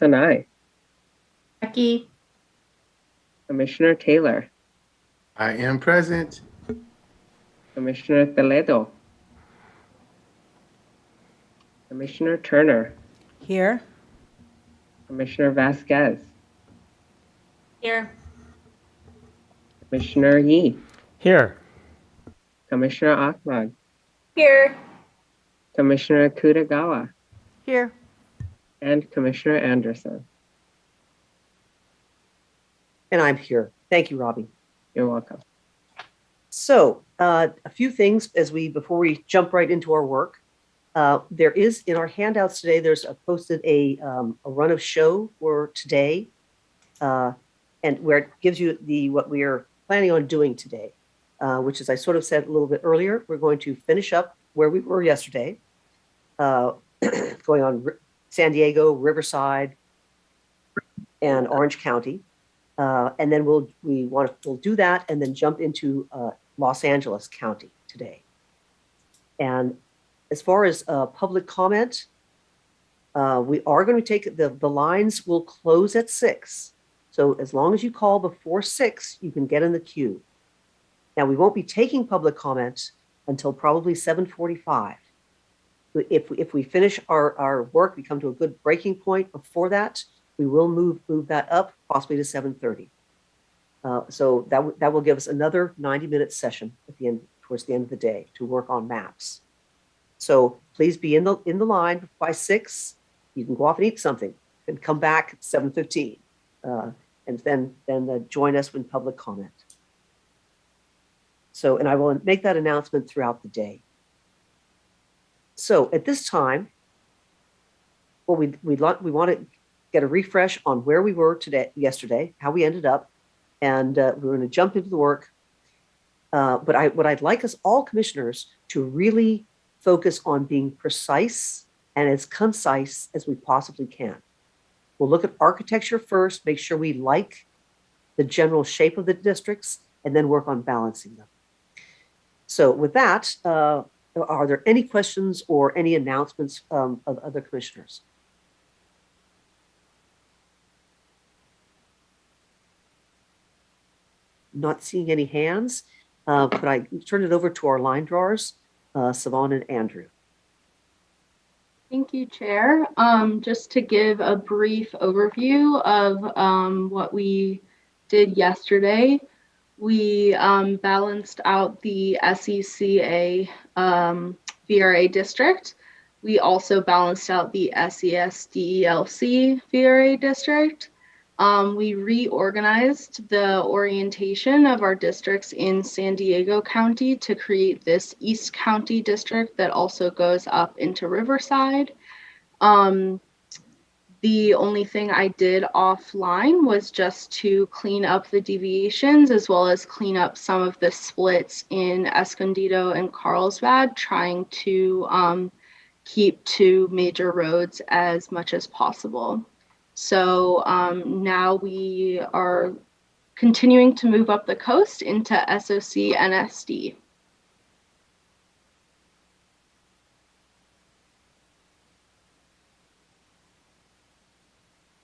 Anderson, aye. Becky. Commissioner Taylor. I am present. Commissioner Toledo. Commissioner Turner. Here. Commissioner Vasquez. Here. Commissioner Yee. Here. Commissioner Ahmad. Here. Commissioner Kutagawa. Here. And Commissioner Anderson. And I'm here. Thank you, Robbie. You're welcome. So a few things before we jump right into our work. There is in our handouts today, there's posted a run of show for today, and where it gives you what we are planning on doing today, which is I sort of said a little bit earlier, we're going to finish up where we were yesterday, going on San Diego, Riverside, and Orange County. And then we'll do that and then jump into Los Angeles County today. And as far as public comment, we are going to take the lines will close at 6. So as long as you call before 6, you can get in the queue. Now we won't be taking public comment until probably 7:45. If we finish our work, we come to a good breaking point before that, we will move that up possibly to 7:30. So that will give us another 90-minute session at the end, towards the end of the day, to work on maps. So please be in the line by 6. You can go off and eat something and come back at 7:15, and then join us in public comment. So, and I will make that announcement throughout the day. So at this time, well, we want to get a refresh on where we were yesterday, how we ended up, and we're going to jump into the work. But what I'd like us all commissioners to really focus on being precise and as concise as we possibly can. We'll look at architecture first, make sure we like the general shape of the districts, and then work on balancing them. So with that, are there any questions or any announcements of other commissioners? Not seeing any hands. Could I turn it over to our line drawers, Savon and Andrew? Thank you, Chair. Just to give a brief overview of what we did yesterday, we balanced out the SECA VRA district. We also balanced out the SES-DELC VRA district. We reorganized the orientation of our districts in San Diego County to create this East County district that also goes up into Riverside. The only thing I did offline was just to clean up the deviations as well as clean up some of the splits in Escondido and Carlsbad, trying to keep 2 major roads as much as possible. So now we are continuing to move up the coast into SOC and SD.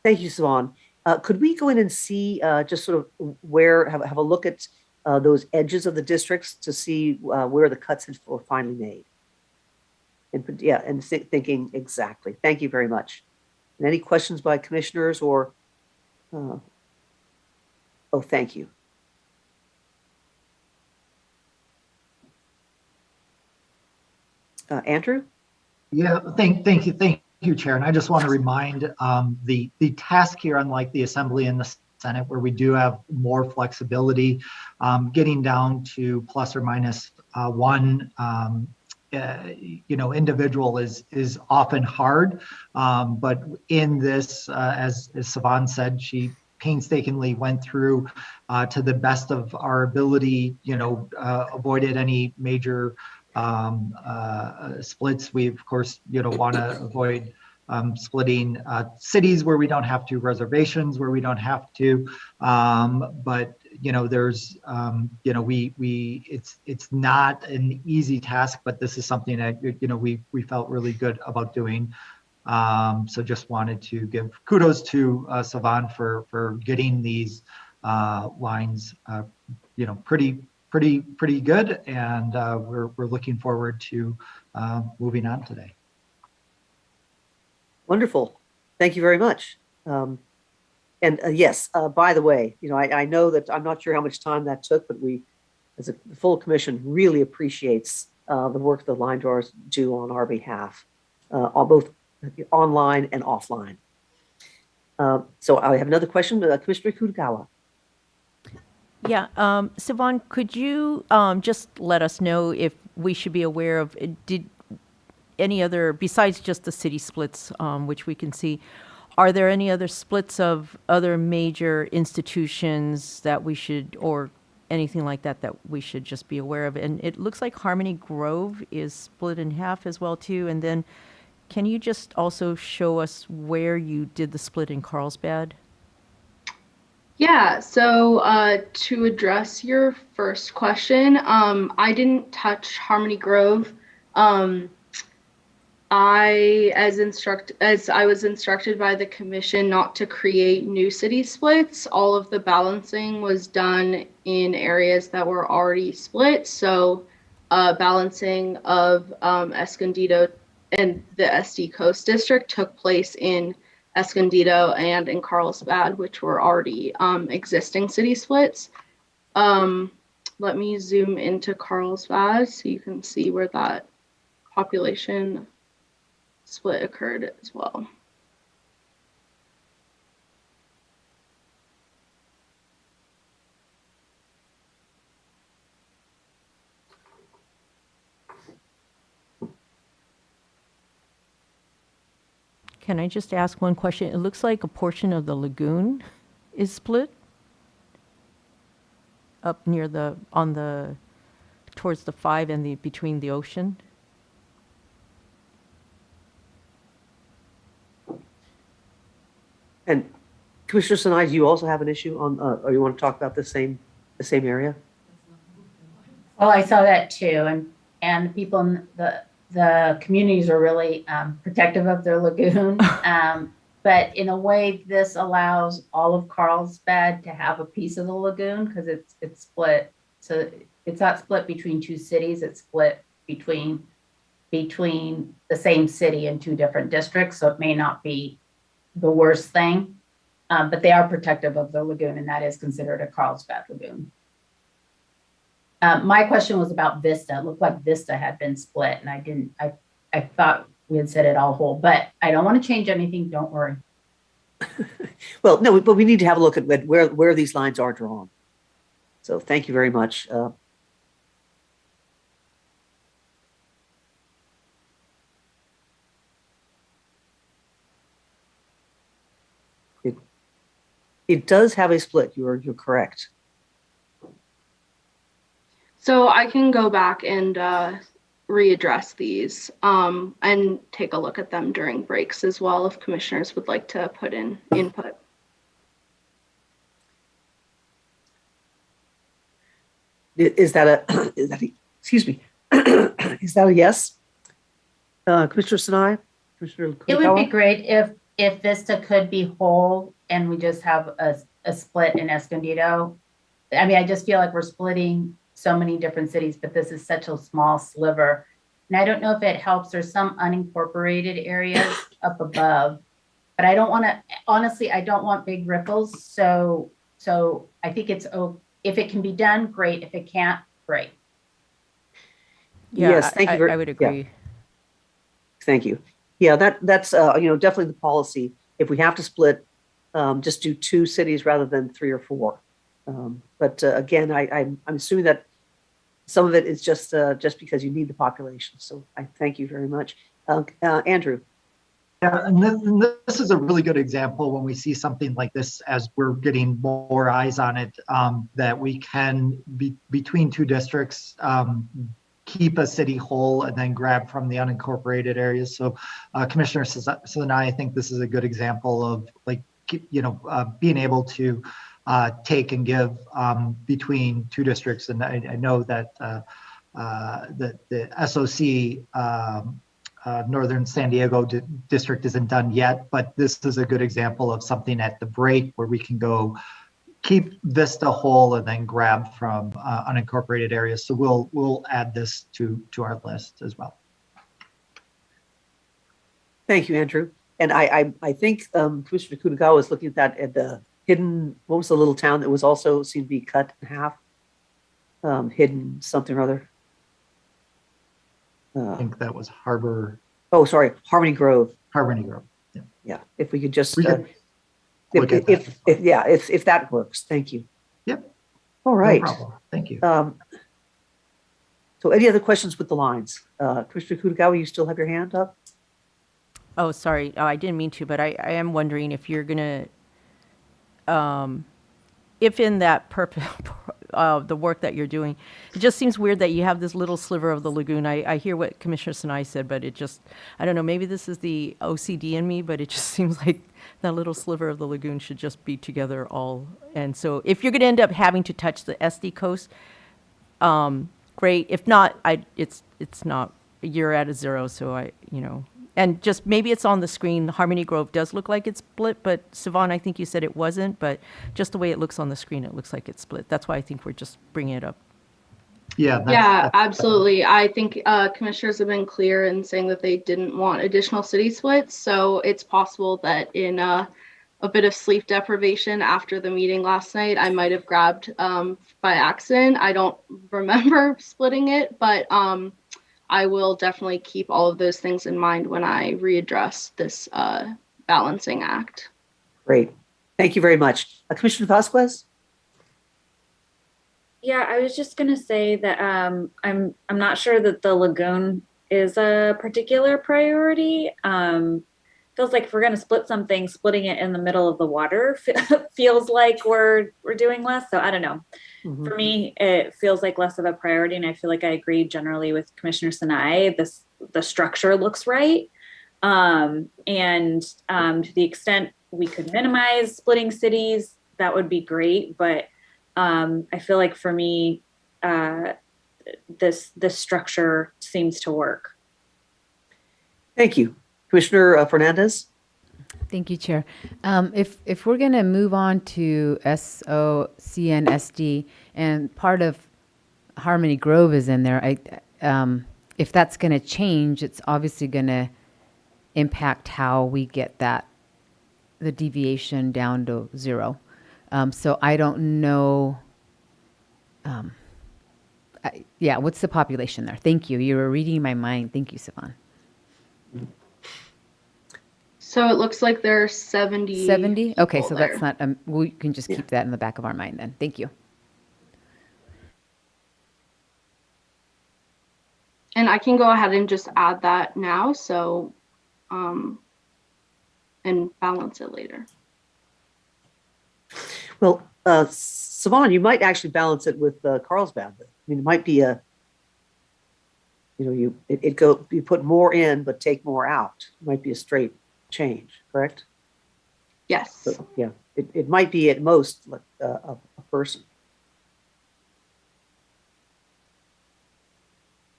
Thank you, Savon. Could we go in and see just sort of have a look at those edges of the districts to see where the cuts were finally made? And thinking exactly. Thank you very much. And any questions by commissioners or? Oh, thank you. Andrew? Yeah, thank you, Chair. And I just want to remind the task here, unlike the Assembly and the Senate, where we do have more flexibility, getting down to plus or minus 1 individual is often hard, but in this, as Savon said, she painstakingly went through to the best of our ability, avoided any major splits. We of course want to avoid splitting cities where we don't have to, reservations where we don't have to, but there's it's not an easy task, but this is something that we felt really good about doing. So just wanted to give kudos to Savan for getting these lines, pretty good, and we're looking forward to moving on today. Wonderful. Thank you very much. Yes, by the way, I know that I'm not sure how much time that took, but we, as the full commission, really appreciates the work the line drawers do on our behalf, on both online and offline. So I have another question, Commissioner Kutagawa. Yeah, Savan, could you just let us know if we should be aware of, did any other, besides just the city splits, which we can see, are there any other splits of other major institutions that we should, or anything like that, that we should just be aware of? And it looks like Harmony Grove is split in half as well too. And then can you just also show us where you did the split in Carlsbad? Yeah, so to address your first question, I didn't touch Harmony Grove. As I was instructed by the commission not to create new city splits, all of the balancing was done in areas that were already split. So balancing of Escondido and the SD Coast District took place in Escondido and in Carlsbad, which were already existing city splits. Let me zoom into Carlsbad so you can see where that population split occurred as well. Can I just ask one question? It looks like a portion of the lagoon is split up near towards the 5 and between the ocean. And Commissioner Sinai, do you also have an issue on, or you want to talk about the same area? Well, I saw that too, and people in the communities are really protective of their lagoon. But in a way, this allows all of Carlsbad to have a piece of the lagoon because it's split. So it's not split between two cities; it's split between the same city and two different districts. So it may not be the worst thing, but they are protective of the lagoon, and that is considered a Carlsbad lagoon. My question was about Vista. It looked like Vista had been split, and I thought we had said it all whole, but I don't want to change anything. Don't worry. Well, no, but we need to have a look at where these lines are drawn. So thank you very much. It does have a split. You're correct. So I can go back and readdress these and take a look at them during breaks as well if commissioners would like to put in input. Is that excuse me, is that a yes? Commissioner Sinai? Commissioner It would be Kutagawa? great if Vista could be whole and we just have a split in Escondido. I mean, I just feel like we're splitting so many different cities, but this is such a small sliver. And I don't know if it helps. There's some unincorporated areas up above, but I don't want to, honestly, I don't want big ripples. So I think it's, if it can be done, great. If it can't, great. Yeah, Yes, thank you. I would agree. Thank you. Yeah, that's definitely the policy. If we have to split, just do 2 cities rather than 3 or 4. But again, I'm assuming that some of it is just because you need the population. So I thank you very much. Andrew. Yeah, and this is a really good example when we see something like this, as we're getting more eyes on it, that we can, between 2 districts, keep a city whole and then grab from the unincorporated areas. So Commissioner Sinai, I think this is a good example of being able to take and give between 2 districts. And I know that the SOC Northern San Diego district isn't done yet, but this is a good example of something at the break where we can go keep Vista whole and then grab from unincorporated areas. So we'll add this to our list as well. Thank you, Andrew. And I think Commissioner Kutagawa is looking at that at the hidden, what was the little town that was also seemed to be cut in half? Hidden something or other. I think that was Harmony Grove. Grove. Yeah. Yeah, if we could just, We can look at that. if that works, thank you. Yep. All No right. problem. Thank you. So any other questions with the lines? Commissioner Kutagawa, you still have your hand up? Oh, sorry. Oh, I didn't mean to, but I am wondering if you're gonna, if in that the work that you're doing, it just seems weird that you have this little sliver of the lagoon. I hear what Commissioner Sinai said, but it just, I don't know, maybe this is the OCD in me, but it just seems like that little sliver of the lagoon should just be together all. And so if you're gonna end up having to touch the SD coast, great. If not, it's not, you're at a zero, so and just maybe it's on the screen. Harmony Grove does look like it's split, but Siobhan, I think you said it wasn't, but just the way it looks on the screen, it looks like it's split. That's why I think we're just bringing it up. Yeah, That's absolutely. I think commissioners have been clear in saying that they didn't want additional city splits. So it's possible that in a bit of sleep deprivation after the meeting last night, I might have grabbed by accident. I don't remember splitting it, but I will definitely keep all of those things in mind when I readdress this balancing act. Great. Thank you very much. Commissioner Vasquez? Yeah, I was just gonna say that I'm not sure that the lagoon is a particular priority. Feels like if we're gonna split something, splitting it in the middle of the water feels like we're doing less. So I don't know. Mhm. For me, it feels like less of a priority, and I feel like I agree generally with Commissioner Sinai. The structure looks right, and to the extent we could minimize splitting cities, that would be great. But I feel like for me, this structure seems to work. Thank you. Commissioner Fernandez? Thank you, Chair. If we're going to move on to SOCNSD and part of Harmony Grove is in there, if that's going to change, it's obviously going to impact how we get the deviation down to zero. So I don't know. What's the population there? Thank you. You were reading my mind. Thank you, Siobhan. So it looks like there are 70. 70? Okay, so there. that's not, we can just keep that in the back of our mind then. Thank you. And I can go ahead and just add that now. So, and balance it later. Well, Siobhan, you might actually balance it with Carlsbad. I mean, it might be you put more in, but take more out. It might be a straight change, correct? Yes. So, yeah, it might be at most like a person.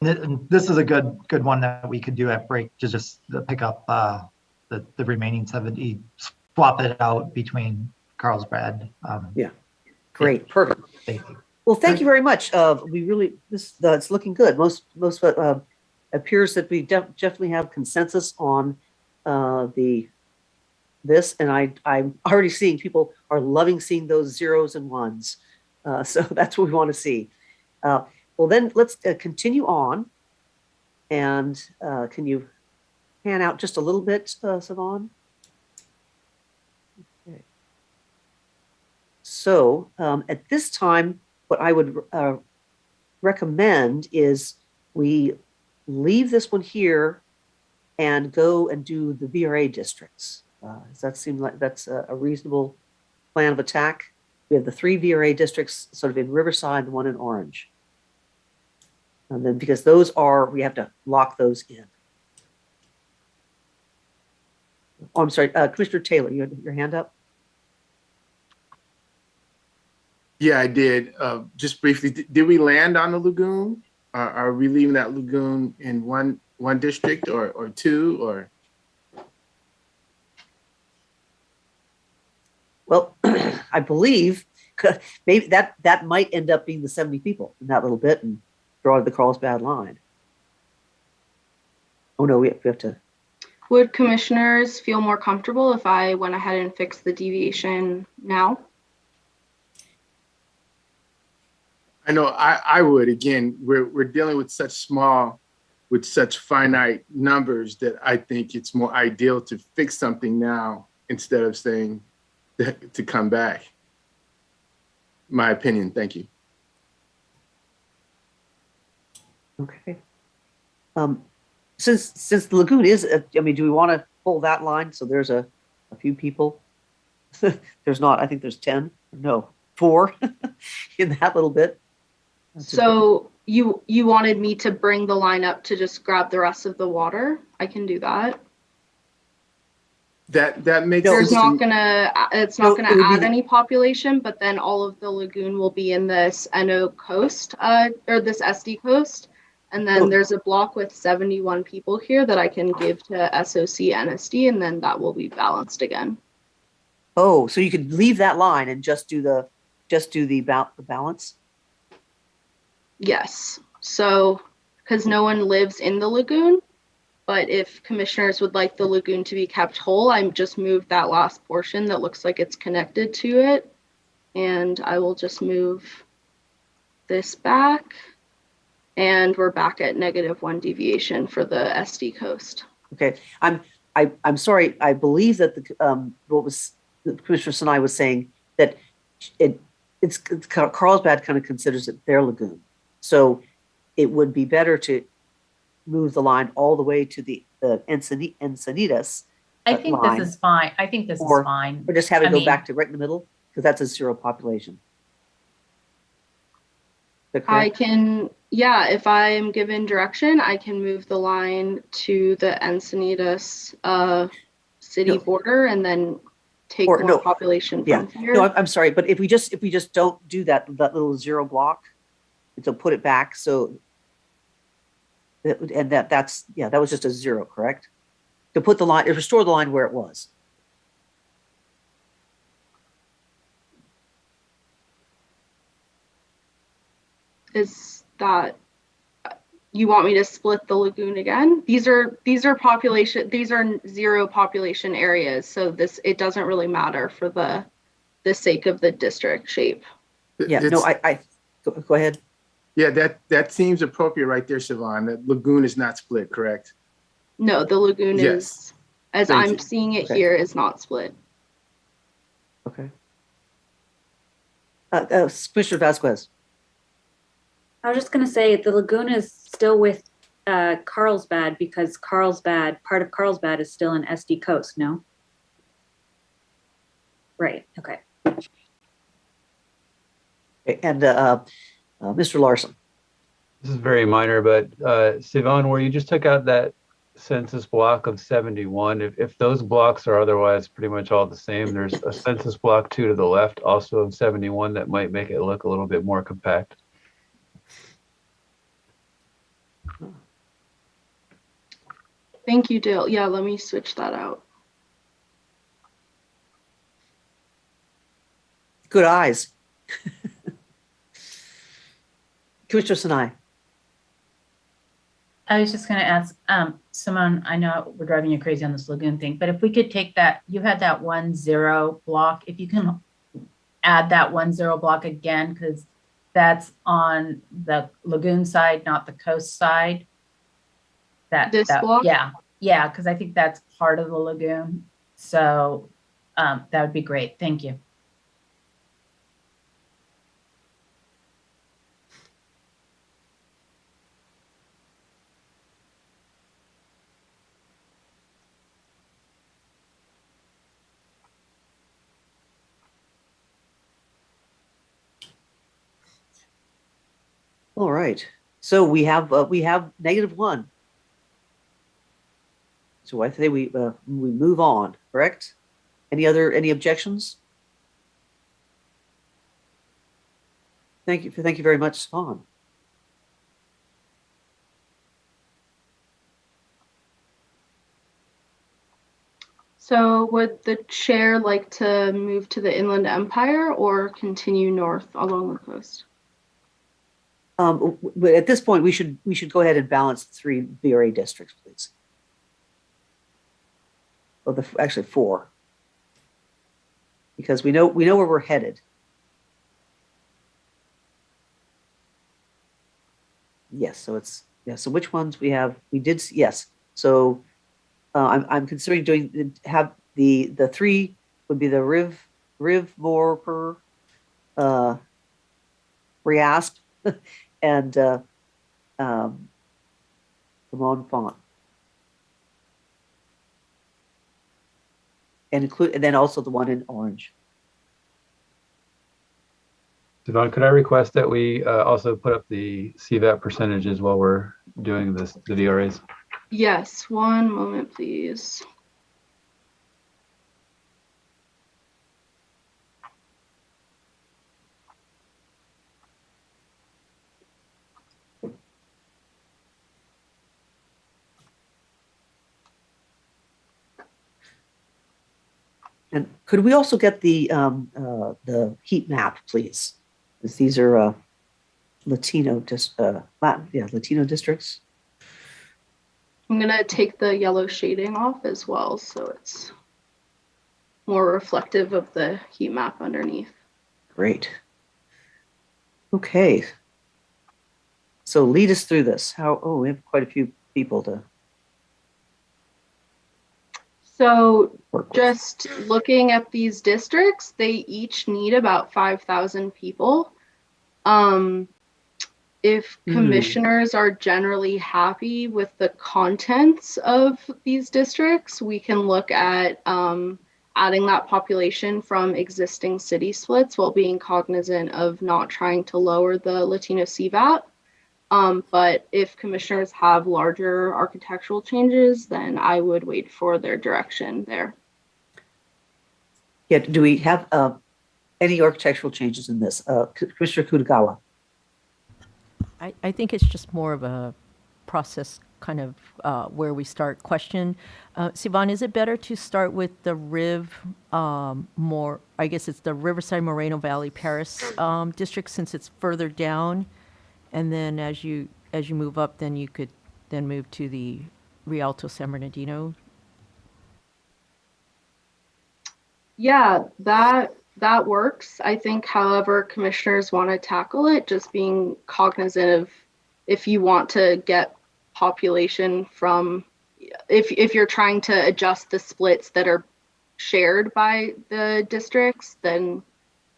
This is a good one that we could do at break to just pick up the remaining 70, swap it out between Carlsbad. Yeah, great, perfect. Thank you. Well, thank you very much. We really it's looking good. Most appears that we definitely have consensus on this, and I'm already seeing people are loving seeing those zeros and ones. So that's what we want to see. Well, then let's continue on. And can you pan out just a little bit, Siobhan? Okay. So at this time, what I would recommend is we leave this one here and go and do the VRA districts. Does that seem like that's a reasonable plan of attack? We have the 3 VRA districts sort of in Riverside, and 1 in Orange. And then because we have to lock those in. Oh, I'm sorry, Commissioner Taylor, you had your hand up? Yeah, I did. Just briefly, did we land on the lagoon? Are we leaving that lagoon in one one district or two or? Well, I believe maybe that might end up being the 70 people in that little bit and draw the Carlsbad line. Oh no, we have to. Would commissioners feel more comfortable if I went ahead and fixed the deviation now? I know I would. Again, we're dealing with such finite numbers that I think it's more ideal to fix something now instead of saying to come back. My opinion. Thank you. Okay. Since the lagoon is, I mean, do we want to pull that line? So there's a few people. There's not, I think there's 10, no, 4 in that little bit. So you wanted me to bring the line up to just grab the rest of the water? I can do that. That makes There's sense. it's not gonna it would be add any population, but then all of the lagoon will be in this NO coast, or this SD coast. And then Oh. there's a block with 71 people here that I can give to SOC NSD, and then that will be balanced again. Oh, so you could leave that line and just do the balance? Yes. So, because no one lives in the lagoon, but if commissioners would like the lagoon to be kept whole, I just moved that last portion that looks like it's connected to it. And I will just move this back. And we're back at -1 deviation for the SD coast. Okay, I'm sorry. I believe that the Commissioner Sinai was saying that it's Carlsbad kind of considers it their lagoon, so it would be better to move the line all the way to the Encinitas. I think line, this is fine. I think this or- is fine. or just have it I go mean- back to right in the middle because that's a zero population. Is that I correct? can, yeah, if I'm given direction, I can move the line to the Encinitas city No. border and then take Or more no, population Yeah, from here. no, I'm sorry, but if we just don't do that little zero block, to put it back, so that was just a zero, correct? To put the line, restore the line where it was. Is that, you want me to split the lagoon again? These are population, these are zero population areas, so it doesn't really matter for the sake of the district shape. Yeah, no, go ahead. Yeah, that seems appropriate right there, Siobhan. That lagoon is not split, correct? No, the lagoon Yes. is, as Thank I'm you. seeing it Okay. here, is not split. Okay. Commissioner Vasquez. I was just gonna say the lagoon is still with Carlsbad because part of Carlsbad is still in SD Coast, no? Right, okay. Okay, and Mr. Larson. This is very minor, but Sivan, where you just took out that census block of 71, if those blocks are otherwise pretty much all the same, there's a census block 2 to the left, also of 71, that might make it look a little bit more compact. Thank you, Dale. Yeah, let me switch that out. Good eyes. Commissioner Sinai. I was just going to ask, Simone, I know we're driving you crazy on this lagoon thing, but if we could take that, you had that 1-0 block, if you can add that 1-0 block again, because that's on the lagoon side, not the coast side. This block? Yeah, because I think that's part of the lagoon. So that would be great. Thank you. All right. So we have -1. So I think we move on, correct? Any objections? Thank you very much, Spawn. So would the chair like to move to the Inland Empire or continue north along the coast? But at this point, we should go ahead and balance the 3 VRA districts, please. Well, actually 4, because we know where we're headed. Yes, so it's So which ones we have? We did yes. So I'm considering have the 3 would be the Riv Morper, Riasp, and the Monfont. And then also the one in orange. Devon, could I request that we also put up the CVAP percentages while we're doing the VRAs? Yes, one moment, please. And could we also get the heat map, please? Because these are Latino districts. I'm gonna take the yellow shading off as well, so it's more reflective of the heat map underneath. Great. Okay. So lead us through this. We have quite a few people to So work with. just looking at these districts, they each need about 5,000 people. If commissioners are generally happy with the contents of these districts, we can look at adding that population from existing city splits while being cognizant of not trying to lower the Latino CVAT. But if commissioners have larger architectural changes, then I would wait for their direction there. Yeah, do we have any architectural changes in this? Commissioner Kutagawa. I think it's just more of a process kind of where we start question. Sivan, is it better to start with the I guess it's the Riverside Moreno Valley Paris district, since it's further down, and then as you move up, then you could then move to the Rialto San Bernardino? Yeah, that works. I think, however, commissioners want to tackle it, just being cognizant of if you want to get population from, if you're trying to adjust the splits that are shared by the districts, then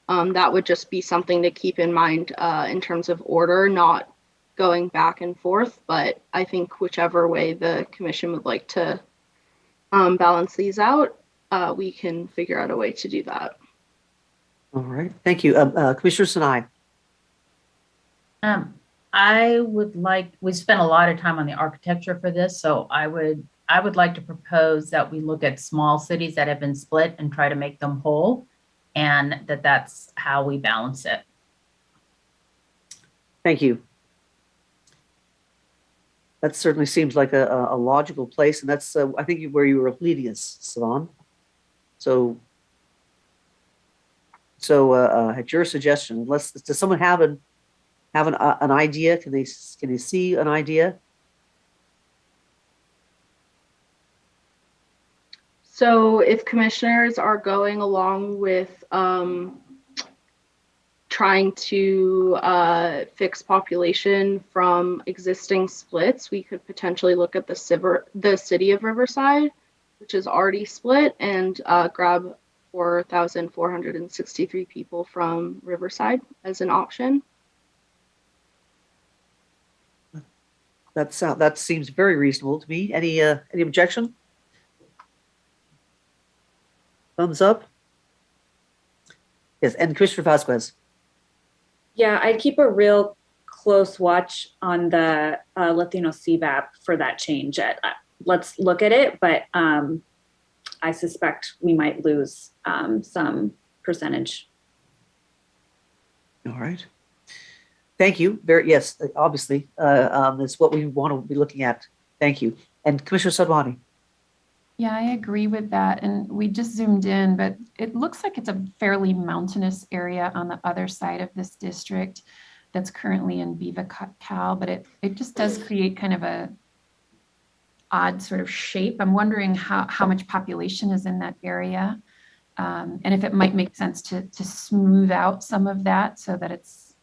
that would just be something to keep in mind in terms of order, not going back and forth. But I think whichever way the commission would like to balance these out, we can figure out a way to do that. All right, thank you. Commissioner Sinai. We spent a lot of time on the architecture for this, so I would like to propose that we look at small cities that have been split and try to make them whole, and that's how we balance it. Thank you. That certainly seems like a logical place, and that's I think where you were leading us, Sivan. So at your suggestion, does someone have an idea? Can they see an idea? So if commissioners are going along with trying to fix population from existing splits, we could potentially look at the city of Riverside, which is already split, and grab 4,463 people from Riverside as an option. That seems very reasonable to me. Any objection? Thumbs up. Yes, and Commissioner Vasquez. Yeah, I'd keep a real close watch on the Latino CVAP for that change. Let's look at it, but I suspect we might lose some percentage. All right. Thank you. Yes, obviously, that's what we want to be looking at. Thank you. And Commissioner Sadwani. Yeah, I agree with that. And we just zoomed in, but it looks like it's a fairly mountainous area on the other side of this district that's currently in Viva Cal, but it just does create kind of a odd sort of shape. I'm wondering how much population is in that area. And if it might make sense to smooth out some of that so that it's,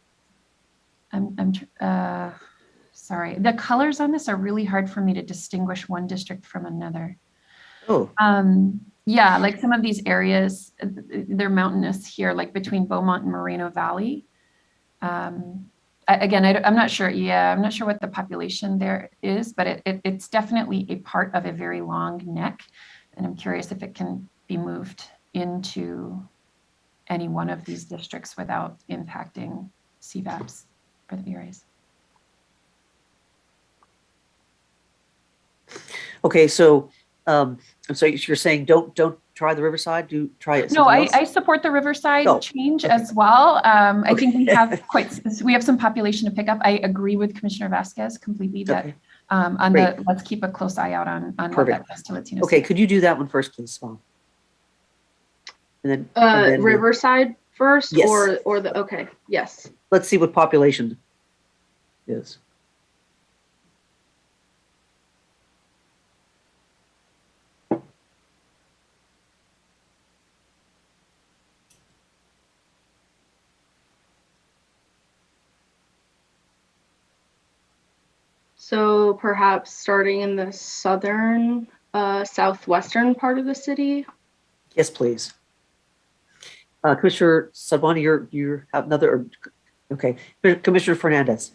sorry, the colors on this are really hard for me to distinguish one district from another. Oh, Yeah, like some of these areas, they're mountainous here, like between Beaumont and Moreno Valley. Again, I'm not sure. Yeah, I'm not sure what the population there is, but it's definitely a part of a very long neck. And I'm curious if it can be moved into any one of these districts without impacting CVAPs for the VRAs. okay. So, I'm sorry, you're saying don't try the Riverside, try it. No, something else? I support the Riverside Oh, change okay. as well. I think we Okay. have we have some population to pick up. I agree with Commissioner Vasquez completely that Okay. on Great. the, let's keep a close eye out on what Perfect. that does to Latino. Okay, students. could you do that one first, please, Swan? And then Riverside first, Yes. or the okay, yes. let's see what population is. So perhaps starting in the southern, southwestern part of the city. Yes, please. Commissioner Sabani, you have another. Okay, Commissioner Fernandez.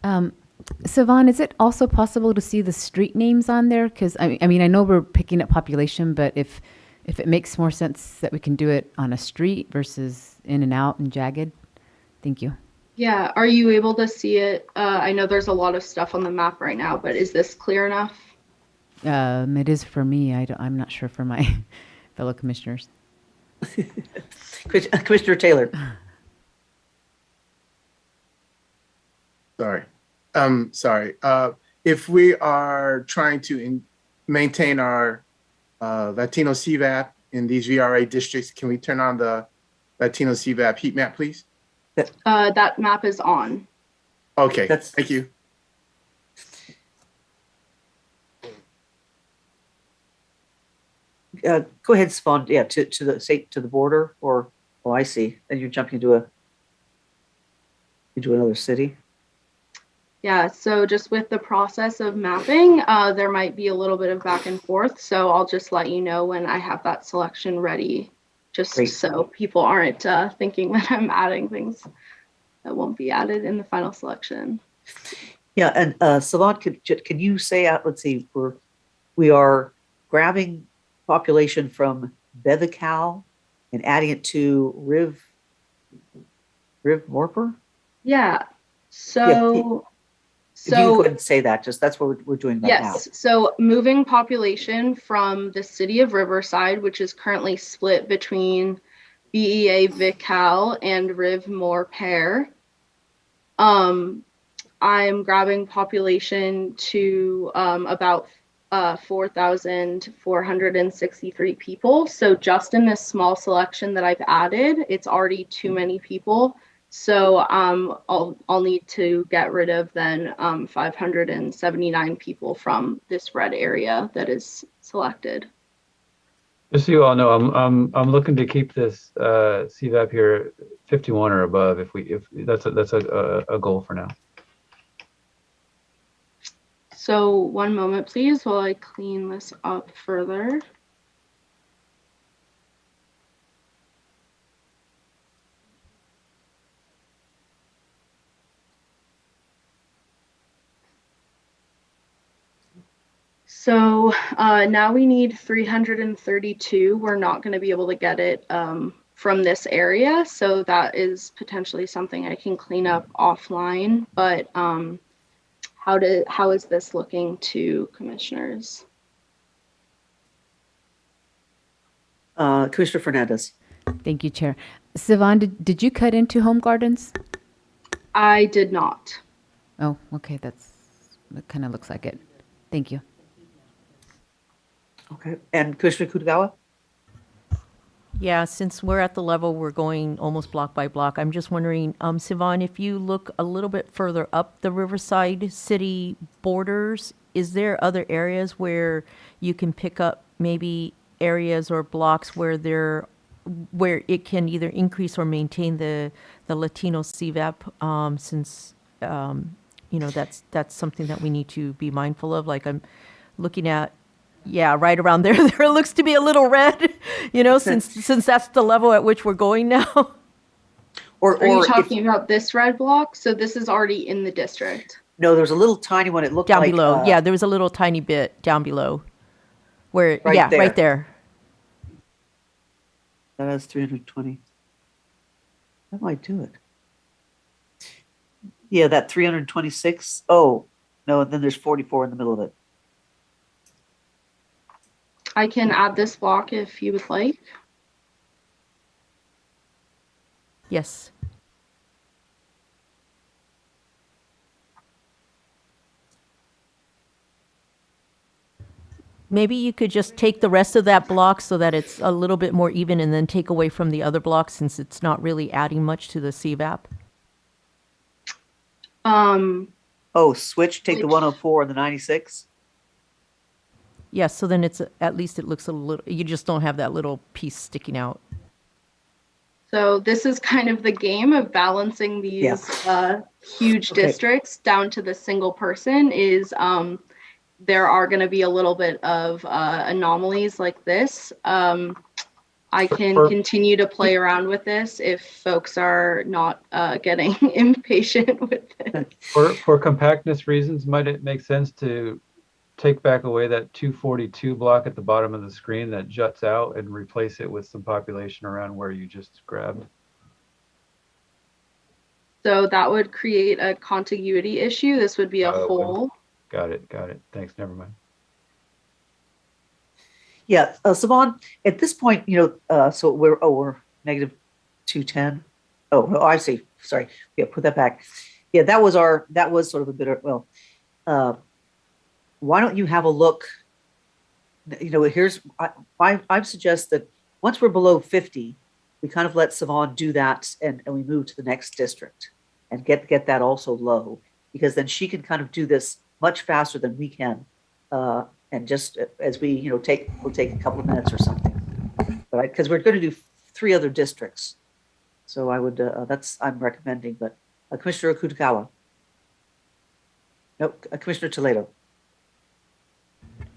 Sivan, is it also possible to see the street names on there? Because I mean, I know we're picking up population, but if it makes more sense that we can do it on a street versus in and out and jagged. Thank you. Yeah, are you able to see it? I know there's a lot of stuff on the map right now, but is this clear enough? It is for me. I'm not sure for my fellow commissioners. Commissioner Taylor. Sorry. If we are trying to maintain our Latino CVAP in these VRA districts, can we turn on the Latino CVAP heat map, please? That map is on. Okay, That's- thank you. Go ahead, Spawn. Yeah, to the border, or I see. And you're jumping into another city. Yeah, so just with the process of mapping, there might be a little bit of back and forth. So I'll just let you know when I have that selection ready, just Great. so people aren't thinking that I'm adding things that won't be added in the final selection. Yeah, and Savant, can you say out? Let's see, we are grabbing population from Bevical and adding it to Riv Morper. Yeah. So. Yeah, if you can go So ahead and say that, that's what we're doing right now. yes, so moving population from the city of Riverside, which is currently split between BEA Vical and Riv More Pair. I'm grabbing population to about 4,463 people. So just in this small selection that I've added, it's already too many people. So I'll need to get rid of then 579 people from this red area that is selected. Just so you all know, I'm looking to keep this CVAP here 51 or above. If that's a goal for now. So one moment, please, while I clean this up further. So now we need 332. We're not going to be able to get it from this area. So that is potentially something I can clean up offline. But how is this looking to commissioners? Commissioner Fernandez. Thank you, Chair. Sivan, did you cut into Home Gardens? I did not. Oh, okay. That kind of looks like it. Thank you. Okay, and Commissioner Kutagawa? Yeah, since we're at the level we're going almost block by block, I'm just wondering, Sivan, if you look a little bit further up the Riverside city borders, is there other areas where you can pick up maybe areas or blocks where it can either increase or maintain the Latino CVAP, since that's something that we need to be mindful of. Like I'm looking at, yeah, right around there. There looks to be a little red, since that's the level at which we're going now. Or Are you if, talking about this red block? So this is already in the district. no, there's a little tiny one. It looked Down like below, yeah, there was a little tiny bit down below, where Right yeah, there. right there. that has 320. That might do it. Yeah, that 326. Oh, no, and then there's 44 in the middle of it. I can add this block if you would like. Yes. Maybe you could just take the rest of that block so that it's a little bit more even, and then take away from the other blocks since it's not really adding much to the CVAP. Oh, switch, take the Which- 104 and the 96. Yes, so then it's at least it looks a little. You just don't have that little piece sticking out. So this is kind of the game of balancing these huge Okay. districts down to the single person is there are going to be a little bit of anomalies like this. I can continue to play around with this if folks are not getting impatient with it. For compactness reasons, might it make sense to take back away that 242 block at the bottom of the screen that juts out and replace it with some population around where you just grabbed? So that would create a contiguity issue. This would be a Oh, hole. Got it. Thanks, never mind. Yeah, Savon, at this point, so we're negative 210. Oh, I see. Sorry. Yeah, put that back. Yeah, that was sort of a bit of, why don't you have a look? I suggest that once we're below 50, we kind of let Savon do that and we move to the next district and get that also low, because then she can kind of do this much faster than we can. And just as we, we'll take a couple of minutes or something, but because we're going to do 3 other districts. So I would, I'm recommending, but Commissioner Kutagawa. No, Commissioner Toledo.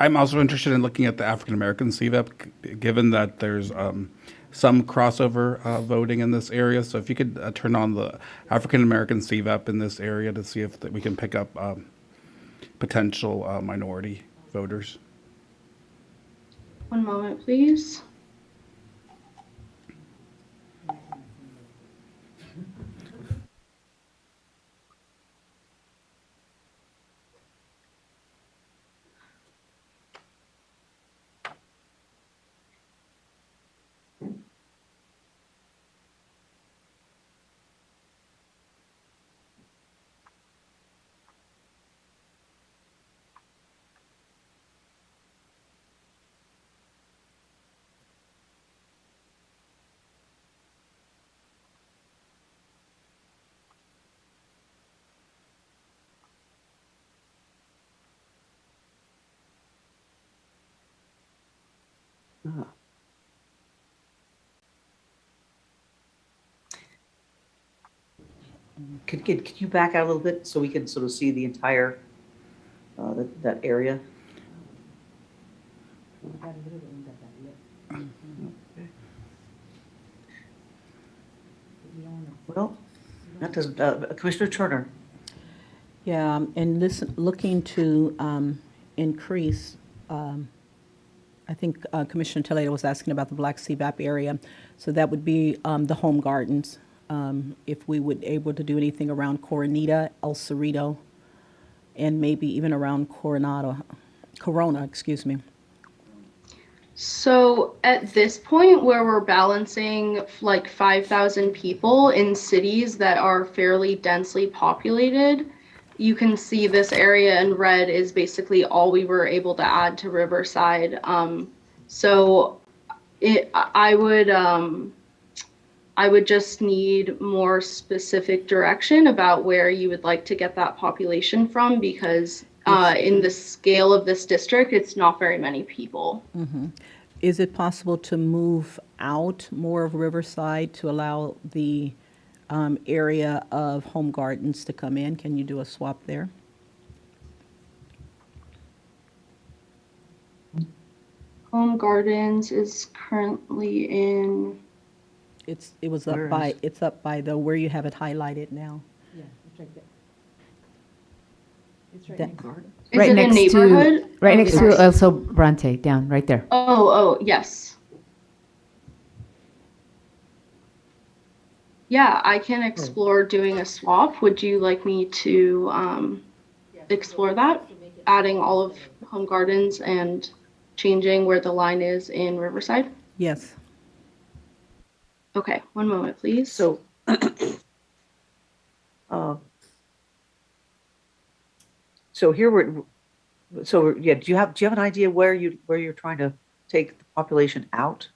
I'm also interested in looking at the African American CVAP, given that there's some crossover voting in this area. So if you could turn on the African American CVAP in this area to see if we can pick up potential minority voters. One moment, please. Could you back out a little bit so we can sort of see the entire that area? Well, that doesn't. Commissioner Turner. Yeah, and looking to increase, I think Commissioner Toledo was asking about the Black CVAP area. So that would be the home gardens. If we would able to do anything around Coronita, El Cerrito, and maybe even around Corona, excuse me. So at this point where we're balancing like 5,000 people in cities that are fairly densely populated, you can see this area in red is basically all we were able to add to Riverside. So I would just need more specific direction about where you would like to get that population from, because in the scale of this district, it's not very many people. Is it possible to move out more of Riverside to allow the area of Home Gardens to come in? Can you do a swap there? Home Gardens is currently in, It was Where up by, is- it's up by the, where you have it highlighted now. Yeah, it's right there. It's That- is Right it a next to, neighborhood? right Oh, next sorry. to also Bronte, down, right there. Oh, yes. Yeah, I can explore doing a swap. Would you like me to explore that? Adding all of Home Gardens and changing where the line is in Riverside? Yes. Okay, one moment, please. So, so here we're, so yeah, do you have an idea where you're trying to take the population out?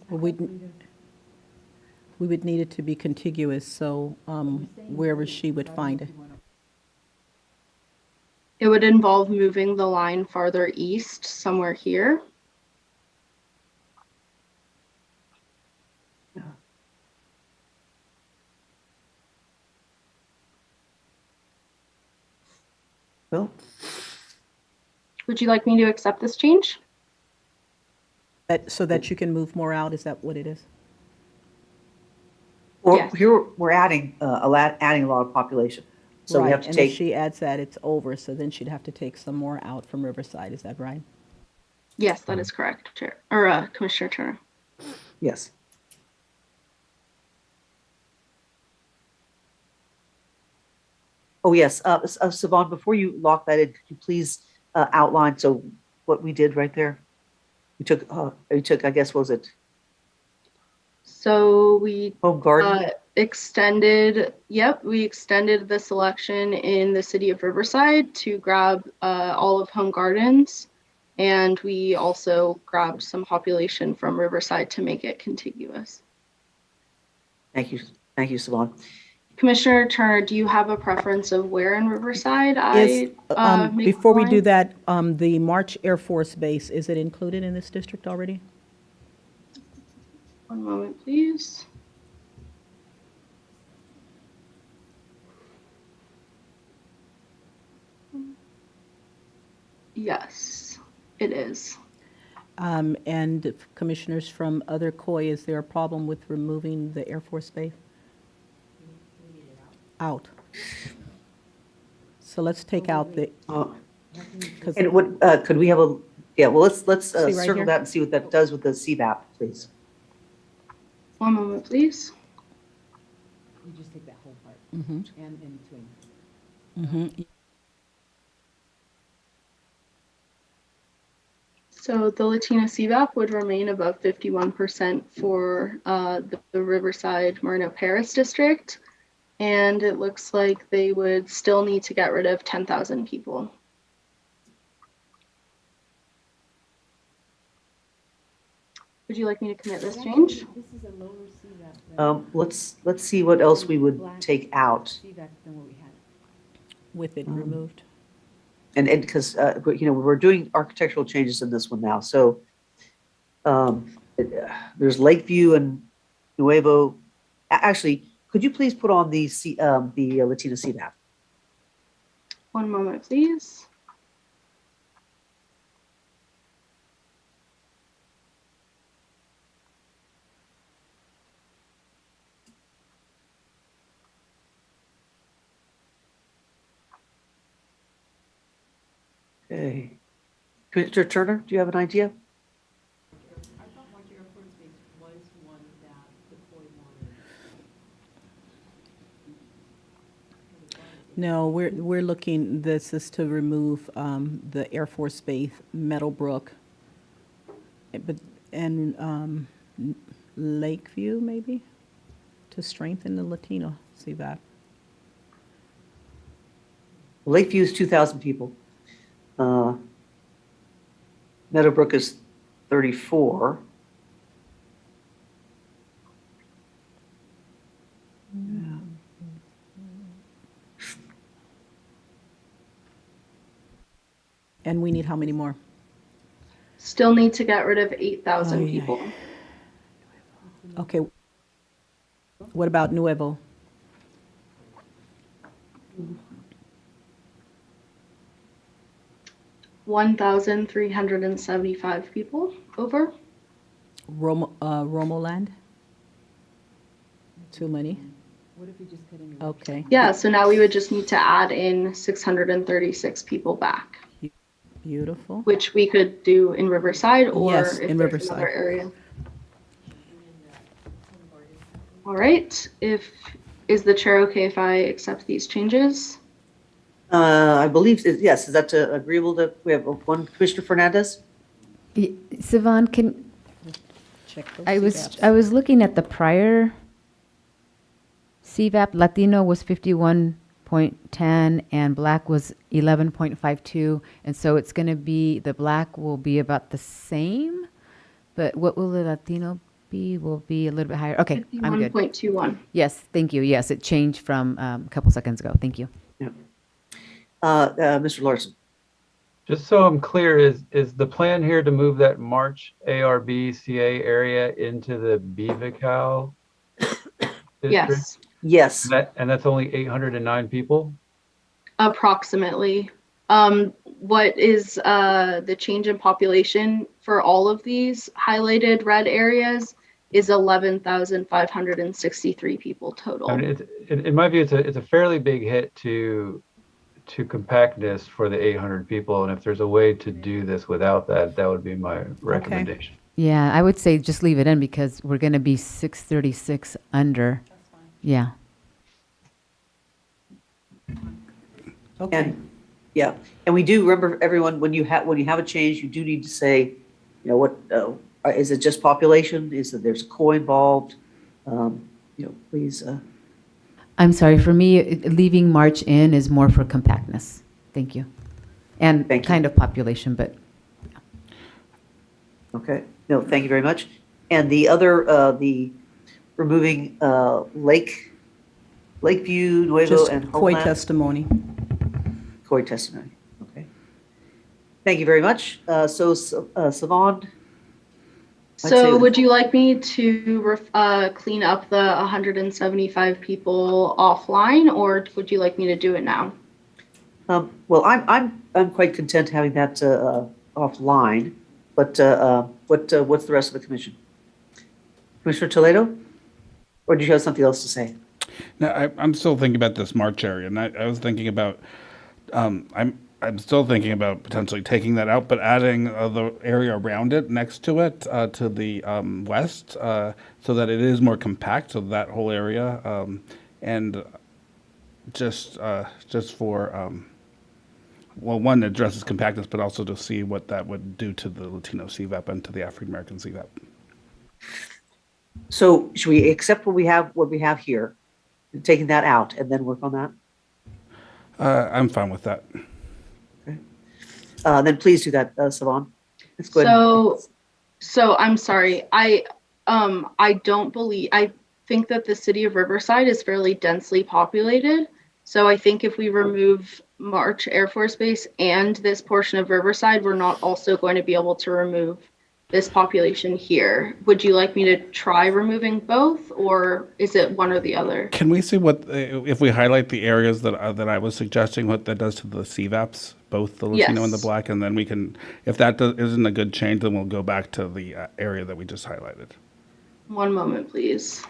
Well, we would need it to be contiguous, so wherever she would find it. It would involve moving the line farther east, somewhere here. Well, Would you like me to accept this change? So that you can move more out, is that what it is? or Yes. here we're adding adding a lot of population. So we Right, have to and if take, she adds that, it's over, so then she'd have to take some more out from Riverside, is that right? Yes, that is correct, Chair, or Commissioner Turner. yes. Oh, yes. Savon, before you lock that in, could you please outline so what we did right there? You took, I guess, what was it So we Home Garden? extended the selection in the city of Riverside to grab all of Home Gardens. And we also grabbed some population from Riverside to make it contiguous. Thank you, Savon. Commissioner Turner, do you have a preference of where in Riverside Is, make before we the do line? that, the March Air Force Base, is it included in this district already? One moment, please. Yes, it is. And if commissioners from other COI, is there a problem with removing the Air Force Base? Out. So let's take out the, because And what, could we have well, let's See right circle here? that and see what that does with the CBAP, please. One moment, please. You just take that whole part Mhm. and in between. Mhm. So the Latina CVAP would remain above 51% for the Riverside Moreno Paris district. And it looks like they would still need to get rid of 10,000 people. Would you like me to commit this change? This is a lower CVAP Let's see what else we would take out. CVAP than what we had. With it removed. And because, we're doing architectural changes in this one now, so there's Lakeview and Nuevo. Actually, could you please put on the Latina CVAP? One moment, please. Okay. Commissioner Turner, do you have an idea? I thought March Air Force Base was one that the COI wanted. No, we're looking, this is to remove the Air Force Base, Meadowbrook, and Lakeview, maybe? to strengthen the Latino CVAP? Lakeview is 2,000 people. Meadowbrook is 34. And we need how many more? Still need to get rid of 8,000 Ay, ay. people. Okay. What about Nuevo? One 1,375 people over. Romoland? Too many? Okay. Yeah, so now we would just need to add in 636 people back, Beautiful. which we could do in Riverside or Yes, if in there's Riverside. another area. All right, is the chair okay if I accept these changes? I believe, yes, is that agreeable to, we have one, Commissioner Fernandez? Sivan, Check those I CVAPs. was looking at the prior CVAP. Latino was 51.10 and Black was 11.52, and so it's going to be, the Black will be about the same, but what will the Latino be? Will be a little bit higher. Okay, I'm good. 51.21. Yes, thank you. Yes, it changed from a couple seconds ago. Thank you. Yeah. Mr. Larson? Just so I'm clear, is the plan here to move that March ARBCA area into the BVCAL district? Yes, Yes. And that's only 809 people? approximately. What is the change in population for all of these highlighted red areas is 11,563 people total. I mean, in my view, it's a fairly big hit to compactness for the 800 people. And if there's a way to do this without that, that would be my recommendation. Yeah, I would say just leave it in because we're going to be 636 under. Yeah. Okay. And yeah, and we do remember everyone, when you have a change, you do need to say, you know, what is it just population? Is it there's a COI involved? Please. I'm sorry, for me, leaving March in is more for compactness. Thank you. And Thank you. kind of population, but Okay. No, thank you very much. And the other, the removing Lakeview, Nuevo, Just and COI Homeland. testimony. COI testimony. Okay. Thank you very much. Savon. So would you like me to clean up the 175 people offline, or would you like me to do it now? Well, I'm quite content having that offline, but what's the rest of the commission? Commissioner Toledo, or do you have something else to say? No, I'm still thinking about this March area, and I was thinking about, I'm still thinking about potentially taking that out, but adding the area around it, next to it, to the west, so that it is more compact, so that whole area, and just for, well, one, addresses compactness, but also to see what that would do to the Latino CVAP and to the African American CVAP. So should we accept what we have here, taking that out, and then work on that? I'm fine with that. Okay. Then please do that, Savon. Let's go ahead. So I'm sorry. I think that the city of Riverside is fairly densely populated. So I think if we remove March Air Force Base and this portion of Riverside, we're not also going to be able to remove this population here. Would you like me to try removing both, or is it one or the other? Can we see what, if we highlight the areas that I was suggesting, what that does to the CVAPs, both the Latino and the Yes. Black, and then we can, if that isn't a good change, then we'll go back to the area that we just highlighted. One moment, please.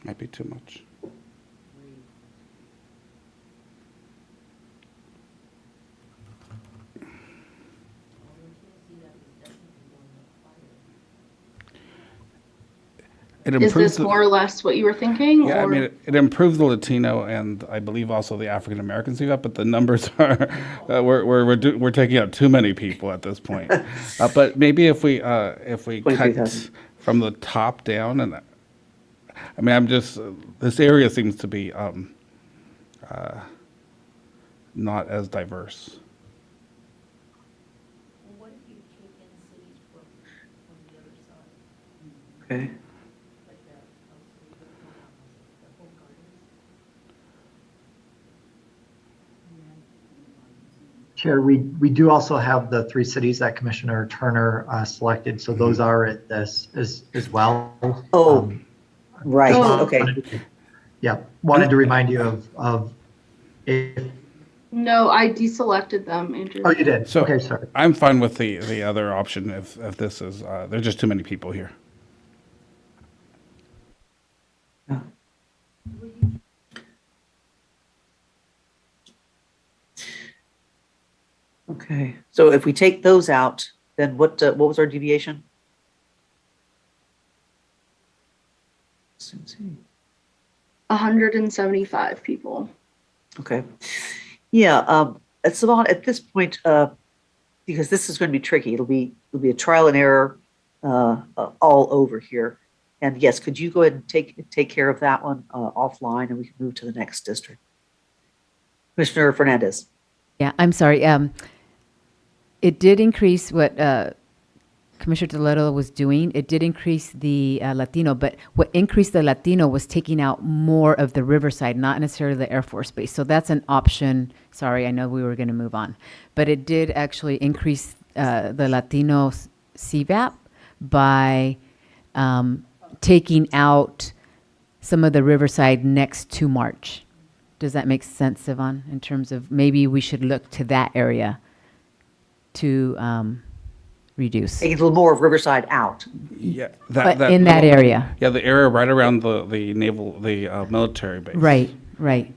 Might be too much. It Is improves this the- more or less what you were thinking? Yeah, I or? mean, it improves the Latino and I believe also the African American CVAP, but the numbers are, we're taking out too many people at this point. But maybe if we cut 23,000. from the top down, and I mean, I'm just, this area seems to be not as diverse. Okay. Chair, we do also have the 3 cities that Commissioner Turner selected, so those are at this as well. Oh, right, Oh. okay. Wanted to remind you of if, No, I deselected them, Andrew. oh, you did, So okay, sorry. I'm fine with the other option if this is, there's just too many people here. Okay, so if we take those out, then what was our deviation? Let's see. 175 people. Okay. Yeah, Savon, at this point, because this is going to be tricky, it'll be a trial and error all over here. And yes, could you go ahead and take care of that one offline, and we can move to the next district? Commissioner Fernandez. Yeah, I'm sorry. It did increase what Commissioner Toledo was doing. It did increase the Latino, but what increased the Latino was taking out more of the Riverside, not necessarily the Air Force Base. So that's an option. Sorry, I know we were going to move on. But it did actually increase the Latino CVAP by taking out some of the Riverside next to March. Does that make sense, Yvonne, in terms of maybe we should look to that area to reduce? Take a little more of Riverside out. Yeah, But in that area. Yeah, the area right around the military base. Right, right.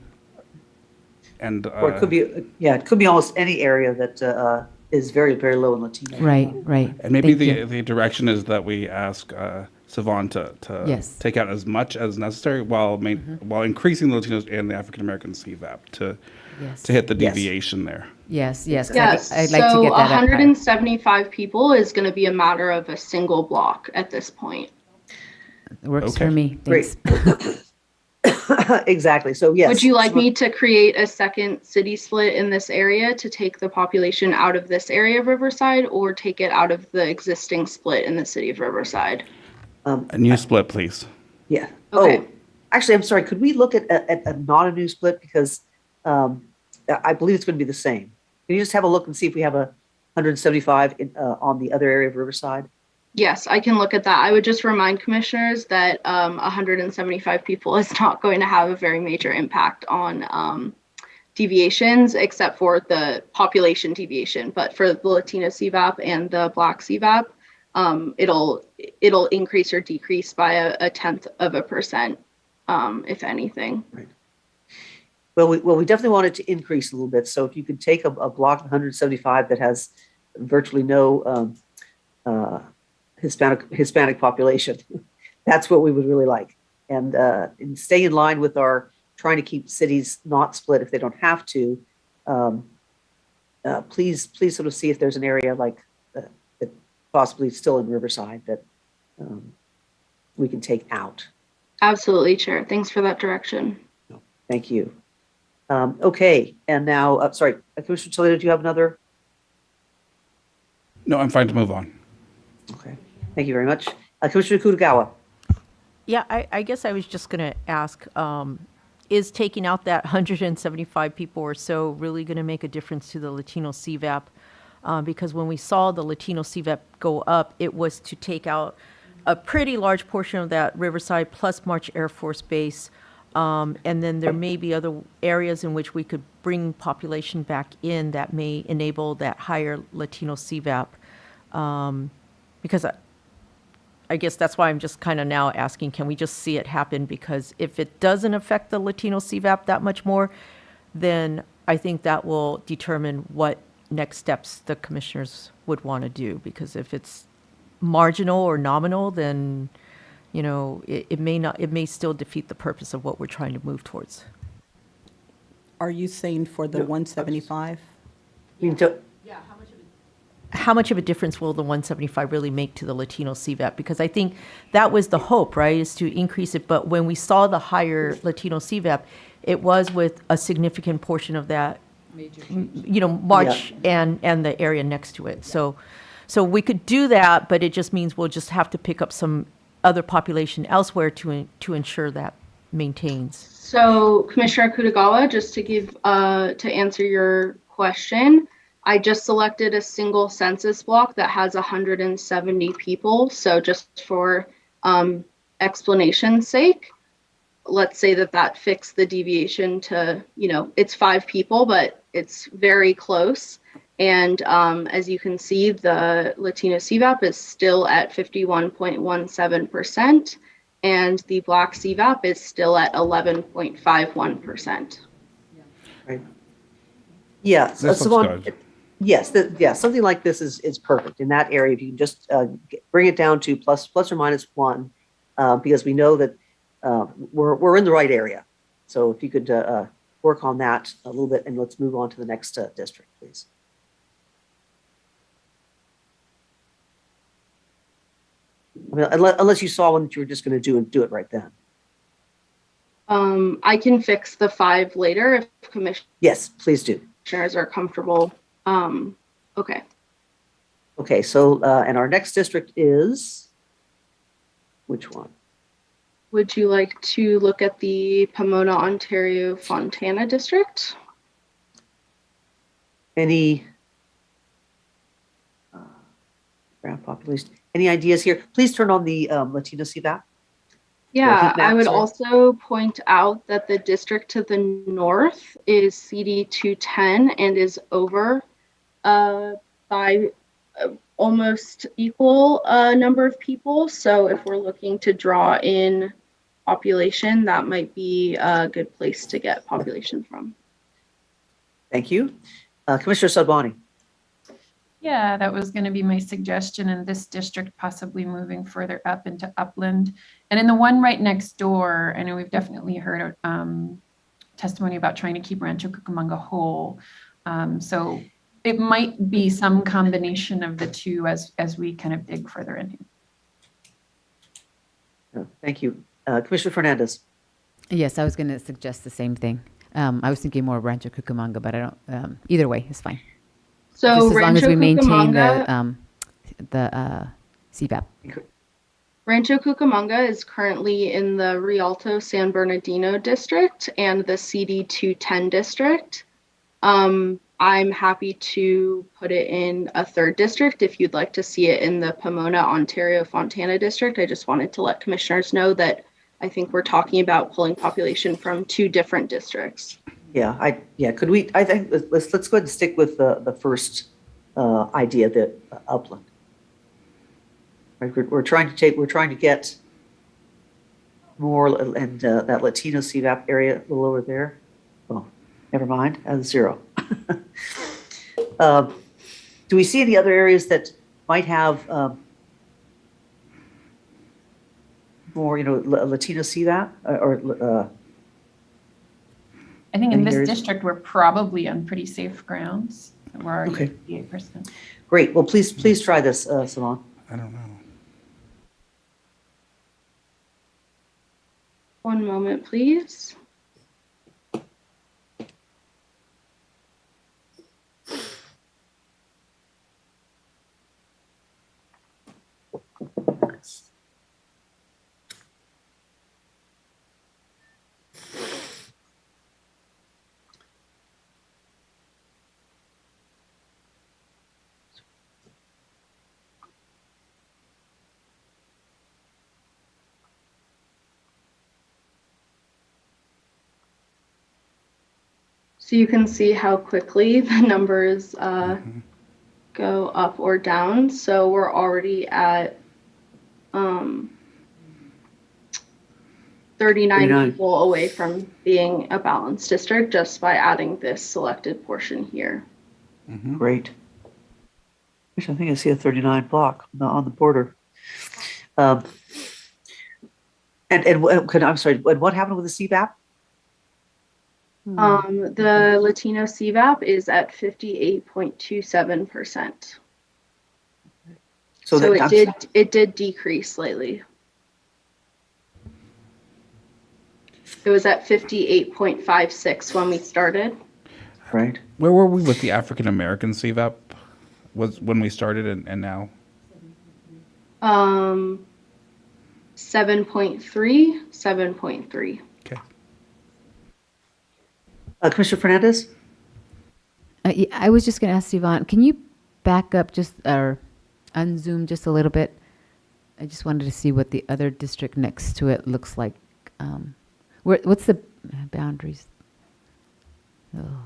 And Or it could be, yeah, it could be almost any area that is very, very low in Latino. Right, right. and maybe Thank you. the direction is that we ask Savon to Yes. take out as much as necessary while while increasing the Latinos and the African American CVAP to Yes. hit the Yes. deviation there. Yes, yes. 'cause Yes, I'd like to so get that up higher. 175 people is going to be a matter of a single block at this point. Works Okay. for me. Great. Thanks. Exactly. So yes. Would you like me to create a second city split in this area to take the population out of this area of Riverside, or take it out of the existing split in the city of Riverside? A new split, please. Yeah. Okay. Oh, actually, I'm sorry. Could we look at a not a new split, because I believe it's going to be the same. Can you just have a look and see if we have a 175 on the other area of Riverside? Yes, I can look at that. I would just remind commissioners that 175 people is not going to have a very major impact on deviations, except for the population deviation. But for the Latino CVAP and the Black CVAP, it'll increase or decrease by a 0.1%, if anything. Right. Well, we definitely want it to increase a little bit. So if you could take a block of 175 that has virtually no Hispanic population, that's what we would really like. And stay in line with our trying to keep cities not split if they don't have to. Please sort of see if there's an area like that possibly still in Riverside that we can take out. Absolutely, Chair. Thanks for that direction. Thank you. Okay, and now, sorry, Commissioner Toledo, do you have another? No, I'm fine to move on. Okay, thank you very much. Commissioner Kutagawa. Yeah, I guess I was just going to ask, is taking out that 175 people or so really going to make a difference to the Latino CVAP? Because when we saw the Latino CVAP go up, it was to take out a pretty large portion of that Riverside plus March Air Force Base. And then there may be other areas in which we could bring population back in that may enable that higher Latino CVAP. Because I guess that's why I'm just kind of now asking, can we just see it happen? Because if it doesn't affect the Latino CVAP that much more, then I think that will determine what next steps the commissioners would want to do. Because if it's marginal or nominal, then it may still defeat the purpose of what we're trying to move towards. Are you saying for the 175? I mean, to- How much of a difference will the 175 really make to the Latino CVAP? Because I think that was the hope, right, is to increase it. But when we saw the higher Latino CVAP, it was with a significant portion of that, March and the area next to it. So we could do that, but it just means we'll just have to pick up some other population elsewhere to ensure that maintains. So Commissioner Kutagawa, just to give, to answer your question, I just selected a single census block that has 170 people. So just for explanation's sake, let's say that fixed the deviation to, it's 5 people, but it's very close. And as you can see, the Latino CVAP is still at 51.17%, and the Black CVAP is still at 11.51%. Right. Yeah. So, This looks good. Yes, something like this is perfect in that area. If you can just bring it down to plus or minus 1, because we know that we're in the right area. So if you could work on that a little bit, and let's move on to the next district, please. I mean, unless you saw one that you were just going to do it right then. I can fix the 5 later if Yes, please do. commissioners are comfortable. Okay. Okay, so and our next district is which one? Would you like to look at the Pomona, Ontario, Fontana district? Any ground population? Any ideas here? Please turn on the Latino CVAP. Yeah, heat I would maps, also point out that the district to the north is CD 210 and is over by almost equal number of people. So if we're looking to draw in population, that might be a good place to get population from. Thank you. Commissioner Sadbani. Yeah, that was going to be my suggestion in this district, possibly moving further up into Upland. And in the one right next door, I know we've definitely heard testimony about trying to keep Rancho Cucamonga whole. So it might be some combination of the two as we kind of dig further in here. Thank you. Commissioner Fernandez. Yes, I was going to suggest the same thing. I was thinking more Rancho Cucamonga, but I don't. Either way, it's fine. So just as long as Rancho we maintain Cucamonga, the CVAP. Rancho Cucamonga is currently in the Rialto San Bernardino district and the CD 210 district. I'm happy to put it in a 3rd district if you'd like to see it in the Pomona, Ontario, Fontana district. I just wanted to let commissioners know that I think we're talking about pulling population from 2 different districts. Could we? I think let's go ahead and stick with the first idea, that Upland. Right, we're trying to get more, and that Latino CVAP area a little over there. Well, never mind, at 0. Do we see any other areas that might have more, Latino CVAP or? I think in this areas? district, we're probably on pretty safe grounds. We're already Okay. at 58%. Great. Well, please try this, Salon. I don't know. One moment, please. So you can see how quickly the numbers go up or down. So we're already at 39 people away from being a balanced district just by adding this selected portion here. Great. I think I see a 39 block on the border. I'm sorry, what happened with the CVAP? The Latino CVAP is at 58.27%. So it did decrease slightly. It was at 58.56 when we started. Right. Where were we with the African American CVAP? Was when we started and now? 7.3. Okay. Commissioner Fernandez? Yeah, I was just going to ask Yvonne, can you back up just or unzoom just a little bit? I just wanted to see what the other district next to it looks like. What's the boundaries? Oh.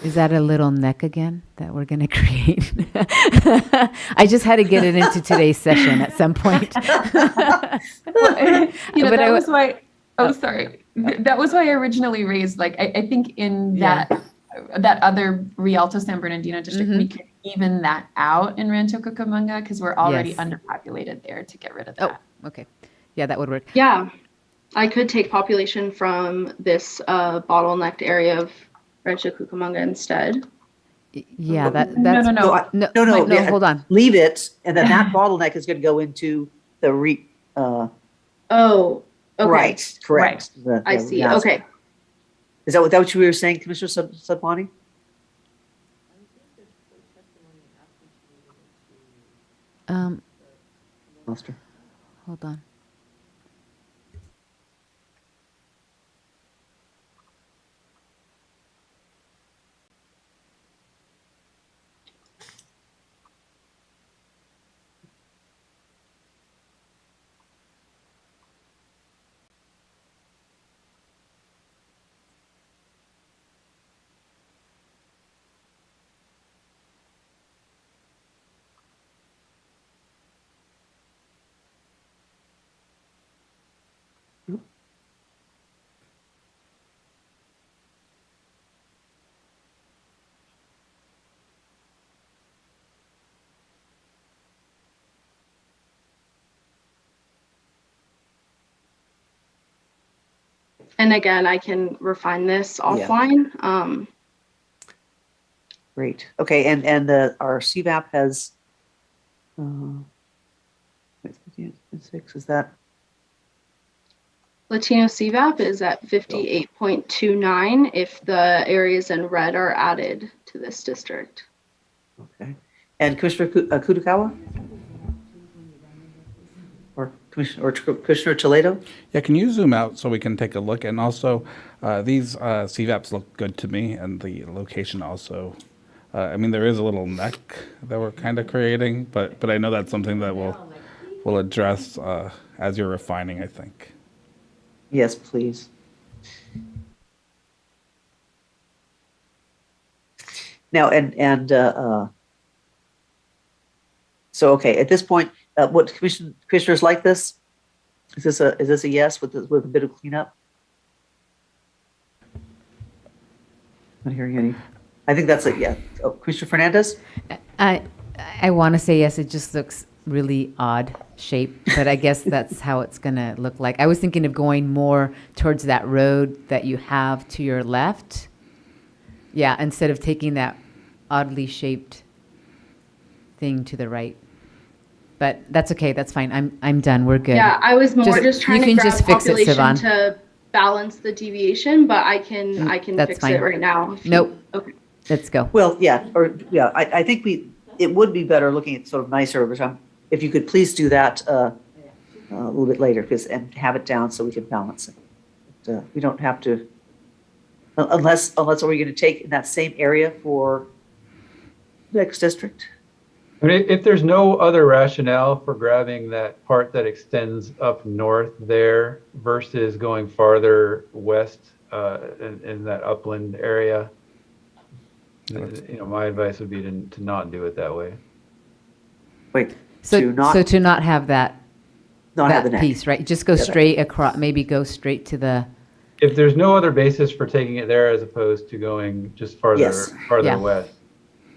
Is that a little neck again that we're going to create? I just had to get it into today's session at some point. That was why. Oh, sorry. That was why I originally raised. Like, I think in that other Rialto San Bernardino district, we could even that out in Rancho Cucamonga because we're already underpopulated there to get rid of that. Oh, okay. Yeah, that would work. Yeah, I could take population from this bottlenecked area of Rancho Cucamonga instead. Yeah, that's No. No, hold on. Leave it, and then that bottleneck is going to go into the Oh, okay. Right, correct. Right. I see. Okay. Is that what you were saying, Commissioner Sabani? Lost her. Hold on. And again, I can refine this offline. Great. Okay, and our CVAP has 6. Is that Latino CVAP is at 58.29 if the areas in red are added to this district. okay? And Commissioner Kudakawa? Or Commissioner Toledo? Yeah, can you zoom out so we can take a look? And also, these CVAPs look good to me, and the location also. I mean, there is a little neck that we're kind of creating, but I know that's something that we'll address as you're refining, I think. Yes, please. Now, so okay, at this point, what commissioners like this? Is this a yes with a bit of cleanup? Not hearing any. I think that's a yeah. Oh, Commissioner Fernandez? I want to say yes. It just looks really odd shape, but I guess that's how it's going to look like. I was thinking of going more towards that road that you have to your left. Yeah, instead of taking that oddly shaped thing to the right. But that's okay. That's fine. I'm done. We're good. Yeah, I was more just trying to grab just fix it, population Sivan. to balance the deviation, but I can That's fix fine. it right now. Nope. Okay. Let's go. Well, yeah, I think it would be better looking at sort of nicer over time. If you could please do that a little bit later, and have it down so we can balance it. But, we don't have to, unless we're going to take in that same area for next district. I mean, if there's no other rationale for grabbing that part that extends up north there versus going farther west in that upland area, my advice would be to not do it that way. Wait, So to not have that have the neck. piece, right? Just go straight across. Maybe go straight to the. If there's no other basis for taking it there as opposed to going just farther Yes. farther Yeah. west.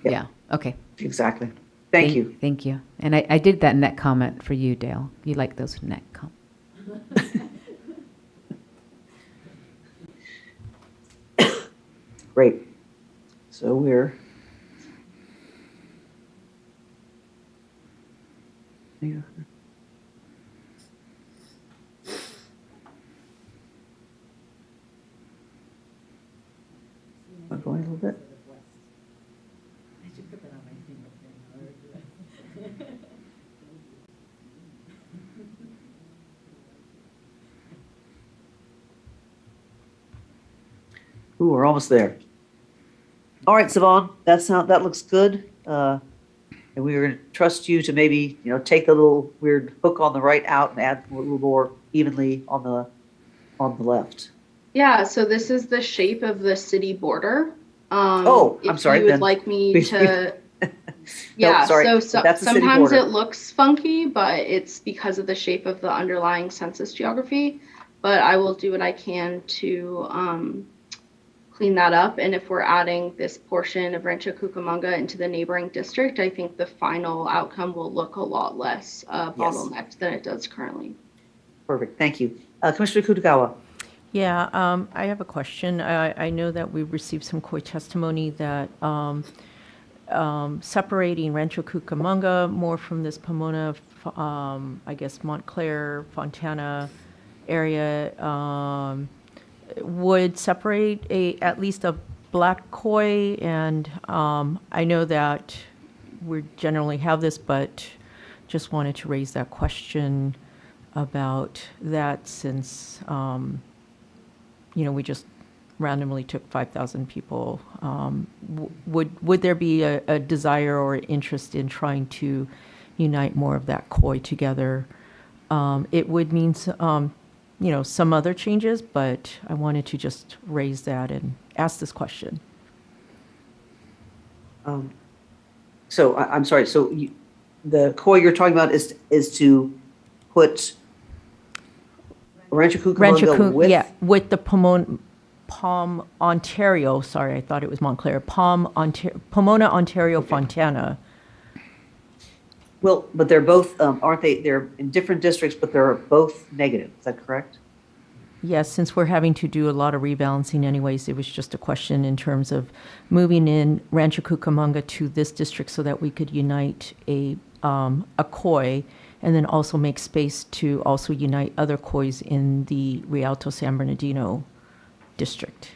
Yeah. Yeah. Okay. Exactly. Thank you. Thank you. And I did that neck comment for you, Dale. You like those neck comments. Great. So we're going a little bit. Ooh, we're almost there. All right, Savon, that looks good. And we were going to trust you to maybe, take the little weird hook on the right out and add a little more evenly on the left. Yeah, so this is the shape of the city border. I'm sorry. If you would like me to, yeah. so That's the city sometimes border. it looks funky, but it's because of the shape of the underlying census geography. But I will do what I can to clean that up. And if we're adding this portion of Rancho Cucamonga into the neighboring district, I think the final outcome will look a lot less bottlenecked than it does currently. Perfect. Thank you. Commissioner Kutagawa. Yeah, I have a question. I know that we received some COI testimony that separating Rancho Cucamonga more from this Pomona, I guess Montclair, Fontana area would separate at least a black koi, and I know that we generally have this, but just wanted to raise that question about that since we just randomly took 5,000 people. Would there be a desire or interest in trying to unite more of that koi together? It would mean some other changes, but I wanted to just raise that and ask this question. So I'm sorry. So the koi you're talking about is to put Rancho Cucamonga with the Palm, Ontario. Sorry, I thought it was Montclair. Pomona, Ontario, Fontana. Well, but they're both, aren't they? They're in different districts, but they're both negative. Is that correct? Yes, since we're having to do a lot of rebalancing anyways, it was just a question in terms of moving in Rancho Cucamonga to this district so that we could unite a koi and then also make space to also unite other kois in the Rialto San Bernardino district.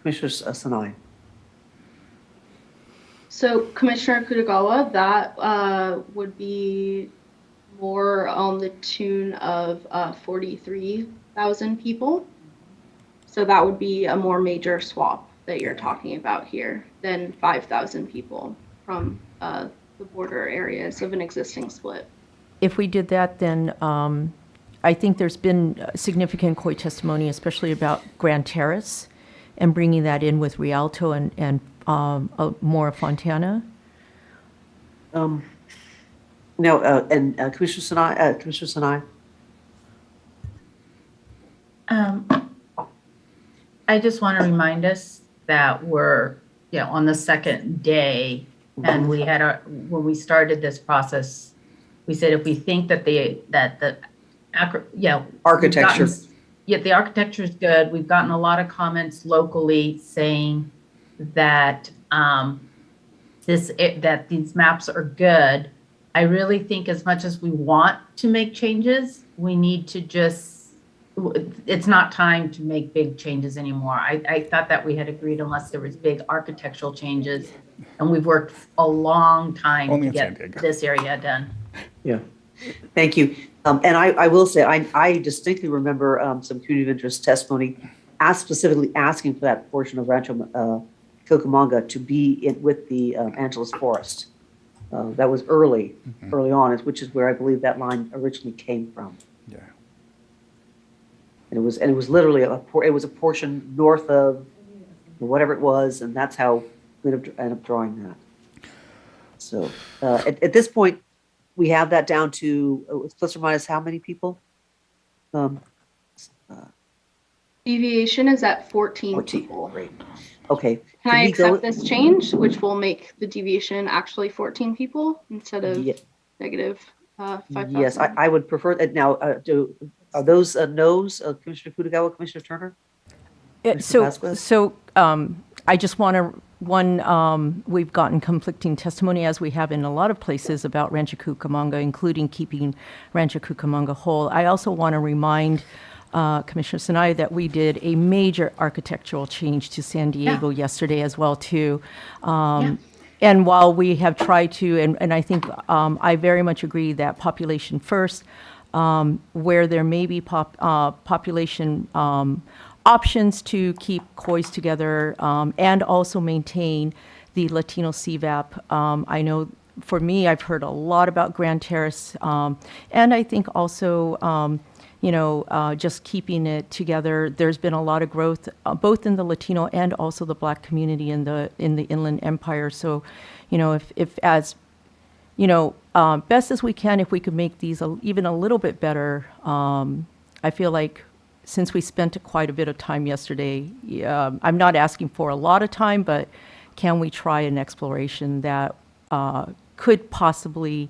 Commissioner Sanai. So Commissioner Kutagawa, that would be more on the tune of 43,000 people. So that would be a more major swap that you're talking about here than 5,000 people from the border areas of an existing split. If we did that, then I think there's been significant koi testimony, especially about Grand Terrace, and bringing that in with Rialto and more of Fontana. No, and Commissioner Sanai. I just want to remind us that we're, on the second day, and we had when we started this process, we said if we think that the architecture, the architecture is good. We've gotten a lot of comments locally saying that that these maps are good. I really think as much as we want to make changes, we need to it's not time to make big changes anymore. I thought that we had agreed unless there was big architectural changes, and we've worked a long time to get this area done. Yeah, thank you. And I will say, I distinctly remember some community of interest testimony specifically asking for that portion of Rancho Cucamonga to be with the Angeles Forest. That was early on, which is where I believe that line originally came from. Yeah. And it was literally a portion north of whatever it was, and that's how we ended up drawing that. So at this point, we have that down to plus or minus how many people? Deviation is at 14 people. Great. Okay. Can I we go- accept this change, which will make the deviation actually 14 people instead of Ye- negative 5,000? Yes, I would prefer that. Now, are those no's, Commissioner Kutagawa, Commissioner Turner? Yeah, Mr. So, Vasquez? so I just want to, we've gotten conflicting testimony, as we have in a lot of places, about Rancho Cucamonga, including keeping Rancho Cucamonga whole. I also want to remind Commissioner Sinai that we did a major architectural change to San Diego yesterday as well, too. And while we have tried to, and I think I very much agree that population first, where there may be population options to keep COIs together and also maintain the Latino CVAP. I know for me, I've heard a lot about Grand Terrace, and I think also, just keeping it together. There's been a lot of growth, both in the Latino and also the Black community in the Inland Empire. So, if as best as we can, if we could make these even a little bit better, I feel like since we spent quite a bit of time yesterday, I'm not asking for a lot of time, but can we try an exploration that could possibly,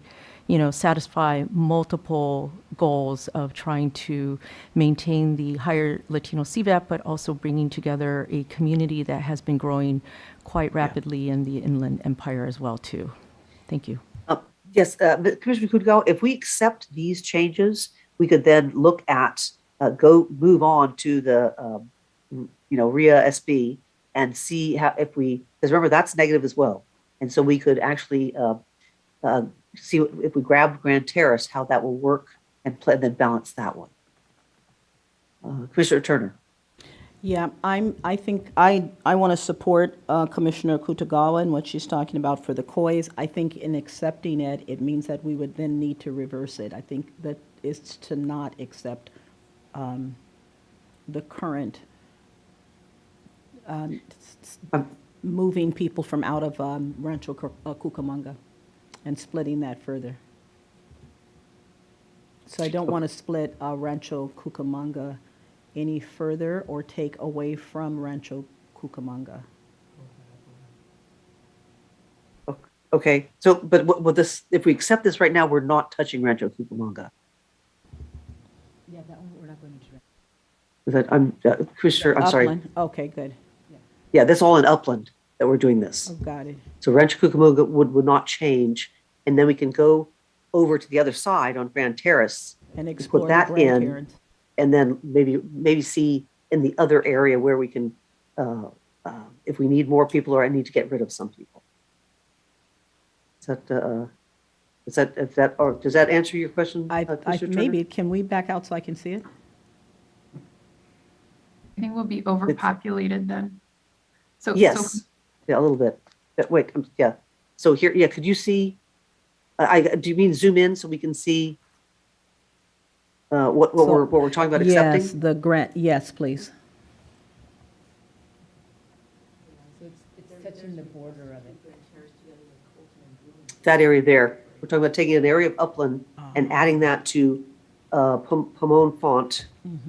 satisfy multiple goals of trying to maintain the higher Latino CVAP, but also bringing together a community that has been growing quite rapidly in the Inland Empire as well, too. Thank you. Yes, Commissioner Kutagawa, if we accept these changes, we could then look at, move on to the, RIA SB and see how, because remember, that's negative as well. And so we could actually see if we grab Grand Terrace, how that will work and then balance that one. Commissioner Turner. Yeah, I think I want to support Commissioner Kutagawa and what she's talking about for the COIs. I think in accepting it, it means that we would then need to reverse it. I think that is to not accept the current moving people from out of Rancho Cucamonga and splitting that further. So I don't want to split Rancho Cucamonga any further or take away from Rancho Cucamonga. Okay, so, but with this, if we accept this right now, we're not touching Rancho Cucamonga. Yeah, that one we're not going to. Is that, Commissioner, I'm sorry. Upland. Okay, good. Yeah, that's all in Upland that we're doing this. Oh, got it. So Rancho Cucamonga would not change, and then we can go over to the other side on Grand Terrace And explore put the that in, grandparents. and then maybe see in the other area where we can, if we need more people or I need to get rid of some people. Is that or does that answer your question? Commissioner Turner? Maybe, can we back out so I can see it? I think we'll be overpopulated then. So Yes, yeah, a little bit. But wait, yeah. So here, yeah, could you see? Do you mean zoom in so we can see what we're talking about accepting? Yes, the grant. Yes, please. So it's touching the border of it. That area there. We're talking about taking an area of Upland and adding that to Pomone Font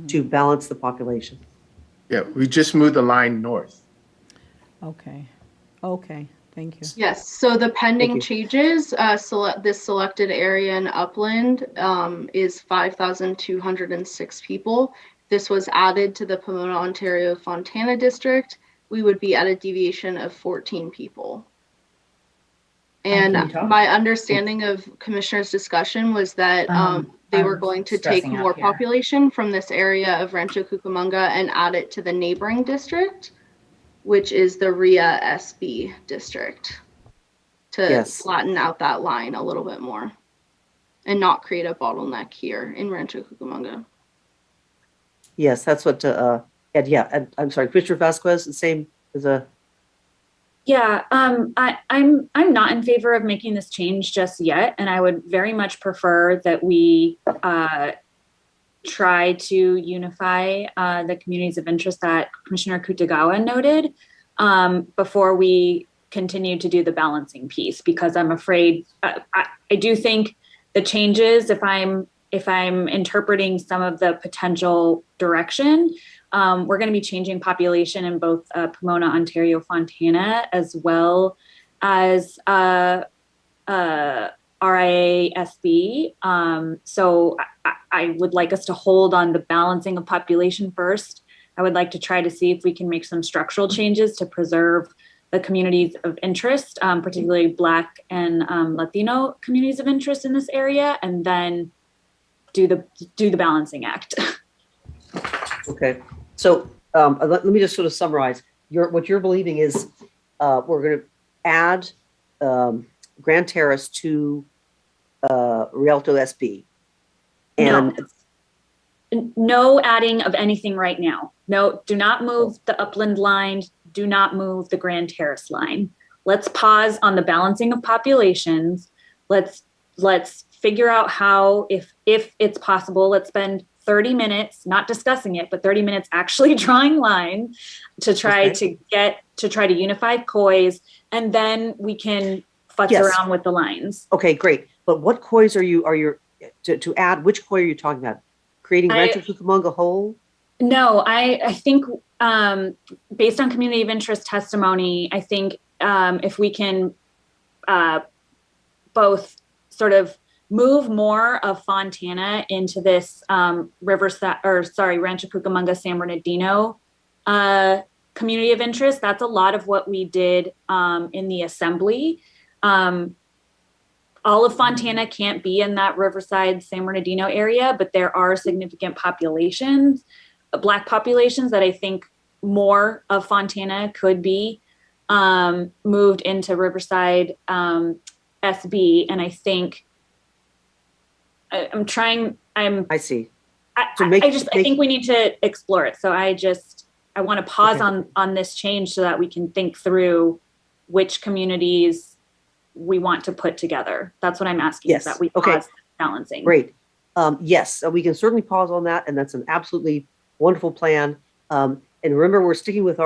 to balance the population. Yeah, we just moved the line north. Okay. Okay. Thank you. Yes, so the pending you. changes, this selected area in Upland is 5,206 people. This was added to the Pomona, Ontario Fontana district. We would be at a deviation of 14 people. And my understanding of Commissioner's discussion was that they were going to take more population from this area of Rancho Cucamonga and add it to the neighboring district, which is the RIA SB district, to flatten out that line a little bit more and not create a bottleneck here in Rancho Cucamonga. Yes, that's what, and I'm sorry, Commissioner Vasquez, the same as a. Yeah, I'm not in favor of making this change just yet, and I would very much prefer that we try to unify the communities of interest that Commissioner Kutagawa noted before we continue to do the balancing piece, because I'm afraid I do think the changes, if I'm interpreting some of the potential direction, we're going to be changing population in both Pomona, Ontario, Fontana, as well as RIA-SB. So I would like us to hold on the balancing of population first. I would like to try to see if we can make some structural changes to preserve the communities of interest, particularly Black and Latino communities of interest in this area, and then do the balancing act. Okay, so let me just sort of summarize. What you're believing is we're going to add Grand Terrace to Rialto SB. And no adding of anything right now. No, do not move the Upland line. Do not move the Grand Terrace line. Let's pause on the balancing of populations. Let's figure out how, if it's possible, let's spend 30 minutes, not discussing it, but 30 minutes actually drawing lines to try to unify COIs, and then we can futz around with the lines. Okay, great. But what COIs are you to add? Which COI are you talking about? Creating Rancho Cucamonga whole? No, I think based on community of interest testimony, I think if we can both sort of move more of Fontana into this Rancho Cucamonga San Bernardino community of interest. That's a lot of what we did in the assembly. All of Fontana can't be in that Riverside San Bernardino area, but there are significant populations, Black populations, that I think more of Fontana could be moved into Riverside SB. And I think I see. I think we need to explore it. So I want to pause on this change so that we can think through which communities we want to put together. That's what I'm asking. Yes. Is that we pause balancing. Great. Yes, we can certainly pause on that. And that's an absolutely wonderful plan. And remember, we're sticking with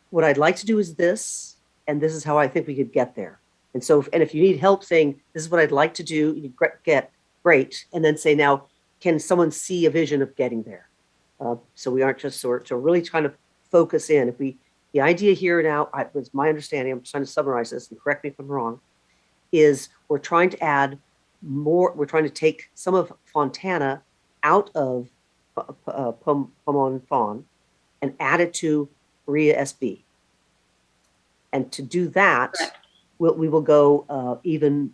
what I'd like to do is this, and this is how I think we could get there. And so, if you need help saying, this is what I'd like to do, you get great. And then say, now, can someone see a vision of getting there? So we aren't just so really trying to focus in. The idea here now, was my understanding, I'm trying to summarize this and correct me if I'm wrong, is we're trying to add more, we're trying to take some of Fontana out of Pomona Fawn and add it to RIA SB. And to do that, we will go even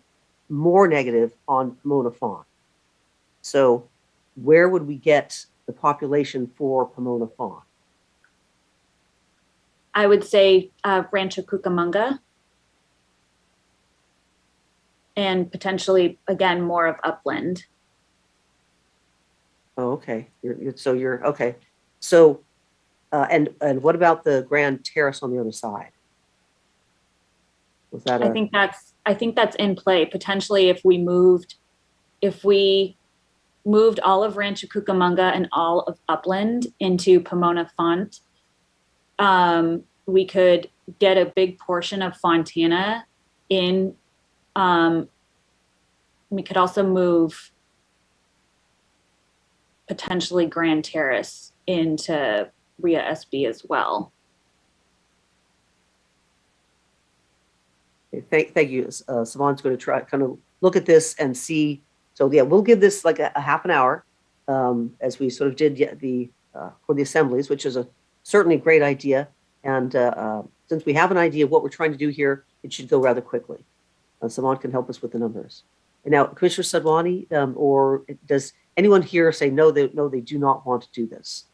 more negative on Pomona Fawn. So where would we get the population for Pomona Fawn? I would say Rancho Cucamonga. And potentially, again, more of Upland. Oh, okay. You're okay. So, and what about the Grand Terrace on the other side? Was that? I think that's in play. Potentially, if we moved all of Rancho Cucamonga and all of Upland into Pomona Font, we could get a big portion of Fontana in. We could also move potentially Grand Terrace into RIA SB as well. Okay, thank you. Savon's going to try kind of look at this and see. So yeah, we'll give this like a half an hour as we sort of did for the assemblies, which is a certainly great idea. And since we have an idea of what we're trying to do here, it should go rather quickly. Savon can help us with the numbers. And now, Commissioner Sadwani, or does anyone here say no? They do not want to do this.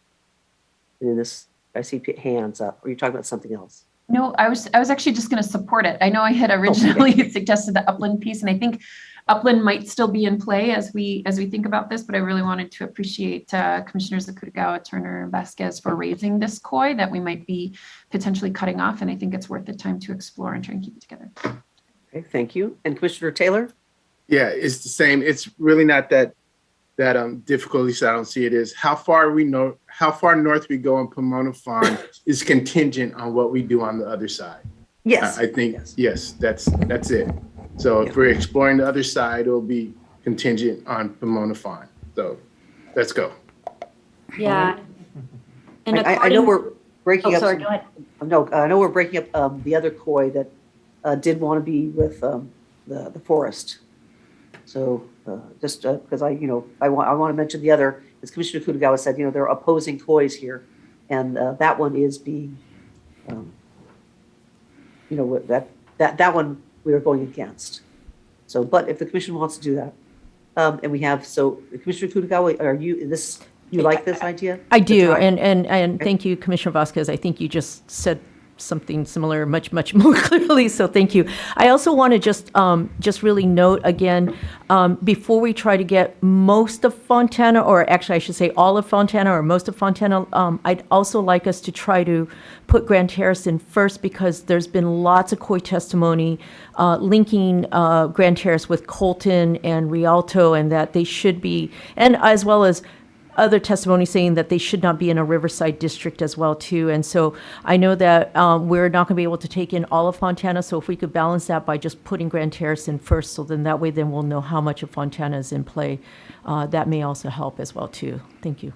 And in this, I see hands up. Or are you talking about something else? No, I was actually just going to support it. I know I had originally suggested the Upland piece, and I think Upland might still be in play as we think about this. But I really wanted to appreciate Commissioners Akutagawa, Turner, and Vasquez for raising this COI that we might be potentially cutting off, and I think it's worth the time to explore and try and keep it together. Okay, thank you. And Commissioner Taylor? Yeah, it's the same. It's really not that difficult. At least I don't see it as how far north we go in Pomona Fawn is contingent on what we do on the other side. Yes. I think yes, that's it. So if we're exploring the other side, it'll be contingent on Pomona Fawn. So let's go. Yeah. And I know according- we're breaking Oh, up. sorry, some- go ahead. No, I know we're breaking up the other koi that did want to be with the forest. So just because I want to mention the other, as Commissioner Kutagawa said, they're opposing kois here, and that one is being, that one we are going against. So, but if the commission wants to do that, and we have, so Commissioner Kutagawa, you like this idea? I do, To try- and thank you, Commissioner Vasquez. I think you just said something similar much more clearly, so thank you. I also want to just really note again, before we try to get most of Fontana, or actually I should say all of Fontana or most of Fontana, I'd also like us to try to put Grand Terrace in first, because there's been lots of COI testimony linking Grand Terrace with Colton and Rialto, and that they should be, and as well as other testimony saying that they should not be in a Riverside district as well too. And so I know that we're not going to be able to take in all of Fontana. So if we could balance that by just putting Grand Terrace in first, so then that way then we'll know how much of Fontana is in play. That may also help as well too. Thank you.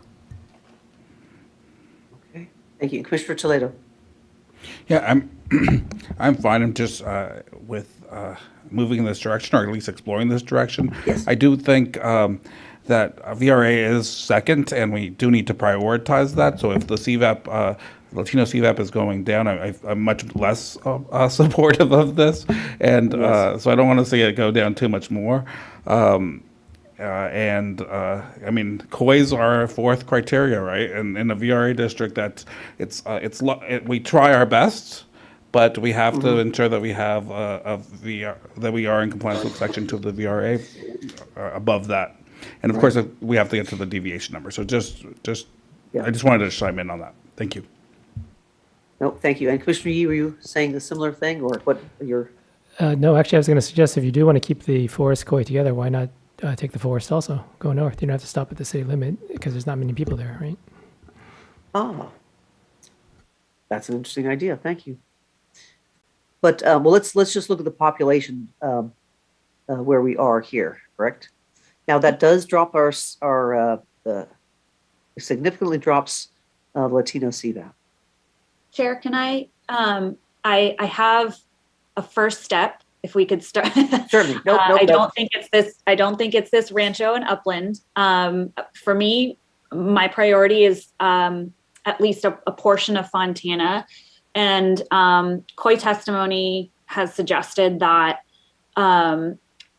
Okay, thank you. Commissioner Toledo. Yeah, I'm fine. I'm just with moving in this direction, or at least exploring this direction. Yes. I do think that VRA is second, and we do need to prioritize that. So if the CVAP, Latino CVAP is going down, I'm much less supportive of this, and so I don't want to see it go down too much more. I mean, COIs are our fourth criteria, right? And in the VRA district, we try our best, but we have to ensure that we have that we are in compliance with Section 2 of the VRA above that. And of course, we have to get to the deviation number. So I just wanted to chime in on that. Thank you. No, thank you. And Commissioner Yee, were you saying a similar thing, or what your? No, actually, I was going to suggest, if you do want to keep the forest koi together, why not take the forest also? Go north. You don't have to stop at the city limit, because there's not many people there, right? Ah, that's an interesting idea. Thank you. But well, let's just look at the population where we are here. Correct. Now that does drop our significantly drops Latino CVAP. Chair, can I have a first step, if we could start. Certainly. Nope, I don't think it's this Rancho and Upland. For me, my priority is at least a portion of Fontana, and COI testimony has suggested that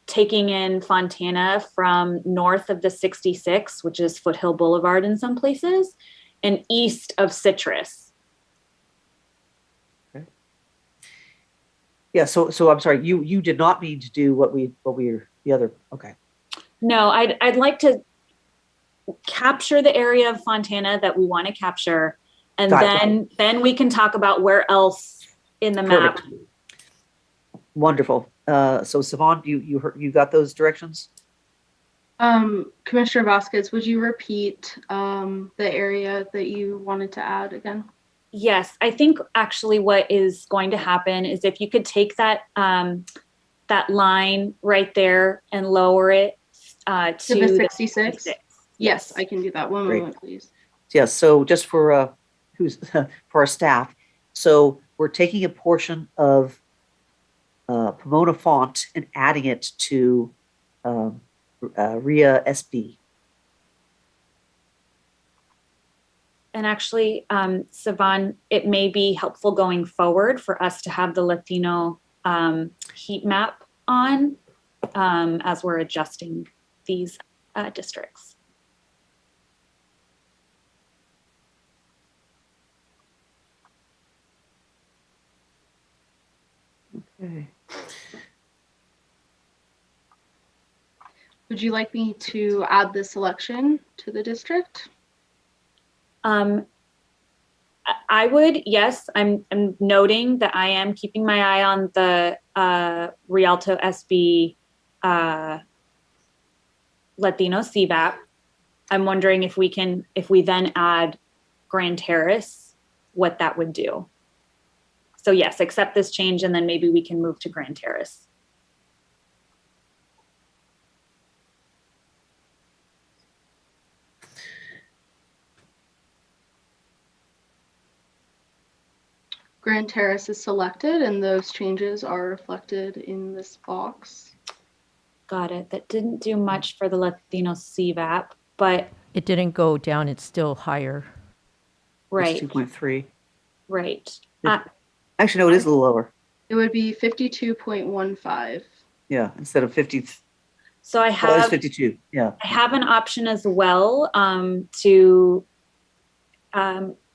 taking in Fontana from north of the 66, which is Foothill Boulevard in some places, and east of Citrus. Okay. Yeah. So I'm sorry. You did not mean to do what we the other. Okay. No, I'd like to capture the area of Fontana that we want to capture, and then we can talk about where else in the map. Perfect. Wonderful. So Savon, you got those directions? Commissioner Vasquez, would you repeat the area that you wanted to add again? Yes, I think actually what is going to happen is if you could take that that line right there and lower it to the 66. Yes, I can do that. One Great. moment, please. Yes. So just for for our staff, so we're taking a portion of Pomona Font and adding it to RIA SB. And actually, Savan, it may be helpful going forward for us to have the Latino heat map on as we're adjusting these districts. Okay. Would you like me to add this selection to the district? I would, yes. I'm noting that I am keeping my eye on the Rialto SB Latino CVAP. I'm wondering if we then add Grand Terrace, what that would do. So yes, accept this change, and then maybe we can move to Grand Terrace. Grand Terrace is selected, and those changes are reflected in this box. Got it. That didn't do much for the Latino CVAP, but It didn't go down, it's still higher. right, It's 2.3. right. Actually, no, it is a little lower. It would be 52.15. Yeah, instead of 50. So I Oh, it's have 52. Yeah. I have an option as well to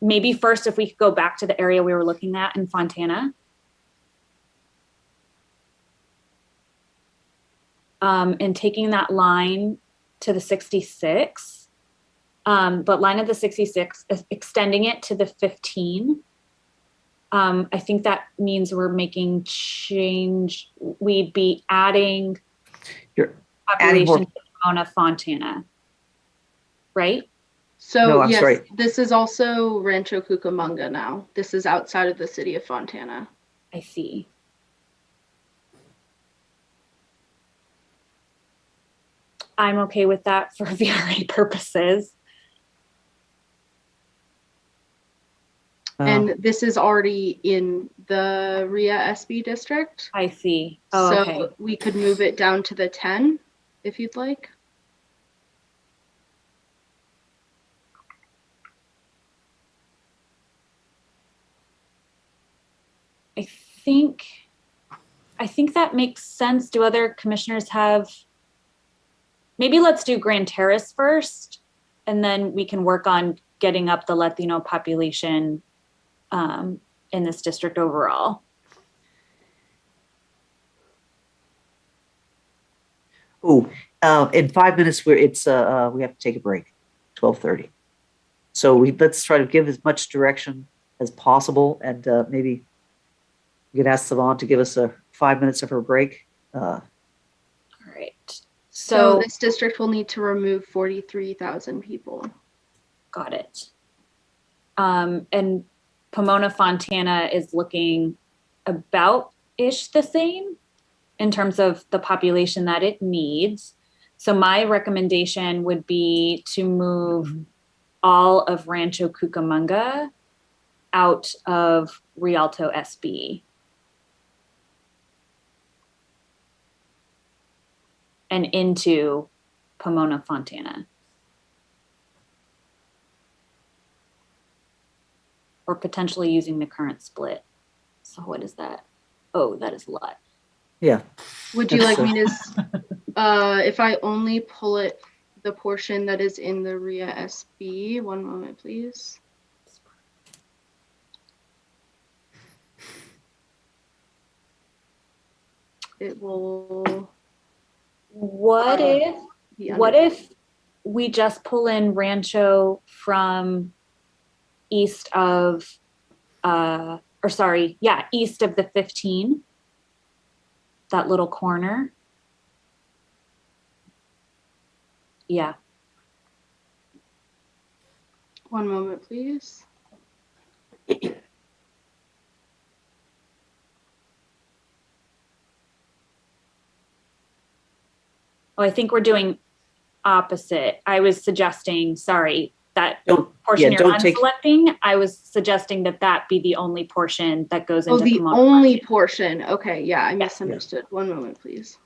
maybe first if we could go back to the area we were looking at in Fontana. And taking that line to the 66, but line of the 66, extending it to the 15. I think that means we're making change. We'd be adding population to Pomona, Fontana, right? So No, I'm yes, sorry. this is also Rancho Cucamonga now. This is outside of the city of Fontana. I see. I'm okay with that for VRA purposes. And this is already in the RIA SB district. I see. Oh, so okay. we could move it down to the 10 if you'd like. I think that makes sense. Do other commissioners have, maybe let's do Grand Terrace first, and then we can work on getting up the Latino population in this district overall. Oh, in 5 minutes, we have to take a break, 12:30. So let's try to give as much direction as possible, and maybe we could ask Savon to give us 5 minutes of her break. All right. So this district will need to remove 43,000 people. Got it. And Pomona, Fontana is looking about-ish the same in terms of the population that it needs. So my recommendation would be to move all of Rancho Cucamonga out of Rialto SB. And into Pomona, Fontana. Or potentially using the current split. So what is that? Oh, that is a lot. Yeah. Would you like me to, if I only pull it, the portion that is in the RIA SB, one moment, please. It will. What if we just pull in Rancho from east of, east of the 15, that little corner? Yeah. One moment, please. Oh, I think we're doing opposite. I was suggesting, sorry, that portion you're unselecting, I was suggesting that be the only portion that goes into the Pomona. only portion. Okay, yeah, I misunderstood. One moment, please.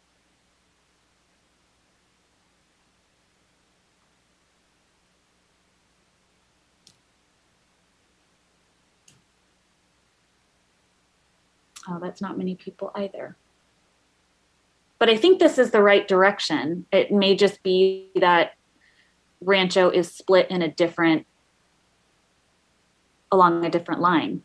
Oh, that's not many people either. But I think this is the right direction. It may just be that Rancho is split in along a different line.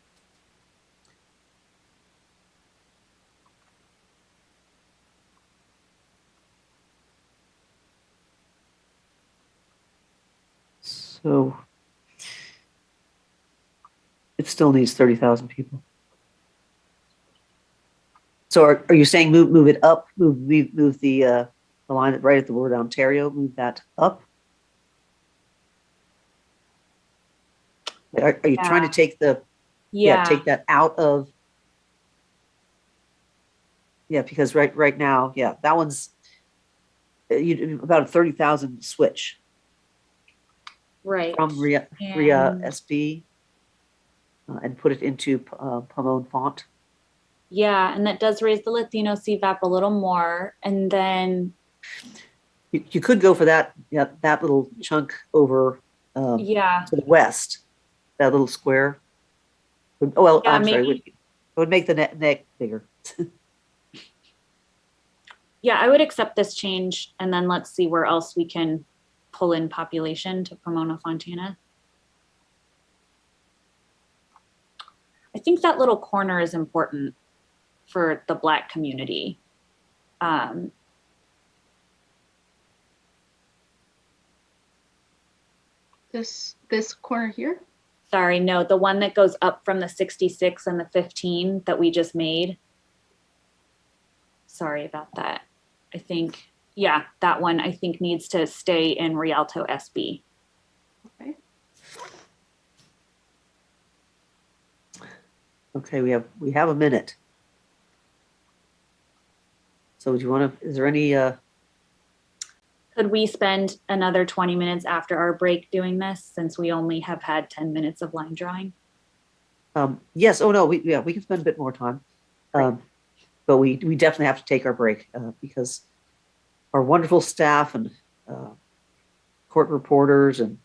So it still needs 30,000 people. So are you saying move it up, move the line right at the word Ontario, move that up? Are you trying to take take that out of? Yeah, because right now, that one's about a 30,000 switch. Right. From RIA SB. and put it into Pomone font. Yeah, and that does raise the Latino CVAP a little more. And then, You could go for that, yeah, that little chunk over yeah, to the west, that little square. Oh, well, Yeah, I'm sorry, maybe- it would make the neck bigger. yeah, I would accept this change, and then let's see where else we can pull in population to Pomona Fontana. I think that little corner is important for the Black community. This corner here? Sorry, no, the one that goes up from the 66 and the 15 that we just made. Sorry about that. I think, yeah, that one I think needs to stay in Rialto SB. Okay. Okay, we have a minute. So do you want to, is there any, Could we spend another 20 minutes after our break doing this, since we only have had 10 minutes of line drawing? yes, oh no, we can spend a bit more time. But we definitely have to take our break because our wonderful staff and court reporters and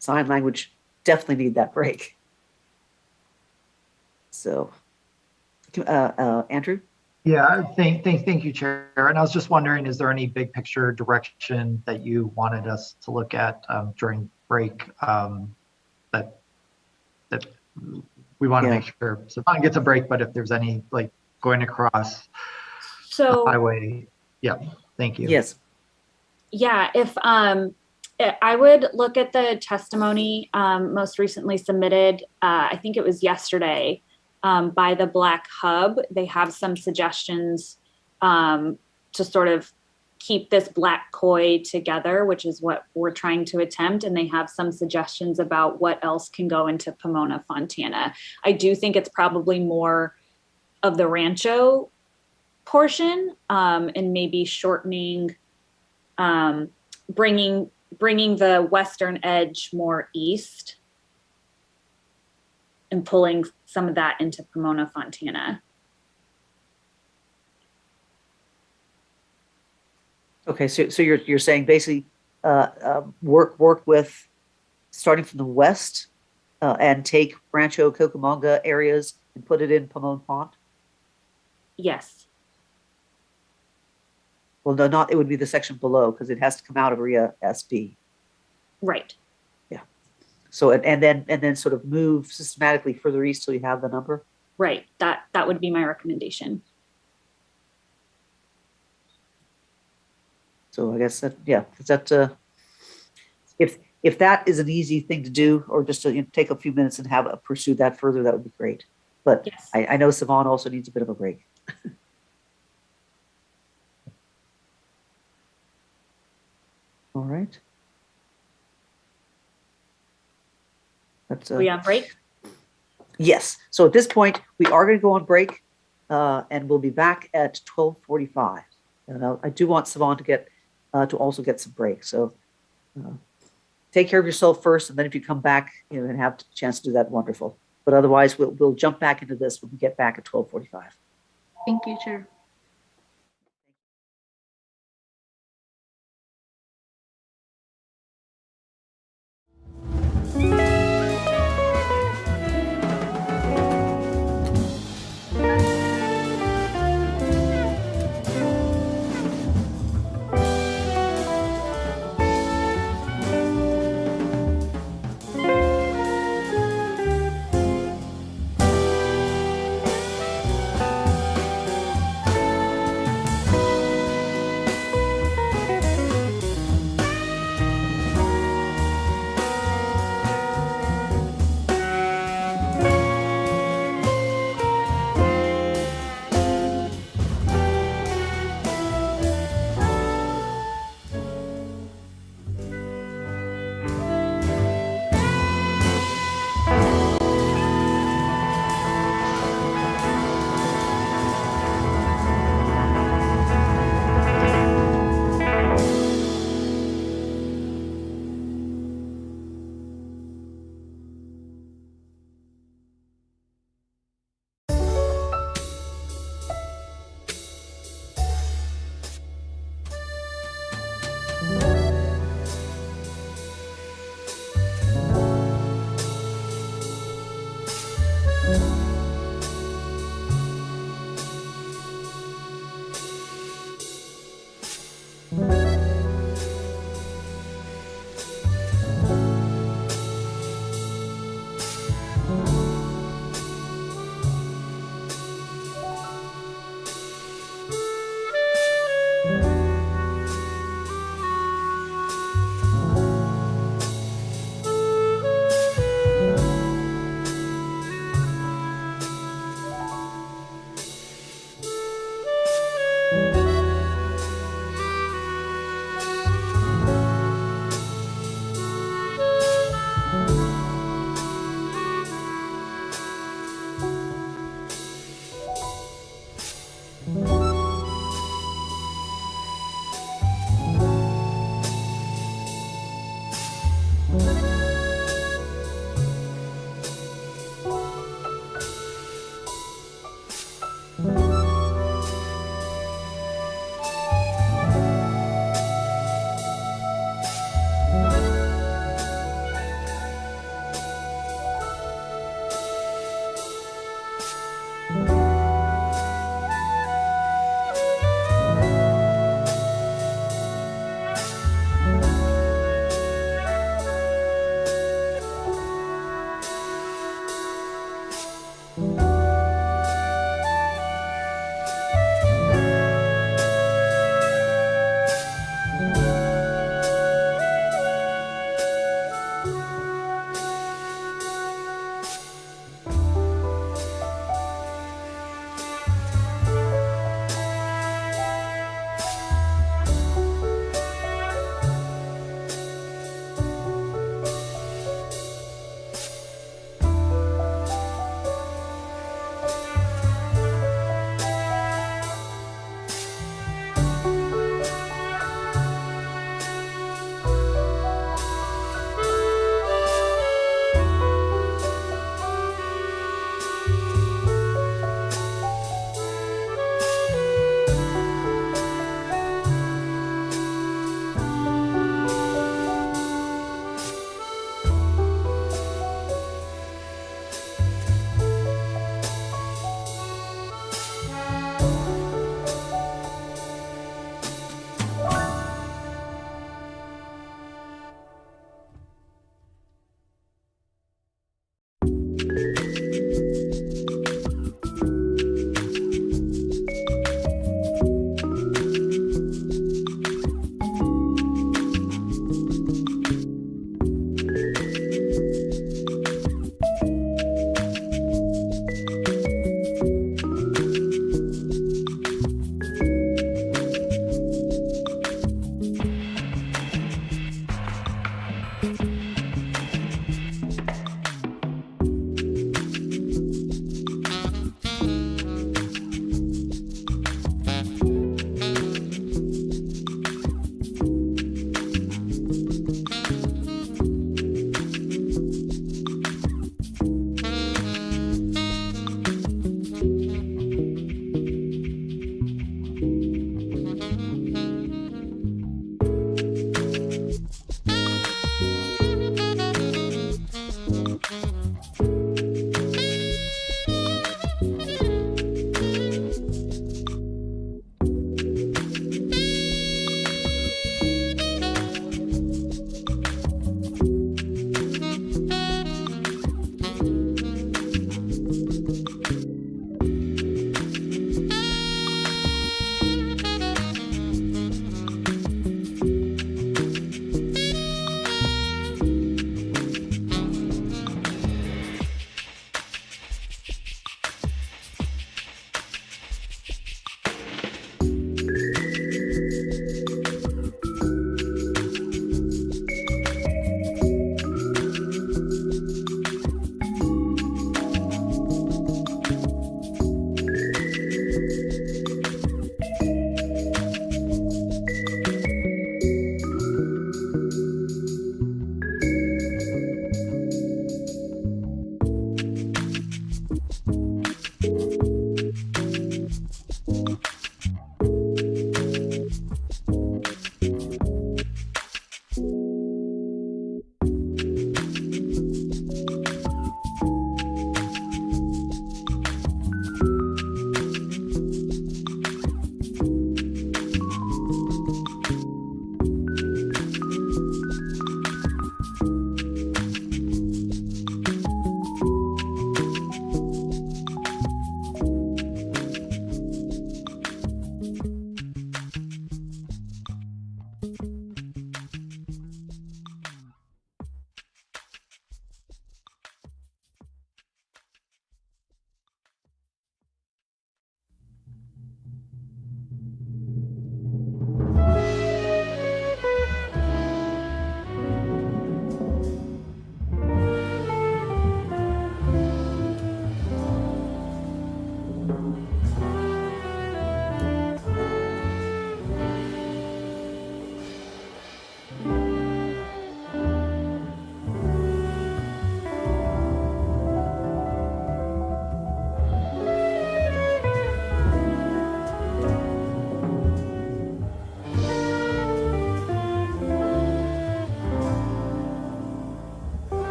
sign language definitely need that break. So, Andrew? Yeah, thank you, Chair. And I was just wondering, is there any big picture direction that you wanted us to look at during break that we want to Yeah. make sure Savon gets a break, but if there's any like going across the So highway, yeah, thank you. Yes. yeah, if I would look at the testimony most recently submitted, I think it was yesterday, by the Black Hub. They have some suggestions to sort of keep this Black koi together, which is what we're trying to attempt. And they have some suggestions about what else can go into Pomona Fontana. I do think it's probably more of the Rancho portion, and maybe shortening, bringing the western edge more east and pulling some of that into Pomona Fontana. Okay, so you're saying basically work with starting from the west and take Rancho Cucamonga areas and put it in Pomone Font? Yes. Well, no, not, it would be the section below because it has to come out of RIA SB. Right. Yeah. So, and then sort of move systematically further east till you have the number? Right. That would be my recommendation. So I guess that, yeah, is that, if that is an easy thing to do, or just to take a few minutes and pursue that further, that would be great. But Yes. I know Savon also needs a bit of a break. All right. That's, We on break? yes. So at this point, we are going to go on break, and we'll be back at 12:45. And I do want Savon to get to also get some break. So take care of yourself first, and then if you come back, and have a chance to do that, wonderful. But otherwise, we'll jump back into this when we get back at 12:45. Thank you, Chair.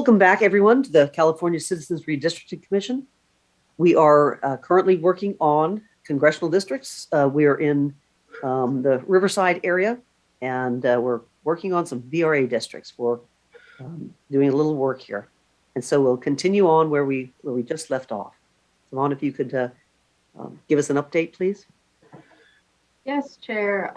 Welcome back, everyone, to the California Citizens Redistricting Commission. We are currently working on congressional districts. We are in the Riverside area, and we're working on some VRA districts. We're doing a little work here. And so we'll continue on where we just left off. Savon, if you could give us an update, please. Yes, Chair.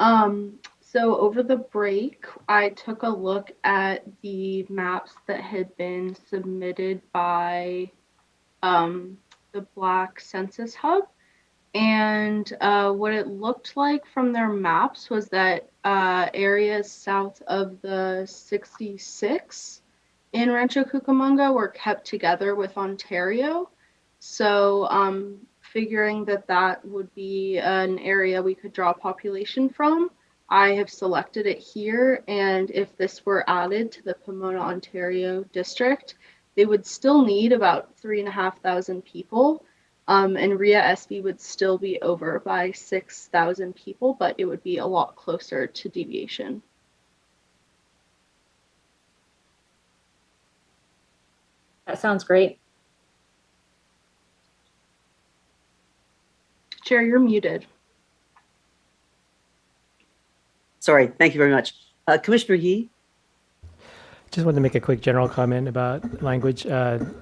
So over the break, I took a look at the maps that had been submitted by the Black Census Hub. And what it looked like from their maps was that areas south of the 66 in Rancho Cucamonga were kept together with Ontario. So figuring that that would be an area we could draw population from, I have selected it here. And if this were added to the Pomona, Ontario district, they would still need about 3,500 people. And RIA SB would still be over by 6,000 people, but it would be a lot closer to deviation. That sounds great. Chair, you're muted. Sorry, thank you very much. Commissioner Yee? Just wanted to make a quick general comment about language. Can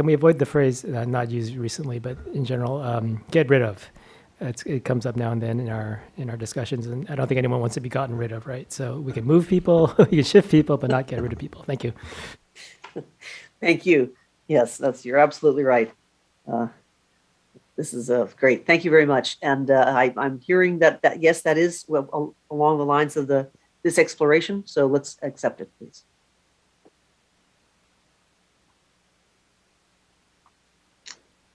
we avoid the phrase not used recently, but in general, get rid of? It comes up now and then in our discussions, and I don't think anyone wants to be gotten rid of, right? So we can move people, we can shift people, but not get rid of people. Thank you. Thank you. Yes, you're absolutely right. This is great. Thank you very much. And I'm hearing that yes, that is along the lines of this exploration. So let's accept it, please.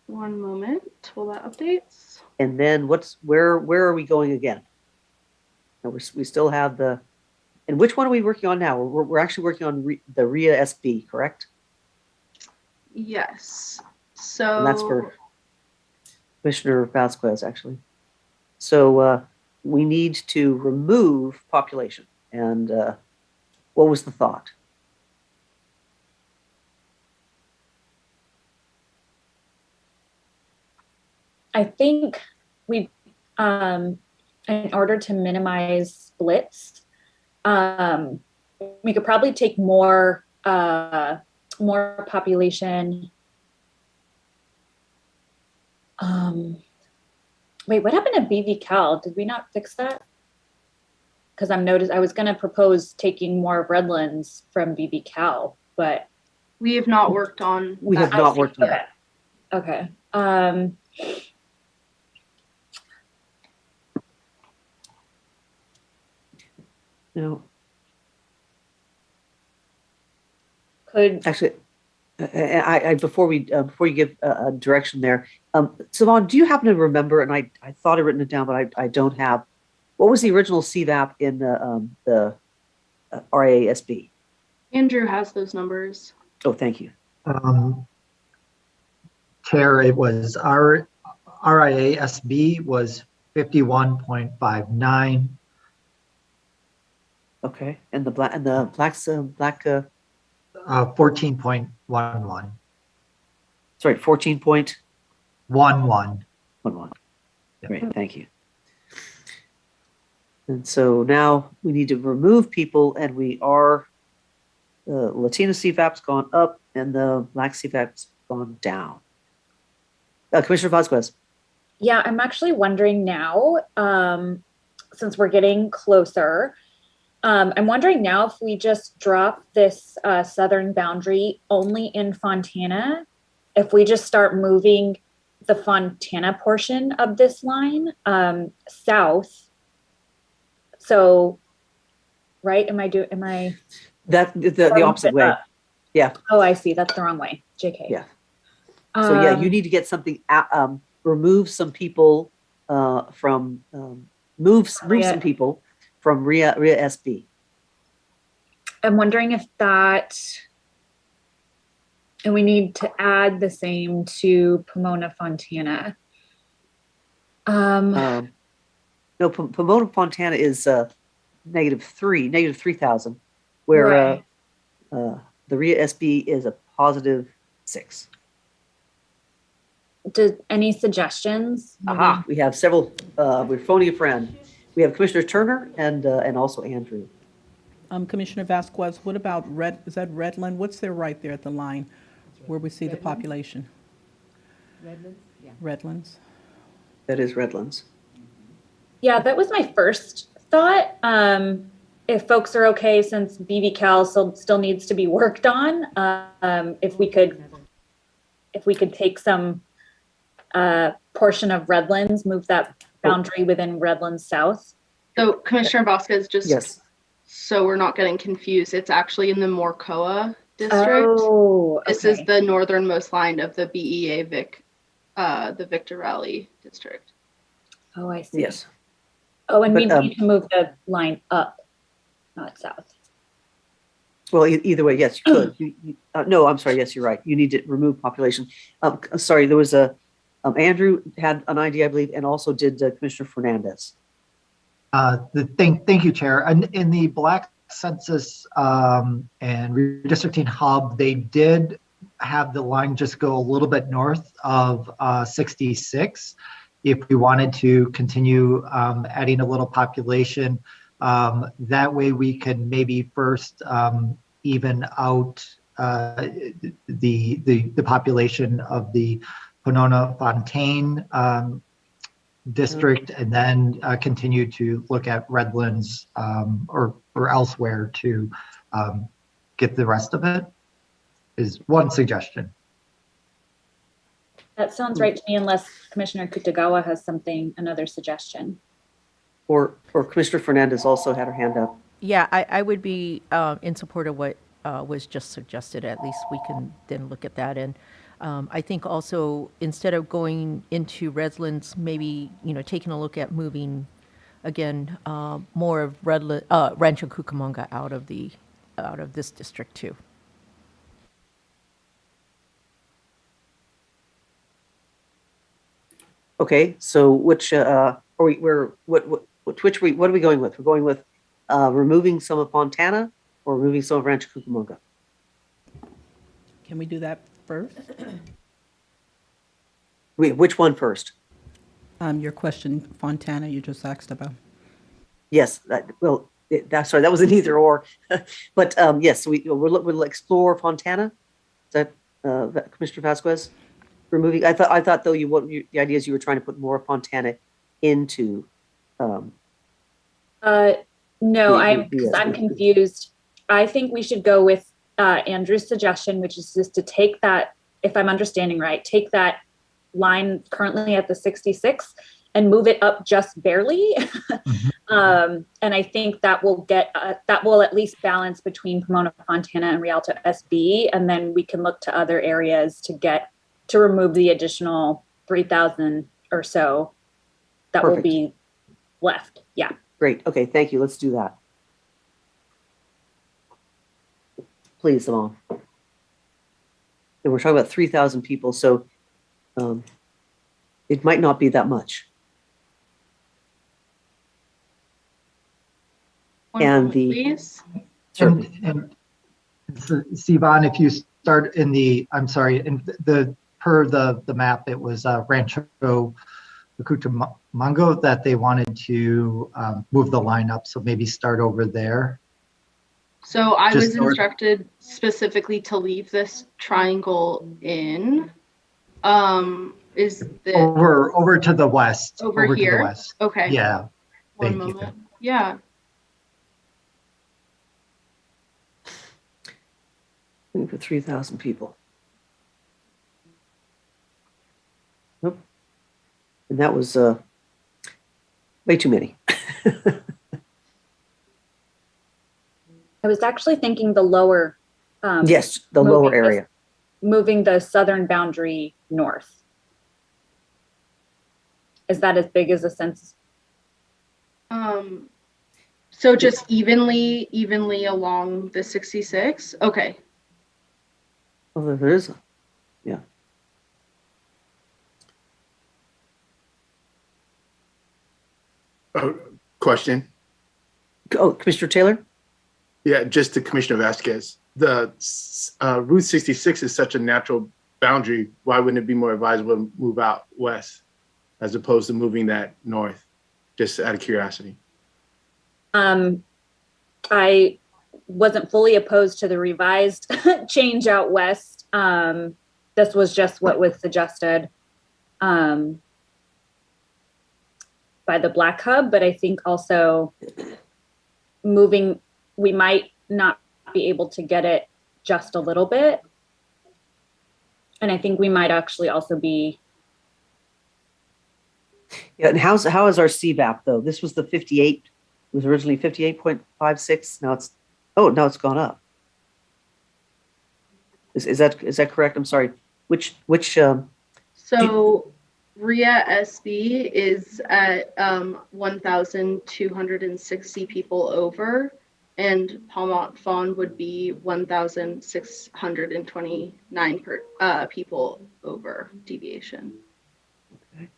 One moment while that updates. And then where are we going again? And we still have and which one are we working on now? We're actually working on the RIA SB, correct? Yes. So And that's for Commissioner Vasquez, actually. So we need to remove population. And what was the thought? I think we, in order to minimize splits, we could probably take more population. Wait, what happened to BV Cal? Did we not fix that? Because I was going to propose taking more of Redlands from BV Cal, but we have not worked on. We have not worked on that. Okay. No. Could, Actually, before you give a direction there, Savon, do you happen to remember? And I thought I'd written it down, but I don't have. What was the original CVAP in the RASB? Andrew has those numbers. Oh, thank you. Chair, it was our RIASB was 51.59. Okay, and the black 14.11. Sorry, 14.11. 11. Great, thank you. And so now we need to remove people, and we are, the Latino CVAP's gone up and the Black CVAP's gone down. Commissioner Vasquez. yeah, I'm actually wondering now, since we're getting closer, I'm wondering now if we just drop this southern boundary only in Fontana, if we just start moving the Fontana portion of this line south. So, right? Am I That the opposite way? Yeah. Oh, I see. That's the wrong way. JK. Yeah. So yeah, you need to get something. Remove some people from move some people from RIA SB. I'm wondering if that, and we need to add the same to Pomona Fontana. No, Pomona Fontana is negative 3,000, where Right. the RIA SB is a positive 6. Any suggestions? Aha, we have several. We're phoning a friend. We have Commissioner Turner and also Andrew. Commissioner Vasquez, what about is that Redland? What's there right there at the line where we see the population? Redlands? Yeah. Redlands. That is Redlands. Yeah, that was my first thought. If folks are okay, since BV Cal still needs to be worked on, if we could take some portion of Redlands, move that boundary within Redlands South. So Commissioner Vasquez, just Yes. so we're not getting confused, it's actually in the Morcoa district. Oh, This is the northernmost line of the BEA the Victor Valley district. Oh, I see. Yes. Oh, and we But, need to move the line up, not south. Well, either way, yes, you could. No, I'm sorry. Yes, you're right. You need to remove population. Sorry, there was Andrew had an idea, I believe, and also did Commissioner Fernandez. Thank you, Chair. And in the Black Census and Redistricting Hub, they did have the line just go a little bit north of 66. If we wanted to continue adding a little population, that way we can maybe first even out the population of the Pomona Fontaine district, and then continue to look at Redlands or elsewhere to get the rest of it, is one suggestion. That sounds right to me, unless Commissioner Kutagawa has another suggestion. Or Commissioner Fernandez also had her hand up. Yeah, I would be in support of what was just suggested. At least we can then look at that. And I think also, instead of going into Redlands, maybe, taking a look at moving, again, more of Rancho Cucamonga out of this district too. Okay, so which what are we going with? We're going with removing some of Fontana or removing some of Rancho Cucamonga? Can we do that first? Wait, which one first? Your question, Fontana, you just asked about. Yes, sorry, that was an either or. But yes, we'll explore Fontana. Is that Commissioner Vasquez? Removing, I thought though the idea is you were trying to put more Fontana into. No, I'm confused. I think we should go with Andrew's suggestion, which is just to take that, if I'm understanding right, take that line currently at the 66 and move it up just barely And I think that will that will at least balance between Pomona Fontana and Rialto SB, and then we can look to other areas to remove the additional 3,000 or so that Perfect. will be left. Yeah. Great. Okay, thank you. Let's do that. Please, Simone. And we're talking about 3,000 people, so it might not be that much. One And moment, the please. And so, Sivan, if you start in the, I'm sorry, in per the map, it was Rancho Cucamonga that they wanted to move the line up. So maybe start over there. So I Just was north. instructed specifically to leave this triangle in. Is the Over to the west. over to here? the west. Okay. Yeah. One Thank you. moment. Yeah. For 3,000 people. Nope. And that was way too many. I was actually thinking the lower. Yes, the lower area. Moving the southern boundary north. Is that as big as a census? So just evenly along the 66. Okay. Oh, there is. Yeah. Question. Oh, Commissioner Taylor? Yeah, just to Commissioner Vasquez. The Route 66 is such a natural boundary. Why wouldn't it be more advisable to move out west as opposed to moving that north? Just out of curiosity. I wasn't fully opposed to the revised change out west. This was just what was suggested by the Black Hub, but I think also we might not be able to get it just a little bit. And I think we might actually also be. Yeah, and how is our CVAP though? This was the 58. It was originally 58.56. Now it's gone up. Is that correct? I'm sorry. Which So RIA SB is at 1,260 people over, and Palmont Fawn would be 1,629 people over deviation. Okay.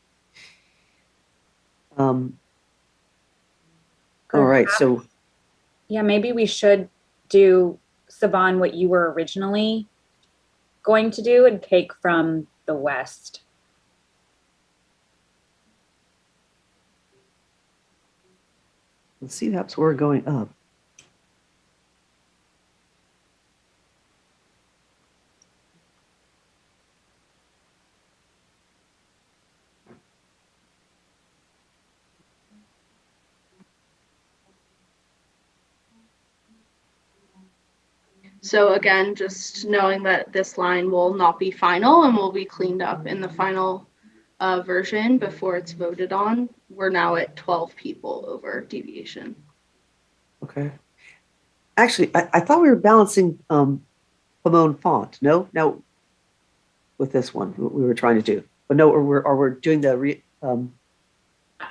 All right, so yeah, maybe we should do, Sivan, what you were originally going to do and take from the west. let's see, that's where we're going up. So again, just knowing that this line will not be final and will be cleaned up in the final version before it's voted on. We're now at 12 people over deviation. Okay. Actually, I thought we were balancing Pomona Font. No, with this one, what we were trying to do. But no, we're doing the RIA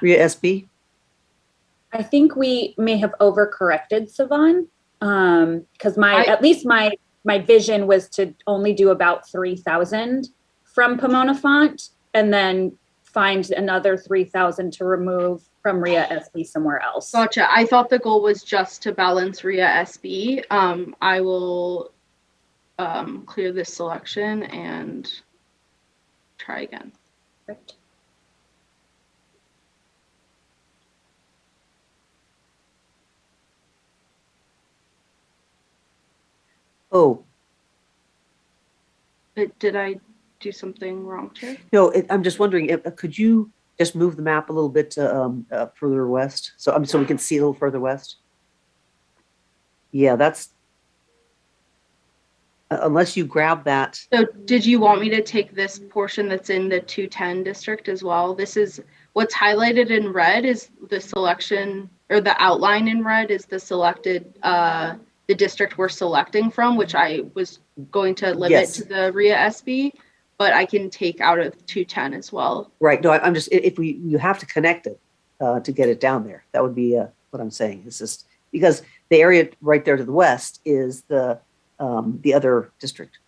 SB. I think we may have overcorrected, Sivan, because at least my vision was to only do about 3,000 from Pomona Font, and then find another 3,000 to remove from RIA SB somewhere else. Gotcha. I thought the goal was just to balance RIA SB. I will clear this selection and try again. Perfect. Oh. Did I do something wrong, Chair? No, I'm just wondering, could you just move the map a little bit further west? So we can see a little further west. Yeah, that's, unless you grab that. So did you want me to take this portion that's in the 210 district as well? This is what's highlighted in red is the selection or the outline in red is the selected, the district we're selecting from, which I was going to limit Yes. to the RIA SB, but I can take out of 210 as well. Right. No, I'm just, if you have to connect it to get it down there. That would be what I'm saying. It's just because the area right there to the west is the other district.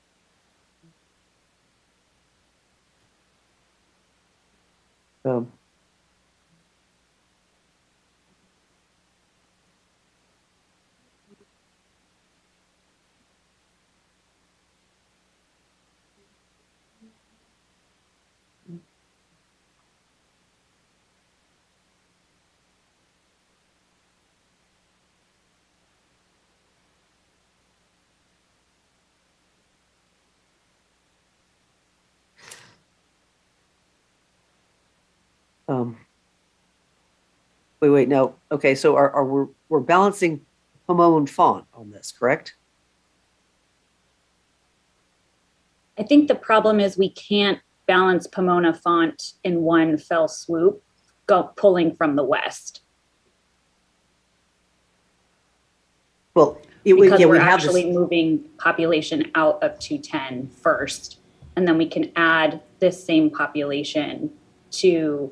Wait, no. Okay, so we're balancing Pomone font on this, correct? I think the problem is we can't balance Pomona font in one fell swoop, pulling from the west. Well, because yeah, we're we have actually this. moving population out of 210 first, and then we can add this same population to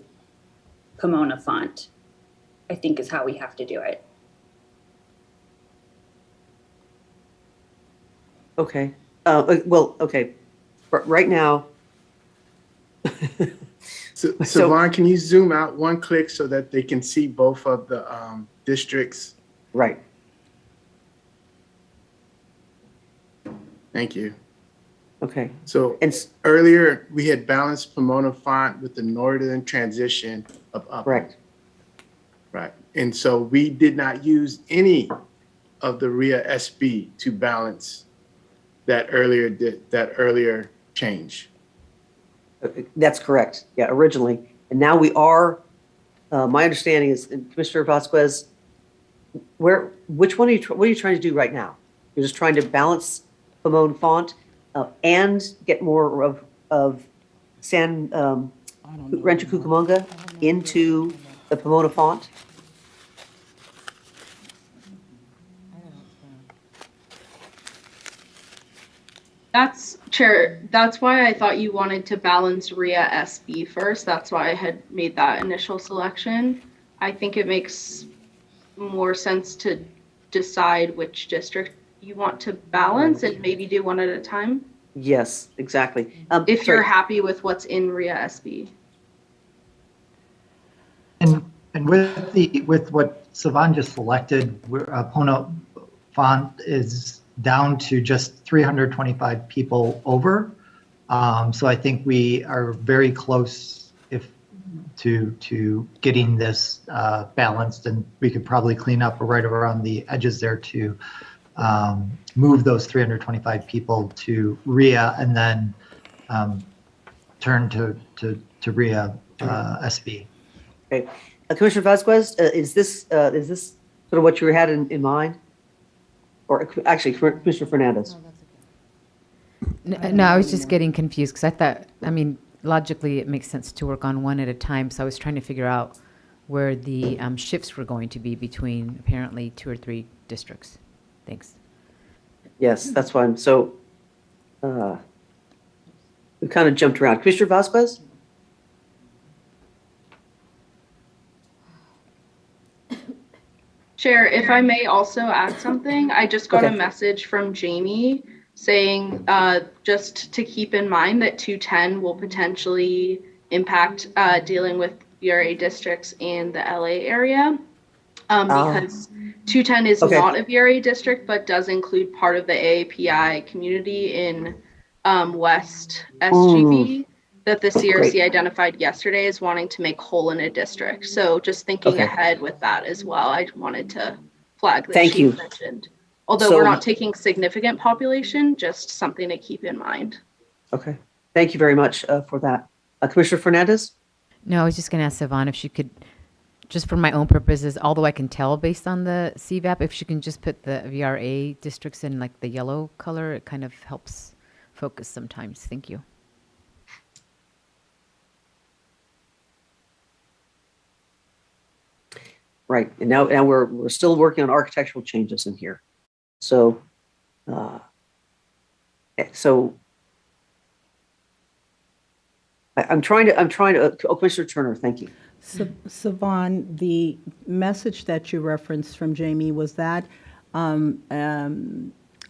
Pomona font, I think is how we have to do it. Okay. Well, okay. Right now. So Savon, can you zoom out one click so that they can see both of the districts? Right. Thank you. Okay. So earlier we had balanced Pomona font with the northern transition of up. Correct. Right. And so we did not use any of the RIA SB to balance that earlier change. That's correct. Yeah, originally. And now we are, my understanding is, Commissioner Vasquez, which one what are you trying to do right now? You're just trying to balance Pomone font and get more of San Rancho Cucamonga into the Pomona font? Chair, that's why I thought you wanted to balance RIA SB first. That's why I had made that initial selection. I think it makes more sense to decide which district you want to balance and maybe do one at a time. Yes, exactly. If you're happy with what's in RIA SB. And with what Savan just selected, Pono font is down to just 325 people over. So I think we are very close to getting this balanced, and we could probably clean up right around the edges there to move those 325 people to RIA and then turn to RIA SB. Okay. Commissioner Vasquez, is this sort of what you had in mind? Or actually, Commissioner Fernandez? No, I was just getting confused because I thought, I mean, logically it makes sense to work on one at a time. So I was trying to figure out where the shifts were going to be between apparently 2 or 3 districts. Thanks. Yes, that's fine. So we kind of jumped around. Commissioner Vasquez? Chair, if I may also add something, I just got Okay. a message from Jamie saying just to keep in mind that 210 will potentially impact dealing with VRA districts in the LA area because 210 is Okay. not a VRA district, but does include part of the AAPI community in West SGB that the CRC Great. identified yesterday as wanting to make whole in a district. So just thinking Okay. ahead with that as well, I wanted to flag that Thank she you. mentioned. Although So- we're not taking significant population, just something to keep in mind. Okay. Thank you very much for that. Commissioner Fernandez? No, I was just going to ask Savan if she could, just for my own purposes, although I can tell based on the CVAP, if she can just put the VRA districts in like the yellow color, it kind of helps focus sometimes. Thank you. Right. And now we're still working on architectural changes in here. So, I'm trying to, oh, Commissioner Turner, thank you. Savon, the message that you referenced from Jamie, was that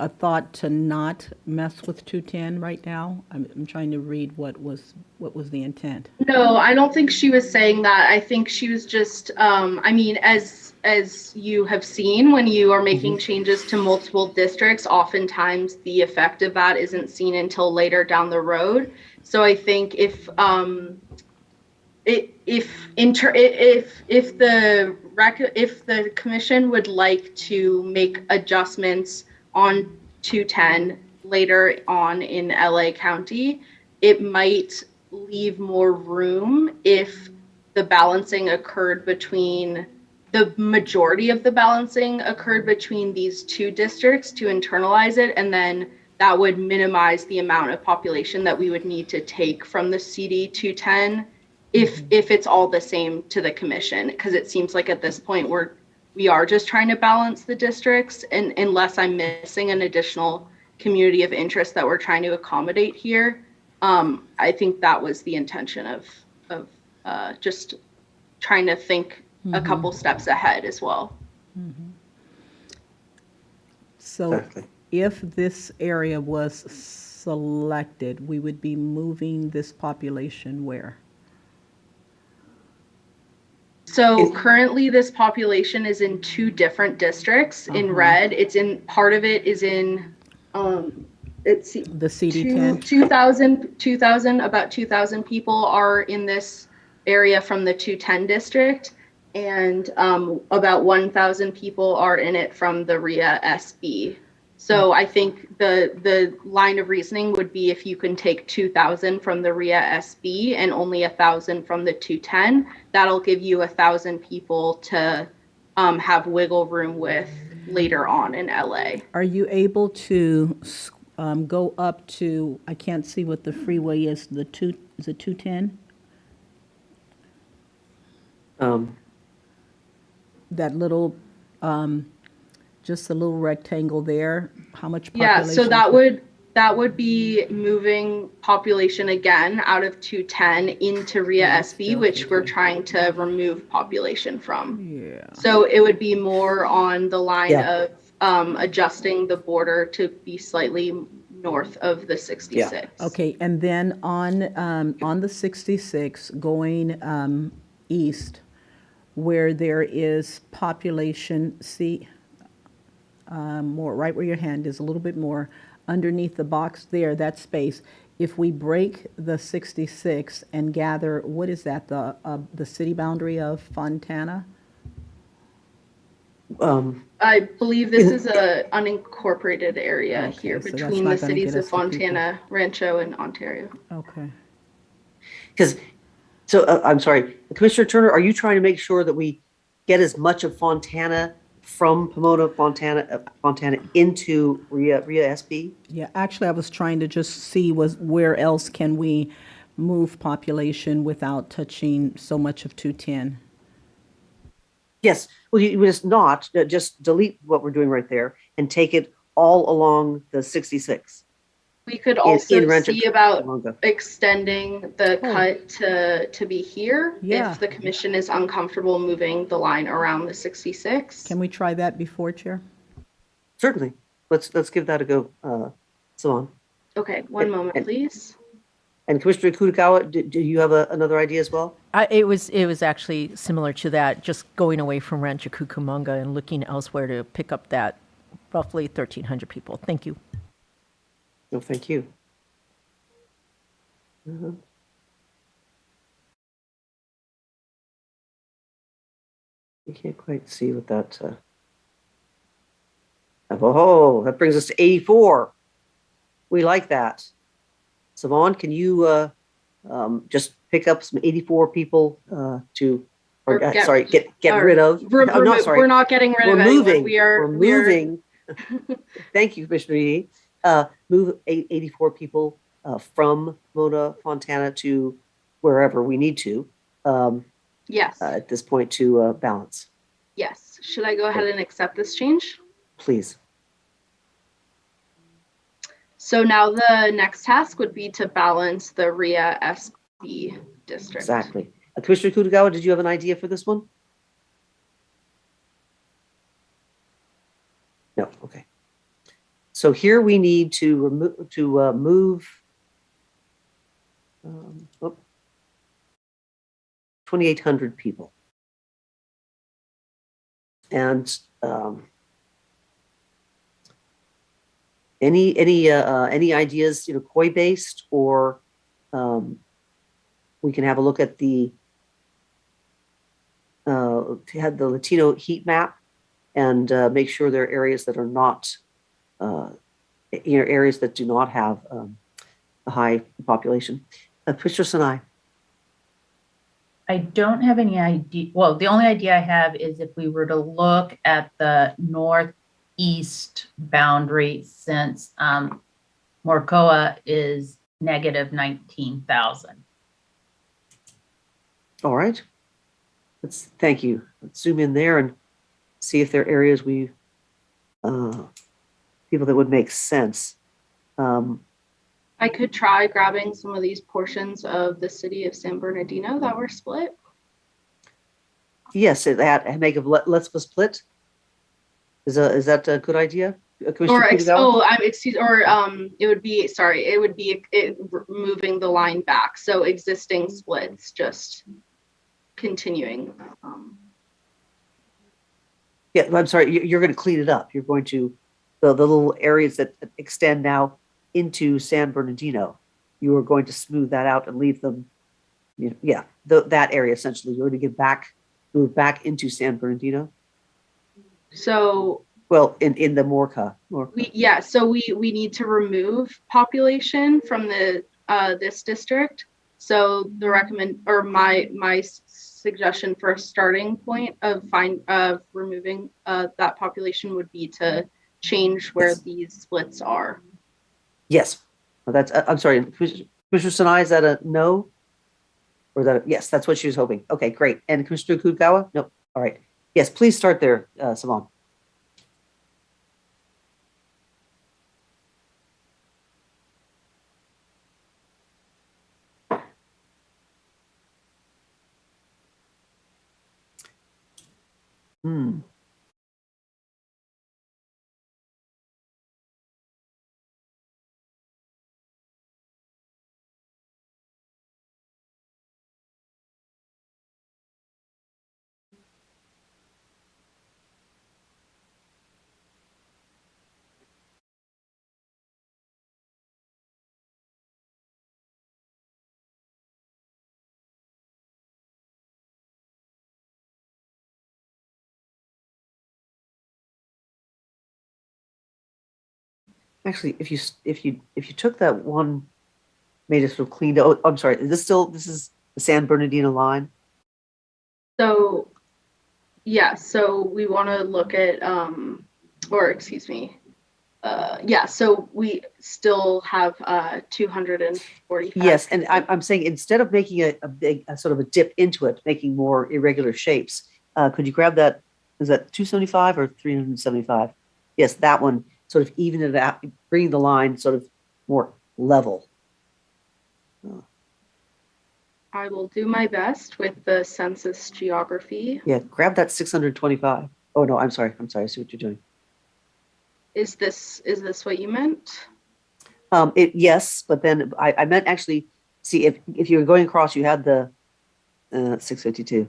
a thought to not mess with 210 right now? I'm trying to read what was the intent. No, I don't think she was saying that. I think she was just, I mean, as you have seen, when you are making changes to multiple districts, oftentimes the effect of that isn't seen until later down the road. So I think if the commission would like to make adjustments on 210 later on in LA County, it might leave more room if the balancing occurred between the majority of the balancing occurred between these two districts to internalize it, and then that would minimize the amount of population that we would need to take from the CD 210 if it's all the same to the commission, because it seems like at this point we are just trying to balance the districts, and unless I'm missing an additional community of interest that we're trying to accommodate here, I think that was the intention of just trying to think a couple steps ahead as well. So Exactly. if this area was selected, we would be moving this population where? So currently this population is in two different districts. In red, part of it is in, it's The CD10? 2,000, about 2,000 people are in this area from the 210 district, and about 1,000 people are in it from the RIA SB. So I think the line of reasoning would be if you can take 2,000 from the RIA SB and only 1,000 from the 210, that'll give you 1,000 people to have wiggle room with later on in LA. Are you able to go up to, I can't see what the freeway is, is it 210? That little, just a little rectangle there, how much population? Yeah, so that would be moving population again out of 210 into RIA SB, which we're trying to remove population from. Yeah. So it would be more on the line of adjusting the border to be slightly north of the 66. Okay, and then on the 66 going east, where there is population, see, more right where your hand is, a little bit more underneath the box there, that space. If we break the 66 and gather, what is that, the city boundary of Fontana? I believe this is a unincorporated area here so that's between not the gonna cities get of us the people. Fontana, Rancho, and Ontario. Okay. I'm sorry, Commissioner Turner, are you trying to make sure that we get as much of Fontana from Pomona, Fontana into RIA SB? Yeah, actually, I was trying to just see where else can we move population without touching so much of 210. Yes, well, you just just delete what we're doing right there and take it all along the 66. We could also Rancho see about Cucamonga. extending the cut to be here if the commission is uncomfortable moving the line around the 66. Can we try that before, Chair? Certainly. Let's give that a go, Salon. Okay, one moment, please. And Commissioner Kutagawa, do you have another idea as well? It was actually similar to that, just going away from Rancho Cucamonga and looking elsewhere to pick up that roughly 1,300 people. Thank you. No, thank you. You can't quite see what that. Oh, that brings us to 84. We like that. Savon, can you just pick up some 84 people get rid of? We're not getting rid of anyone. We're moving. Thank you, Commissioner Edie. Move 84 people from Mona, Fontana to wherever we need to. Yes. At this point to balance. Yes. Should I go ahead and accept this change? Please. So now the next task would be to balance the RIA SB district. Exactly. Commissioner Kutagawa, did you have an idea for this one? No, okay. So here we need to move 2,800 people. And any ideas, COI based, or we can have a look at the Latino heat map and make sure there are areas that are not, areas that do not have a high population. Commissioner Sinai. I don't have any idea. Well, the only idea I have is if we were to look at the northeast boundary, since Morcoa is negative 19,000. All right. Thank you. Let's zoom in there and see if there are areas people that would make sense. I could try grabbing some of these portions of the city of San Bernardino that were split. Yes, let's split. Is that a good idea? Commissioner Kutagawa? It would be, sorry, it would be moving the line back. So existing splits, just continuing. Yeah, I'm sorry, you're going to clean it up. You're going to, the little areas that extend now into San Bernardino, you are going to smooth that out and leave them, that area essentially. You're going to move back into San Bernardino. So, well, in the Morca. So we need to remove population from the this district. So my suggestion for a starting point of removing that population would be to change where these splits are. Yes, well, I'm sorry, Commissioner Sinai, is that a no? Or that yes, that's what she was hoping. Okay, great. And Commissioner Kutagawa? No. All right. Yes, please start there, Savon. Actually, if you took that one, made it sort of cleaned. Oh, I'm sorry. This is the San Bernardino line. So, yeah. So we want to look at, so we still have 245. Yes, and I'm saying instead of making a big sort of a dip into it, making more irregular shapes, could you grab that? Is that 275 or 375? Yes, that one. Sort of even it out, bring the line sort of more level. I will do my best with the census geography. Yeah, grab that 625. Oh no, I'm sorry. I see what you're doing. Is this what you meant? Yes, but then I meant actually, see if you were going across, you had the 652.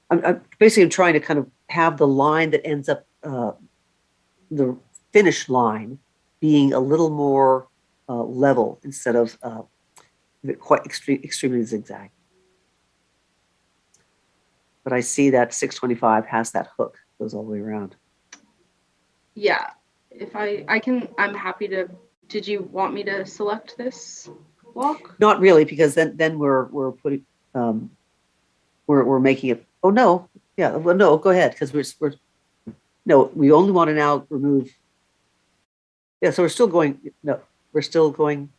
I'm basically trying to kind of have the line that ends up the finish line being a little more level instead of quite extremely zigzag. But I see that 625 has that hook, goes all the way around. Yeah, if I can, I'm happy to. Did you want me to select this block? Not really, because then we're putting we're making it. Oh no, yeah, well no, go ahead, because we only want to now remove. Yeah, so we're still going. No, we're still going.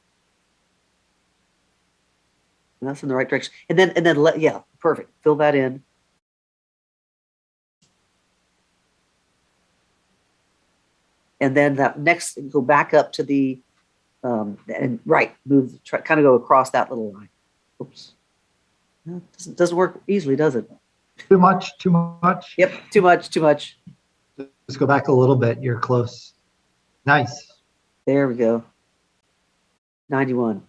And that's in the right direction. And then yeah, perfect. Fill that in. And then that next, go back up to the, and right, move, kind of go across that little line. Oops. No, doesn't work easily, does it? Too much, too much. Yep, too much, too much. Just go back a little bit. You're close. Nice. There we go. 91.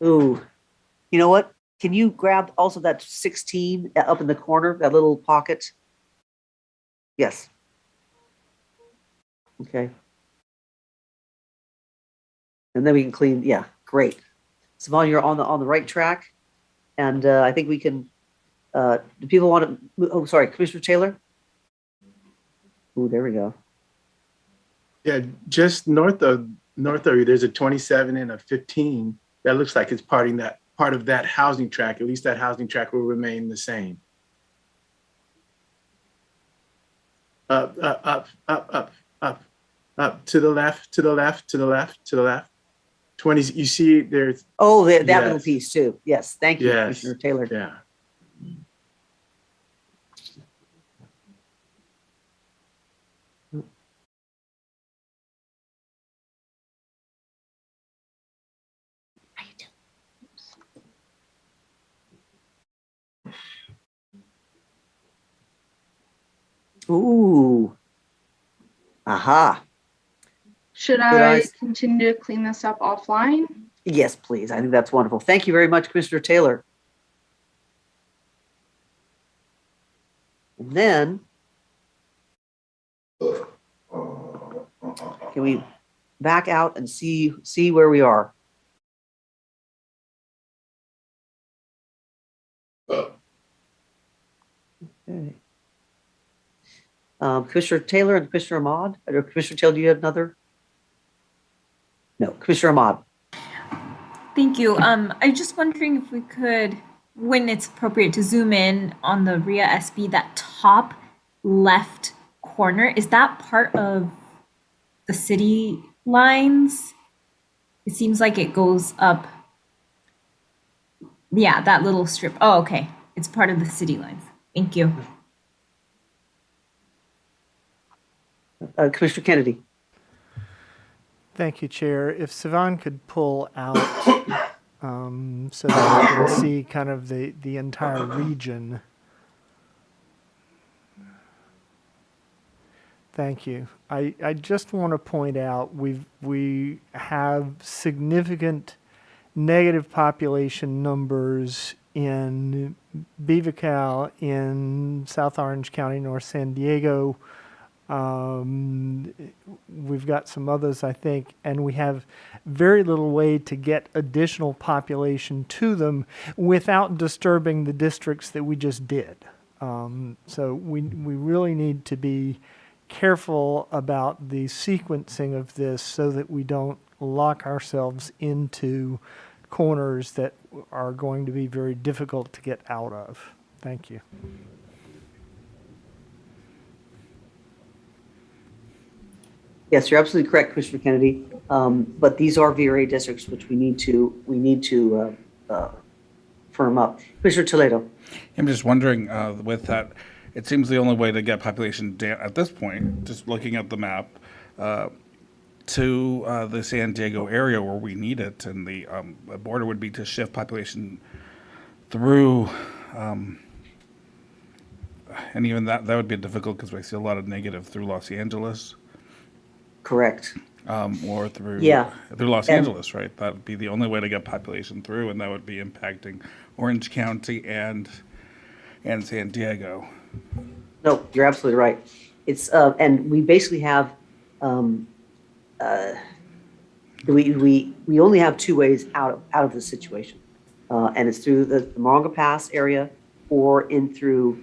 Ooh, you know what? Can you grab also that 16 up in the corner, that little pocket? Yes. Okay. And then we can clean, yeah, great. Savon, you're on the right track. And I think we can, do people want to, oh, sorry, Commissioner Taylor? Ooh, there we go. Yeah, just north of you, there's a 27 and a 15. That looks like it's part of that housing track. At least that housing track will remain the same. Up, to the left, to the left, to the left, to the left. 20, you see there's. Oh, that Yes. little piece too. Yes, thank you, Yes. Commissioner Taylor. Yeah. Ooh. Aha. Should Good I eyes. continue to clean this up offline? Yes, please. I think that's wonderful. Thank you very much, Commissioner Taylor. And then, can we back out and see where we are? Okay. Commissioner Taylor and Commissioner Ahmad? Or Commissioner Taylor, do you have another? No, Commissioner Ahmad. Thank you. I'm just wondering if we could, when it's appropriate, to zoom in on the RIA SB, that top left corner. Is that part of the city lines? It seems like it goes up. Yeah, that little strip. Oh, okay. It's part of the city lines. Thank you. Commissioner Kennedy. Thank you, Chair. If Sivan could pull out so that we can see kind of the entire region. Thank you. I just want to point out we have significant negative population numbers in Beaver Cal, in South Orange County, North San Diego. We've got some others, I think, and we have very little way to get additional population to them without disturbing the districts that we just did. So we really need to be careful about the sequencing of this so that we don't lock ourselves into corners that are going to be very difficult to get out of. Thank you. Yes, you're absolutely correct, Commissioner Kennedy. But these are VRA districts which we need to firm up. Commissioner Toledo. I'm just wondering, with that, it seems the only way to get population down at this point, just looking at the map, to the San Diego area where we need it, and the border would be to shift population through, and even that would be difficult because we see a lot of negative through Los Angeles. Correct. Or through through Los And- Angeles, right? That would be the only way to get population through, and that would be impacting Orange County and San Diego. No, you're absolutely right. It's and we basically have we only have two ways out of this situation, and it's through the Moronga Pass area or in through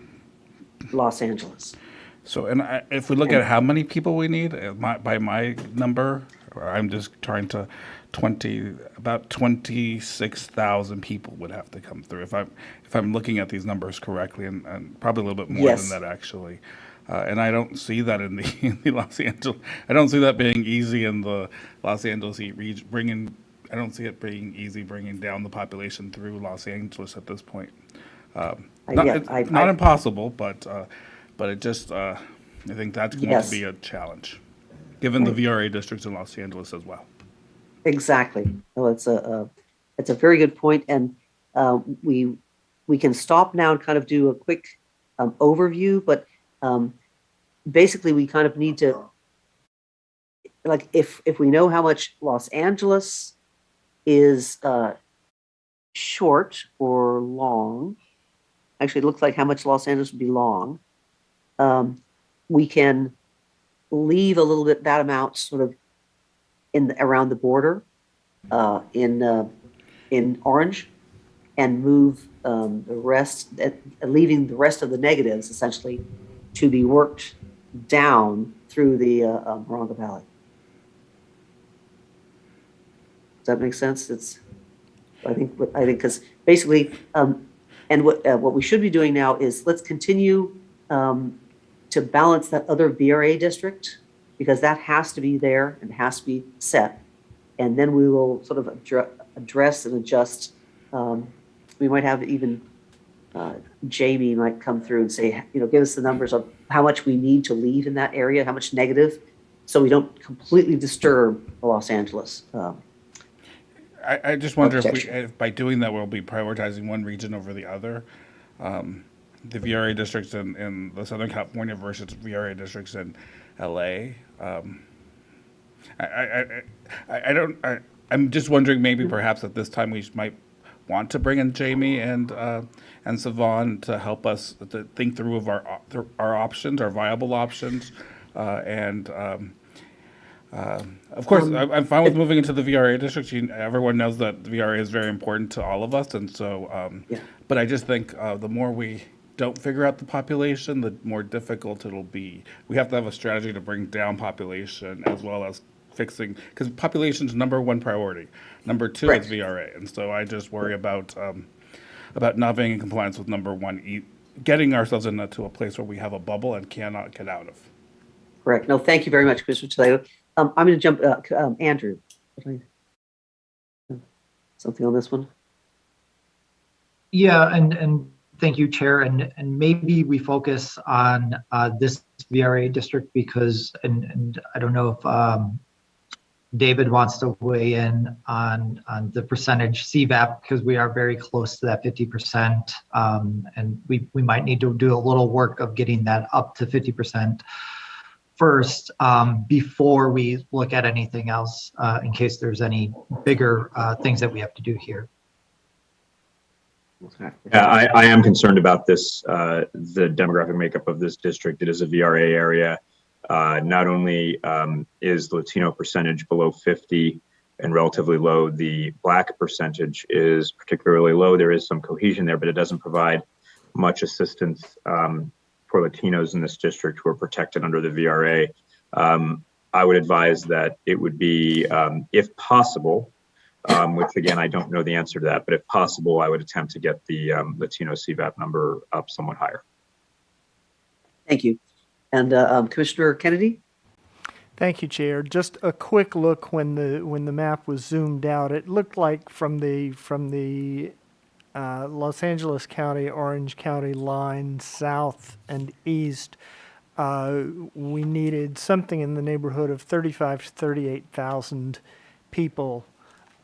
Los Angeles. So, if we look at how many people we need, by my number, I'm just trying to about 26,000 people would have to come through if I'm looking at these numbers correctly, and probably a little bit more than that actually. And I don't see that in the Los Angeles. I don't see that being easy in the Los Angeles region. I don't see it being easy bringing down the population through Los Angeles at this point. Not impossible, but it just I think that's going Yes. to be a challenge, given the VRA districts in Los Angeles as well. Exactly. No, it's a very good point, and we can stop now and kind of do a quick overview. But basically, we kind of need to, like, if we know how much Los Angeles is short or long, actually, it looks like how much Los Angeles would be long. We can leave a little bit that amount sort of around the border in orange, and move the rest, leaving the rest of the negatives essentially to be worked down through the Morongo Valley. Does that make sense? I think because basically, and what we should be doing now is let's continue to balance that other VRA district, because that has to be there and has to be set. And then we will sort of address and adjust. We might have even Jamie might come through and say, give us the numbers of how much we need to leave in that area, how much negative, so we don't completely disturb Los Angeles. I just wonder if by doing that, we'll be prioritizing one region over the other. The VRA districts in the Southern California versus VRA districts in LA. I'm just wondering, maybe perhaps at this time we might want to bring in Jamie and Sivan to help us to think through of our options, our viable options, and of course I'm fine with moving into the VRA districts. Everyone knows that the VRA is very important to all of us, and so but I just think the more we don't figure out the population, the more difficult it'll be. We have to have a strategy to bring down population as well as fixing, because population's number one priority. Number two is VRA, and so I just worry about not being in compliance with number one, getting ourselves into a place where we have a bubble and cannot get out of. Correct. No, thank you very much, Commissioner Toledo. I'm going to jump, Andrew. Something on this one? Yeah, and thank you, Chair. And maybe we focus on this VRA district because, and I don't know if David wants to weigh in on the percentage CVAP, because we are very close to that 50%. And we might need to do a little work of getting that up to 50% first before we look at anything else in case there's any bigger things that we have to do here. Yeah, I am concerned about this, the demographic makeup of this district. It is a VRA area. Not only is the Latino percentage below 50 and relatively low, the Black percentage is particularly low. There is some cohesion there, but it doesn't provide much assistance for Latinos in this district who are protected under the VRA. I would advise that it would be, if possible, which again, I don't know the answer to that, but if possible, I would attempt to get the Latino CVAP number up somewhat higher. Thank you. And Commissioner Kennedy? Thank you, Chair. Just a quick look when the map was zoomed out. It looked like from the Los Angeles County, Orange County line south and east, we needed something in the neighborhood of 35 to 38,000 people.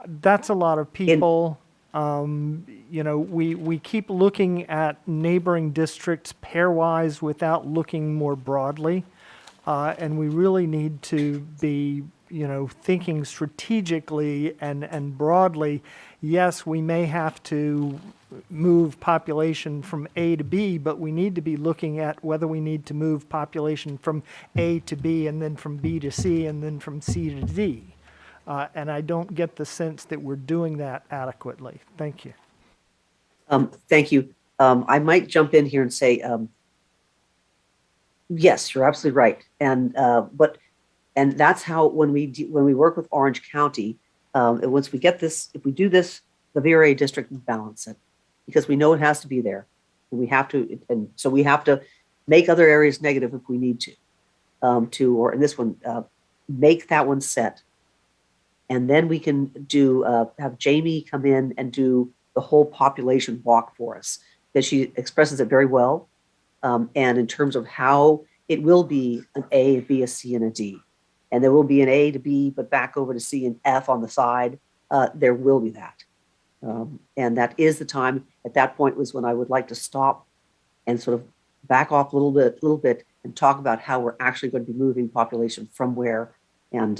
That's a lot of people. We keep looking at neighboring districts pairwise without looking more broadly. And we really need to be, thinking strategically and broadly. Yes, we may have to move population from A to B, but we need to be looking at whether we need to move population from A to B and then from B to C and then from C to D. And I don't get the sense that we're doing that adequately. Thank you. Thank you. I might jump in here and say, yes, you're absolutely right. And that's how when we work with Orange County, and once we get this, if we do this, the VRA district will balance it, because we know it has to be there, and we have to, and so we have to make other areas negative if we need to, or in this one, make that one set. And then we can do have Jamie come in and do the whole population walk for us, because she expresses it very well. And in terms of how it will be an A, a B, a C, and a D. And there will be an A to B, but back over to C and F on the side. There will be that. And that is the time, at that point was when I would like to stop and sort of back off a little bit and talk about how we're actually going to be moving population from where and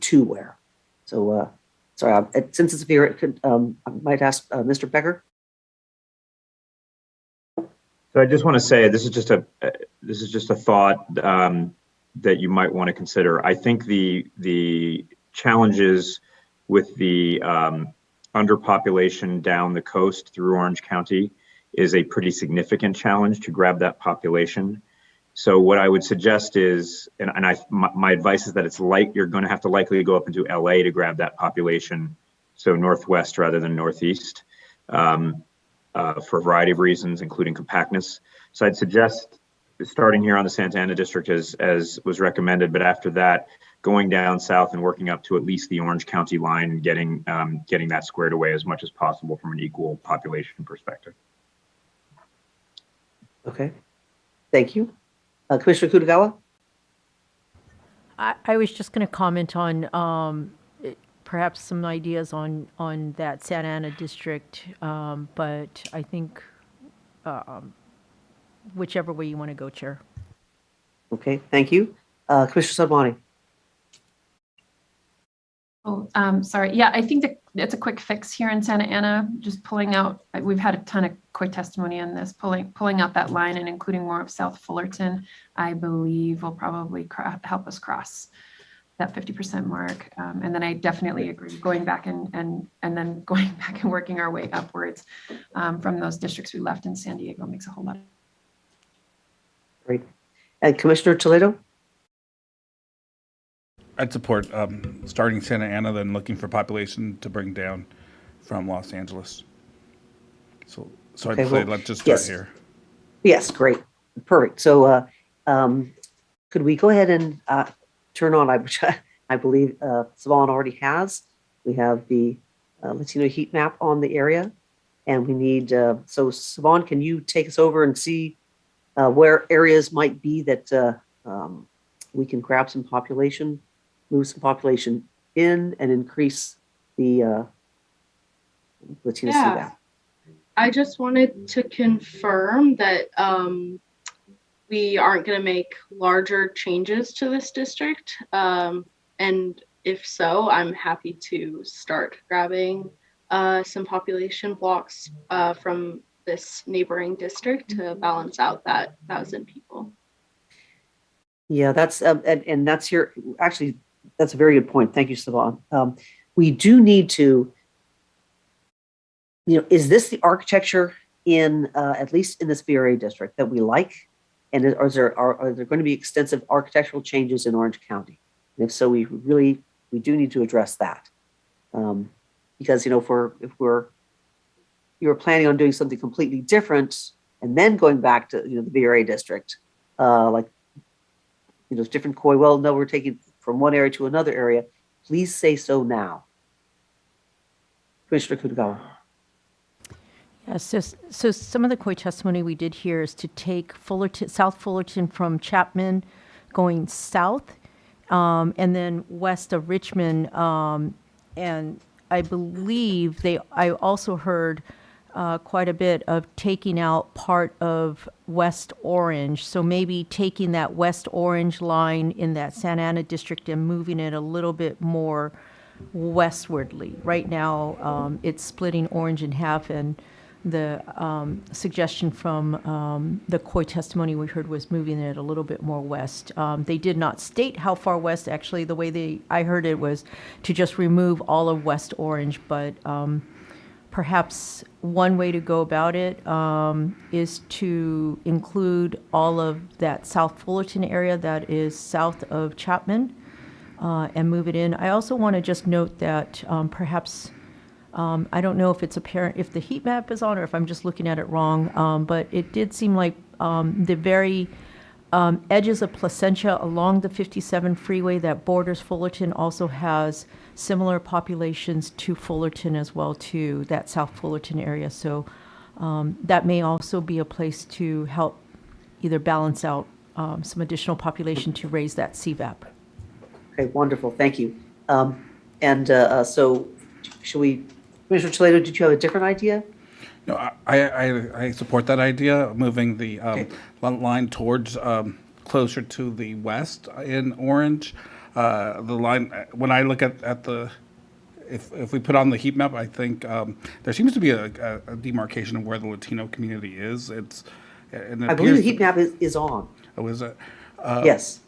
to where. So, sorry, since it's here, I might ask Mr. Becker. So I just want to say this is just a thought that you might want to consider. I think the challenges with the underpopulation down the coast through Orange County is a pretty significant challenge to grab that population. So what I would suggest is, my advice is that you're going to have to likely go up into LA to grab that population, so northwest rather than northeast, for a variety of reasons, including compactness. So I'd suggest starting here on the Santa Ana district as was recommended, but after that, going down south and working up to at least the Orange County line and getting that squared away as much as possible from an equal population perspective. Okay, thank you. Commissioner Kutagawa? I was just going to comment on perhaps some ideas on that Santa Ana district, but I think whichever way you want to go, Chair. Okay, thank you. Commissioner Sobhani? Oh, sorry. Yeah, I think that it's a quick fix here in Santa Ana, just pulling out, we've had a ton of quick testimony on this, pulling out that line and including more of South Fullerton, I believe will probably help us cross that 50% mark. And then I definitely agree, going back and then going back and working our way upwards from those districts we left in San Diego makes a whole lot. Great. And Commissioner Toledo? I'd support starting Santa Ana, then looking for population to bring down from Los Angeles. So Okay, I'd say well, let's just start yes. here. Yes, great. Perfect. So could we go ahead and turn on, which I believe Savon already has. We have the Latino heat map on the area. And we need, so Savon, can you take us over and see where areas might be that we can grab some population, move some population in and increase the Latino CVAP? I just wanted to confirm that we aren't going to make larger changes to this district. And if so, I'm happy to start grabbing some population blocks from this neighboring district to balance out that 1,000 people. Yeah, that's and that's your actually that's a very good point. Thank you, Savon. We do need to, is this the architecture in at least in this VRA district that we like, and are there going to be extensive architectural changes in Orange County? And if so, we do need to address that, because if you're planning on doing something completely different and then going back to the VRA district, different COI. Well, no, we're taking from one area to another area. Please say so now. Commissioner Kutagawa. Yes, so some of the COI testimony we did here is to take South Fullerton from Chapman going south and then west of Richmond. And I believe I also heard quite a bit of taking out part of West Orange. So maybe taking that West Orange line in that Santa Ana district and moving it a little bit more westwardly. Right now, it's splitting Orange in half, and the suggestion from the COI testimony we heard was moving it a little bit more west. They did not state how far west. Actually, the way I heard it was to just remove all of West Orange, but perhaps one way to go about it is to include all of that South Fullerton area that is south of Chapman and move it in. I also want to just note that perhaps, I don't know if it's apparent, if the heat map is on or if I'm just looking at it wrong, but it did seem like the very edges of Placentia along the 57 freeway that borders Fullerton also has similar populations to Fullerton as well, to that South Fullerton area. So that may also be a place to help either balance out some additional population to raise that CVAP. Okay, wonderful. Thank you. So should we, Commissioner Toledo, did you have a different idea? No, I support that idea, moving the line towards closer to the west in orange. The line, when I look at the, if we put on the heat map, I think there seems to be a demarcation of where the Latino community is. And it I believe the appears heat map is on. Oh, is it? Yes.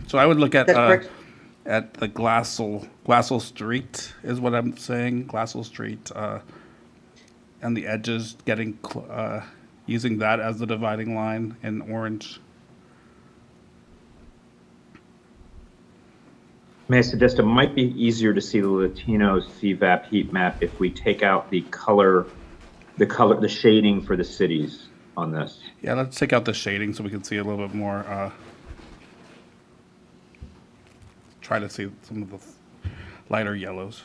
So I would look at That's correct. at the Glassell Street is what I'm saying. Glassell Street and the edges, getting using that as the dividing line in orange. May I suggest it might be easier to see the Latino CVAP heat map if we take out the shading for the cities on this. Yeah, let's take out the shading so we can see a little bit more. Try to see some of the lighter yellows.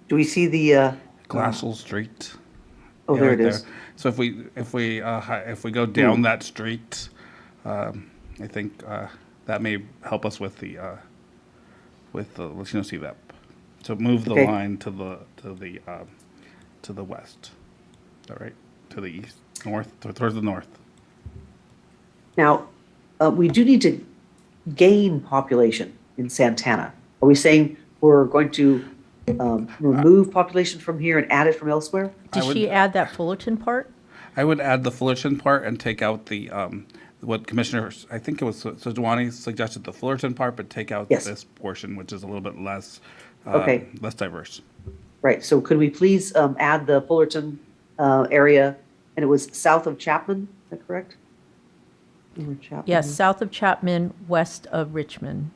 Do we see the Glassell Street? Oh, Yeah, there right it is. So if we go down that street, I think that may help us with the Latino CVAP. So move the Okay. line to the west. All right, to the east, north, towards the north. Now, we do need to gain population in Santana. Are we saying we're going to remove population from here and add it from elsewhere? Did she add that Fullerton part? I would add the Fullerton part and take out the what Commissioner, I think it was Sojwani suggested the Fullerton part, but take out this portion, which is a little bit less less diverse. Right. So could we please add the Fullerton area, and it was south of Chapman? Is that correct? Chapman. Yes, south of Chapman, west of Richmond.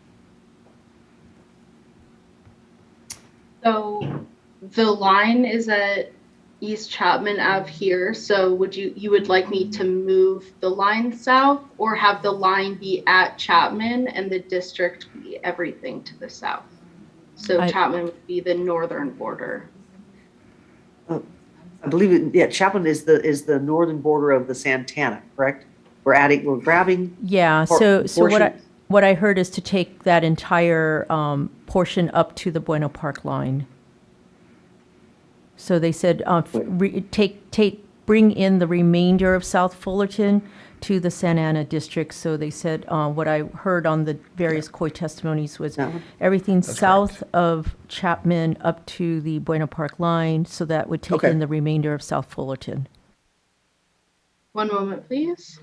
So the line is at East Chapman Ave here. So you would like me to move the line south, or have the line be at Chapman and the district be everything to the south? So Chapman would be the northern border. I believe Chapman is the northern border of the Santana, correct? We're grabbing. Yeah. So what I heard is to take that entire portion up to the Bueno Park line. So they said bring in the remainder of South Fullerton to the Santa Ana district. So they said what I heard on the various COI testimonies was everything south of Chapman up to the Bueno Park line. So that would take in the remainder of South Fullerton. One moment, please.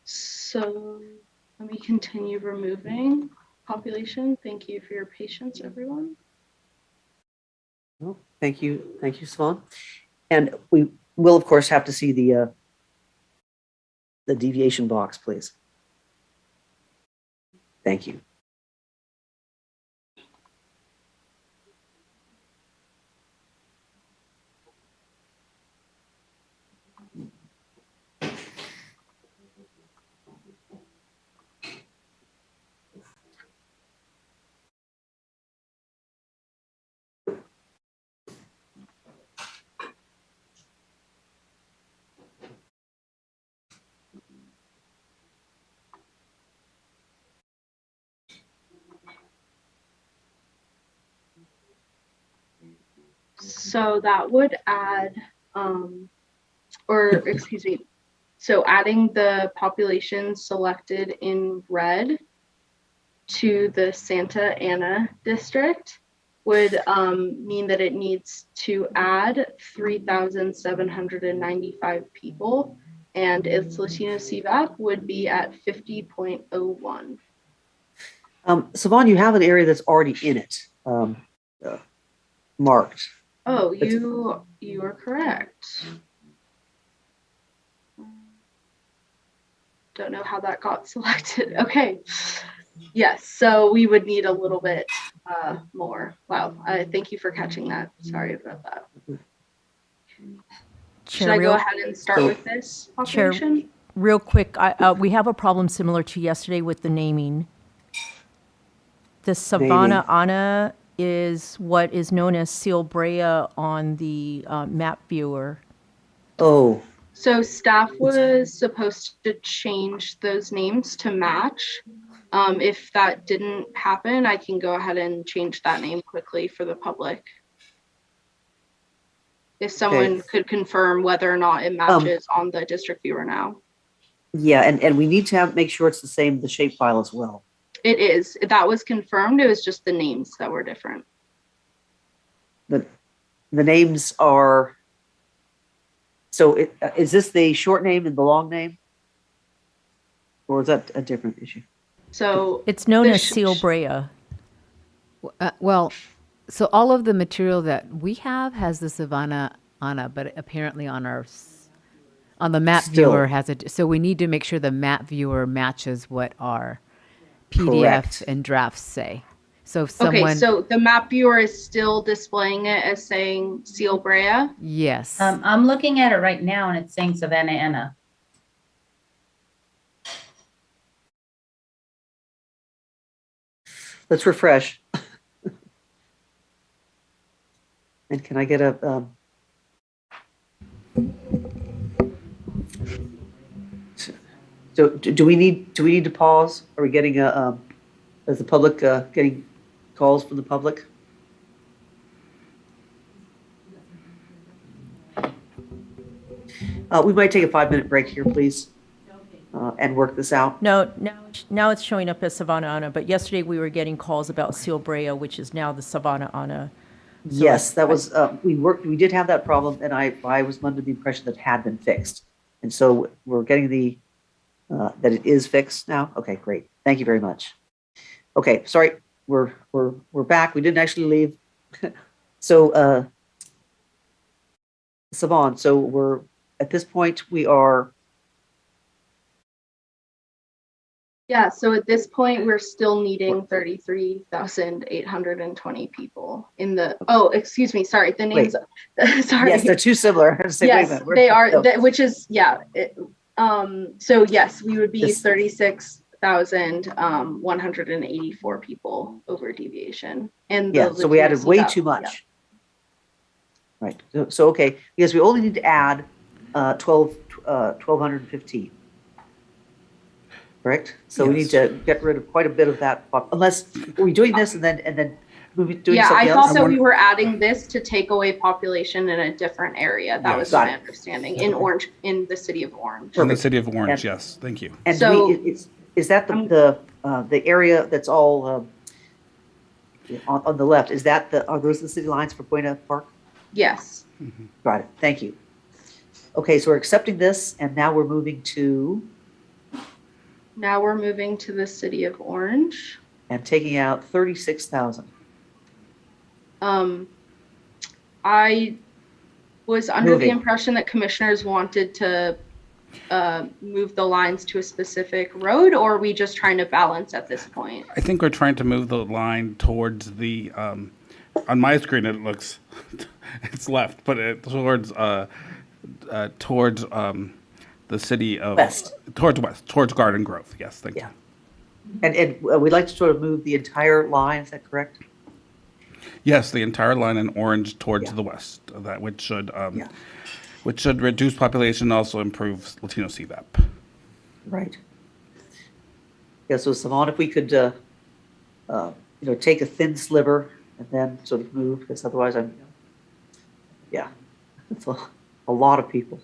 So let me continue removing population. Thank you for your patience, everyone. Well, thank you, Swan. And we will, of course, have to see the deviation box, please. Thank you. So that would add, or excuse me, So adding the population selected in red to the Santa Ana district would mean that it needs to add 3,795 people, and its Latino CVAP would be at 50.01. Savon, you have an area that's already in it, marked. Oh, you are correct. Don't know how that got selected. Okay. Yes, so we would need a little bit more. Wow, thank you for catching that. Sorry about that. Should I go ahead and start with this population? Chair, real quick, we have a problem similar to yesterday with the naming. The Savannah Ana is what is known as Seal Brea on the map viewer. Oh. So staff was supposed to change those names to match. If that didn't happen, I can go ahead and change that name quickly for the public. If someone could confirm whether or not it matches on the district viewer now. Yeah, and we need to make sure it's the same, the shapefile as well. It is. That was confirmed. It was just the names that were different. The names are, so is this the short name and the long name? Or is that a different issue? So it's known as Seal Brea. Well, so all of the material that we have has the Savannah Ana, but apparently on the map viewer has it. So we need to make sure the map viewer matches what our PDF and drafts say. So if someone, okay, so the map viewer is still displaying it as saying Seal Brea? Yes. I'm looking at it right now and it's saying Savannah Ana. Let's refresh. And can I get a, so do we need to pause? Are we getting is the public getting calls from the public? We might take a 5-minute break here, please, and work this out. No, now it's showing up as Savannah Ana, but yesterday we were getting calls about Seal Brea, which is now the Savannah Ana. So yes, that was, we did have that problem, and I was under the impression that it had been fixed. And so we're getting that it is fixed now. Okay, great. Thank you very much. Okay, sorry, we're back. We didn't actually leave. So, Savon, so we're, at this point, we are. Yeah, so at this point, we're still needing 33,820 people in the, oh, excuse me, sorry, the names, sorry. Yes, they're too similar. Yes, they are, which is, yeah. So yes, we would be 36,184 people over deviation. And yeah, so we added way too much. Yeah. Right, so okay, because we only need to add 1,215. Correct? So we need to get rid of quite a bit of that, unless we're doing this and then doing yeah, something else. I thought that we were adding this to take away population in a different area. That was my understanding in Orange, in the city of Orange. In the city of Orange, yes. Thank you. And so is that the area that's all on the left? Is that are those the city lines for Buena Park? Yes. Mm-hmm. Got it. Thank you. Okay, so we're accepting this, and now we're moving to. Now we're moving to the city of Orange. And taking out 36,000. I was under the impression that commissioners wanted to move the lines to a specific road, or are we just trying to balance at this point? I think we're trying to move the line towards the, on my screen it looks, it's left, but towards the city of west. Towards Garden Grove. Yes, thank you. And we'd like to sort of move the entire line. Is that correct? Yes, the entire line in orange towards the west. That which should reduce population and also improve Latino CVAP. Right. Yeah. So Savon, if we could, take a thin sliver and then sort of move, because otherwise it's a lot of people.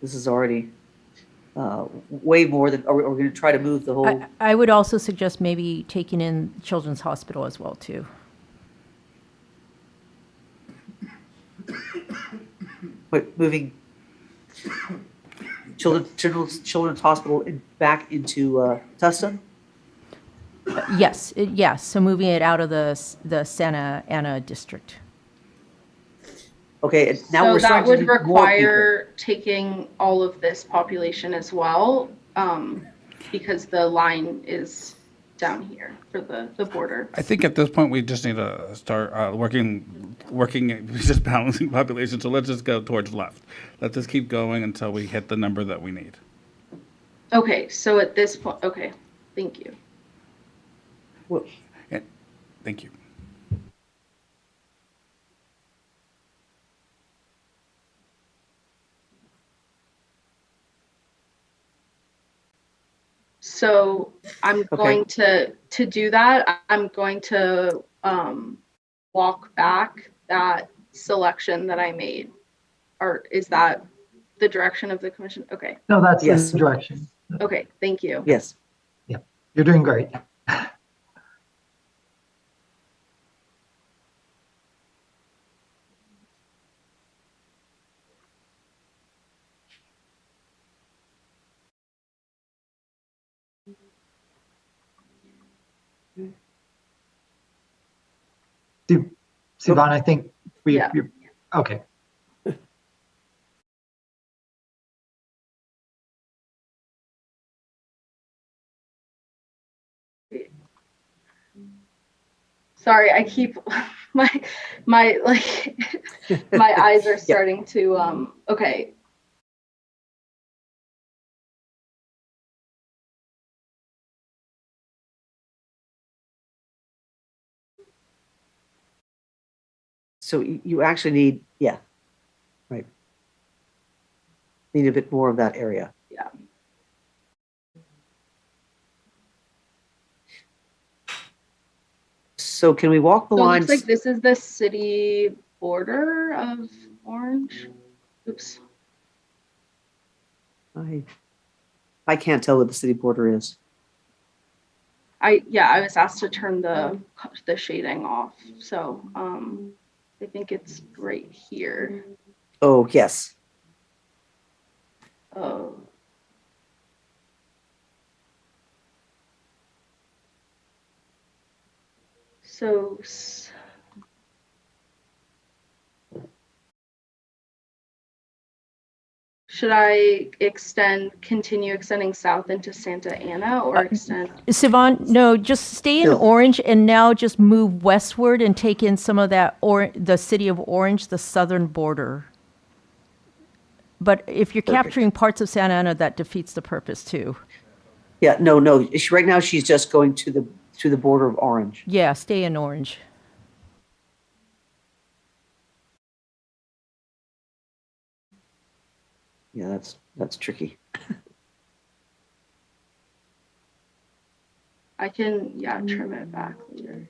This is already way more than, are we going to try to move the whole? I would also suggest maybe taking in Children's Hospital as well, too. Wait, moving Children's Hospital back into Tusta? Yes, so moving it out of the Santa Ana district. Okay, and now So we're that starting would to do more people. require taking all of this population as well, because the line is down here for the border. I think at this point, we just need to start working, just balancing population. So let's just go towards left. Let's just keep going until we hit the number that we need. Okay, so at this point, okay, thank you. Well, Yeah, thank you. So I'm going to do that. I'm going to walk back that selection that I made. Or is that the direction of the commission? Okay. No, that's Yes. the direction. Okay, thank you. Yes. Yeah, you're doing great. Sivan, I think Yeah. Okay. Sorry, I keep my like my eyes are starting to okay. So you actually need, yeah, right. Need a bit more of that area. Yeah. So can we walk the So it lines? looks like this is the city border of Orange. Oops. I can't tell what the city border is. I was asked to turn the shading off. So I think it's right here. Oh, yes. Oh. So should I continue extending south into Santa Ana or extend? Sivan, no, just stay in Orange and now just move westward and take in some of that, or the city of Orange, the southern border. But if you're capturing parts of Santa Ana, that defeats the purpose too. Yeah, no. Right now she's just going to the border of Orange. Yeah, stay in Orange. Yeah, that's tricky. I can, trim it back later.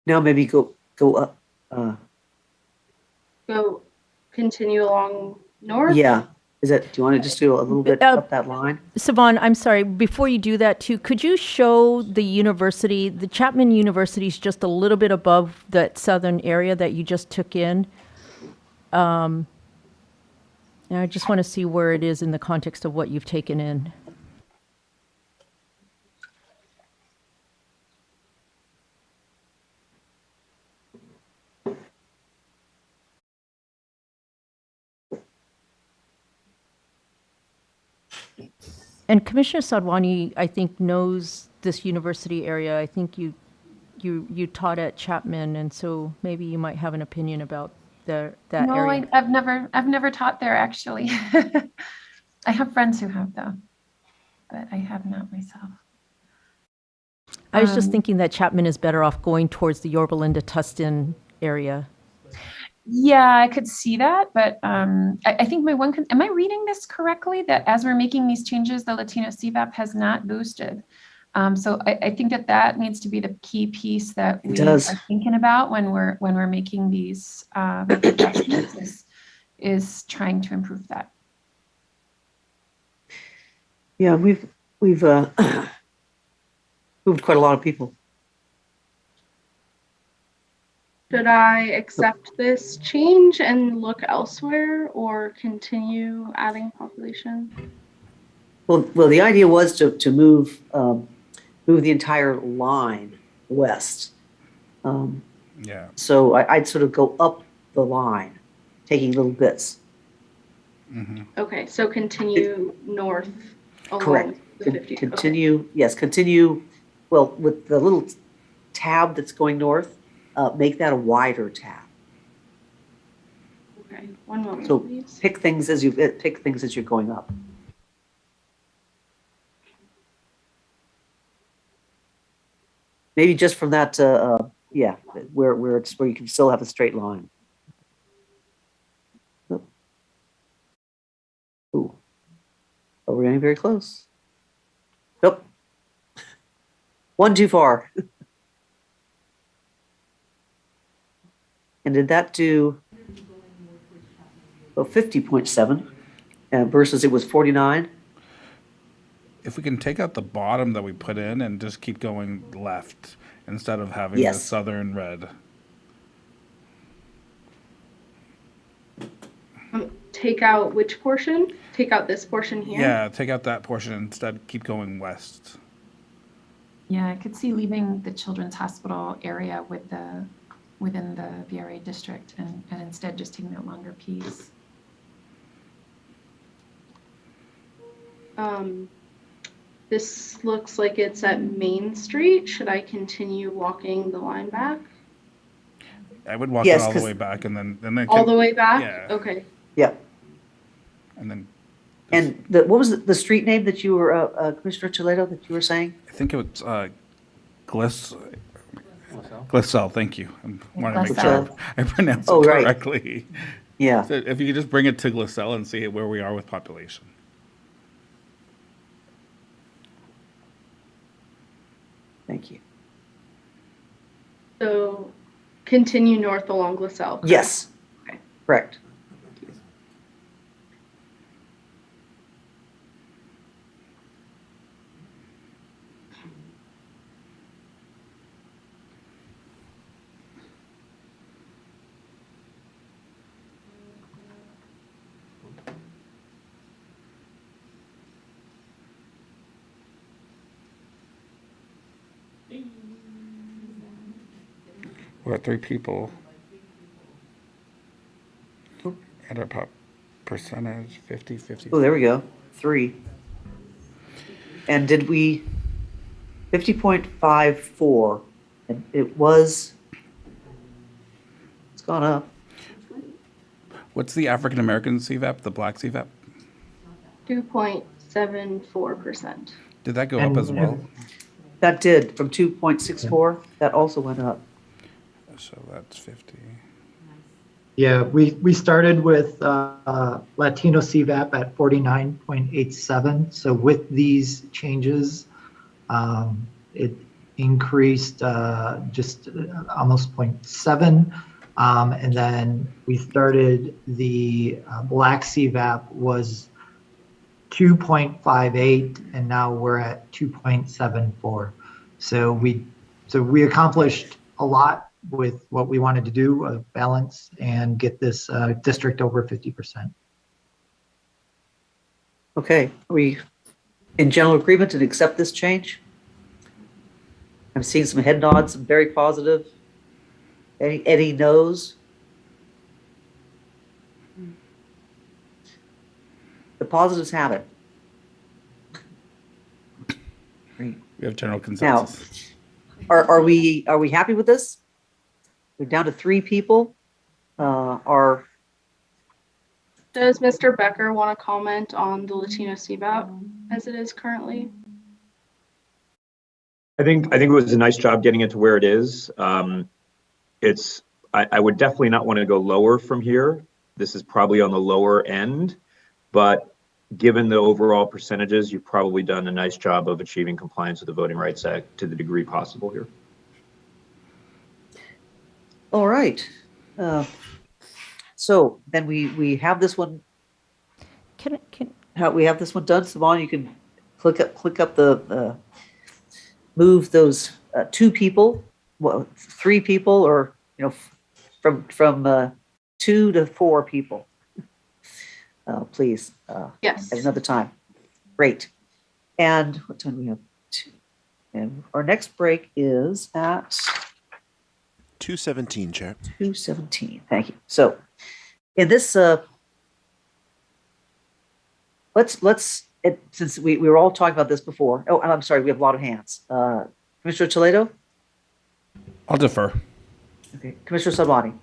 Now maybe go up. Go continue along north? Yeah. Do you want to just do a little bit up that line? Sivan, I'm sorry, before you do that too, could you show the university, the Chapman University is just a little bit above that southern area that you just took in? And I just want to see where it is in the context of what you've taken in. And Commissioner Sadwani, I think, knows this university area. I think you taught at Chapman, and so maybe you might have an opinion about that No, area? I've never taught there actually. I have friends who have though, but I have not myself. I was just Um, thinking that Chapman is better off going towards the Yorba Linda Tustin area. Yeah, I could see that, but I think am I reading this correctly? That as we're making these changes, the Latino CVAP has not boosted. So I think that needs to be the key piece that we are thinking about when we're making these adjustments is trying to improve that. Yeah, we've moved quite a lot of people. Should I accept this change and look elsewhere or continue adding population? Well, the idea was to move the entire line west. Yeah. So I'd sort of go up the line, taking little bits. Okay, so continue north along Correct. the 50. Continue, yes, continue, well, with the little tab that's going north, make that a wider tab. Okay, one moment, So please. pick things as you're going up. Maybe just from that, yeah, where you can still have a straight line. Ooh. Oh, we're getting very close. Nope. One too far. And did that do 50.7 versus it was 49? If we can take out the bottom that we put in and just keep going left instead of having the southern red. Take out which portion? Take out this portion here? Yeah, take out that portion and instead keep going west. Yeah, I could see leaving the Children's Hospital area within the VRA district and instead just taking that longer piece. This looks like it's at Main Street. Should I continue walking the line back? I would walk it all the way back and then all the way back? Yeah. Okay. Yeah. And then. And what was the street name that you were, Commissioner Toledo, that you were saying? I think it was Glissell, thank you. I want to make sure I pronounce it correctly. Yeah. So if you could just bring it to Glissell and see where we are with population. Thank you. So continue north along Glissell. Yes. Okay. Correct. We're at 3 people. And our percentage 50. Oh, there we go. 3. And did we 50.54? And it's gone up. What's the African American CVAP, the black CVAP? 2.74%. Did that go up as well? That did, from 2.64, that also went up. So that's 50. Yeah, we started with Latino CVAP at 49.87. So with these changes, it increased just almost 0.7. And then we started the black CVAP was 2.58, and now we're at 2.74. So we accomplished a lot with what we wanted to do, balance and get this district over 50%. Okay, are we in general agreement to accept this change? I'm seeing some head nods, some very positive. Any no's? The positives have it. We have general consensus. Now, are we happy with this? We're down to 3 people. Our Does Mr. Becker want to comment on the Latino CBAP as it is currently? I think it was a nice job getting it to where it is. I would definitely not want to go lower from here. This is probably on the lower end, but given the overall percentages, you've probably done a nice job of achieving compliance with the Voting Rights Act to the degree possible here. all right. So then we have this one. We have this one done. Savon, you can click up the move those 2 people, well, 3 people, or from 2 to 4 people. Please. Yes. At another time. Great. And what time do we have? 2. And our next break is at 2:17, Chair. 2:17. Thank you. So, in this, since we were all talking about this before. Oh, and I'm sorry, we have a lot of hands. Commissioner Toledo. I'll defer. Okay, Commissioner Sabani.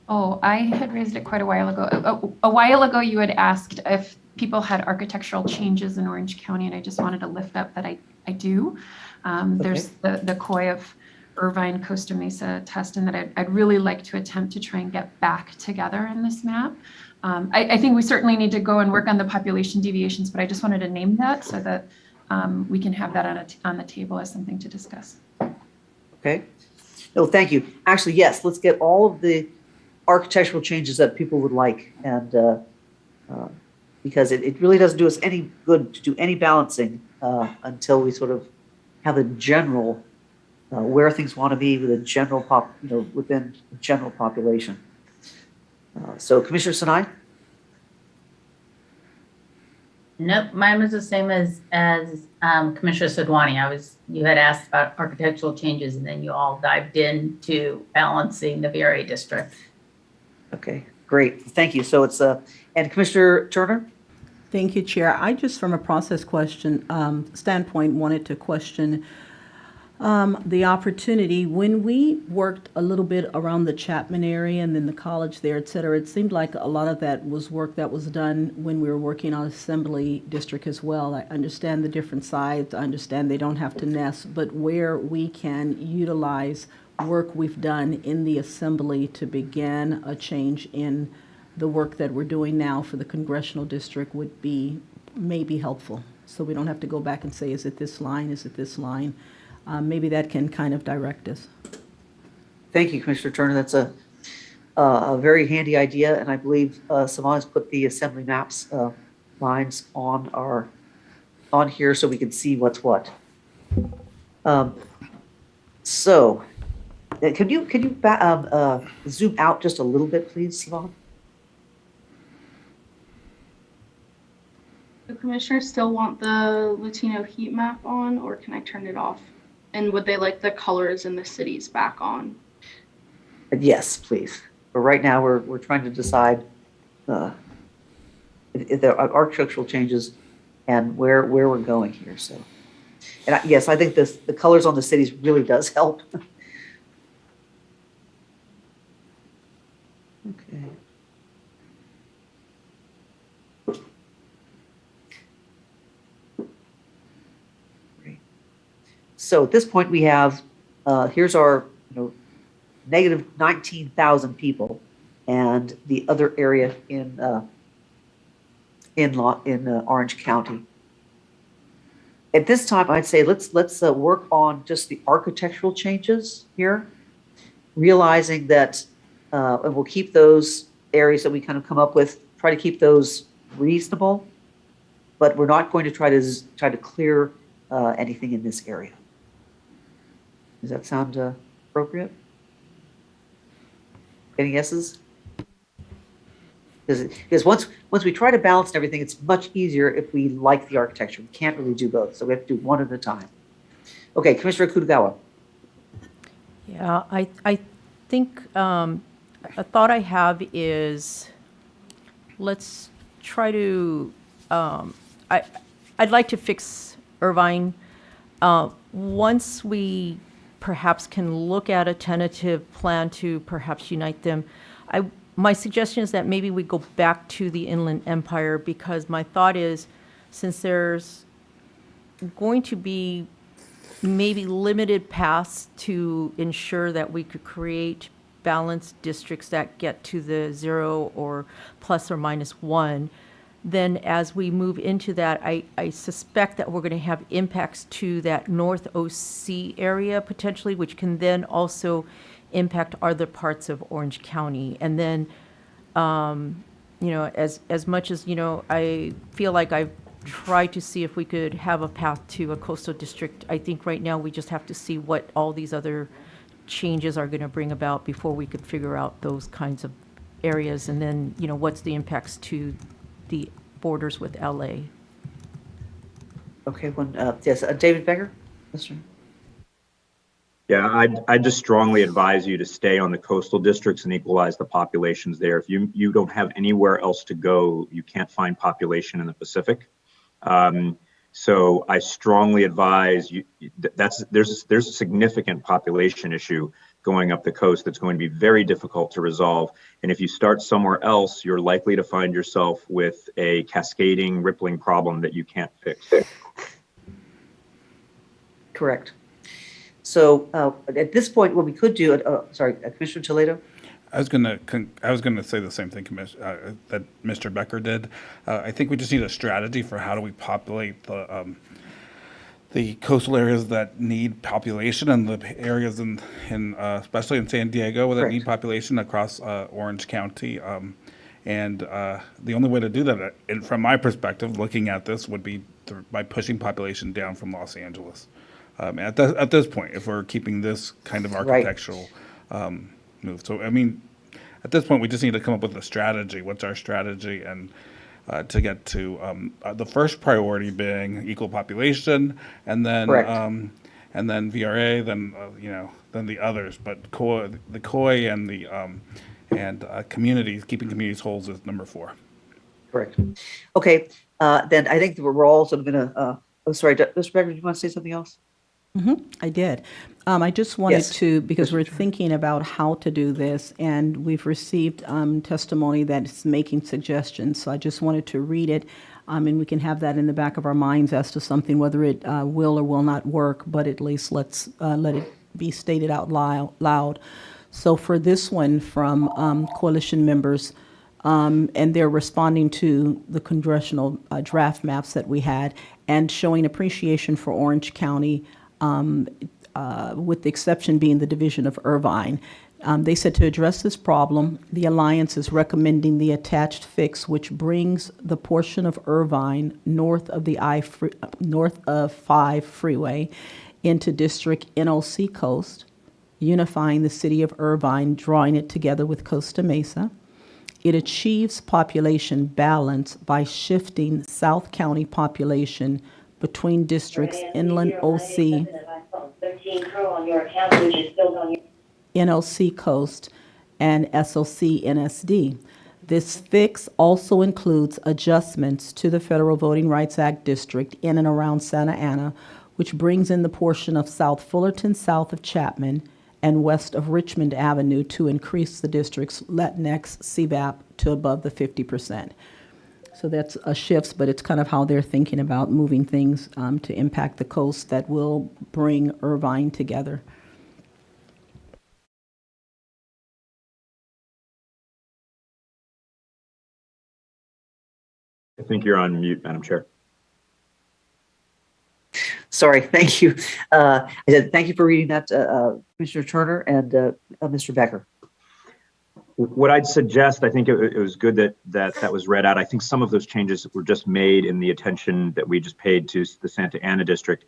Oh, I had raised it quite a while ago. A while ago, you had asked if people had architectural changes in Orange County, and I just wanted to lift up that I do. There's the COI of Irvine Costa Mesa test, and that I'd really like to attempt to try and get back together in this map. I think we certainly need to go and work on the population deviations, but I just wanted to name that so that we can have that on the table as something to discuss. Okay. No, thank you. Actually, yes, let's get all of the architectural changes that people would like, and because it really doesn't do us any good to do any balancing until we sort of have a general where things want to be with a general within the general population. So, Commissioner Sinai? Nope, mine was the same as Commissioner Sidwani. You had asked about architectural changes, and then you all dived into balancing the VRA district. Okay, great. Thank you. So it's and Commissioner Turner? Thank you, Chair. I just, from a process question standpoint, wanted to question the opportunity. When we worked a little bit around the Chapman area and then the college there, et cetera, it seemed like a lot of that was work that was done when we were working on Assembly District as well. I understand the different sides. I understand they don't have to nest, but where we can utilize work we've done in the Assembly to begin a change in the work that we're doing now for the Congressional District would be maybe helpful. So we don't have to go back and say, is it this line? Is it this line? Maybe that can kind of direct us. Thank you, Commissioner Turner. That's a very handy idea, and I believe Savon has put the Assembly maps lines on here so we can see what's what. So, can you zoom out just a little bit, please, Savon? Do commissioners still want the Latino heat map on, or can I turn it off? And would they like the colors in the cities back on? Yes, please. But right now, we're trying to decide if there are architectural changes and where we're going here. So, and yes, I think the colors on the cities really does help. Okay. Great. So at this point, we have here's our negative 19,000 people, and the other area in Orange County. At this time, I'd say let's work on just the architectural changes here, realizing that, and we'll keep those areas that we kind of come up with, try to keep those reasonable, but we're not going to try to clear anything in this area. Does that sound appropriate? Any guesses? Because once we try to balance everything, it's much easier if we like the architecture. We can't really do both, so we have to do one at a time. Okay, Commissioner Kutagawa. Yeah, I think a thought I have is let's try to. I'd like to fix Irvine. Once we perhaps can look at a tentative plan to perhaps unite them. My suggestion is that maybe we go back to the Inland Empire, because my thought is, since there's going to be maybe limited paths to ensure that we could create balanced districts that get to the 0 or ±1, then as we move into that, I suspect that we're going to have impacts to that North OC area potentially, which can then also impact other parts of Orange County. And then, as much as, I feel like I've tried to see if we could have a path to a coastal district, I think right now we just have to see what all these other changes are going to bring about before we could figure out those kinds of areas. And then, what's the impacts to the borders with LA. Okay, yes, David Becker? Mr. Yeah, I'd just strongly advise you to stay on the coastal districts and equalize the populations there. If you don't have anywhere else to go, you can't find population in the Pacific. So I strongly advise you. There's a significant population issue going up the coast that's going to be very difficult to resolve. And if you start somewhere else, you're likely to find yourself with a cascading, rippling problem that you can't fix. Correct. So at this point, what we could do, Commissioner Toledo? I was gonna say the same thing, that Mr. Becker did. I think we just need a strategy for how do we populate the coastal areas that need population, and the areas in especially in San Diego that need population across Orange County. And the only way to do that, and from my perspective, looking at this, would be by pushing population down from Los Angeles. At this point, if we're keeping this kind of architectural move. So, I mean, at this point, we just need to come up with a strategy. What's our strategy? And to get to the first priority being equal population, and then VRA, then the others. But the COI and the communities, keeping communities whole, is number 4. Correct. Okay, then I think we're all sort of going to. Sorry, Mr. Becker, do you want to say something else? I did. I just wanted to, because we're thinking about how to do this, and we've received testimony that's making suggestions. So I just wanted to read it, and we can have that in the back of our minds as to something, whether it will or will not work, but at least let's let it be stated out loud. So for this one from coalition members, and they're responding to the congressional draft maps that we had and showing appreciation for Orange County, with the exception being the division of Irvine. They said to address this problem, the Alliance is recommending the attached fix, which brings the portion of Irvine north of 5 freeway into District NOC Coast, unifying the city of Irvine, drawing it together with Costa Mesa. It achieves population balance by shifting South County population between districts Inland OC, NOC Coast, and SOC NSD. This fix also includes adjustments to the Federal Voting Rights Act district in and around Santa Ana, which brings in the portion of South Fullerton south of Chapman and west of Richmond Avenue to increase the district's Latinx CVAP to above the 50%. So that's a shift, but it's kind of how they're thinking about moving things to impact the coast that will bring Irvine together. I think you're on mute, Madam Chair. Sorry, thank you. I said thank you for reading that, Commissioner Turner and Mr. Becker. What I'd suggest, I think it was good that was read out. I think some of those changes were just made in the attention that we just paid to the Santa Ana district.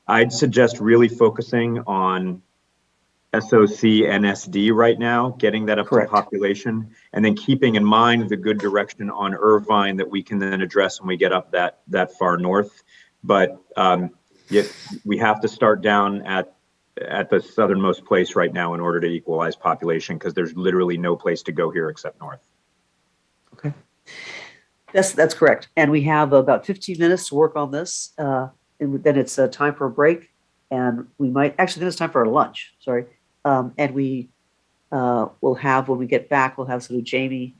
I'd suggest really focusing on SOC NSD right now, getting that up to population, and then keeping in mind the good direction on Irvine that we can then address when we get up that far north. But we have to start down at the southernmost place right now in order to equalize population, because there's literally no place to go here except north. Okay, that's correct. And we have about 15 minutes to work on this, and then it's time for a break. And we might, actually, then it's time for our lunch, sorry. And we will have, when we get back, we'll have sort of Jamie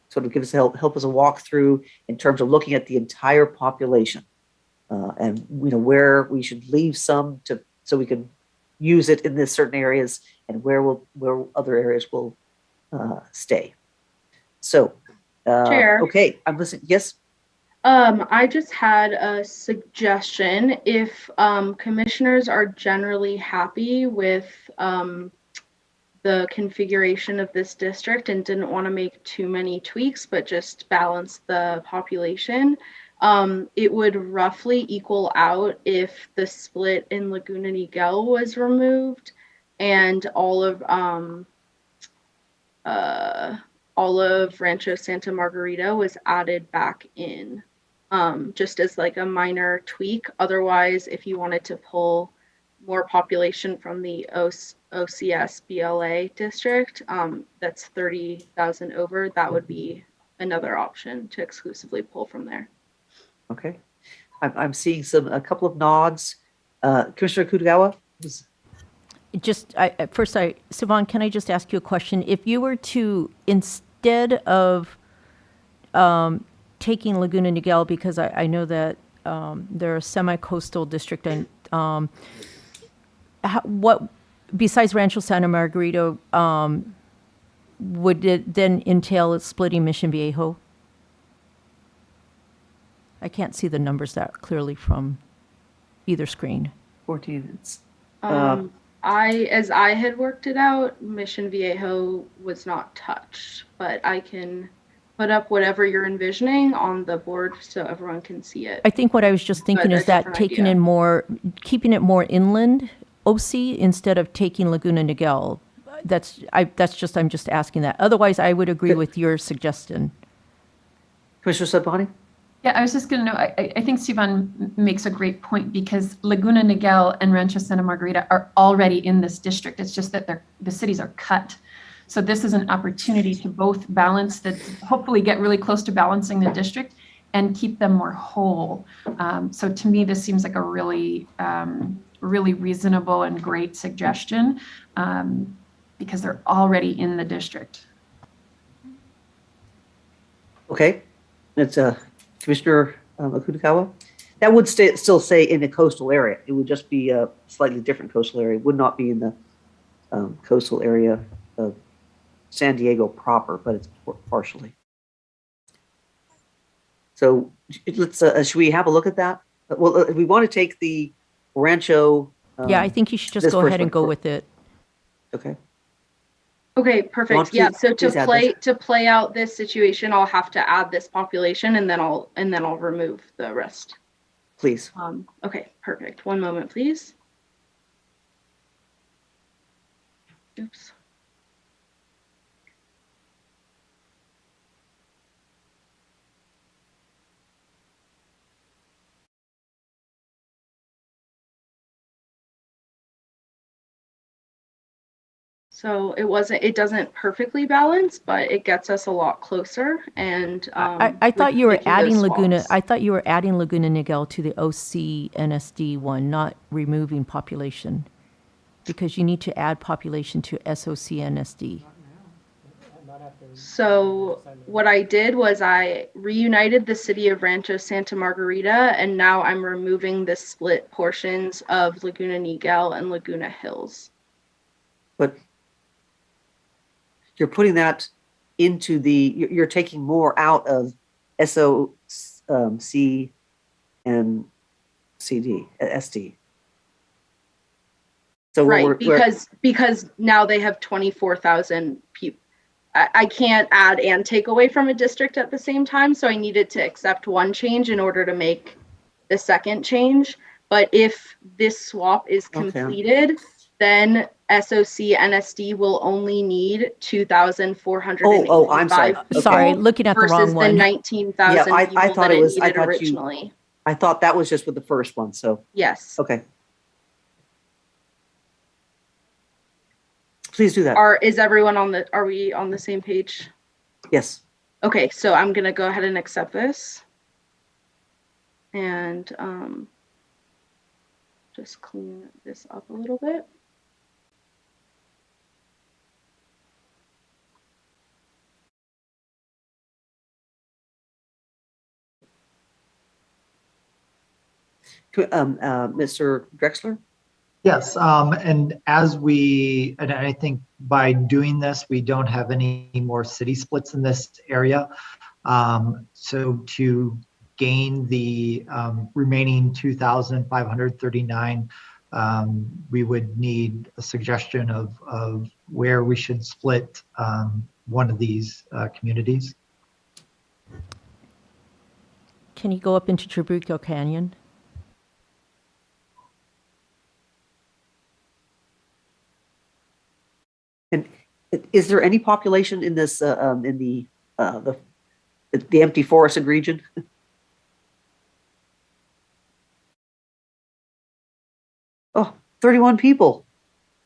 sort of give us help us a walkthrough in terms of looking at the entire population. And where we should leave some so we can use it in this certain areas, and where other areas will stay. So, Chair. okay, I'm listening. Yes. I just had a suggestion. If commissioners are generally happy with the configuration of this district and didn't want to make too many tweaks, but just balance the population, it would roughly equal out if the split in Laguna Niguel was removed and all of Rancho Santa Margarita was added back in, just as like a minor tweak. Otherwise, if you wanted to pull more population from the OCS BLA district, that's 30,000 over, that would be another option to exclusively pull from there. Okay. I'm seeing a couple of nods. Commissioner Kutagawa? Sivan, can I just ask you a question? If you were to, instead of taking Laguna Niguel, because I know that they're a semi-coastal district, and what, besides Rancho Santa Margarita, would it then entail splitting Mission Viejo? I can't see the numbers that clearly from either screen. 14 minutes. As I had worked it out, Mission Viejo was not touched, but I can put up whatever you're envisioning on the board so everyone can see it. I think what I was just thinking is that keeping it more inland OC instead of taking Laguna Niguel. I'm just asking that. Otherwise, I would agree with your suggestion. Commissioner Sabani? Yeah, I was just going to know, I think Sivan makes a great point, because Laguna Niguel and Rancho Santa Margarita are already in this district. It's just that the cities are cut. So this is an opportunity to both balance hopefully get really close to balancing the district and keep them more whole. So to me, this seems like a really, really reasonable and great suggestion, because they're already in the district. Okay. It's Commissioner Akutagawa? That would still say in the coastal area. It would just be a slightly different coastal area. It would not be in the coastal area of San Diego proper, but it's partially. So let's, should we have a look at that? Well, we want to take the Rancho. Yeah, I think you should just go ahead and go with it. Okay. Okay, perfect. Yeah, so to play out this situation, I'll have to add this population, and then I'll remove the rest. Please. Okay, perfect. One moment, please. Oops. So it doesn't perfectly balance, but it gets us a lot closer. And I thought you were adding Laguna. I thought you were adding Laguna Niguel to the OC NSD one, not removing population, because you need to add population to SOC NSD. So what I did was I reunited the city of Rancho Santa Margarita, and now I'm removing the split portions of Laguna Niguel and Laguna Hills. But you're putting that into you're taking more out of SOC and SD. So right, because now they have 24,000 people. I can't add and take away from a district at the same time, so I needed to accept one change in order to make the second change. But if this swap is completed, then SOC NSD will only need 2,485. Oh, I'm sorry. Okay. Sorry, looking at the wrong one. Versus the 19,000 I thought it was. originally. I thought that was just with the first one. So yes. Okay. Please do that. Is everyone are we on the same page? Yes. Okay, so I'm gonna go ahead and accept this. And just clean this up a little bit. Mr. Drexler? Yes, and I think by doing this, we don't have any more city splits in this area. So to gain the remaining 2,539, we would need a suggestion of where we should split one of these communities. Can you go up into Trabuco Canyon? And is there any population in this in the empty forested region? Oh, 31 people.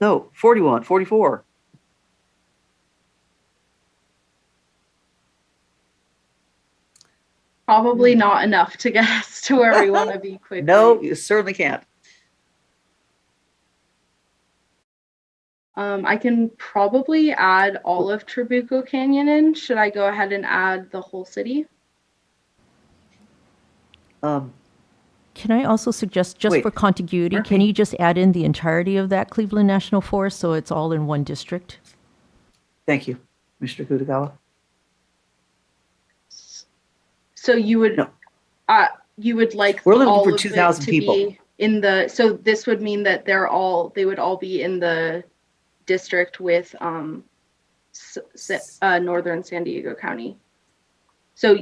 No, 41, 44. Probably not enough to get us to where we want to be quickly. No, you certainly can't. I can probably add all of Trabuco Canyon in. Should I go ahead and add the whole city? Can I also suggest, just Wait, for contiguity, can you just add in the entirety of that Cleveland National Forest so it's all in one district? Thank you, Mr. Kutagawa. So you would, No. you would like We're looking all for of 2,000 it to people. be in the. So this would mean that they would all be in the district with Northern San Diego County. So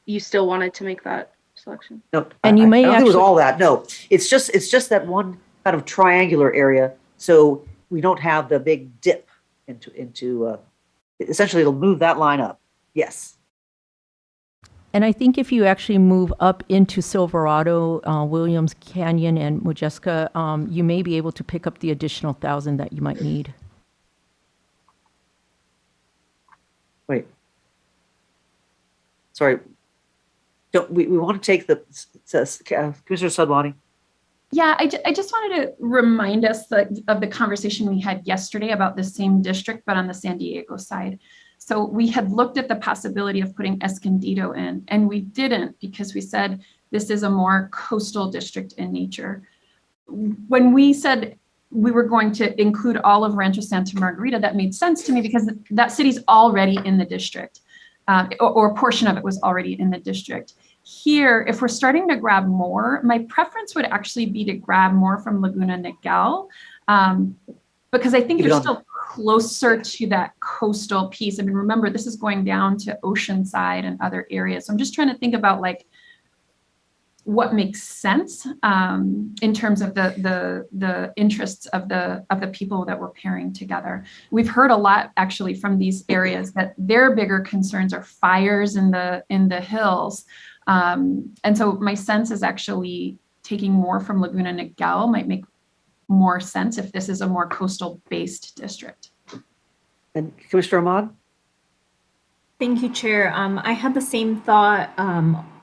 you still wanted to make that selection? No, And you may I don't think it was actually- all that. No, it's just that one kind of triangular area. So we don't have the big dip into essentially it'll move that line up. Yes. And I think if you actually move up into Silverado, Williams Canyon, and Modjeska, you may be able to pick up the additional 1,000 that you might need. Wait. Sorry. Don't we want to take the Commissioner Sadwani? Yeah, I just wanted to remind us of the conversation we had yesterday about the same district, but on the San Diego side. So we had looked at the possibility of putting Escondido in, and we didn't because we said this is a more coastal district in nature. When we said we were going to include all of Rancho Santa Margarita, that made sense to me because that city's already in the district, or a portion of it was already in the district. Here, if we're starting to grab more, my preference would actually be to grab more from Laguna Niguel, because I think you're still closer to that coastal piece. I mean, remember, this is going down to Oceanside and other areas. So I'm just trying to think about like what makes sense in terms of the interests of the people that we're pairing together. We've heard a lot actually from these areas that their bigger concerns are fires in the hills. And so my sense is actually taking more from Laguna Niguel might make more sense if this is a more coastal based district. And Commissioner Ahmad? Thank you, Chair. I had the same thought,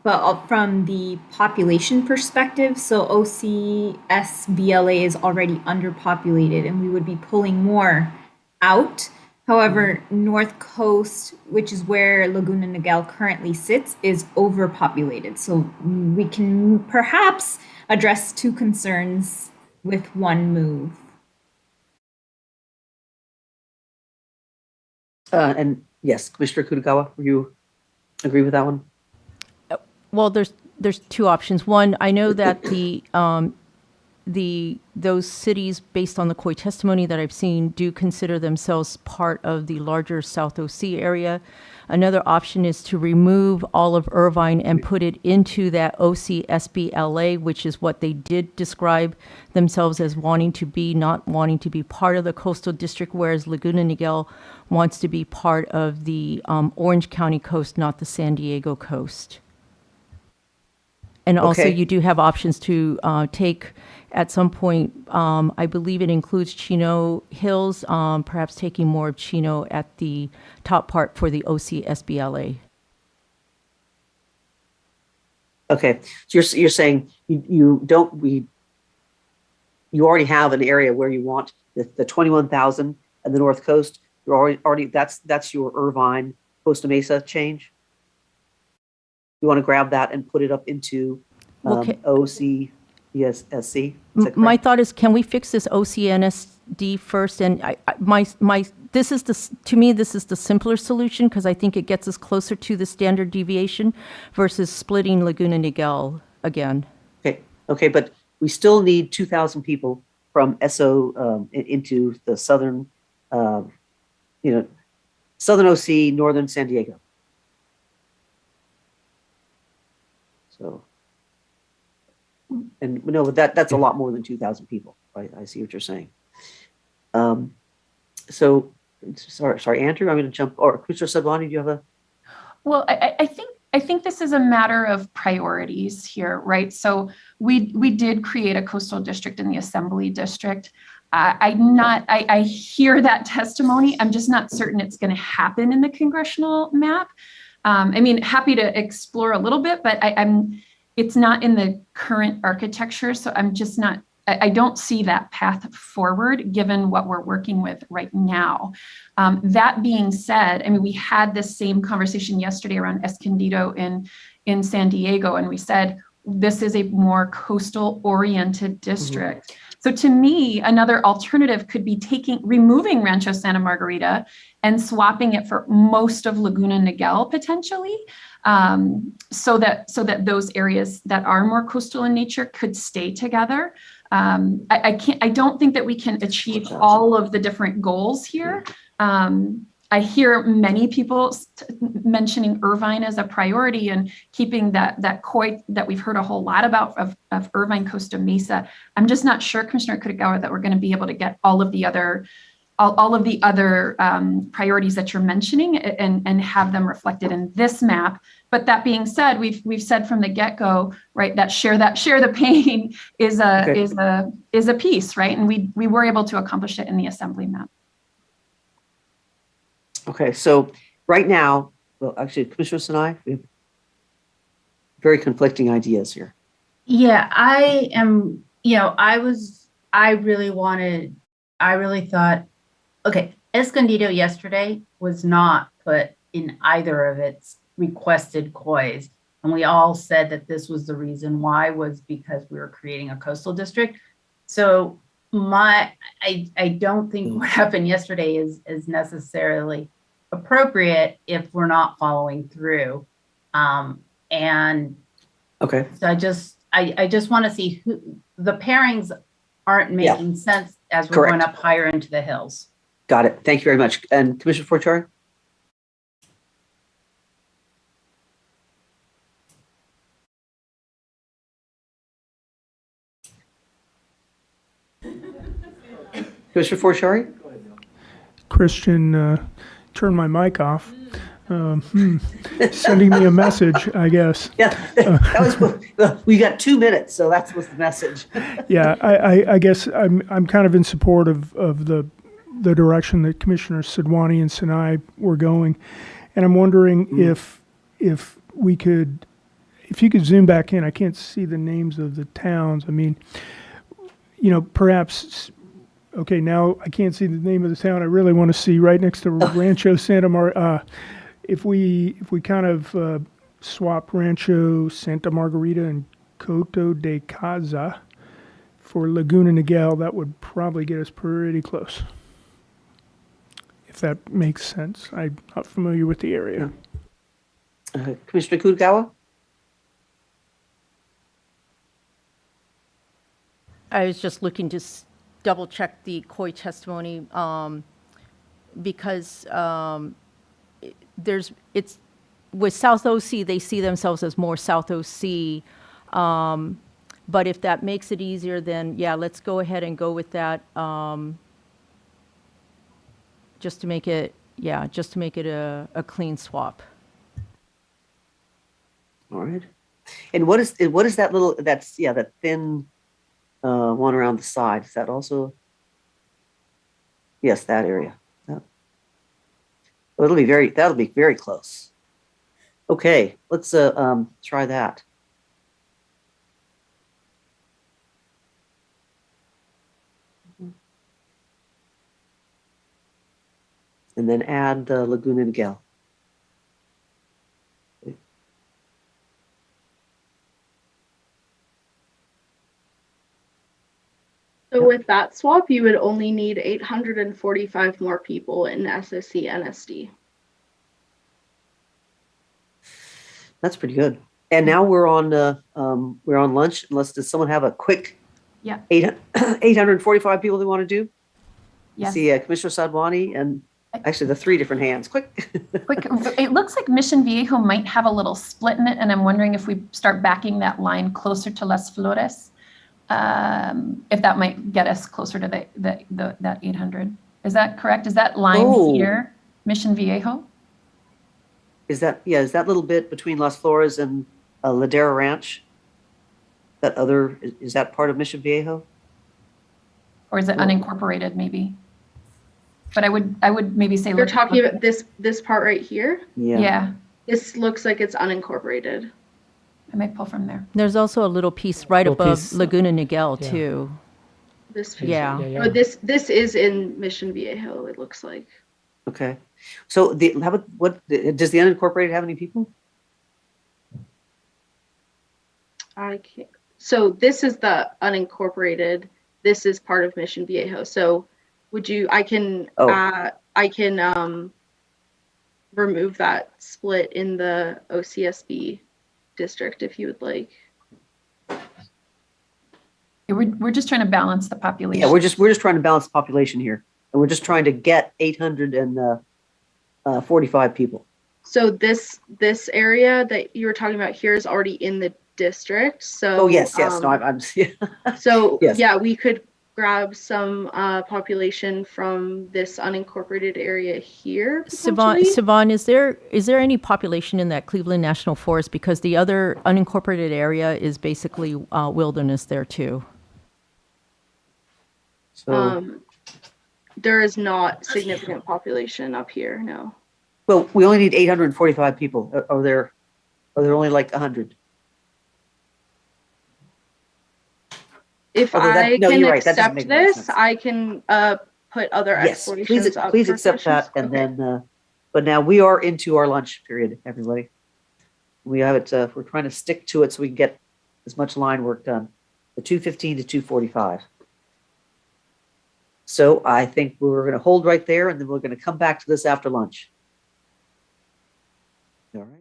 but from the population perspective. So OCSBLA is already underpopulated and we would be pulling more out. However, North Coast, which is where Laguna Niguel currently sits, is overpopulated. So we can perhaps address two concerns with one move. And yes, Commissioner Kutagawa, you agree with that one? Well, there's two options. One, I know that those cities, based on the COI testimony that I've seen, do consider themselves part of the larger South OC area. Another option is to remove all of Irvine and put it into that OCSBLA, which is what they did describe themselves as wanting to be, not wanting to be part of the coastal district, whereas Laguna Niguel wants to be part of the Orange County coast, not the San Diego coast. And also, Okay. you do have options to take, at some point, I believe it includes Chino Hills, perhaps taking more of Chino at the top part for the OCSBLA. Okay, so you're saying you don't, you already have an area where you want the 21,000 and the North Coast. You're already that's your Irvine Costa Mesa change. You want to grab that and put it up into OCSC. My thought is, can we fix this OCNSD first? And this is to me, this is the simpler solution because I think it gets us closer to the standard deviation versus splitting Laguna Niguel again. Okay, but we still need 2,000 people from SO into the southern, southern OC, northern San Diego. So, and no, that's a lot more than 2,000 people. I see what you're saying. So, sorry, Andrew, I'm going to jump. Or Commissioner Sadwani, do you have a? Well, I think this is a matter of priorities here, right? So we did create a coastal district in the Assembly District. I hear that testimony. I'm just not certain it's going to happen in the congressional map. I mean, happy to explore a little bit, but it's not in the current architecture. So I'm just not, I don't see that path forward given what we're working with right now. That being said, I mean, we had this same conversation yesterday around Escondido in San Diego, and we said, this is a more coastal oriented district. Mm-hmm. So to me, another alternative could be removing Rancho Santa Margarita and swapping it for most of Laguna Niguel potentially, so that those areas that are more coastal in nature could stay together. I don't think that we can achieve all of the different goals here. I hear many people mentioning Irvine as a priority and keeping that COI that we've heard a whole lot about of Irvine Costa Mesa. I'm just not sure, Commissioner Kutagawa, that we're going to be able to get all of the other priorities that you're mentioning and have them reflected in this map. But that being said, we've said from the get-go, right, that share the pain is a piece, right? And we were able to accomplish it in the Assembly map. Okay, so right now, well, actually, Commissioner Sinai, we have very conflicting ideas here. Yeah, I am, I really thought, okay, Escondido yesterday was not put in either of its requested COIs. And we all said that this was the reason why, was because we were creating a coastal district. So I don't think what happened yesterday is necessarily appropriate if we're not following through. And okay, so I just want to see who the pairings aren't making sense as we're going up higher into the hills. Got it. Thank you very much. And Commissioner Fortieri? Commissioner Fortieri? Christian turned my mic off. Sending me a message, I guess. Yeah, that was, we got 2 minutes, so that was the message. Yeah, I guess I'm kind of in support of the direction that Commissioner Sadwani and Sinai were going, and I'm wondering if you could zoom back in. I can't see the names of the towns. I mean, perhaps. Okay, now I can't see the name of the town I really want to see right next to Rancho Santa Margarita. If we kind of swap Rancho Santa Margarita and Coto de Caza for Laguna Niguel, that would probably get us pretty close. If that makes sense. I'm not familiar with the area. Commissioner Kutagawa? I was just looking to double check the COI testimony because it's with South OC, they see themselves as more South OC. But if that makes it easier, then yeah, let's go ahead and go with that. Just to make it a clean swap. All right. And what is that little, that thin one around the side? Is that also? Yes, that area. Yeah. Well, that'll be very close. Okay, let's try that. and then add Laguna Niguel. So with that swap, you would only need 845 more people in SSC NSD. That's pretty good. And now we're on lunch. Does someone have a quick 845 people they want to do? Yes. See Commissioner Sadwani and actually the 3 different hands. Quick. It looks like Mission Viejo might have a little split in it, and I'm wondering if we start backing that line closer to Las Flores, if that might get us closer to that 800. Is that correct? Is that line here Mission Viejo? Is that little bit between Las Flores and Ladera Ranch? Is that part of Mission Viejo? Or is it unincorporated maybe? But I would maybe say You're talking about this part right here? Yeah. This looks like it's unincorporated. I might pull from there. There's also a little piece right above Laguna Niguel too. This Yeah. Oh, this is in Mission Viejo, it looks like. Okay. So what does the unincorporated have any people? I can't. So this is the unincorporated. This is part of Mission Viejo. So would you? I can remove that split in the OCSB district if you would like. We're just trying to balance the population. Yeah, we're just trying to balance the population here, and we're just trying to get 845 people. So this area that you were talking about here is already in the district. So yes. No, I'm so yes. Yeah, we could grab some population from this unincorporated area here. Sivan, is there any population in that Cleveland National Forest? Because the other unincorporated area is basically wilderness there too. So there is not significant population up here, no. well, we only need 845 people. Are there only like 100? If I can accept this, I can put other explorations up. Please accept that, and then. But now we are into our lunch period, everybody. We have it. We're trying to stick to it so we can get as much line work done. The 2:15 to 2:45. So I think we're going to hold right there, and then we're going to come back to this after lunch. All right.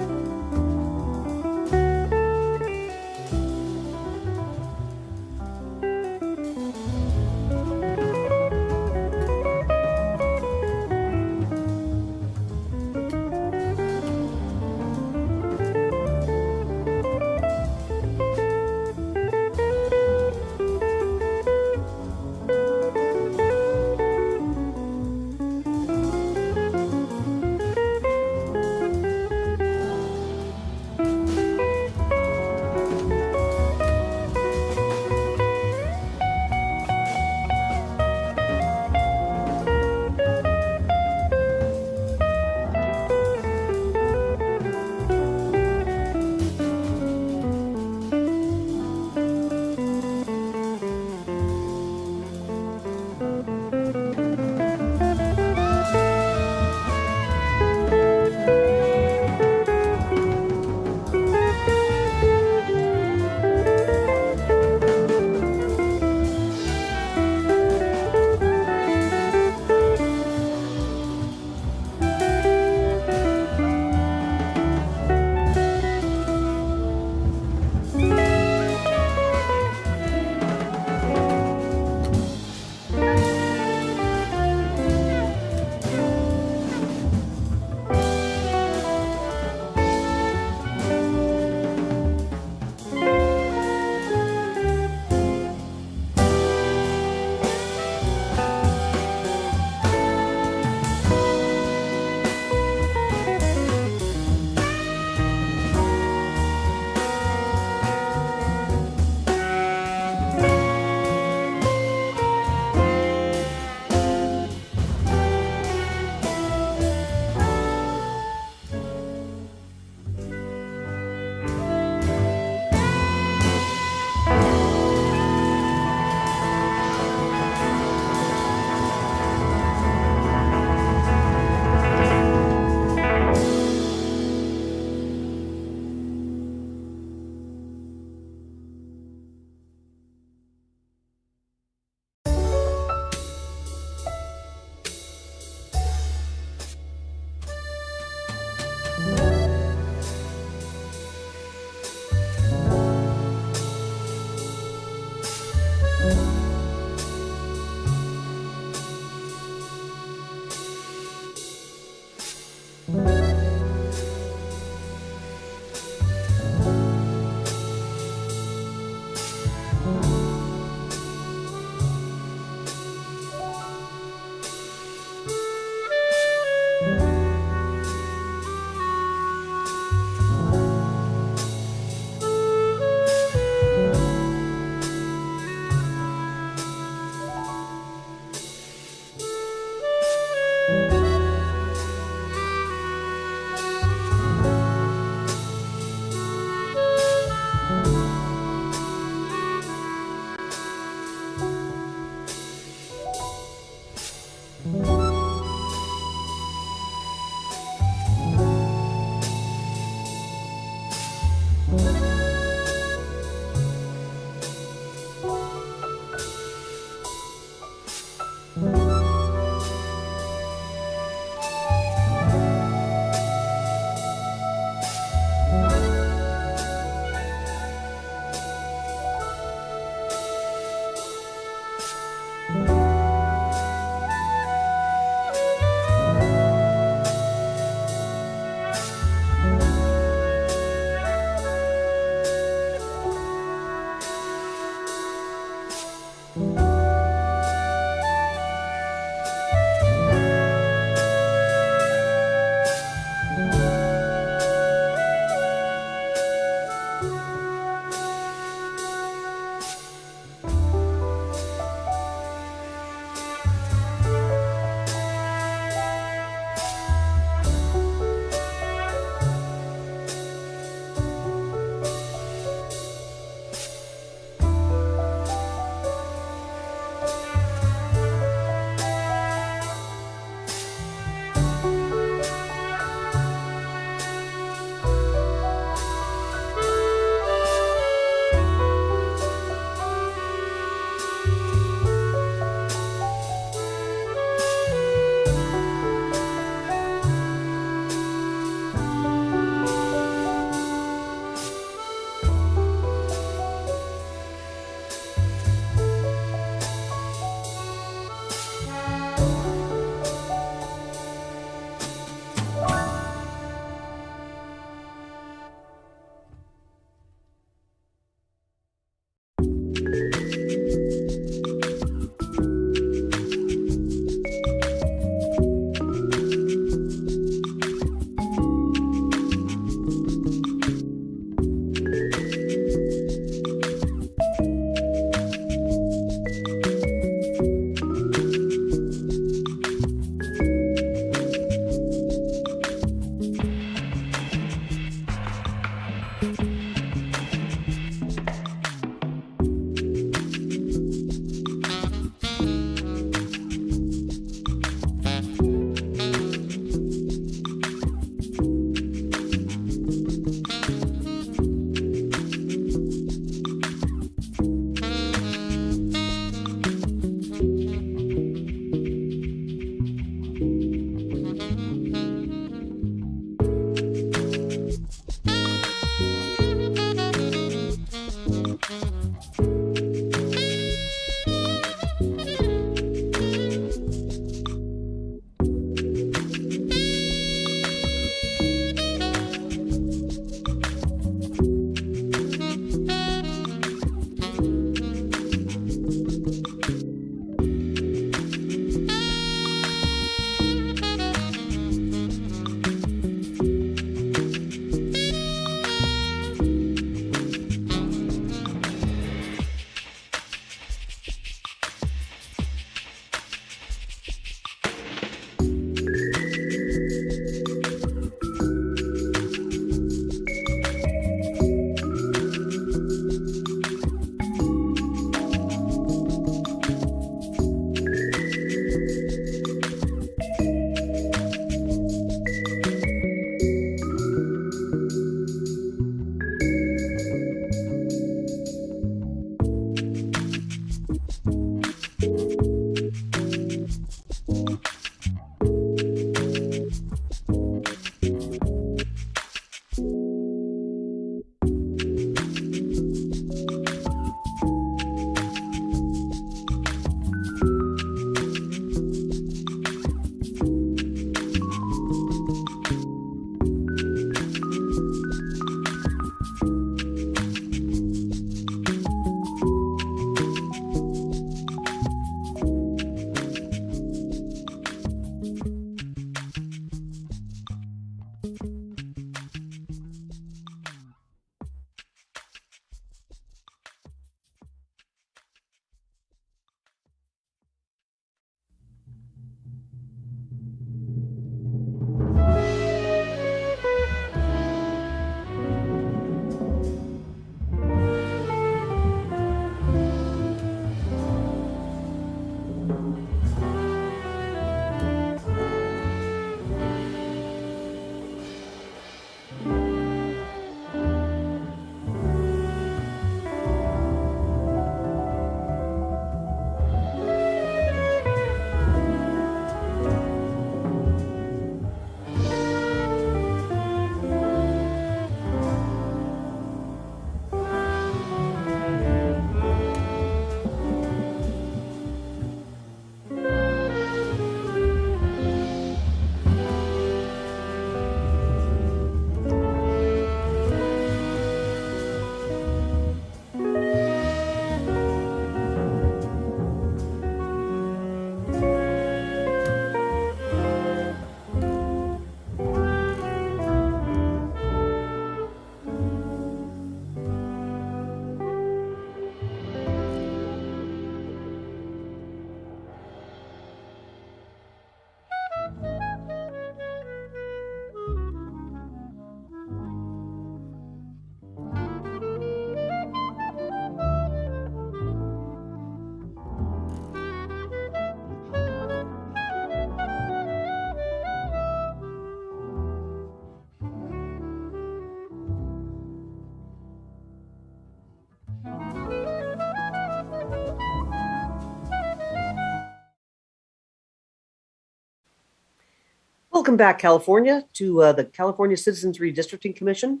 Welcome back, California, to the California Citizens Redistricting Commission.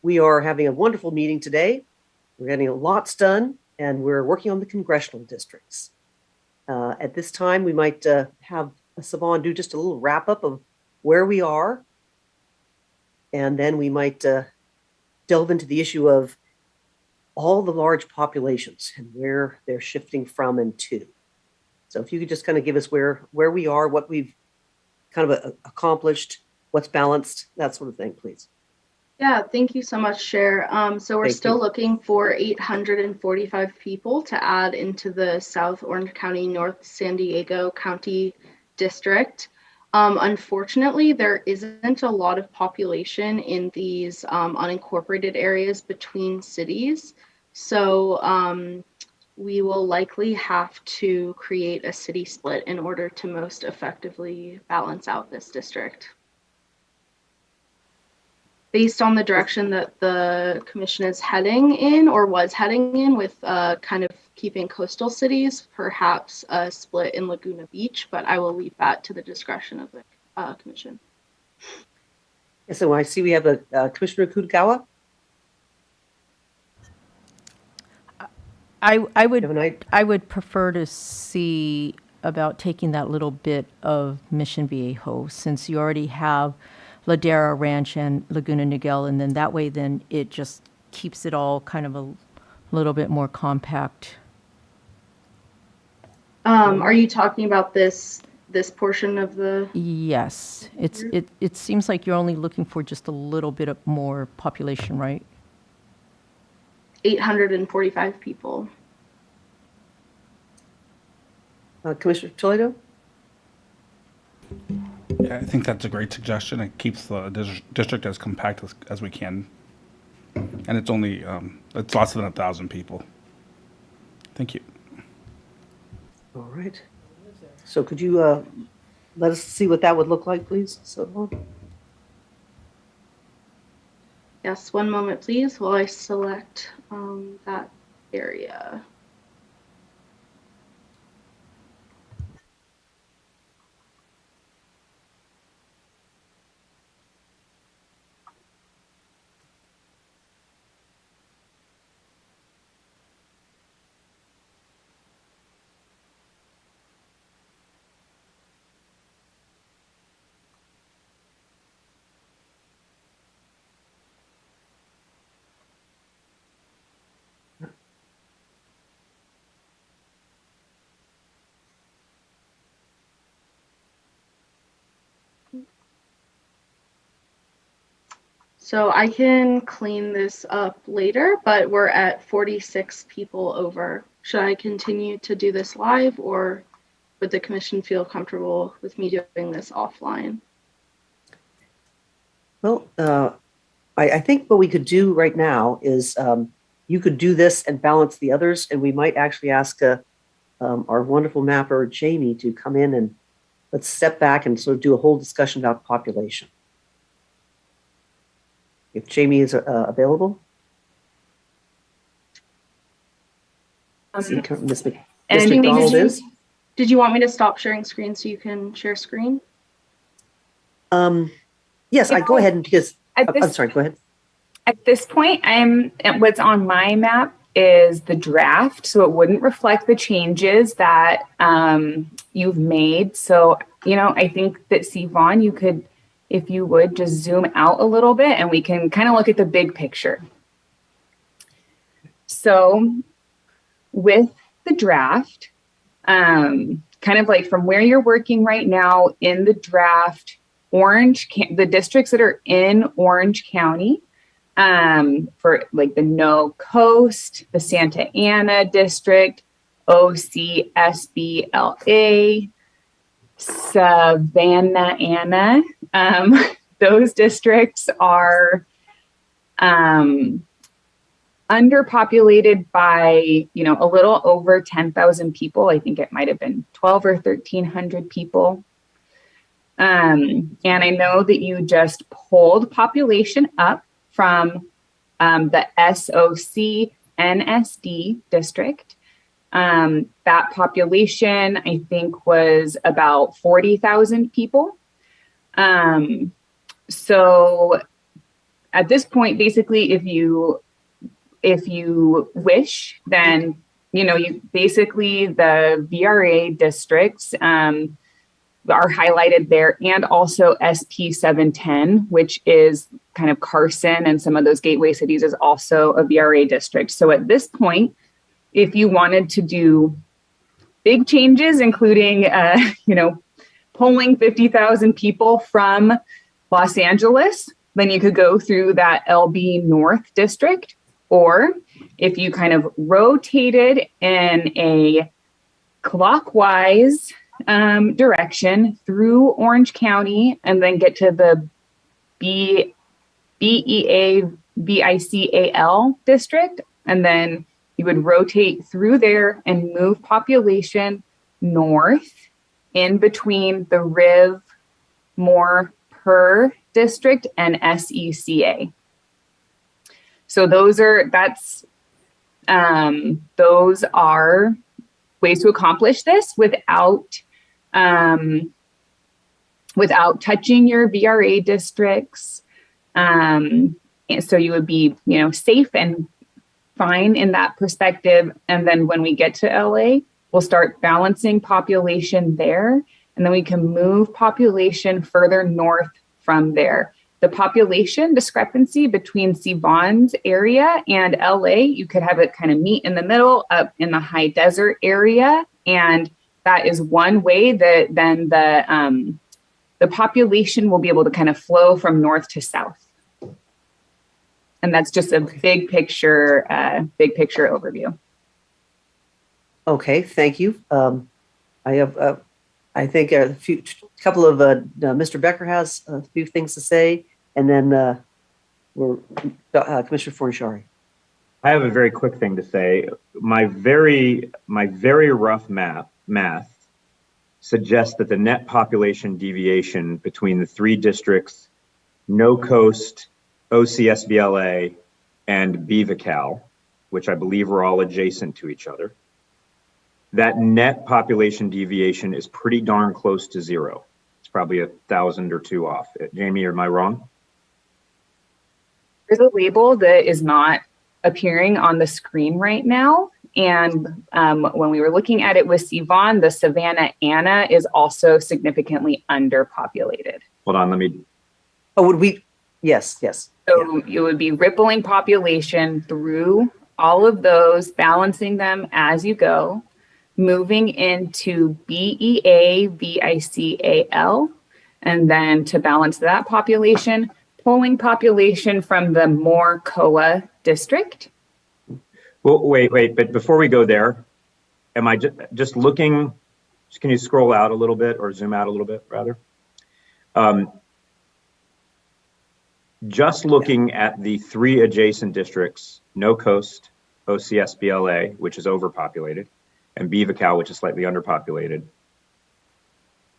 We are having a wonderful meeting today. We're getting lots done, and we're working on the congressional districts. At this time, we might have Siobhan do just a little wrap up of where we are, and then we might delve into the issue of all the large populations and where they're shifting from and to. So if you could just kind of give us where we are, what we've kind of accomplished, what's balanced, that sort of thing, please. Yeah, thank you so much, Chair. So we're still looking for 845 people to add into the South Orange County, North San Diego County District. Unfortunately, there isn't a lot of population in these unincorporated areas between cities. So we will likely have to create a city split in order to most effectively balance out this district. Based on the direction that the commission is heading in or was heading in with kind of keeping coastal cities, perhaps a split in Laguna Beach, but I will leave that to the discretion of the commission. Yeah, so I see we have a Commissioner Kutagawa. I would prefer to see about taking that little bit of Mission Viejo, since you already have Ladera Ranch and Laguna Niguel, and then that way then it just keeps it all kind of a little bit more compact. Are you talking about this portion of the? Yes, it seems like you're only looking for just a little bit of more population, right? 845 people. Commissioner Toledo? Yeah, I think that's a great suggestion. It keeps the district as compact as we can. And it's only, it's less than 1,000 people. Thank you. All right. So could you let us see what that would look like, please? So. Yes, one moment, please, while I select that area. So I can clean this up later, but we're at 46 people over. Should I continue to do this live, or would the commission feel comfortable with me doing this offline? Well, I think what we could do right now is you could do this and balance the others, and we might actually ask our wonderful mapper, Jamie, to come in and let's step back and sort of do a whole discussion about population. If Jamie is available. Ms. McDonald is. Did you want me to stop sharing screen so you can share screen? Yes, I go ahead, and because I'm sorry, go ahead. At this point, what's on my map is the draft, so it wouldn't reflect the changes that you've made. So, I think that Siobhan, you could, if you would, just zoom out a little bit and we can kind of look at the big picture. So with the draft, kind of like from where you're working right now in the draft, the districts that are in Orange County, for like the No Coast, the Santa Ana district, OCSBLA, Savannah Ana, those districts are underpopulated by, a little over 10,000 people. I think it might have been 12 or 1,300 people. And I know that you just pulled population up from the SOC NSD district. That population, I think, was about 40,000 people. So at this point, basically, if you wish, then, you basically the VRA districts are highlighted there, and also SP 710, which is kind of Carson and some of those gateway cities, is also a VRA district. So at this point, if you wanted to do big changes, including, pulling 50,000 people from Los Angeles, then you could go through that LB North district. Or if you kind of rotated in a clockwise direction through Orange County and then get to the BEA-VICAL district, and then you would rotate through there and move population north in between the Riv, Moore, Per district and SECA. So those are ways to accomplish this without touching your VRA districts. And so you would be, safe and fine in that perspective. And then when we get to LA, we'll start balancing population there, and then we can move population further north from there. The population discrepancy between Sivan's area and LA, you could have it kind of meet in the middle up in the high desert area. And that is one way that then the population will be able to kind of flow from north to south. And that's just a big picture overview. Okay, thank you. I have, I think couple of, Mr. Becker has a few things to say, and then Commissioner Fornishari. I have a very quick thing to say. My very rough math suggests that the net population deviation between the three districts, No Coast, OCSBLA, and BVCAL, which I believe are all adjacent to each other, that net population deviation is pretty darn close to zero. It's probably 1,000 or 2 off. Jamie, am I wrong? There's a label that is not appearing on the screen right now. And when we were looking at it with Sivan, the Savannah Anna is also significantly underpopulated. Hold on, let me. Oh, would we? Yes. So it would be rippling population through all of those, balancing them as you go, moving into BEA, VICAL, and then to balance that population, pulling population from the Moore COA district. Well, wait, but before we go there, am I just looking, can you scroll out a little bit or zoom out a little bit rather? Just looking at the 3 adjacent districts, No Coast, OCSBLA, which is overpopulated, and BVCAL, which is slightly underpopulated.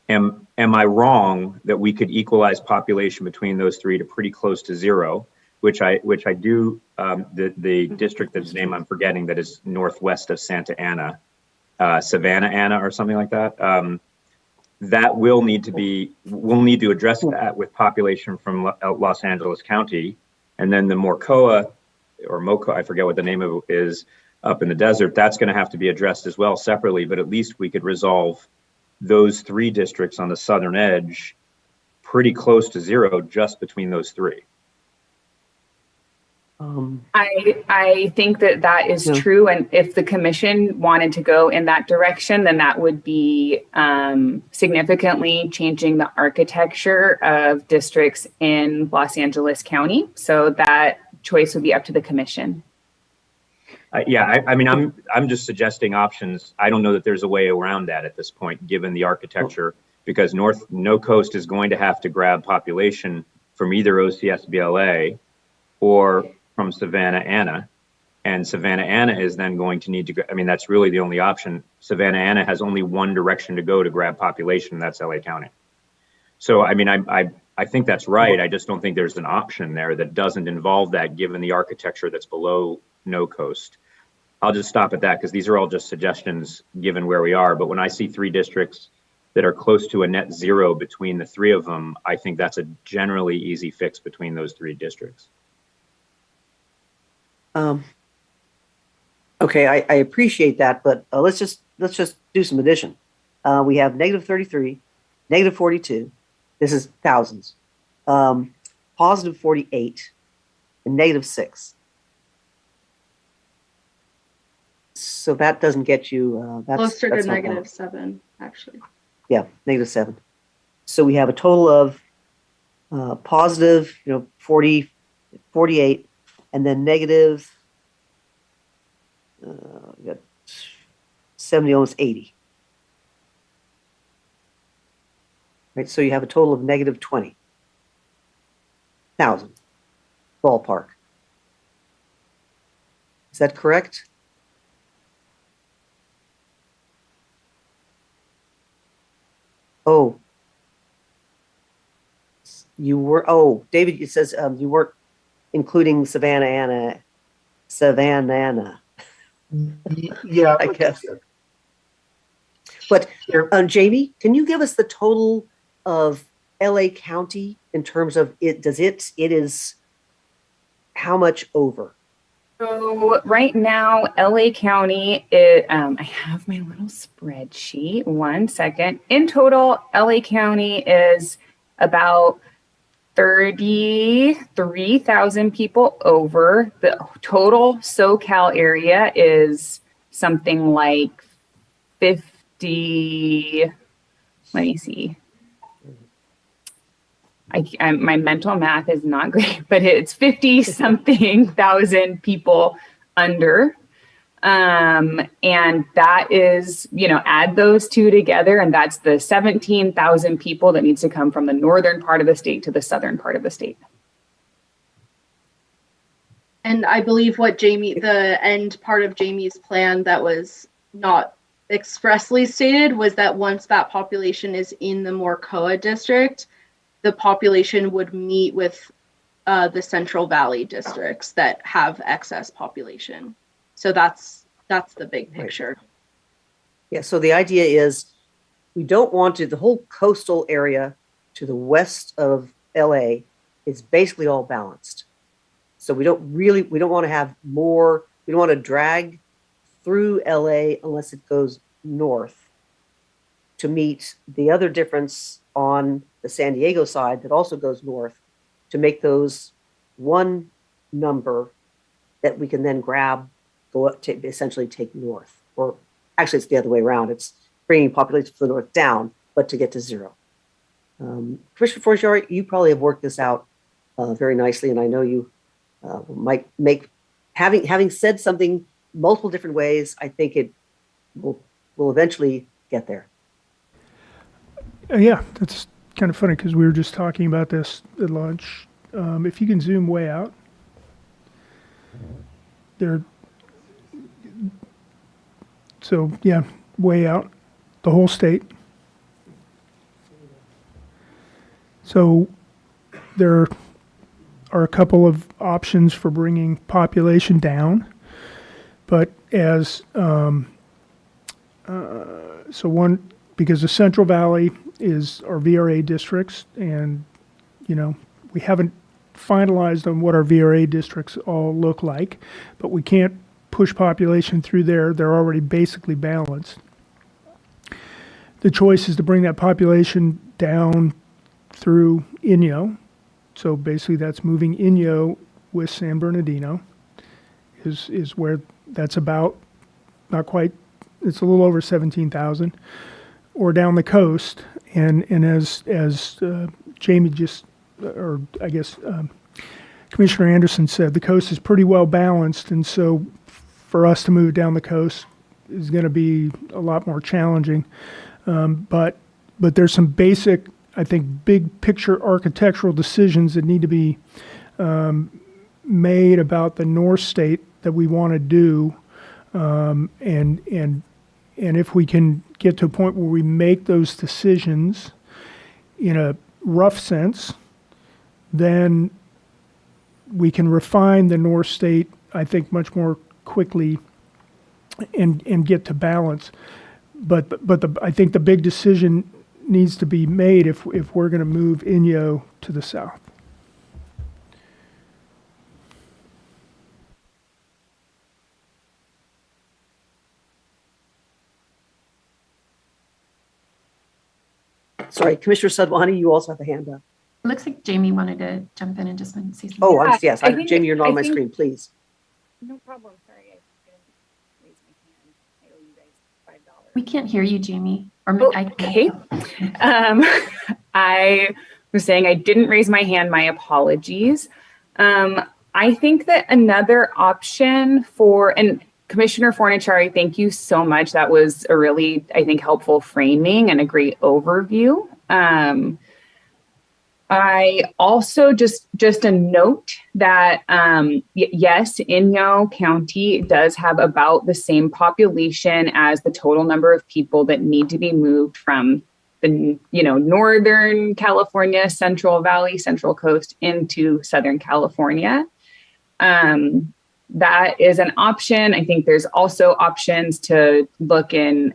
Am I wrong that we could equalize population between those 3 to pretty close to zero, which I do, the district that's name I'm forgetting that is northwest of Santa Ana, Savannah Ana or something like that. That we'll need to address that with population from Los Angeles County, and then the Morcoa or Moco, I forget what the name of it is, up in the desert, that's going to have to be addressed as well separately, but at least we could resolve those 3 districts on the southern edge pretty close to zero just between those 3. I think that is true. And if the commission wanted to go in that direction, then that would be significantly changing the architecture of districts in Los Angeles County. So that choice would be up to the commission. I mean, I'm just suggesting options. I don't know that there's a way around that at this point, given the architecture, because No Coast is going to have to grab population from either OCSBLA or from Savannah Ana, and Savannah Ana is then going to need to, I mean, that's really the only option. Savannah Ana has only one direction to go to grab population, and that's LA County. So, I mean, I think that's right. I just don't think there's an option there that doesn't involve that, given the architecture that's below No Coast. I'll just stop at that because these are all just suggestions given where we are. But when I see 3 districts that are close to a net zero between the three of them, I think that's a generally easy fix between those three districts. Okay, I appreciate that, but let's just do some addition. We have negative 33, negative 42. This is thousands. Positive 48, and negative 6. So that doesn't get you. Closer to that's not negative bad. 7, actually. Yeah, negative 7. So we have a total of positive, 40, 48, and then negative. We got 70, almost 80. Right, so you have a total of negative 20,000 ballpark. Is that correct? Oh, you were. Oh, David, it says you weren't including Savannah. Yeah, I guess. But Jamie, can you give us the total of LA County in terms of it? It is how much over? So right now, LA County, I have my little spreadsheet. 1 second. In total, LA County is about 33,000 people over. The total SoCal area is something like 50. Let me see. My mental math is not great, but it's 50 something thousand people under. And that is, add those two together, and that's the 17,000 people that needs to come from the northern part of the state to the southern part of the state. And I believe the end part of Jamie's plan that was not expressly stated was that once that population is in the Morcoa district, the population would meet with the Central Valley districts that have excess population. So that's the big picture. Right. Yeah, so the idea is we don't want the whole coastal area to the west of LA is basically all balanced. So we don't want to have more, we don't want to drag through LA unless it goes north to meet the other difference on the San Diego side that also goes north to make those one number that we can then grab, go up to essentially take north. Or actually it's the other way around. It's bringing population from the north down, but to get to zero. Commissioner Forciari, you probably have worked this out very nicely, and I know you might make, having said something multiple different ways, I think it will eventually get there. Yeah, that's kind of funny because we were just talking about this at lunch. If you can zoom way out, so yeah, way out, the whole state. So there are a couple of options for bringing population down, but as so one, because the Central Valley is our VRA districts, and we haven't finalized on what our VRA districts all look like, but we can't push population through there. They're already basically balanced. The choice is to bring that population down through Inyo. So basically that's moving Inyo with San Bernardino is where that's about, not quite, it's a little over 17,000, or down the coast. And as Jamie just, or I guess Commissioner Anderson said, the coast is pretty well balanced. And so for us to move down the coast is going to be a lot more challenging. But there's some basic, I think, big picture architectural decisions that need to be made about the North State that we want to do. And if we can get to a point where we make those decisions in a rough sense, then we can refine the North State, I think, much more quickly and get to balance. But I think the big decision needs to be made if we're going to move Inyo to the south. Sorry, Commissioner Sadwani, you also have a hand up. It looks like Jamie wanted to jump in and just say something. Oh, Yeah, yes, I think- Jamie, you're not I on my think- screen, please. No problem. Sorry, I didn't raise my hand. I owe you guys $5. We can't hear you, Jamie. Or I Okay. I was saying I didn't raise my hand. My apologies. I think that another option and Commissioner Fornachari, thank you so much. That was a really, I think, helpful framing and a great overview. I also just a note that yes, Inyo County does have about the same population as the total number of people that need to be moved from the Northern California, Central Valley, Central Coast into Southern California. That is an option. I think there's also options to look in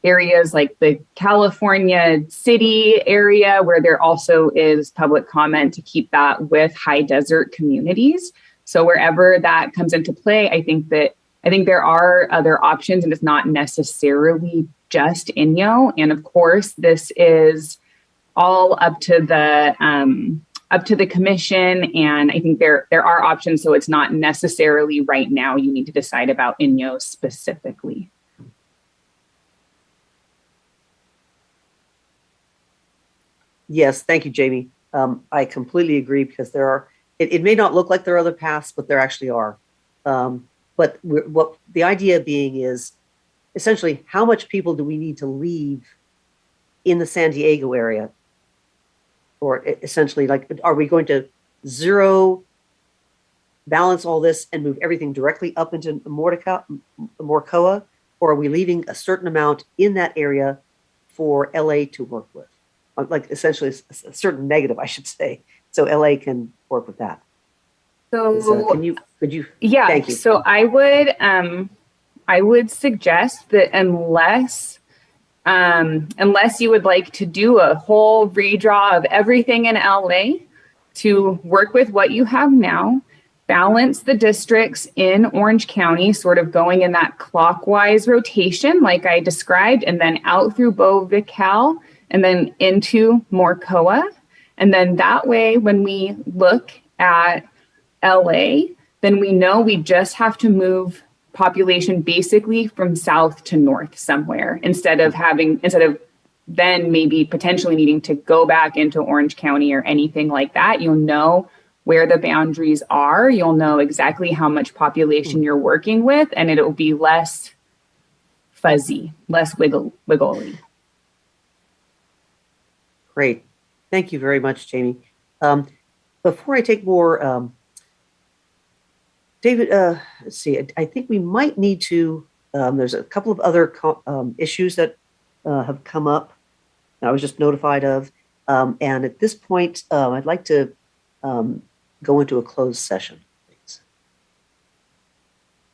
areas like the California city area where there also is public comment to keep that with high desert communities. So wherever that comes into play, I think there are other options, and it's not necessarily just Inyo. And of course, this is all up to the commission. And I think there are options. So it's not necessarily right now you need to decide about Inyo specifically. Yes, thank you, Jamie. I completely agree because it may not look like there are other paths, but there actually are. But what the idea being is essentially how much people do we need to leave in the San Diego area? Or essentially, like, are we going to zero balance all this and move everything directly up into Morcoa? Or are we leaving a certain amount in that area for LA to work with? Like essentially a certain negative, I should say. So LA can work with that. So could you? Yeah. Thank you. So I would suggest that unless you would like to do a whole redraw of everything in LA to work with what you have now, balance the districts in Orange County, sort of going in that clockwise rotation, like I described, and then out through Bovical, and then into Morcoa. And then that way, when we look at LA, then we know we just have to move population basically from south to north somewhere instead of then maybe potentially needing to go back into Orange County or anything like that. You'll know where the boundaries are. You'll know exactly how much population you're working with, and it'll be less fuzzy, less wiggly. Great. Thank you very much, Jamie. Before I take more, David, let's see, I think we might need to, there's a couple of other issues that have come up that I was just notified of. And at this point, I'd like to go into a closed session, please.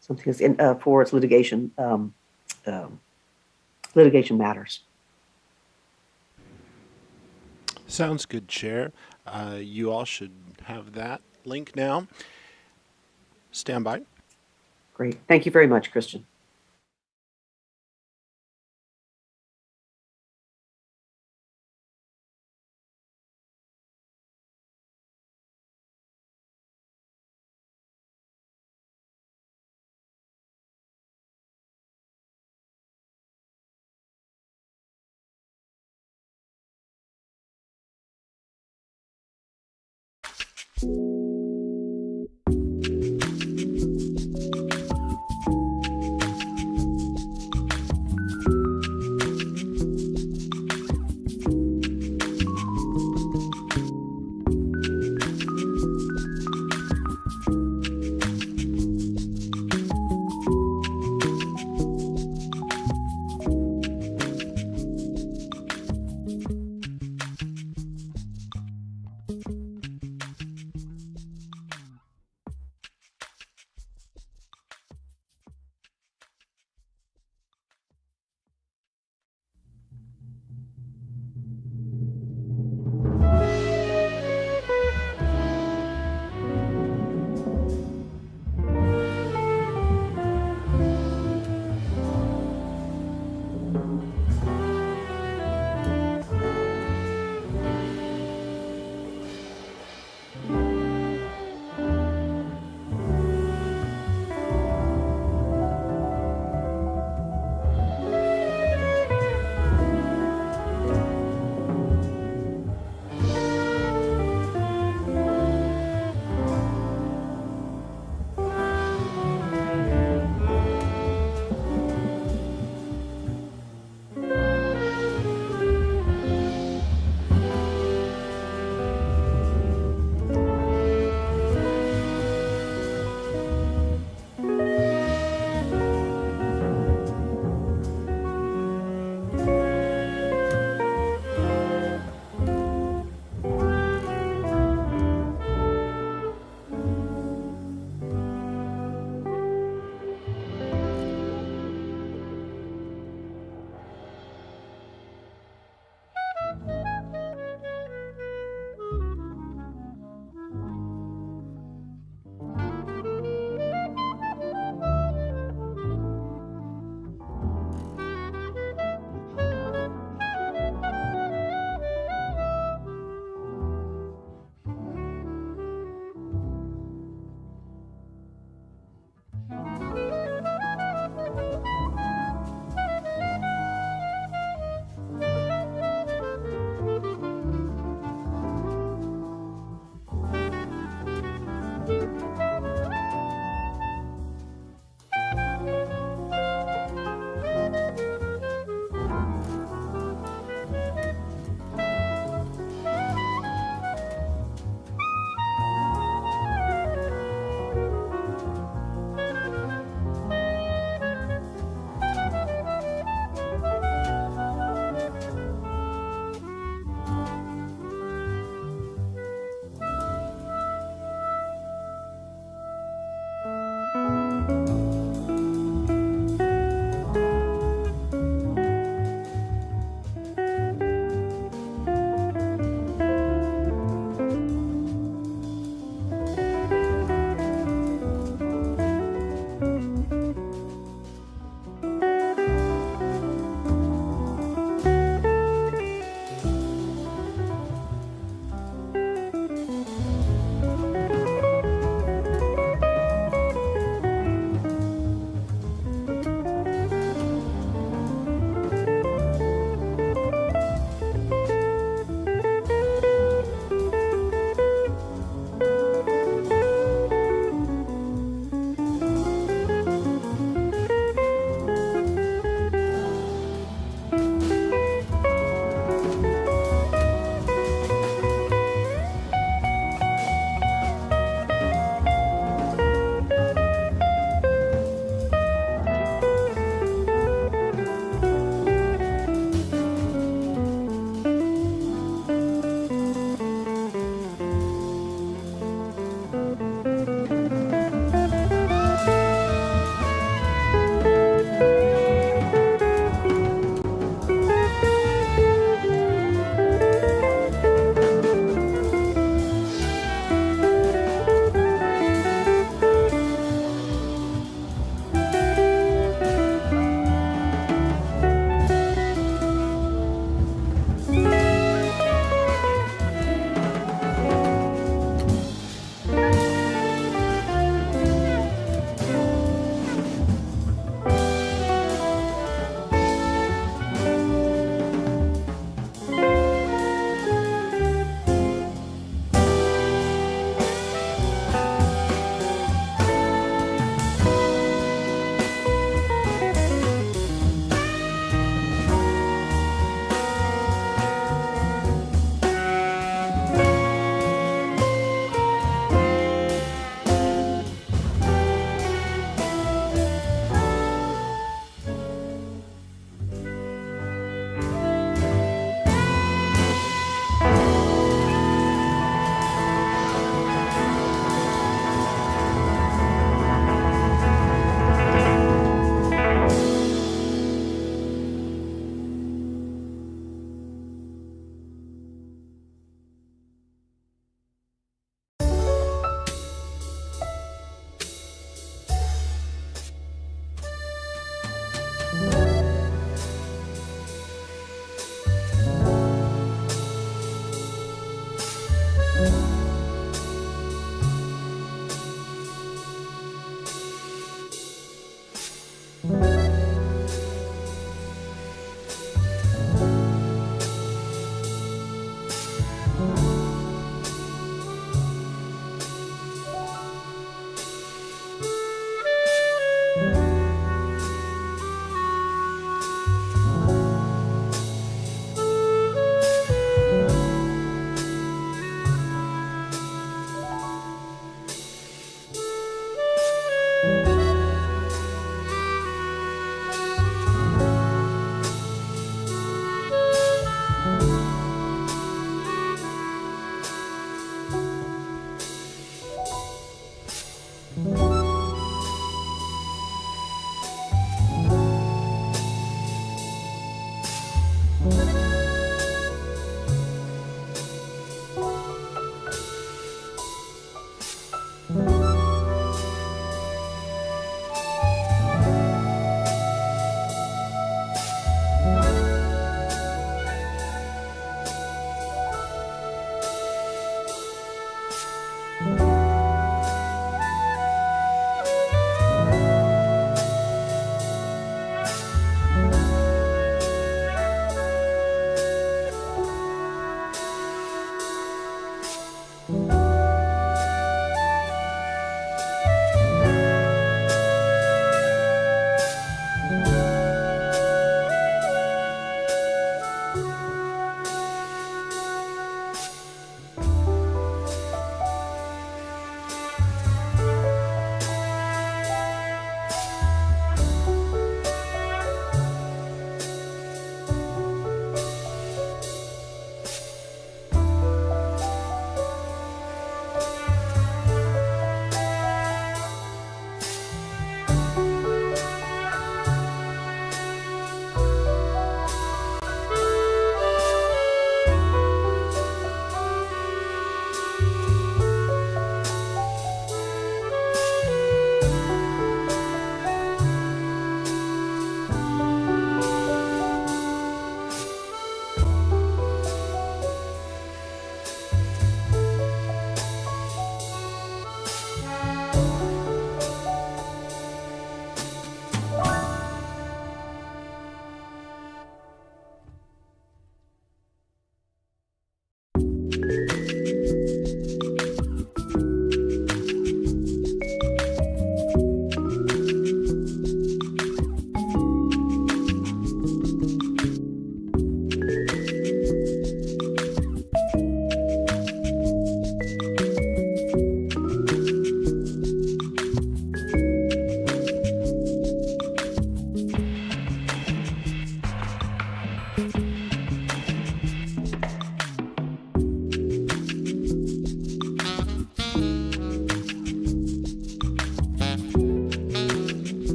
Something is for its litigation matters. Sounds good, Chair. You all should have that link now. Stand by. Great. Thank you very much, Christian.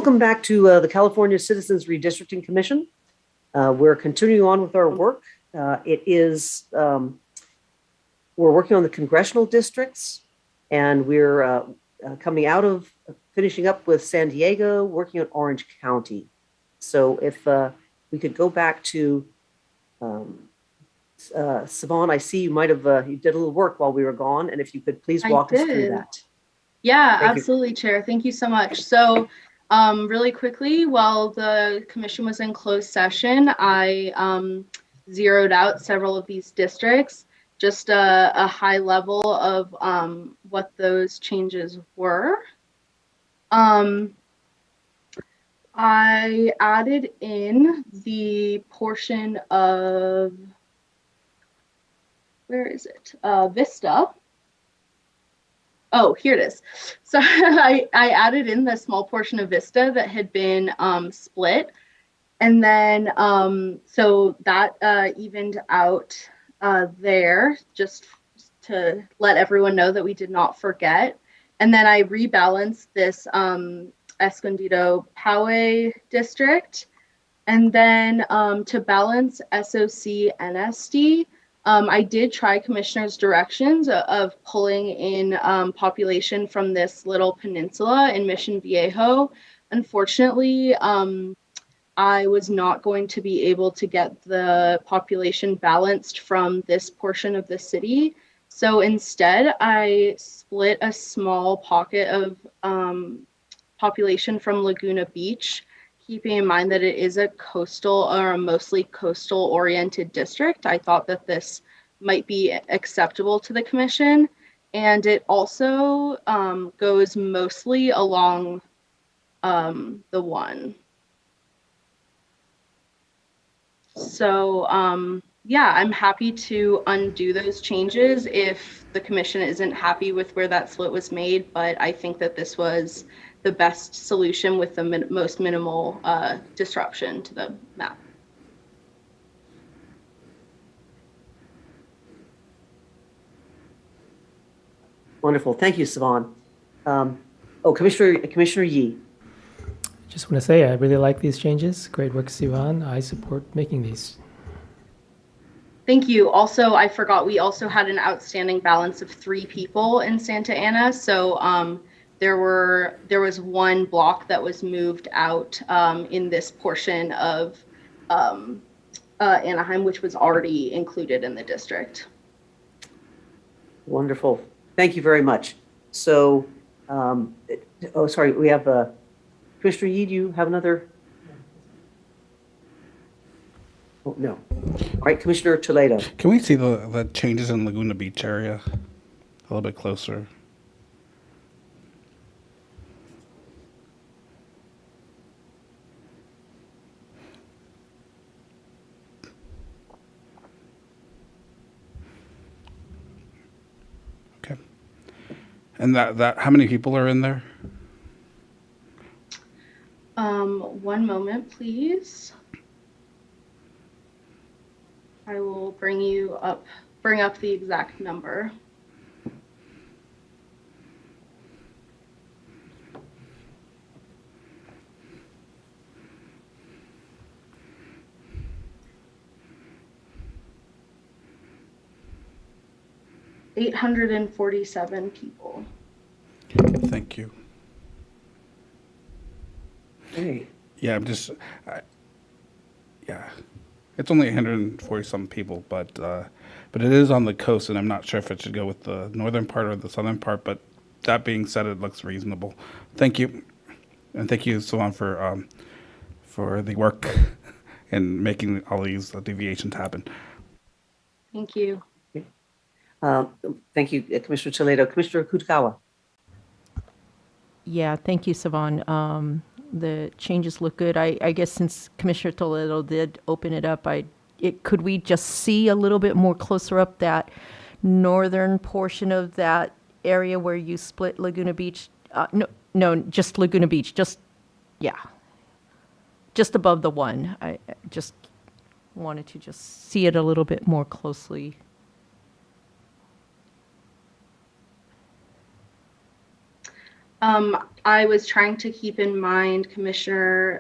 Welcome back to the California Citizens Redistricting Commission. We're continuing on with our work. We're working on the congressional districts, and we're finishing up with San Diego, working on Orange County. So if we could go back to Siobhan, I see you might have, you did a little work while we were gone, and if you could please walk us through that. Yeah, Thank you. absolutely, Chair. Thank you so much. So really quickly, while the commission was in closed session, I zeroed out several of these districts, just a high level of what those changes were. I added in the portion of, where is it? Vista. Oh, here it is. So I added in the small portion of Vista that had been split. And then, so that evened out there, just to let everyone know that we did not forget. And then I rebalanced this Escondido Poway district. And then to balance SOC and SD, I did try Commissioner's directions of pulling in population from this little peninsula in Mission Viejo. Unfortunately, I was not going to be able to get the population balanced from this portion of the city. So instead, I split a small pocket of population from Laguna Beach, keeping in mind that it is a coastal or a mostly coastal oriented district. I thought that this might be acceptable to the commission. And it also goes mostly along the one. So yeah, I'm happy to undo those changes if the commission isn't happy with where that split was made, but I think that this was the best solution with the most minimal disruption to the map. Wonderful. Thank you, Siobhan. Commissioner Yee. Just want to say I really like these changes. Great work, Sivan. I support making these. Thank you. Also, I forgot we also had an outstanding balance of 3 people in Santa Ana. So there was one block that was moved out in this portion of Anaheim, which was already included in the district. Wonderful. Thank you very much. So, sorry, we have Commissioner Yee, do you have another? Oh, no. All right, Commissioner Toledo. Can we see the changes in Laguna Beach area a little bit closer? Okay. And that how many people are in there? One moment, please. I will bring up the exact number. $847 people. Thank you. Hey. Yeah, yeah, it's only 140 some people, but it is on the coast, and I'm not sure if it should go with the northern part or the southern part. But that being said, it looks reasonable. Thank you, and thank you, Sivan, for the work in making all these deviations happen. Thank you. Thank you, Commissioner Toledo. Commissioner Kutagawa. Yeah, thank you, Sivan. The changes look good. I guess since Commissioner Toledo did open it up, could we just see a little bit more closer up that northern portion of that area where you split Laguna Beach? No, just Laguna Beach. Just above the one. I just wanted to just see it a little bit more closely. I was trying to keep in mind Commissioner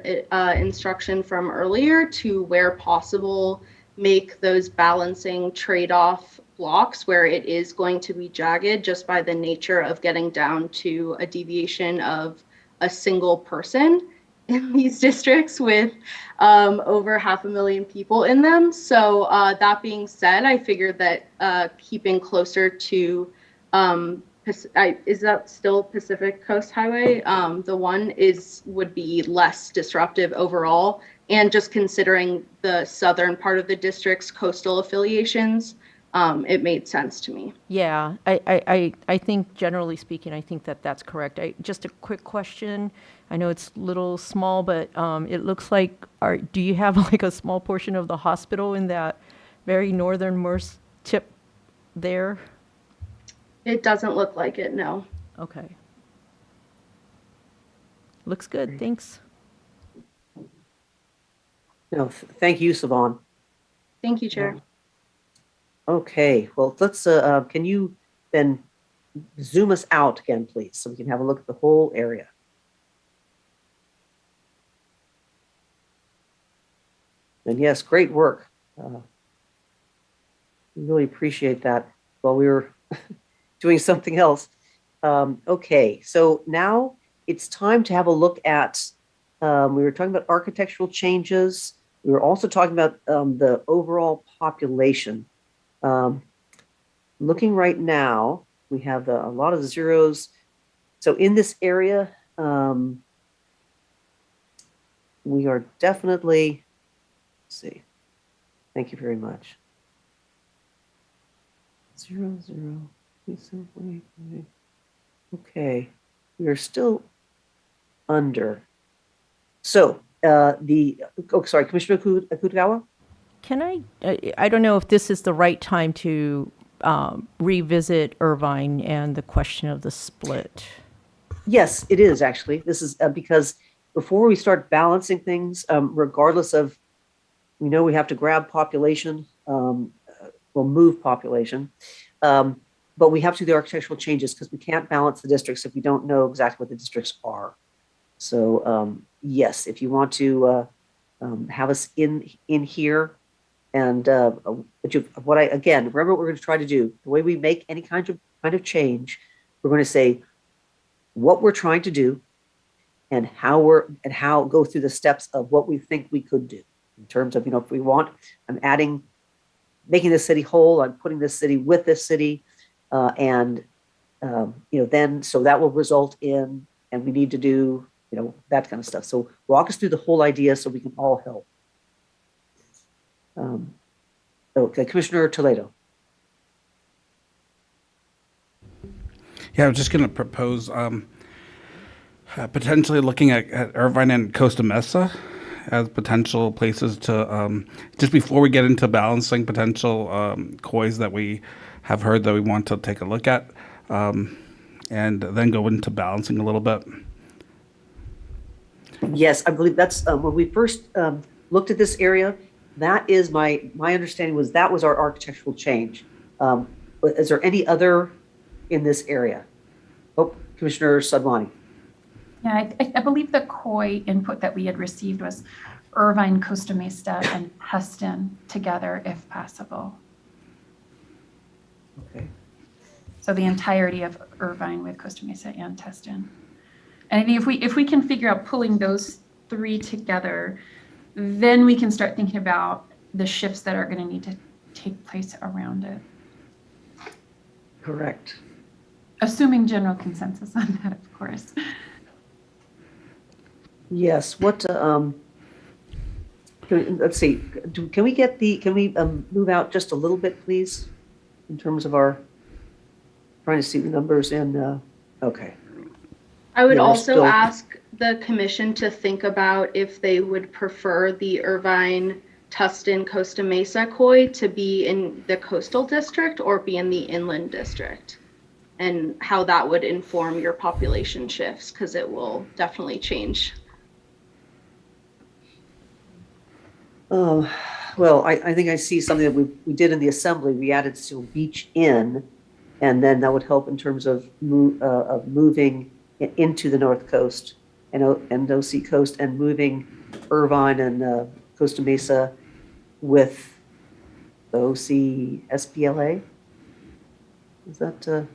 instruction from earlier to, where possible, make those balancing trade-off blocks where it is going to be jagged just by the nature of getting down to a deviation of a single person in these districts with over 500,000 people in them. So that being said, I figured that keeping closer to is that still Pacific Coast Highway? The one would be less disruptive overall, and just considering the southern part of the district's coastal affiliations, it made sense to me. Yeah, I think generally speaking, I think that that's correct. Just a quick question. I know it's little small, but it looks like, do you have like a small portion of the hospital in that very northernmost tip there? It doesn't look like it, no. Okay. Looks good, thanks. No, thank you, Siobhan. Thank you, Chair. Okay, well, let's, can you then zoom us out again, please, so we can have a look at the whole area? And yes, great work. We really appreciate that while we were doing something else. Okay, so now it's time to have a look at, we were talking about architectural changes. We were also talking about the overall population. Looking right now, we have a lot of zeros. So in this area, we are definitely, let's see, thank you very much. 0, 0, 2, 7, 8, 8. Okay, we are still under. So sorry, Commissioner Akutagawa? Can I don't know if this is the right time to revisit Irvine and the question of the split. Yes, it is actually. This is because before we start balancing things, regardless of, we know we have to grab population, we'll move population, but we have to do the architectural changes because we can't balance the districts if we don't know exactly what the districts are. So yes, if you want to have us in here, and again, remember what we're going to try to do. The way we make any kind of change, we're going to say what we're trying to do, and how go through the steps of what we think we could do in terms of, if we want, I'm making this city whole, I'm putting this city with this city, then so that will result in, and we need to do, that kind of stuff. So walk us through the whole idea so we can all help. Okay, Commissioner Toledo. Yeah, I was just going to propose potentially looking at Irvine and Costa Mesa as potential places to, just before we get into balancing potential COIs that we have heard that we want to take a look at, and then go into balancing a little bit. Yes, I believe that's when we first looked at this area. That is my understanding was that was our architectural change. Is there any other in this area? Oh, Commissioner Sadwani. Yeah, I believe the COI input that we had received was Irvine, Costa Mesa, and Huston together, if possible. Okay. So the entirety of Irvine with Costa Mesa and Tustin. And I think if we can figure out pulling those three together, then we can start thinking about the shifts that are going to need to take place around it. Correct. Assuming general consensus on that, of course. Yes. What? Let's see. Can we move out just a little bit, please, in terms of our trying to see the numbers in. Okay. I would also ask the commission to think about if they would prefer the Irvine, Tustin, Costa Mesa COI to be in the coastal district or be in the inland district, and how that would inform your population shifts, because it will definitely change. Well, I think I see something that we did in the assembly. We added still beach in, and then that would help in terms of moving into the North Coast and OC Coast, and moving Irvine and Costa Mesa with the OC SPLA? Is that,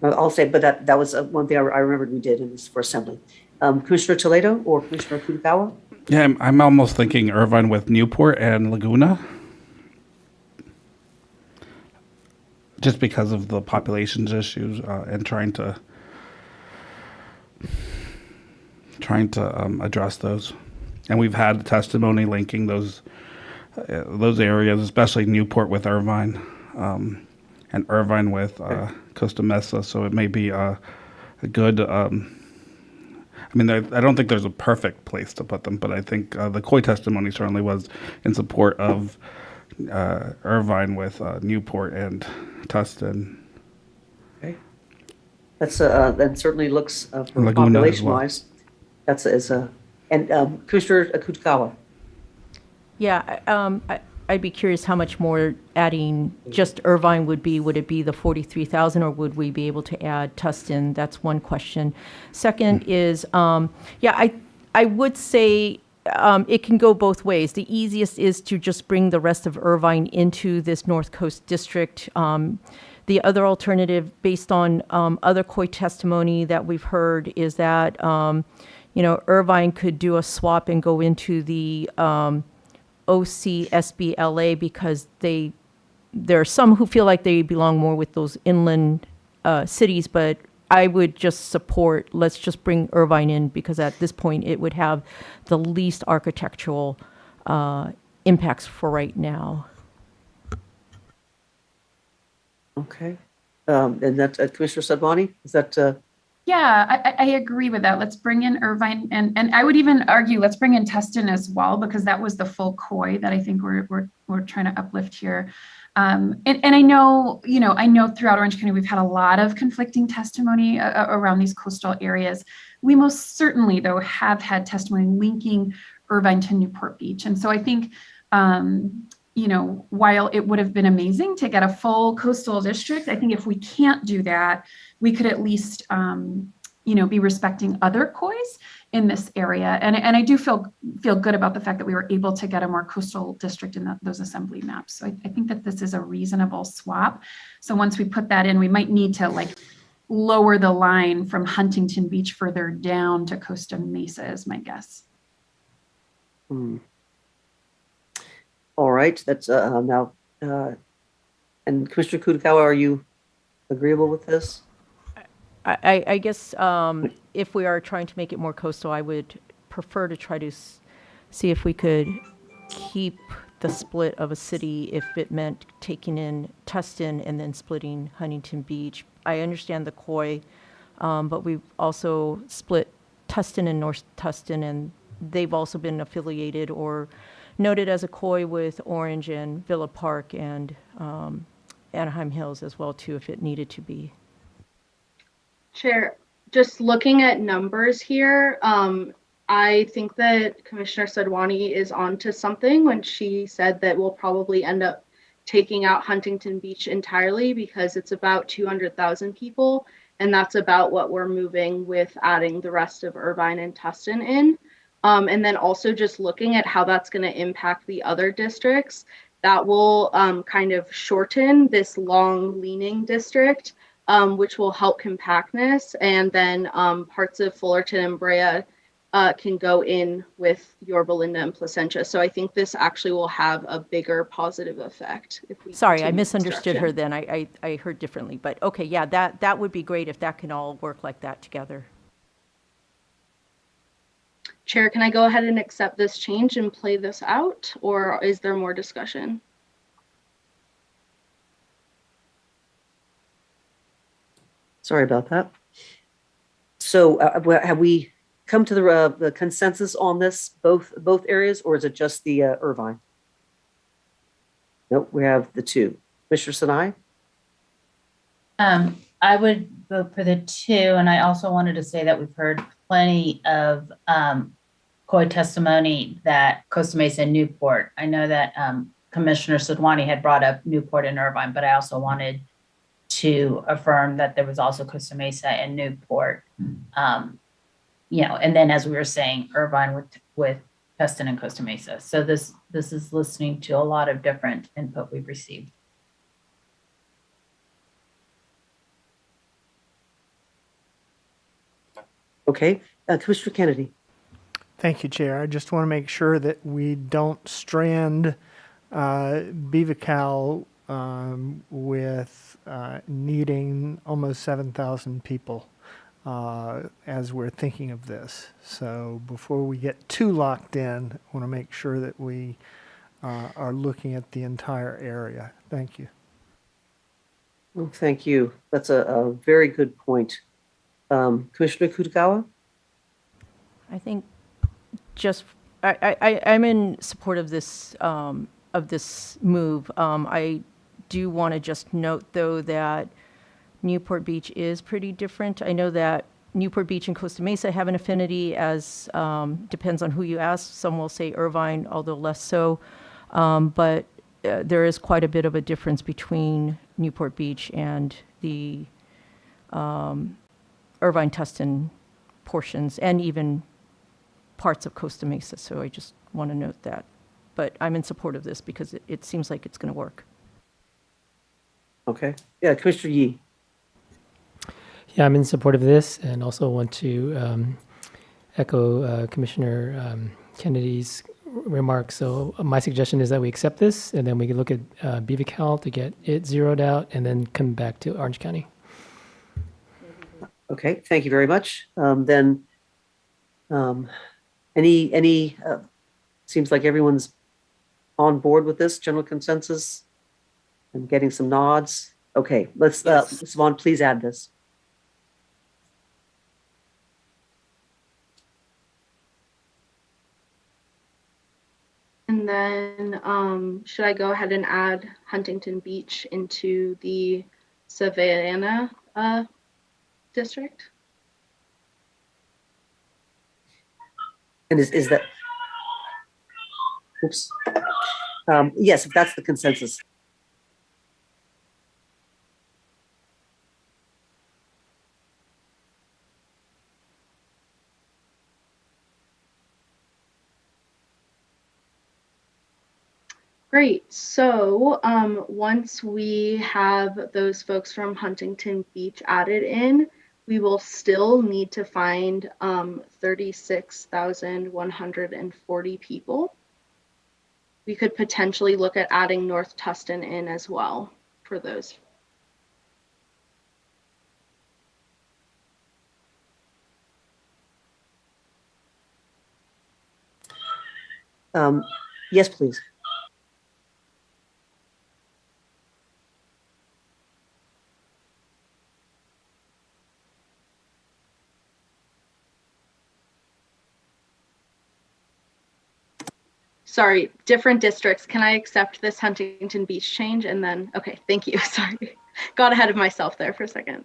I'll say, but that was one thing I remembered we did in this for assembly. Commissioner Toledo or Commissioner Kudokawa? Yeah, I'm almost thinking Irvine with Newport and Laguna. Just because of the populations issues and trying to address those. And we've had testimony linking those areas, especially Newport with Irvine, and Irvine with Costa Mesa. So it may be a good. I don't think there's a perfect place to put them, but I think the COI testimony certainly was in support of Irvine with Newport and Tustin. Okay. That certainly looks for population-wise. Well. And Commissioner Kudokawa. Yeah, I'd be curious how much more adding just Irvine would be. Would it be the 43,000, or would we be able to add Tustin? That's one question. Second is, I would say it can go both ways. The easiest is to just bring the rest of Irvine into this North Coast district. The other alternative, based on other COI testimony that we've heard, is that Irvine could do a swap and go into the OC SBLA, because there are some who feel like they belong more with those inland cities, but I would just support, let's just bring Irvine in, because at this point it would have the least architectural impacts for right now. Okay. And that Commissioner Sadwani, is that? Yeah, I agree with that. Let's bring in Irvine, and I would even argue let's bring in Tustin as well, because that was the full COI that I think we're trying to uplift here. And I know throughout Orange County we've had a lot of conflicting testimony around these coastal areas. We most certainly, though, have had testimony linking Irvine to Newport Beach, and so I think. While it would have been amazing to get a full coastal district, I think if we can't do that, we could at least, be respecting other COIs in this area. And I do feel good about the fact that we were able to get a more coastal district in those assembly maps. So I think that this is a reasonable swap. So once we put that in, we might need to lower the line from Huntington Beach further down to Costa Mesa is my guess. All right, that's now, and Commissioner Kudokawa, are you agreeable with this? I guess if we are trying to make it more coastal, I would prefer to try to see if we could keep the split of a city if it meant taking in Tustin and then splitting Huntington Beach. I understand the COI, but we've also split Tustin and North Tustin, and they've also been affiliated or noted as a COI with Orange and Villa Park and Anaheim Hills as well, too, if it needed to be. Chair, just looking at numbers here, I think that Commissioner Sadwani is onto something when she said that we'll probably end up taking out Huntington Beach entirely, because it's about 200,000 people, and that's about what we're moving with adding the rest of Irvine and Tustin in. And then also just looking at how that's going to impact the other districts, that will kind of shorten this long leaning district, which will help compactness. And then parts of Fullerton and Brea can go in with Yorba Linda and Placentia. So I think this actually will have a bigger positive effect. If we Sorry, I misunderstood her then. I heard differently. But okay, yeah, that would be great if that can all work like that together. Chair, can I go ahead and accept this change and play this out, or is there more discussion? Sorry about that. So have we come to the consensus on this, both areas, or is it just the Irvine? Nope, we have the two. Commissioner Sinai? I would vote for the two, and I also wanted to say that we've heard plenty of COI testimony that Costa Mesa and Newport. I know that Commissioner Sadwani had brought up Newport and Irvine, but I also wanted to affirm that there was also Costa Mesa and Newport. And then as we were saying, Irvine with Tustin and Costa Mesa. So this is listening to a lot of different input we've received. Okay, Commissioner Kennedy. Thank you, Chair. I just want to make sure that we don't strand BVCal with needing almost 7,000 people as we're thinking of this. So before we get too locked in, I want to make sure that we are looking at the entire area. Thank you. Well, thank you. That's a very good point. Commissioner Kutagawa? I think I'm in support of this move. I do want to just note, though, that Newport Beach is pretty different. I know that Newport Beach and Costa Mesa have an affinity, as depends on who you ask. Some will say Irvine, although less so. But there is quite a bit of a difference between Newport Beach and the Irvine-Tustin portions, and even parts of Costa Mesa. So I just want to note that. But I'm in support of this because it seems like it's going to work. Okay. Yeah, Commissioner Yee. Yeah, I'm in support of this, and also want to echo Commissioner Kennedy's remarks. So my suggestion is that we accept this, and then we can look at BVCal to get it zeroed out, and then come back to Orange County. Okay, thank you very much. Then, any seems like everyone's on board with this general consensus. I'm getting some nods. Okay, let's, Savon, please add this. And then should I go ahead and add Huntington Beach into the Savannah district? And is that, oops. Yes, if that's the consensus. Great. So once we have those folks from Huntington Beach added in, we will still need to find 36,140 people. We could potentially look at adding North Tustin in as well for those. Yes, please. Sorry, different districts. Can I accept this Huntington Beach change? And then, okay, thank you. Sorry, got ahead of myself there for a second.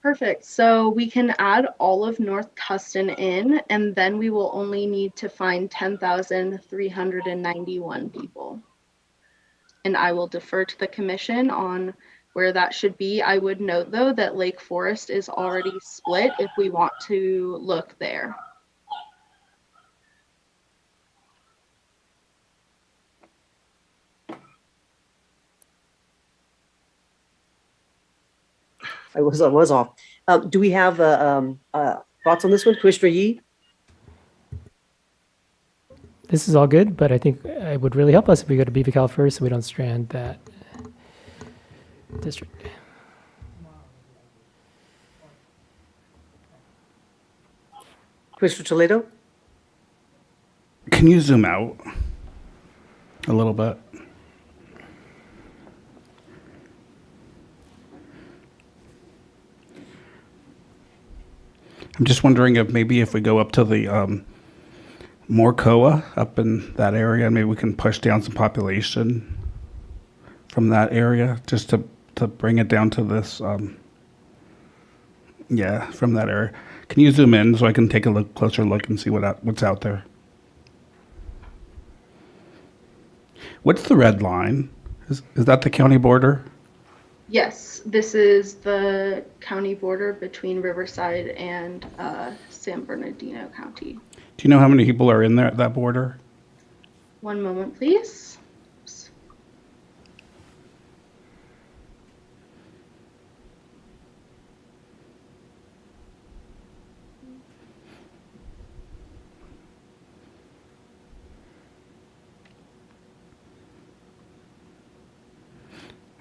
Perfect. So we can add all of North Tustin in, and then we will only need to find 10,391 people. And I will defer to the commission on where that should be. I would note, though, that Lake Forest is already split if we want to look there. I was off. Do we have thoughts on this one, Commissioner Yee? This is all good, but I think it would really help us if we go to BVCal first, so we don't strand that district. Commissioner Toledo? Can you zoom out a little bit? I'm just wondering if maybe if we go up to the Morcoa up in that area, maybe we can push down some population. from that area, just to bring it down to this. Yeah, from that area. Can you zoom in so I can take a closer look and see what's out there? What's the red line? Is that the county border? Yes, this is the county border between Riverside and San Bernardino County. Do you know how many people are in there at that border? One moment, please.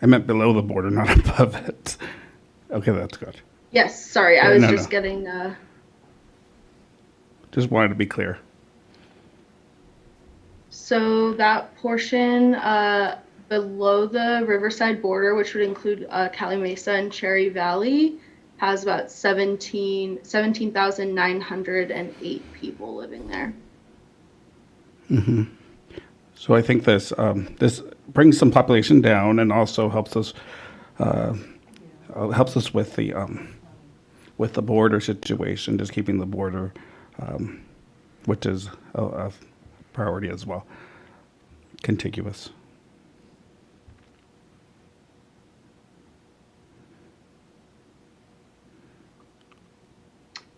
I meant below the border, not above it. Okay, that's good. Yes, sorry, I Yeah, was no, just no. getting. Just wanted to be clear. So that portion below the Riverside border, which would include Cali Mesa and Cherry Valley, has about 17,908 people living there. Hmm. So I think this brings some population down and also helps us with the border situation, just keeping the border, which is a priority as well, contiguous.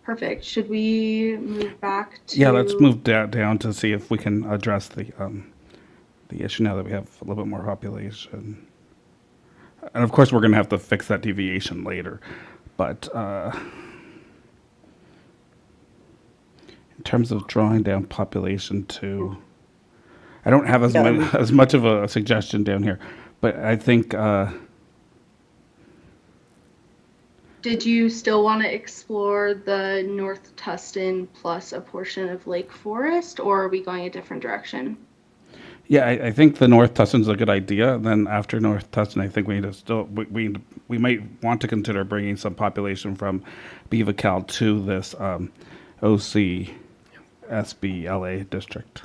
Perfect. Should we move back to? Yeah, let's move down to see if we can address the issue now that we have a little bit more population. And of course, we're going to have to fix that deviation later. But in terms of drawing down population to, I don't have as much of a suggestion down here, but I think. Did you still want to explore the North Tustin plus a portion of Lake Forest, or are we going a different direction? Yeah, I think the North Tustin's a good idea. Then after North Tustin, I think we need to still we might want to consider bringing some population from BeaverCal to this OC SBLA district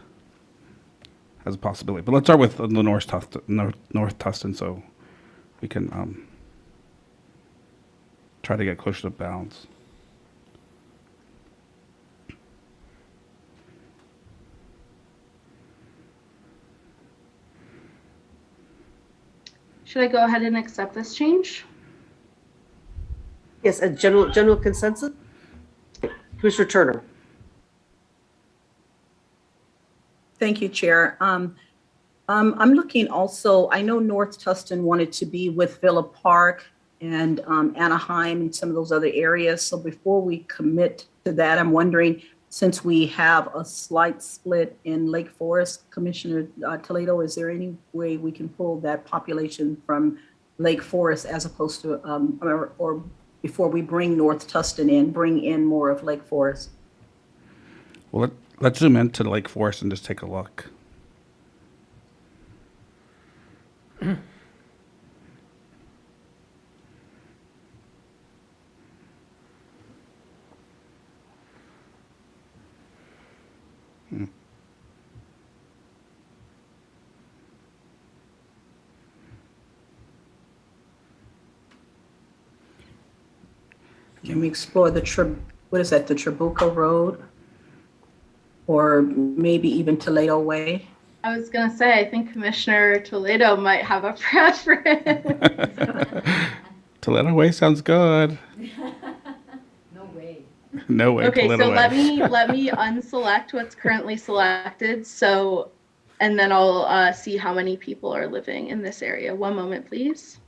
as a possibility. But let's start with the North Tustin, so we can try to get closer to balance. Should I go ahead and accept this change? Yes, a general consensus? Commissioner Turner. Thank you, Chair. I'm looking also, I know North Tustin wanted to be with Villa Park and Anaheim and some of those other areas. So before we commit to that, I'm wondering, since we have a slight split in Lake Forest, Commissioner Toledo, is there any way we can pull that population from Lake Forest as opposed to, or before we bring North Tustin in, bring in more of Lake Forest? Well, let's zoom into Lake Forest and just take a look. Can we explore the what is that, the Trabuco Road? Or maybe even Toledo Way? I was going to say, I think Commissioner Toledo might have a preference. Toledo Way sounds good. No way. No way. Okay, Toledo so Way. let me unselect what's currently selected. So, and then I'll see how many people are living in this area. One moment, please.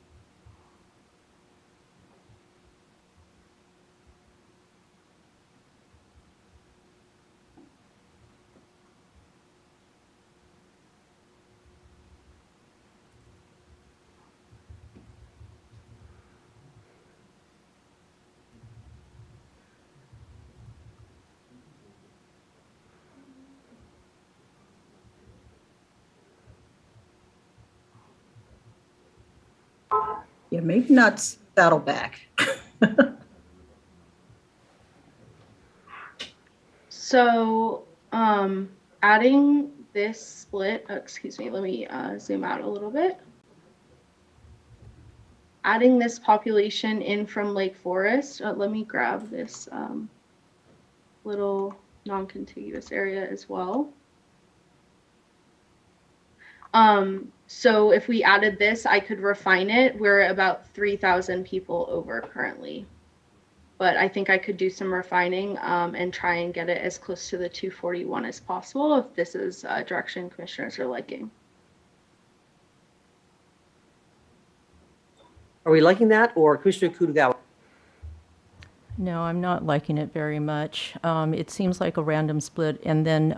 Yeah, maybe not Saddleback. So, adding this split, excuse me, let me zoom out a little bit. adding this population in from Lake Forest. Let me grab this little non-contiguous area as well. So if we added this, I could refine it. We're about 3,000 people over currently. But I think I could do some refining and try and get it as close to the 241 as possible if this is a direction commissioners are liking. Are we liking that, or Commissioner Kutagawa? No, I'm not liking it very much. It seems like a random split. And then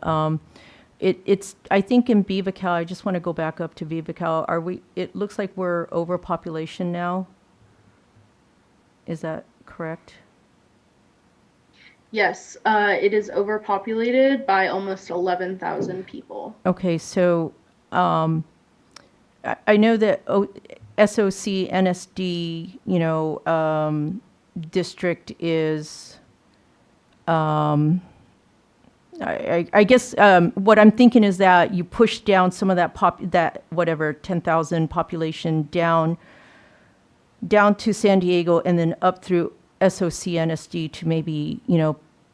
it's, I think in BeaverCal, I just want to go back up to BeaverCal. It looks like we're overpopulation now. Is that correct? Yes, it is overpopulated by almost 11,000 people. Okay, so I know that SOC, NSD, district is, I guess what I'm thinking is that you push down some of that 10,000 population down to San Diego and then up through SOC, NSD to maybe,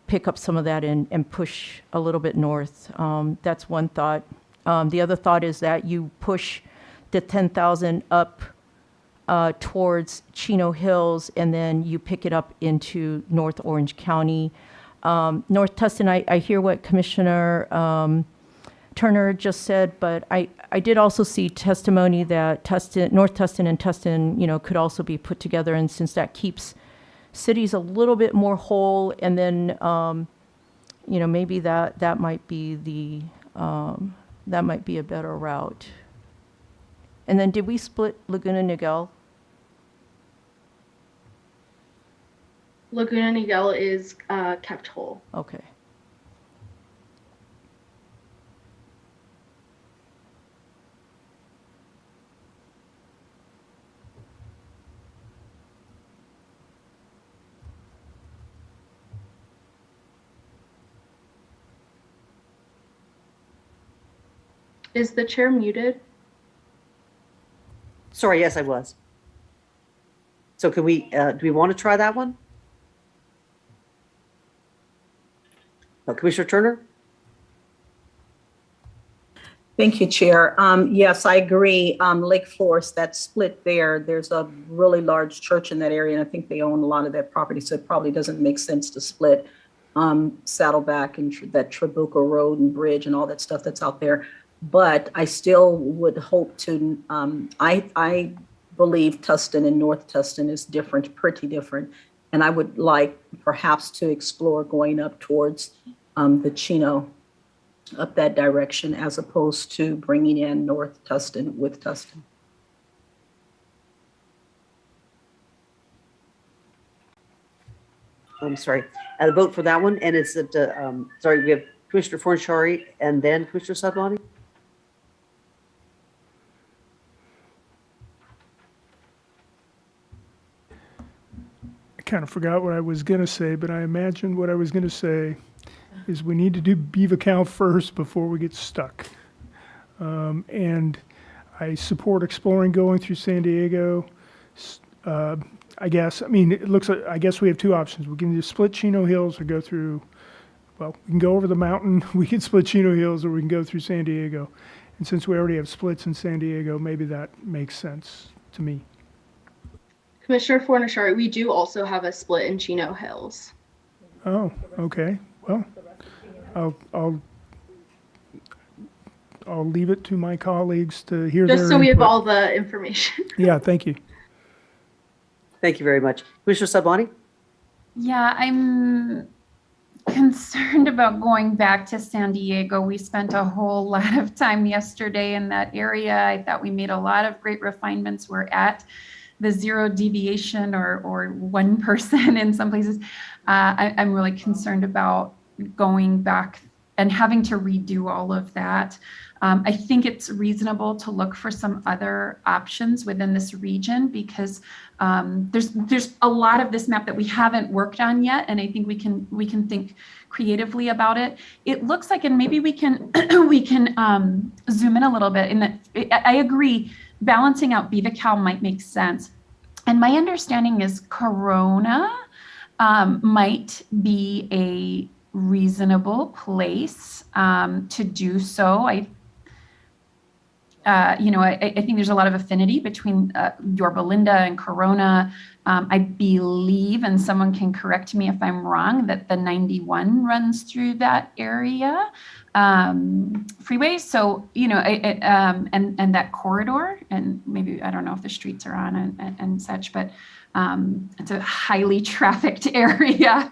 pick up some of that and push a little bit north. That's one thought. The other thought is that you push the 10,000 up towards Chino Hills, and then you pick it up into North Orange County. North Tustin, I hear what Commissioner Turner just said, but I did also see testimony that North Tustin and Tustin, could also be put together, and since that keeps cities a little bit more whole, and then, maybe that might be a better route. And then did we split Laguna Niguel? Laguna Niguel is kept whole. Okay. Is the chair muted? Sorry, yes, I was. So can we, do we want to try that one? Commissioner Turner? Thank you, Chair. Yes, I agree. Lake Forest, that split there, there's a really large church in that area, and I think they own a lot of that property, so it probably doesn't make sense to split Saddleback and that Trabuco Road and Bridge and all that stuff that's out there. But I still would hope to, I believe Tustin and North Tustin is different, pretty different. And I would like perhaps to explore going up towards the Chino, up that direction, as opposed to bringing in North Tustin with Tustin. I'm sorry, the vote for that one, and it's at, sorry, we have Commissioner Fornashari and then Commissioner Sadlani. I kind of forgot what I was going to say, but I imagine what I was going to say is we need to do BeaverCal first before we get stuck. And I support exploring going through San Diego. I guess, it looks like, I guess we have two options. We can either split Chino Hills or go through, well, we can go over the mountain, we can split Chino Hills, or we can go through San Diego. And since we already have splits in San Diego, maybe that makes sense to me. Commissioner Fornashari, we do also have a split in Chino Hills. Oh, okay. Well, I'll leave it to my colleagues to hear their Just so we have input. all the information. Yeah, thank you. Thank you very much. Commissioner Sadlani? Yeah, I'm concerned about going back to San Diego. We spent a whole lot of time yesterday in that area. I thought we made a lot of great refinements. We're at the zero deviation or 1% in some places. I'm really concerned about going back and having to redo all of that. I think it's reasonable to look for some other options within this region because there's a lot of this map that we haven't worked on yet, and I think we can think creatively about it. It looks like, and maybe we can we can zoom in a little bit. In that, I agree, balancing out BeaverCal might make sense. And my understanding is Corona might be a reasonable place to do so. I think there's a lot of affinity between Yorba Linda and Corona. I believe, and someone can correct me if I'm wrong, that the 91 runs through that area freeway. So, and that corridor, and maybe, I don't know if the streets are on and such, but it's a highly trafficked area,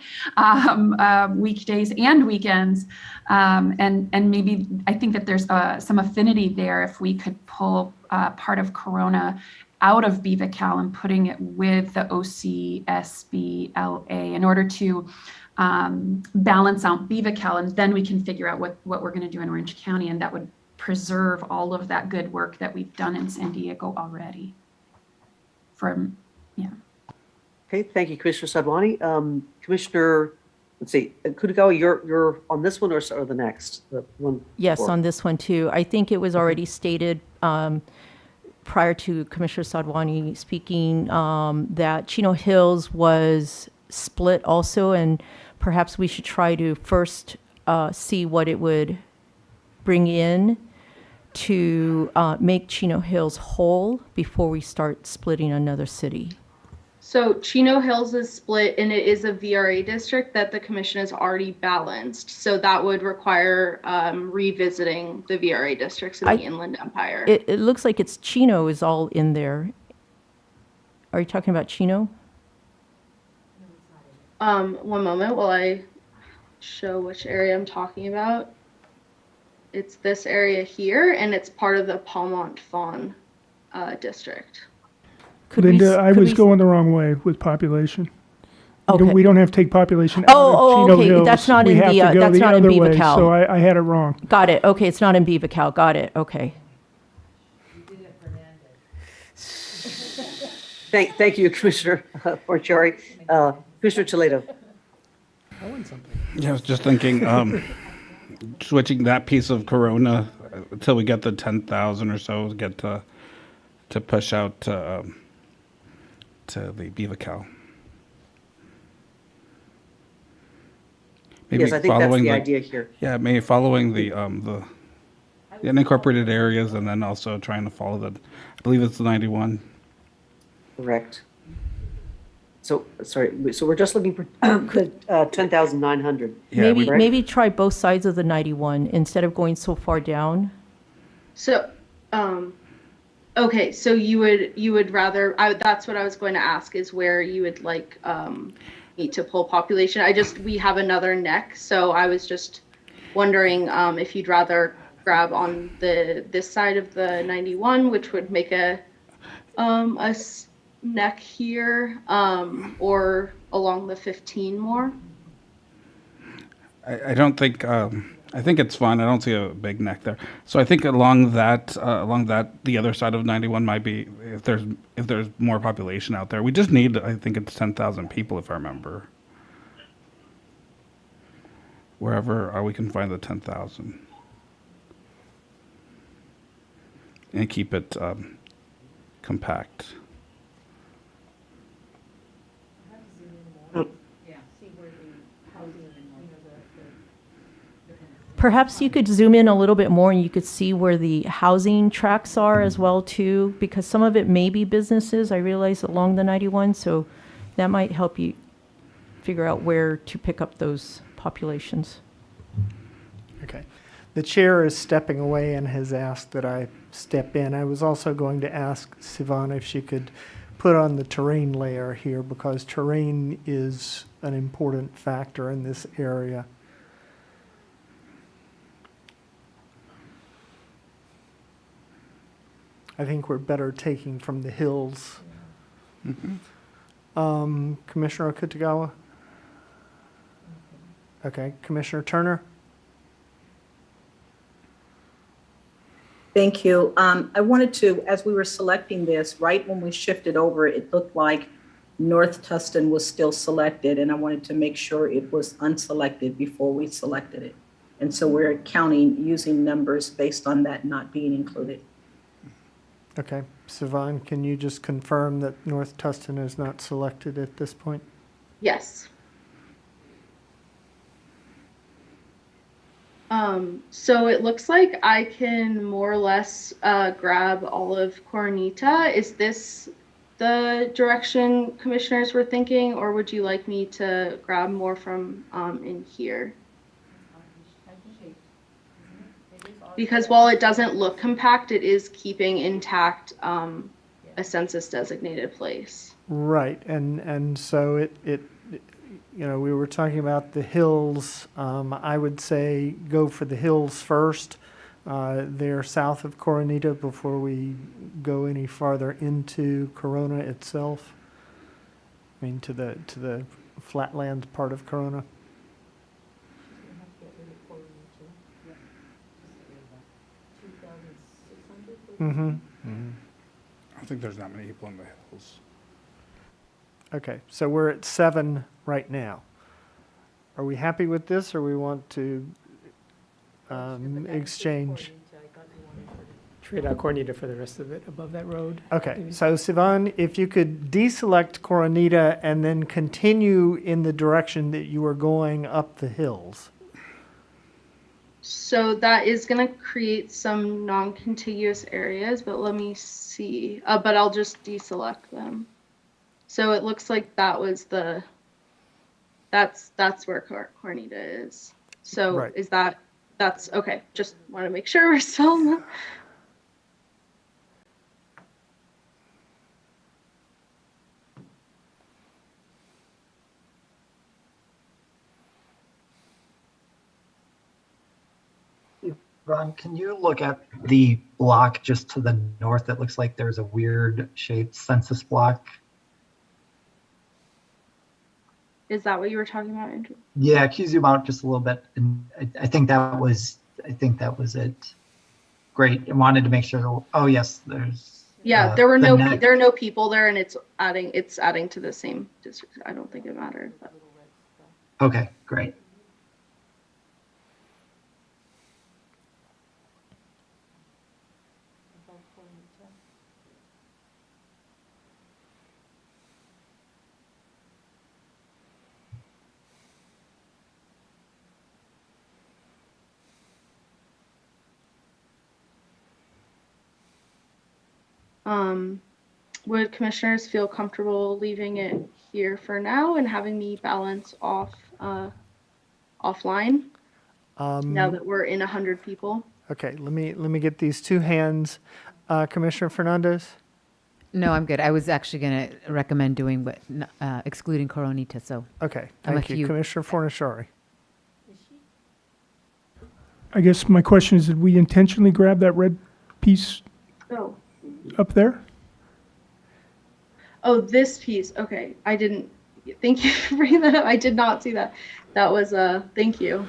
weekdays and weekends. And maybe I think that there's some affinity there if we could pull part of Corona out of BevaCal and putting it with the OCSBLA in order to balance out BevaCal, and then we can figure out what we're going to do in Orange County, and that would preserve all of that good work that we've done in San Diego already. Okay, thank you, Commissioner Sadwani. Commissioner, let's see, Kutagawa, you're on this one or the next? The one Yes, before? on this one too. I think it was already stated prior to Commissioner Sadwani speaking that Chino Hills was split also, and perhaps we should try to first see what it would bring in to make Chino Hills whole before we start splitting another city. So Chino Hills is split, and it is a VRA district that the commission has already balanced. So that would require revisiting the VRA districts in the Inland Empire. It looks like it's Chino is all in there. Are you talking about Chino? One moment while I show which area I'm talking about. It's this area here, and it's part of the Palmont Fawn district. Linda, I was going the wrong way with population. Okay. We don't have to take population out of Chino okay. Hills. That's not we in have the to go that's the not in other way, BevaCal. so I had it wrong. Got it. Okay, it's not in BevaCal. Got it. Okay. Thank you, Commissioner Porciari. Commissioner Toledo. Yeah, I was just thinking, switching that piece of Corona until we get the 10,000 or so, get to push out to the BevaCal. Maybe Yes, I think that's the idea here. Yeah, maybe following the unincorporated areas, and then also trying to follow I believe it's the 91. Correct. So, sorry, so we're just looking for 10,900. Yeah, maybe try both sides of the 91 instead of going so far down. So, okay, so you would rather, that's what I was going to ask, is where you would like me to pull population. We have another neck, so I was just wondering if you'd rather grab on this side of the 91, which would make a neck here, or along the 15 more. I don't think. I think it's fine. I don't see a big neck there. So I think along that, the other side of 91 might be if there's more population out there. We just need, I think it's 10,000 people, if I remember. Wherever we can find the 10,000, and keep it compact. Perhaps you could zoom in a little bit more and you could see where the housing tracks are as well too, because some of it may be businesses, I realize, along the 91, so that might help you figure out where to pick up those populations. Okay. The chair is stepping away and has asked that I step in. I was also going to ask Sivan if she could put on the terrain layer here, because terrain is an important factor in this area. I think we're better taking from the hills. Mm-hmm. Commissioner Okutagawa? Okay, Commissioner Turner? Thank you. I wanted to, as we were selecting this, right when we shifted over, it looked like North Tustin was still selected, and I wanted to make sure it was unselected before we selected it. And so we're counting using numbers based on that not being included. Okay, Sivan, can you just confirm that North Tustin is not selected at this point? Yes. So it looks like I can more or less grab all of Coronita. Is this the direction commissioners were thinking, or would you like me to grab more from in here? Because while it doesn't look compact, it is keeping intact a census designated place. Right, and so it we were talking about the hills. I would say go for the hills first. They're south of Coronita before we go any farther into Corona itself. I mean, to the flatlands part of Corona. Mm-hmm. I don't think there's not many people in the hills. Okay, so we're at 7 right now. Are we happy with this, or we want to exchange? Trade out Coronita for the rest of it above that road. Okay, maybe. so Sivan, if you could deselect Coronita and then continue in the direction that you were going up the hills. So that is going to create some non-contiguous areas, but let me see. But I'll just deselect them. So it looks like that was that's where Coronita is. So Right. is that's okay. Just want to make sure we're still. Ron, can you look at the block just to the north? It looks like there's a weird shaped census block. Is that what you were talking about, Andrew? Yeah, can you zoom out just a little bit? And I think that was it. Great. I wanted to make sure. Oh yes, there's. Yeah, there are no people there, and it's adding to the same district. I don't think it mattered. But. Okay, great. Would commissioners feel comfortable leaving it here for now and having me balance off offline now that we're in 100 people? Okay, let me get these two hands. Commissioner Fernandez? No, I'm good. I was actually going to recommend doing, but excluding Coronita. So Okay, I'm thank with you. Commissioner Fornashari. I guess my question is, did we intentionally grab that red piece Oh. up there? Oh, this piece. Okay, I didn't. Thank you for bringing that up. I did not see that. That was thank you.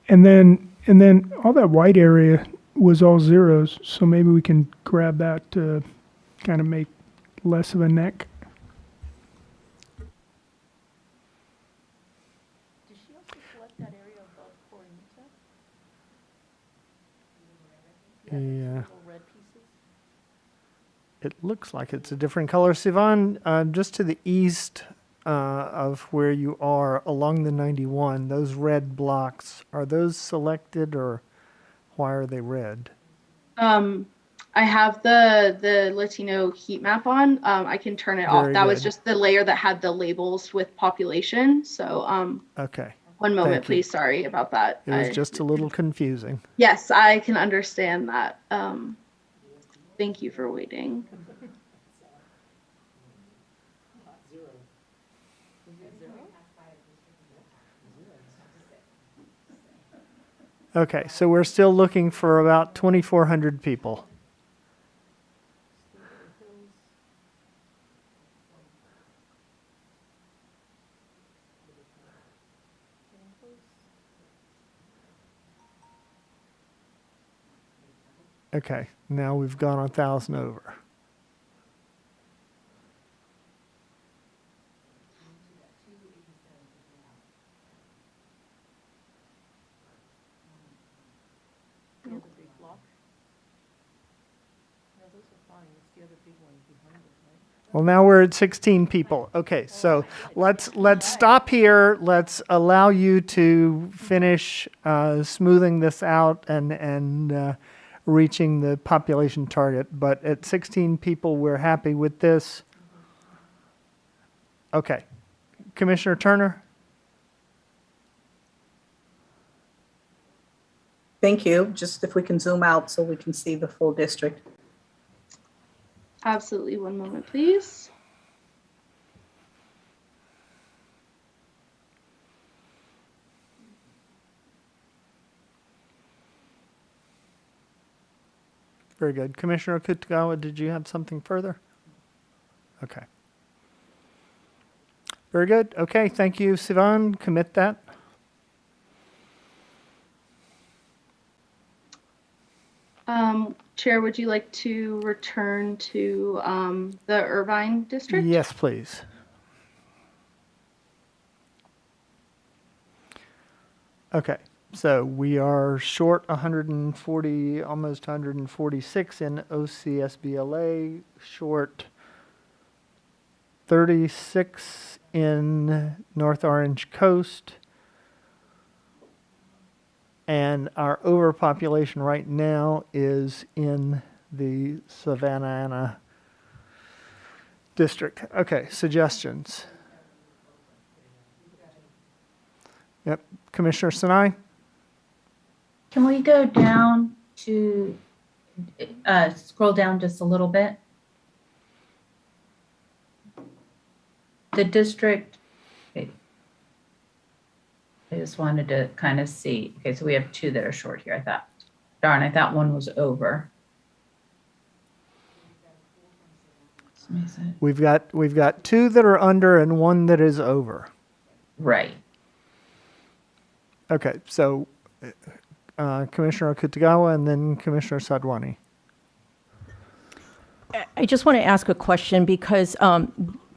And then all that white area was all zeros, so maybe we can grab that to kind of make less of a neck. Did she also select that area above Coronita? Yeah. Little red pieces? It looks like it's a different color. Sivan, just to the east of where you are along the 91, those red blocks, are those selected or why are they red? I have the Latino heat map on. I can turn it off. Very That was good. just the layer that had the labels with population. So Okay. one moment, Thank you. please. Sorry about that. It was just a little confusing. Yes, I can understand that. Thank you for waiting. Okay, so we're still looking for about 2,400 people. Okay, now we've gone 1,000 over. Well, now we're at 16 people. Okay, so let's stop here. Let's allow you to finish smoothing this out and reaching the population target. But at 16 people, we're happy with this. Okay, Commissioner Turner. Thank you. Just if we can zoom out so we can see the full district. Absolutely. One moment, please. Very good. Commissioner Okutagawa, did you have something further? Okay. Very good. Okay, thank you, Sivan. Commit that. Chair, would you like to return to the Irvine district? Yes, please. Okay, so we are short 140, almost 146 in OCSBLA, short 36 in North Orange Coast. And our overpopulation right now is in the Savannah district. Okay, suggestions. Yep, Commissioner Sinai? Can we go down to, scroll down just a little bit? The district, I just wanted to kind of see. Okay, so we have two that are short here. I thought one was over. We've got two that are under and one that is over. Right. Okay, so Commissioner Okutagawa and then Commissioner Sadwani. I just want to ask a question because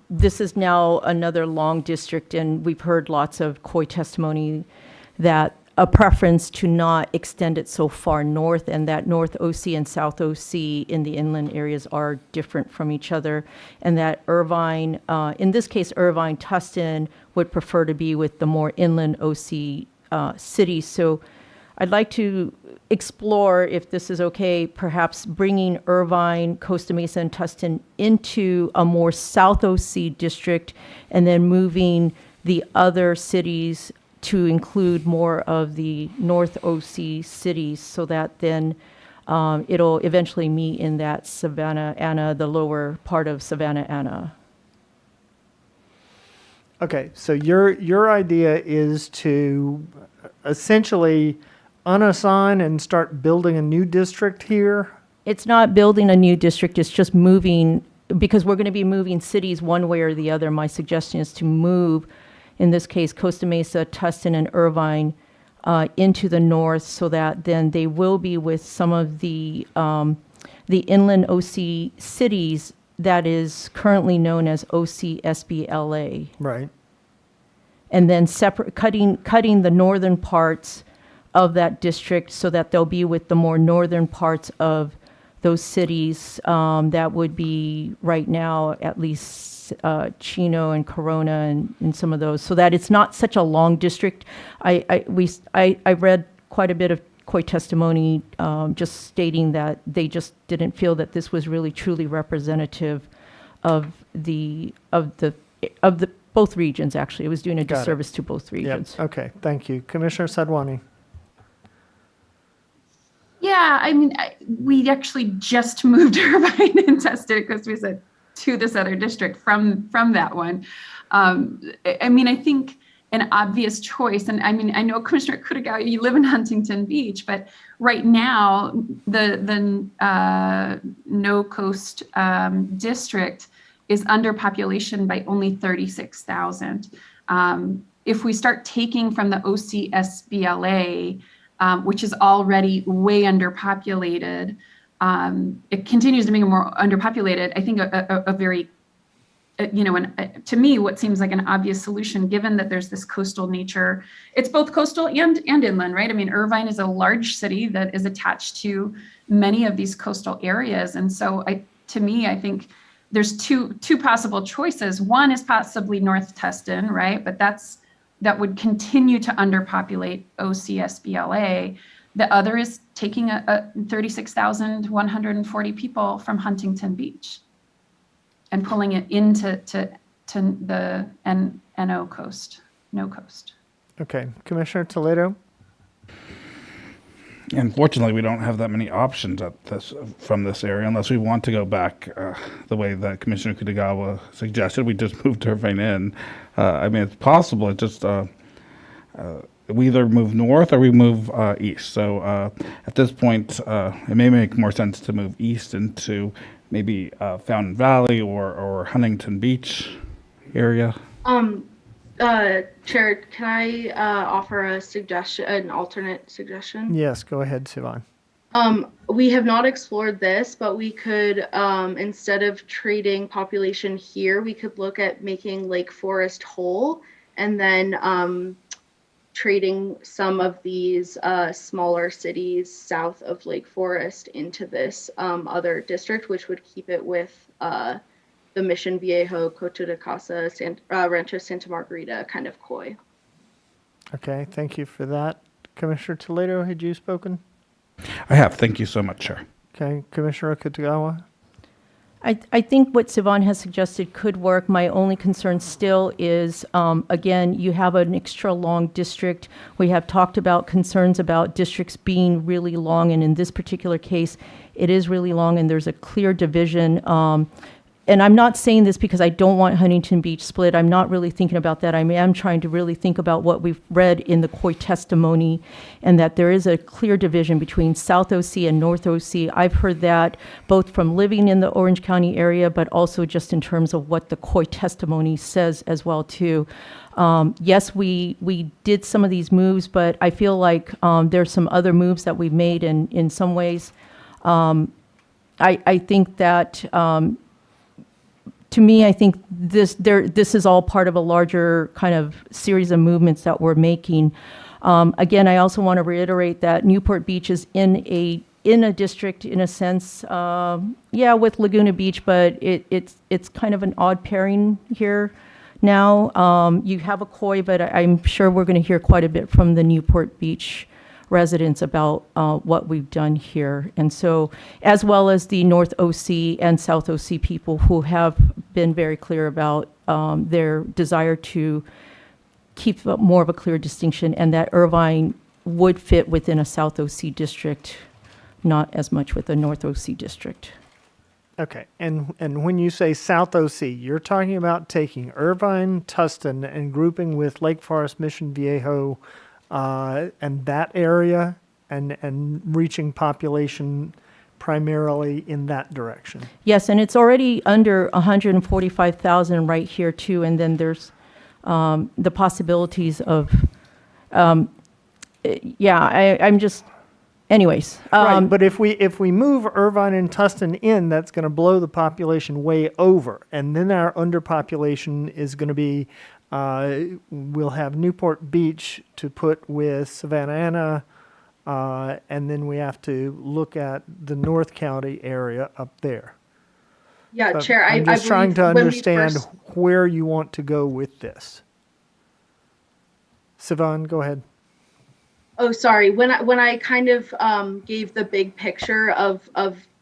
this is now another long district, and we've heard lots of COI testimony that a preference to not extend it so far north, and that North OC and South OC in the inland areas are different from each other, and that Irvine, in this case, Irvine, Tustin would prefer to be with the more inland OC cities. So I'd like to explore, if this is okay, perhaps bringing Irvine, Costa Mesa, and Tustin into a more South OC district, and then moving the other cities to include more of the North OC cities, so that then it'll eventually meet in that Savannah Anna, the lower part of Savannah Anna. Okay, so your idea is to essentially unassign and start building a new district here? It's not building a new district, it's just moving, because we're going to be moving cities one way or the other. My suggestion is to move, in this case, Costa Mesa, Tustin, and Irvine into the north, so that then they will be with some of the inland OC cities that is currently known as OCSBLA. Right. And then cutting the northern parts of that district so that they'll be with the more northern parts of those cities that would be right now at least Chino and Corona and some of those, so that it's not such a long district. I read quite a bit of COI testimony just stating that they just didn't feel that this was really truly representative of the both regions. Actually, it was doing a disservice to both regions. Yep. Okay, thank you. Commissioner Sadwani. Yeah, I mean, we actually just moved Irvine and tested because we said to this other district from that one. I mean, I think an obvious choice, and I mean, I know Commissioner Kutagawa, you live in Huntington Beach, but right now the No Coast district is under population by only 36,000. If we start taking from the OCSBLA, which is already way underpopulated, it continues to be more underpopulated. I think a very, to me, what seems like an obvious solution, given that there's this coastal nature. It's both coastal and inland, right? I mean, Irvine is a large city that is attached to many of these coastal areas. And so to me, I think there's two possible choices. One is possibly North Tustin, right? But that would continue to underpopulate OCSBLA. The other is taking a 36,140 people from Huntington Beach and pulling it into the NO coast, no coast. Okay, Commissioner Toledo? Unfortunately, we don't have that many options from this area unless we want to go back the way that Commissioner Kitagawa suggested. We just moved Irvine in. I mean, it's possible. It just we either move north or we move east. So at this point, it may make more sense to move east into maybe Fountain Valley or Huntington Beach area. Chair, can I offer a suggestion, an alternate suggestion? Yes, go ahead, Sivan. We have not explored this, but we could, instead of trading population here, we could look at making Lake Forest whole and then trading some of these smaller cities south of Lake Forest into this other district, which would keep it with the Mission Viejo, Coto de Casa, Rancho Santa Margarita kind of COI. Okay, thank you for that. Commissioner Toledo, had you spoken? I have. Thank you so much, Chair. Okay, Commissioner Kitagawa? I think what Sivan has suggested could work. My only concern still is, again, you have an extra long district. We have talked about concerns about districts being really long, and in this particular case, it is really long, and there's a clear division. And I'm not saying this because I don't want Huntington Beach split. I'm not really thinking about that. I am trying to really think about what we've read in the COI testimony, and that there is a clear division between South OC and North OC. I've heard that both from living in the Orange County area, but also just in terms of what the COI testimony says as well too. Yes, we did some of these moves, but I feel like there's some other moves that we've made in some ways. I think that to me, I think this is all part of a larger kind of series of movements that we're making. Again, I also want to reiterate that Newport Beach is in a district in a sense, with Laguna Beach, but it's kind of an odd pairing here now. You have a COI, but I'm sure we're going to hear quite a bit from the Newport Beach residents about what we've done here. And so, as well as the North OC and South OC people who have been very clear about their desire to keep more of a clear distinction, and that Irvine would fit within a South OC district, not as much with a North OC district. Okay, and when you say South OC, you're talking about taking Irvine, Tustin, and grouping with Lake Forest, Mission Viejo, and that area, and reaching population primarily in that direction. Yes, and it's already under 145,000 right here too, and then there's the possibilities of, I'm just, anyways. Right, but if we move Irvine and Tustin in, that's going to blow the population way over, and then our underpopulation is going to be. We'll have Newport Beach to put with Savannah Anna, and then we have to look at the North County area up there. Yeah, So Chair, I'm just trying to understand where you want to go with this. Sivan, go ahead. Oh, sorry. When I kind of gave the big picture of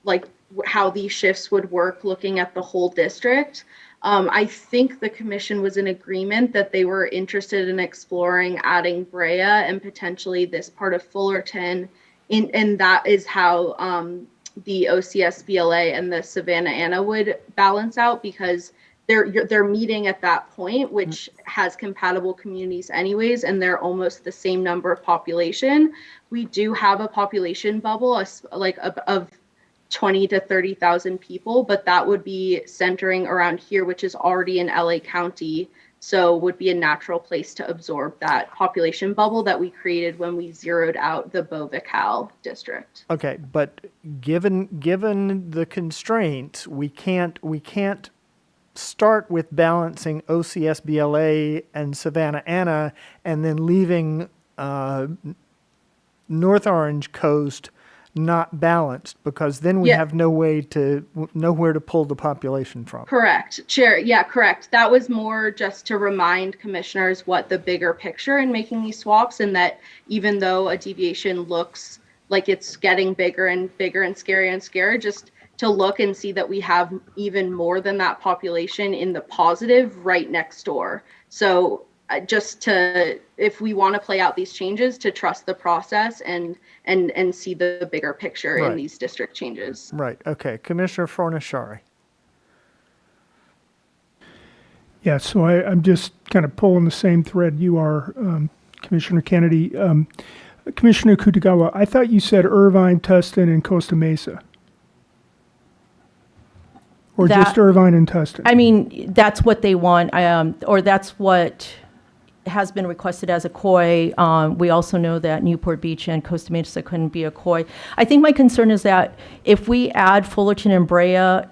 like how these shifts would work, looking at the whole district, I think the commission was in agreement that they were interested in exploring adding Brea and potentially this part of Fullerton, and that is how the OCSBLA and the Savannah Anna would balance out, because they're meeting at that point, which has compatible communities anyways, and they're almost the same number of population. We do have a population bubble, of 20 to 30,000 people, but that would be centering around here, which is already in LA County. So would be a natural place to absorb that population bubble that we created when we zeroed out the Bovical district. Okay, but given the constraints, we can't start with balancing OCSBLA and Savannah Anna and then leaving North Orange Coast not balanced, because then we Yeah. have nowhere to pull the population from. Correct, Chair. Yeah, correct. That was more just to remind commissioners what the bigger picture in making these swaps, and that even though a deviation looks like it's getting bigger and scarier and scarier, just to look and see that we have even more than that population in the positive right next door. So just to, if we want to play out these changes, to trust the process and see the bigger picture in Right. these district changes. Right. Okay. Commissioner Fornashari. Yeah, so I'm just kind of pulling the same thread you are, Commissioner Kennedy. Commissioner Kutagawa, I thought you said Irvine, Tustin, and Costa Mesa. Or just Irvine and Tustin? I mean, that's what they want, or that's what has been requested as a COI. We also know that Newport Beach and Costa Mesa couldn't be a COI. I think my concern is that if we add Fullerton and Brea,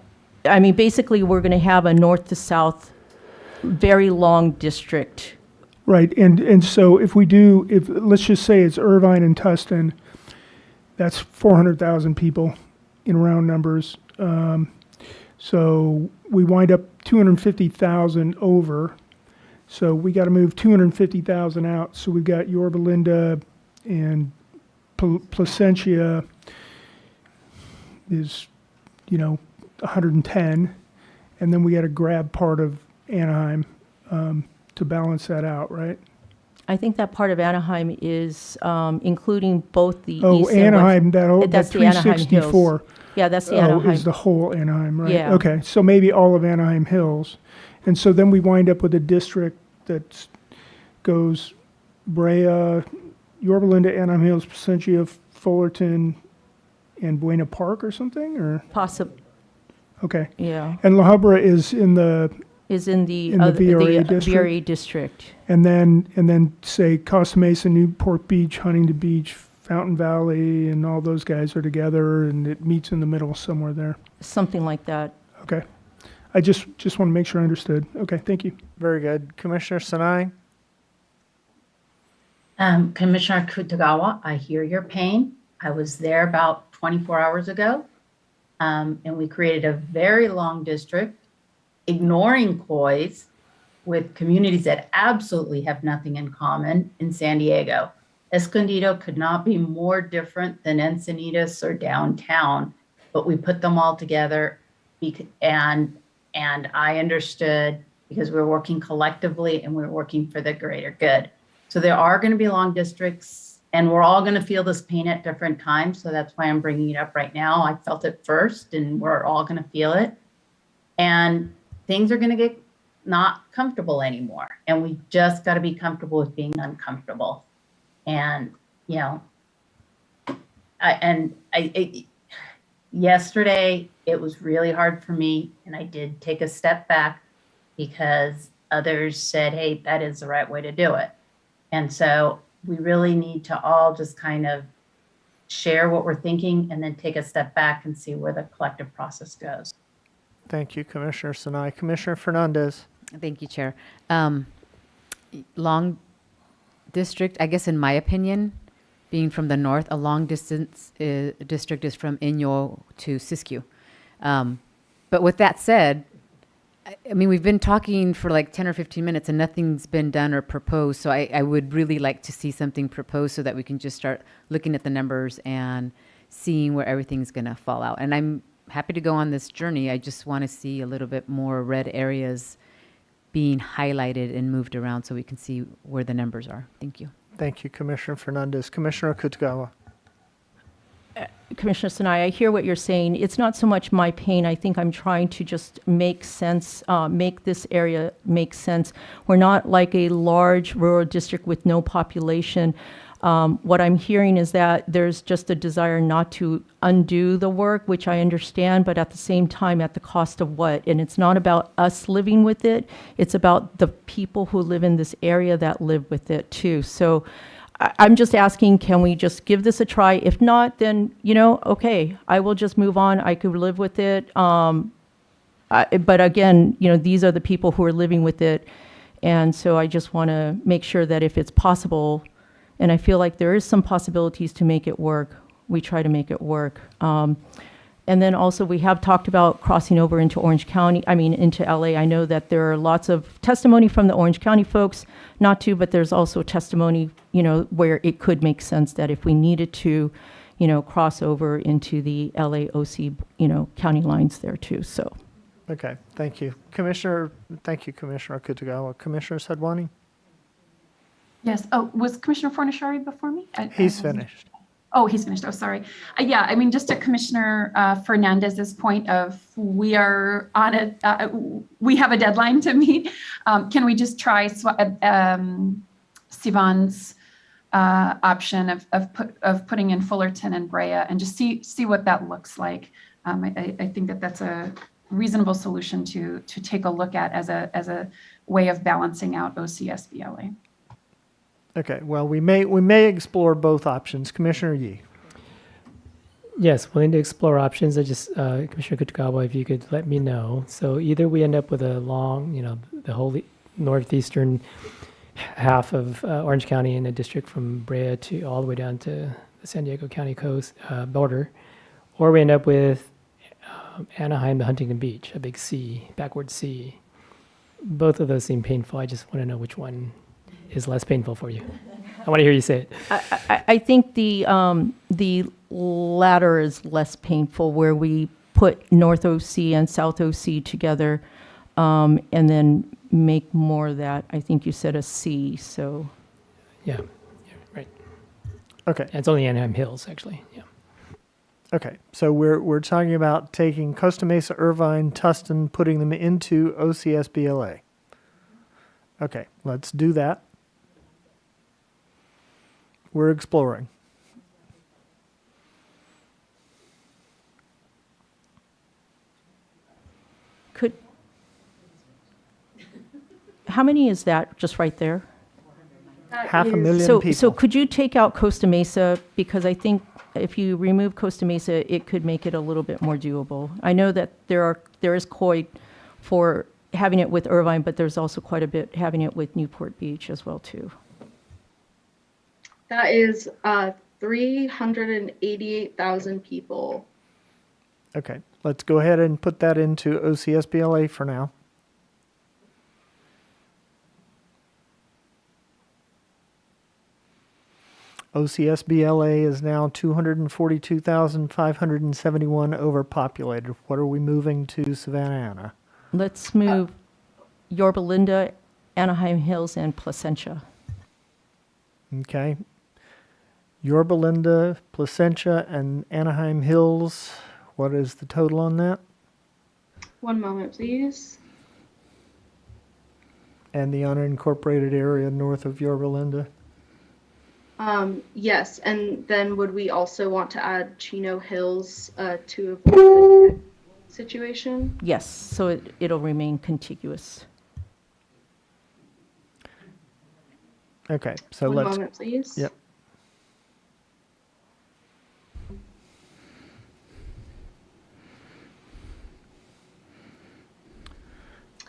I mean, basically, we're going to have a north to south, very long district. Right, and so if let's just say it's Irvine and Tustin, that's 400,000 people in round numbers. So we wind up 250,000 over. So we got to move 250,000 out. So we've got Yorba Linda and Placentia is, 110. And then we got to grab part of Anaheim to balance that out, right? I think that part of Anaheim is including both the Oh, east and Anaheim, west. that the Anaheim 364. Hills. Yeah, that's the Anaheim. Is the whole Anaheim, right? Yeah. Okay, so maybe all of Anaheim Hills. And so then we wind up with a district that goes Brea, Yorba Linda, Anaheim Hills, Placentia, Fullerton, and Buena Park or something, or? Possible. Okay. Yeah. And La Habra is in the VRA district? VRA district. And then say Costa Mesa, Newport Beach, Huntington Beach, Fountain Valley, and all those guys are together, and it meets in the middle somewhere there. Something like that. Okay. I just want to make sure I understood. Okay, thank you. Very good. Commissioner Sinai? Commissioner Kutagawa, I hear your pain. I was there about 24 hours ago, and we created a very long district, ignoring COIs with communities that absolutely have nothing in common in San Diego. Escondido could not be more different than Encinitas or downtown, but we put them all together and I understood because we're working collectively and we're working for the greater good. So there are going to be long districts and we're all going to feel this pain at different times. So that's why I'm bringing it up right now. I felt it first and we're all going to feel it. And things are going to get not comfortable anymore. And we just got to be comfortable with being uncomfortable. And, yesterday it was really hard for me. And I did take a step back because others said, hey, that is the right way to do it. And so we really need to all just kind of share what we're thinking and then take a step back and see where the collective process goes. Thank you, Commissioner Sinai. Commissioner Fernandez? Thank you, Chair. Long district, I guess in my opinion, being from the north, a long distance district is from Inyo to Siskiyou. But with that said, I mean, we've been talking for like 10 or 15 minutes and nothing's been done or proposed. So I would really like to see something proposed so that we can just start looking at the numbers and seeing where everything's going to fall out. And I'm happy to go on this journey. I just want to see a little bit more red areas being highlighted and moved around so we can see where the numbers are. Thank you. Thank you, Commissioner Fernandez. Commissioner Kutagawa? Commissioner Sinai, I hear what you're saying. It's not so much my pain. I think I'm trying to just make sense, make this area make sense. We're not like a large rural district with no population. What I'm hearing is that there's just a desire not to undo the work, which I understand, but at the same time, at the cost of what? And it's not about us living with it. It's about the people who live in this area that live with it too. So I'm just asking, can we just give this a try? If not, then, okay, I will just move on. I could live with it. But again, these are the people who are living with it. And so I just want to make sure that if it's possible, and I feel like there is some possibilities to make it work, we try to make it work. And then also we have talked about crossing over into into LA. I know that there are lots of testimony from the Orange County folks, not to, but there's also testimony, where it could make sense that if we needed to, cross over into the LAOC, county lines there too, so. Okay, thank you. Commissioner Kutagawa. Commissioner Sadwani? Yes. Oh, was Commissioner Fornashari before me? He's finished. Oh, he's finished. Oh, sorry. Yeah, I mean, just to Commissioner Fernandez's point of we are on we have a deadline to meet. Can we just try Sivan's option of putting in Fullerton and Brea and just see what that looks like? I think that's a reasonable solution to take a look at as a way of balancing out OCSBLA. Okay, well, we may explore both options. Commissioner Yee. Yes, willing to explore options. I just, Commissioner Kutagawa, if you could let me know. So either we end up with a long, the whole northeastern half of Orange County in a district from Brea to all the way down to the San Diego County coast border, or we end up with Anaheim to Huntington Beach, a big C, backward C. Both of those seem painful. I just want to know which one is less painful for you. I want to hear you say it. I think the latter is less painful, where we put North OC and South OC together, and then make more of that. I think you said a C, so. Yeah, right. Okay. And it's only Anaheim Hills, actually, yeah. Okay, so we're talking about taking Costa Mesa, Irvine, Tustin, putting them into OCSBLA. Okay, let's do that. We're exploring. How many is that just right there? 500,000 people. So could you take out Costa Mesa? Because I think if you remove Costa Mesa, it could make it a little bit more doable. I know that there is COI for having it with Irvine, but there's also quite a bit having it with Newport Beach as well too. That is 388,000 people. Okay, let's go ahead and put that into OCSBLA for now. OCSBLA is now 242,571 overpopulated. What are we moving to Savannah Anna? Let's move Yorba Linda, Anaheim Hills, and Placentia. Okay. Yorba Linda, Placentia, and Anaheim Hills. What is the total on that? One moment, please. And the unincorporated area north of Yorba Linda? Yes, and then would we also want to add Chino Hills to avoid the situation? Yes, so it'll remain contiguous. Okay, so One let's. moment, please. Yep.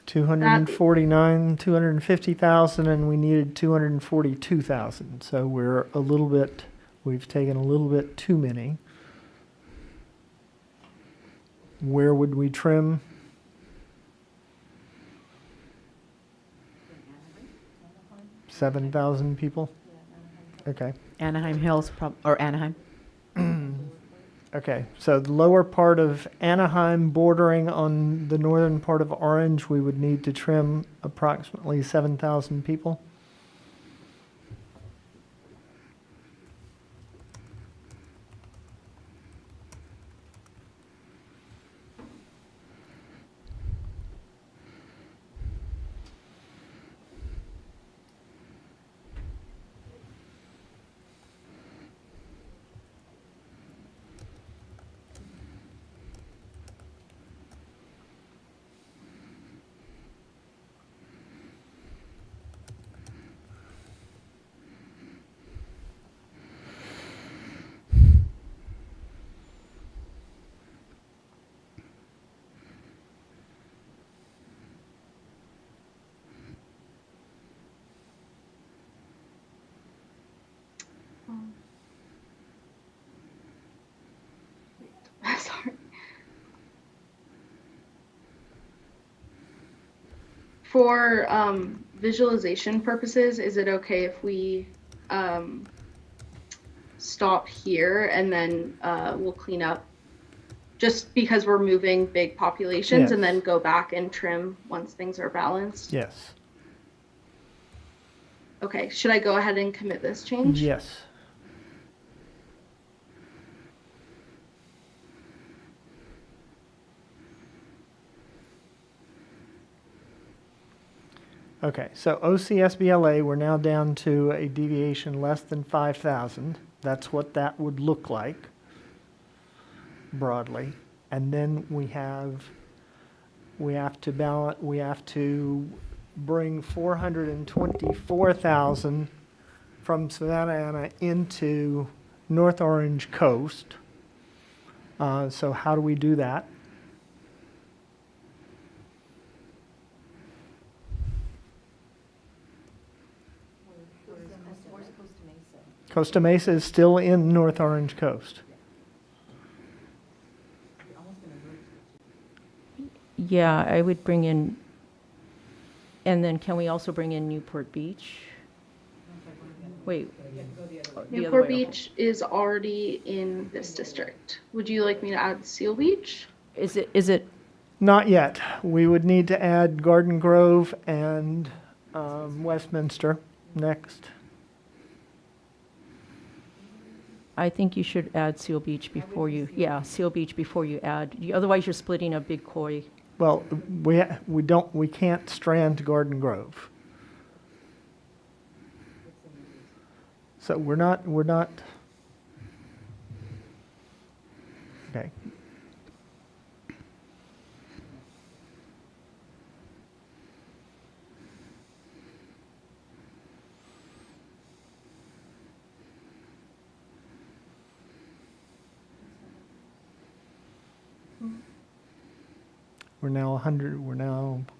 $249,000, $250,000, and we needed 242,000. So we've taken a little bit too many. Where would we trim? $7,000 people? Okay. Anaheim Hills, or Anaheim. Okay, so the lower part of Anaheim bordering on the northern part of Orange, we would need to trim approximately 7,000 people. For visualization purposes, is it okay if we stop here and then we'll clean up just because we're moving big populations and then go back and trim once things are balanced? Yes. Okay, should I go ahead and commit this change? Yes. Okay, so OCSBLA, we're now down to a deviation less than 5,000. That's what that would look like broadly. And then we have to bring 424,000 from Savannah Anna into North Orange Coast. So how do we do that? Costa Mesa is still in North Orange Coast. Yeah, I would bring in, and then can we also bring in Newport Beach? Wait. Newport Beach is already in this district. Would you like me to add Seal Beach? Is it? Not yet. We would need to add Garden Grove and Westminster next. I think you should add Seal Beach before you, Seal Beach before you add, otherwise you're splitting a big koi. Well, we can't strand Garden Grove. So we're not, okay. We're now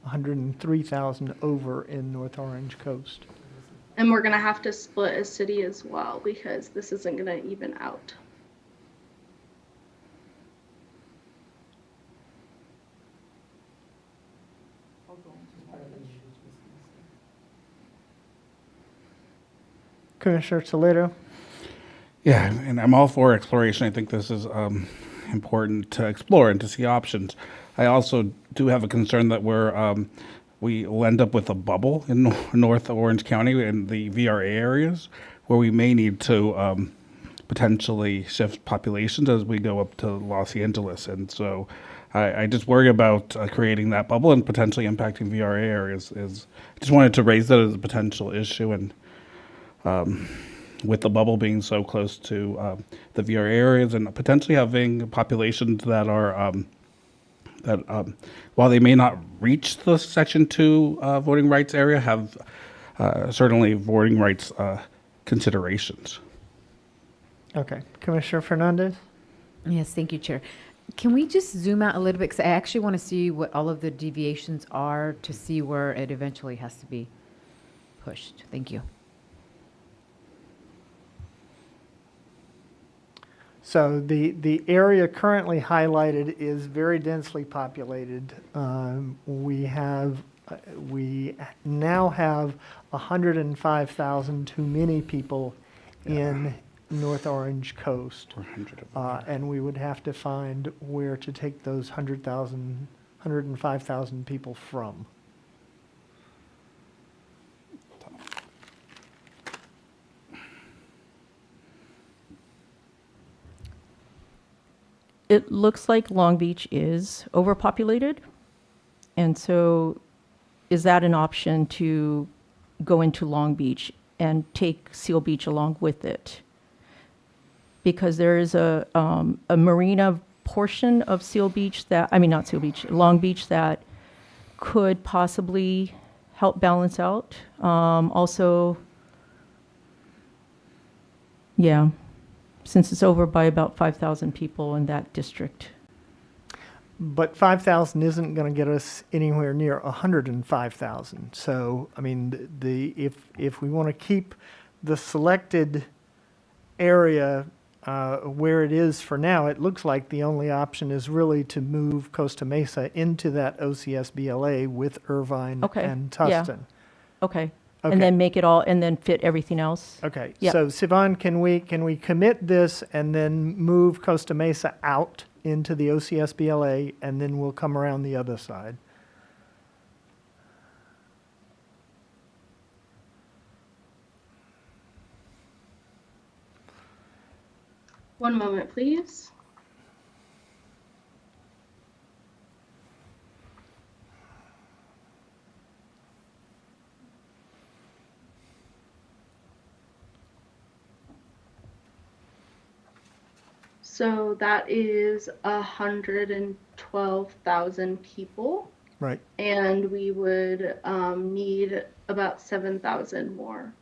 103,000 over in North Orange Coast. And we're gonna have to split a city as well because this isn't gonna even out. Commissioner Toledo? Yeah, and I'm all for exploration. I think this is important to explore and to see options. I also do have a concern that we will end up with a bubble in North Orange County in the VRA areas where we may need to potentially shift populations as we go up to Los Angeles. And so I just worry about creating that bubble and potentially impacting VRA areas. I just wanted to raise that as a potential issue. And with the bubble being so close to the VRA areas and potentially having populations that are while they may not reach the Section 2 voting rights area, have certainly voting rights considerations. Okay. Commissioner Fernandez? Yes, thank you, Chair. Can we just zoom out a little bit? Because I actually want to see what all of the deviations are to see where it eventually has to be pushed. Thank you. So the area currently highlighted is very densely populated. We now have 105,000 too many people in North Orange Coast. And we would have to find where to take those 105,000 people from. It looks like Long Beach is overpopulated. And so is that an option to go into Long Beach and take Seal Beach along with it? Because there is a marina portion of Seal Beach Long Beach that could possibly help balance out. Since it's over by about 5,000 people in that district. But 5,000 isn't going to get us anywhere near 105,000. So, I mean, if we want to keep the selected area where it is for now, it looks like the only option is really to move Costa Mesa into that OCSBLA with Irvine Okay, and yeah. Tustin. Okay. Okay. And then make it all, and then fit everything else? Okay, Yep. so Sivan, can we commit this and then move Costa Mesa out into the OCSBLA, and then we'll come around the other side? One moment, please. So that is 112,000 people, Right. and we would need about 7,000 more.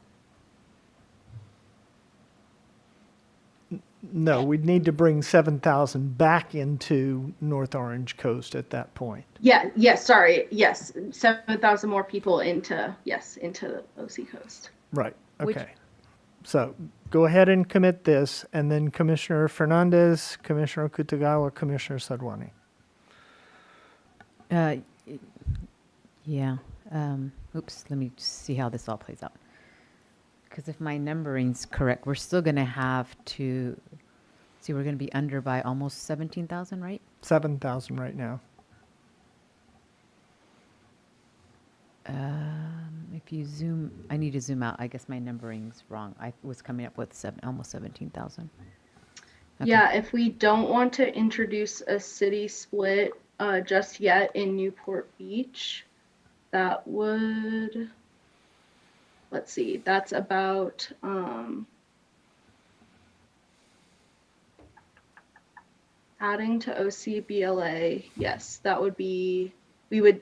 No, we'd need to bring 7,000 back into North Orange Coast at that point. Yeah, yes, sorry, yes, 7,000 more people into the OC Coast. Right, Which- okay. So go ahead and commit this, and then Commissioner Fernandez, Commissioner Kutagawa, Commissioner Sadwani. Yeah. Oops, let me just see how this all plays out. Because if my numbering's correct, we're still going to have to, see, we're going to be under by almost 17,000, right? 7,000 right now. If you zoom, I need to zoom out. I guess my numbering's wrong. I was coming up with almost 17,000. Okay. Yeah, if we don't want to introduce a city split just yet in Newport Beach, that would, let's see, that's about adding to OCBLA, yes, that would be, we would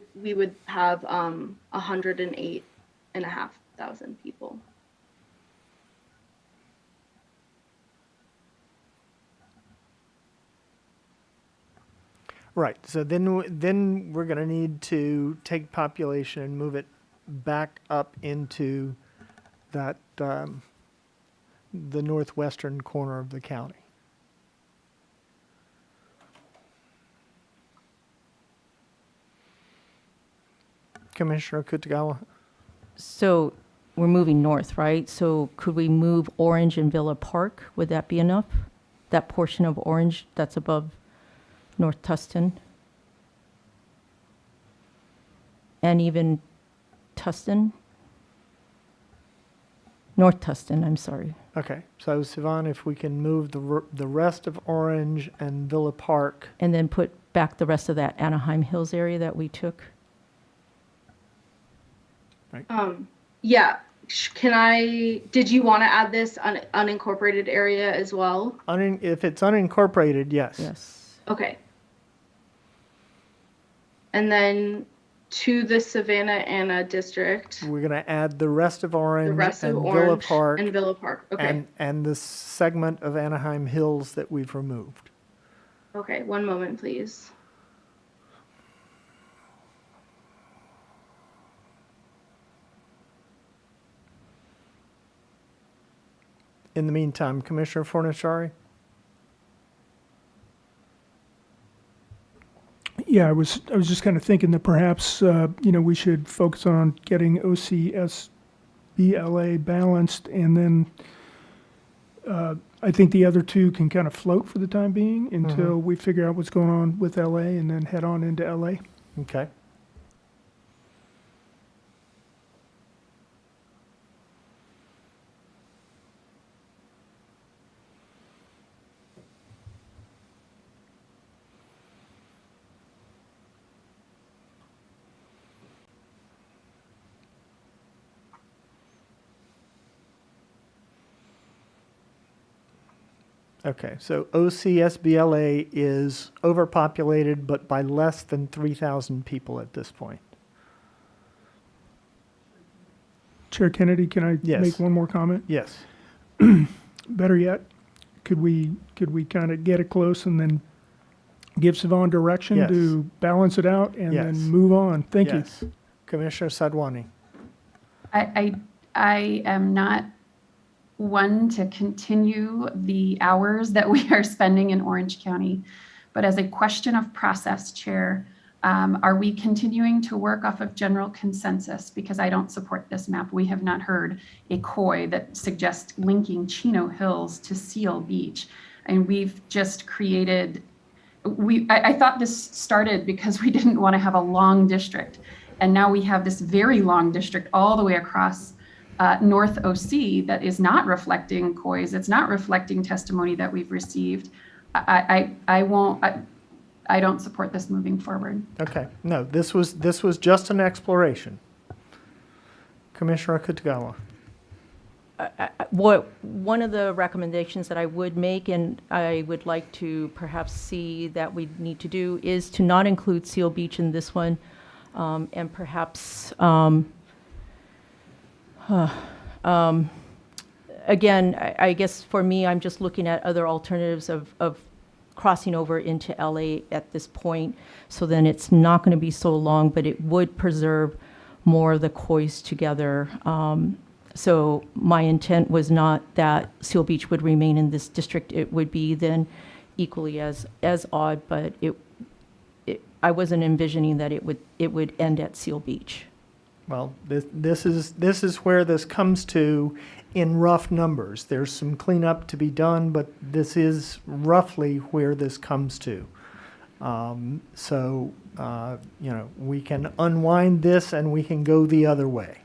have 108,500 people. Right, so then we're going to need to take population and move it back up into that, the northwestern corner of the county. Commissioner Kutagawa? So we're moving north, right? So could we move Orange and Villa Park? Would that be enough? That portion of Orange that's above North Tustin? And even Tustin? North Tustin, I'm sorry. Okay, so Sivan, if we can move the rest of Orange and Villa Park. And then put back the rest of that Anaheim Hills area that we took? Yeah, did you want to add this unincorporated area as well? If it's unincorporated, yes. Yes. Okay. And then to the Savannah Anna district, We're going to add the rest of Orange the rest of and Villa Orange Park and Villa Park. Okay. and the segment of Anaheim Hills that we've removed. Okay, one moment, please. In the meantime, Commissioner Fornashari? Yeah, I was just kind of thinking that perhaps, we should focus on getting OCSBLA balanced, and then I think the other two can kind of float for the time being until we figure out what's going on with LA, and then head on into LA. Okay. Okay, so OCSBLA is overpopulated, but by less than 3,000 people at this point. Chair Kennedy, can I Yes. make one more comment? Yes. Better yet, could we kind of get it close and then give Sivan direction Yes. to balance it out and Yes. then move on? Thank you. Commissioner Sadwani. I am not one, to continue the hours that we are spending in Orange County. But as a question of process, Chair, are we continuing to work off of general consensus? Because I don't support this map. We have not heard a COI that suggests linking Chino Hills to Seal Beach. And we've just created, I thought this started because we didn't want to have a long district. And now we have this very long district all the way across North OC that is not reflecting COIs. It's not reflecting testimony that we've received. I don't support this moving forward. Okay, no, this was just an exploration. Commissioner Kitagawa. One of the recommendations that I would make, and I would like to perhaps see that we need to do, is to not include Seal Beach in this one, and perhaps, again, I guess for me, I'm just looking at other alternatives of crossing over into LA at this point. So then it's not going to be so long, but it would preserve more of the COIs together. So my intent was not that Seal Beach would remain in this district. It would be then equally as odd, but I wasn't envisioning that it would end at Seal Beach. Well, this is where this comes to in rough numbers. There's some cleanup to be done, but this is roughly where this comes to. We can unwind this and we can go the other way.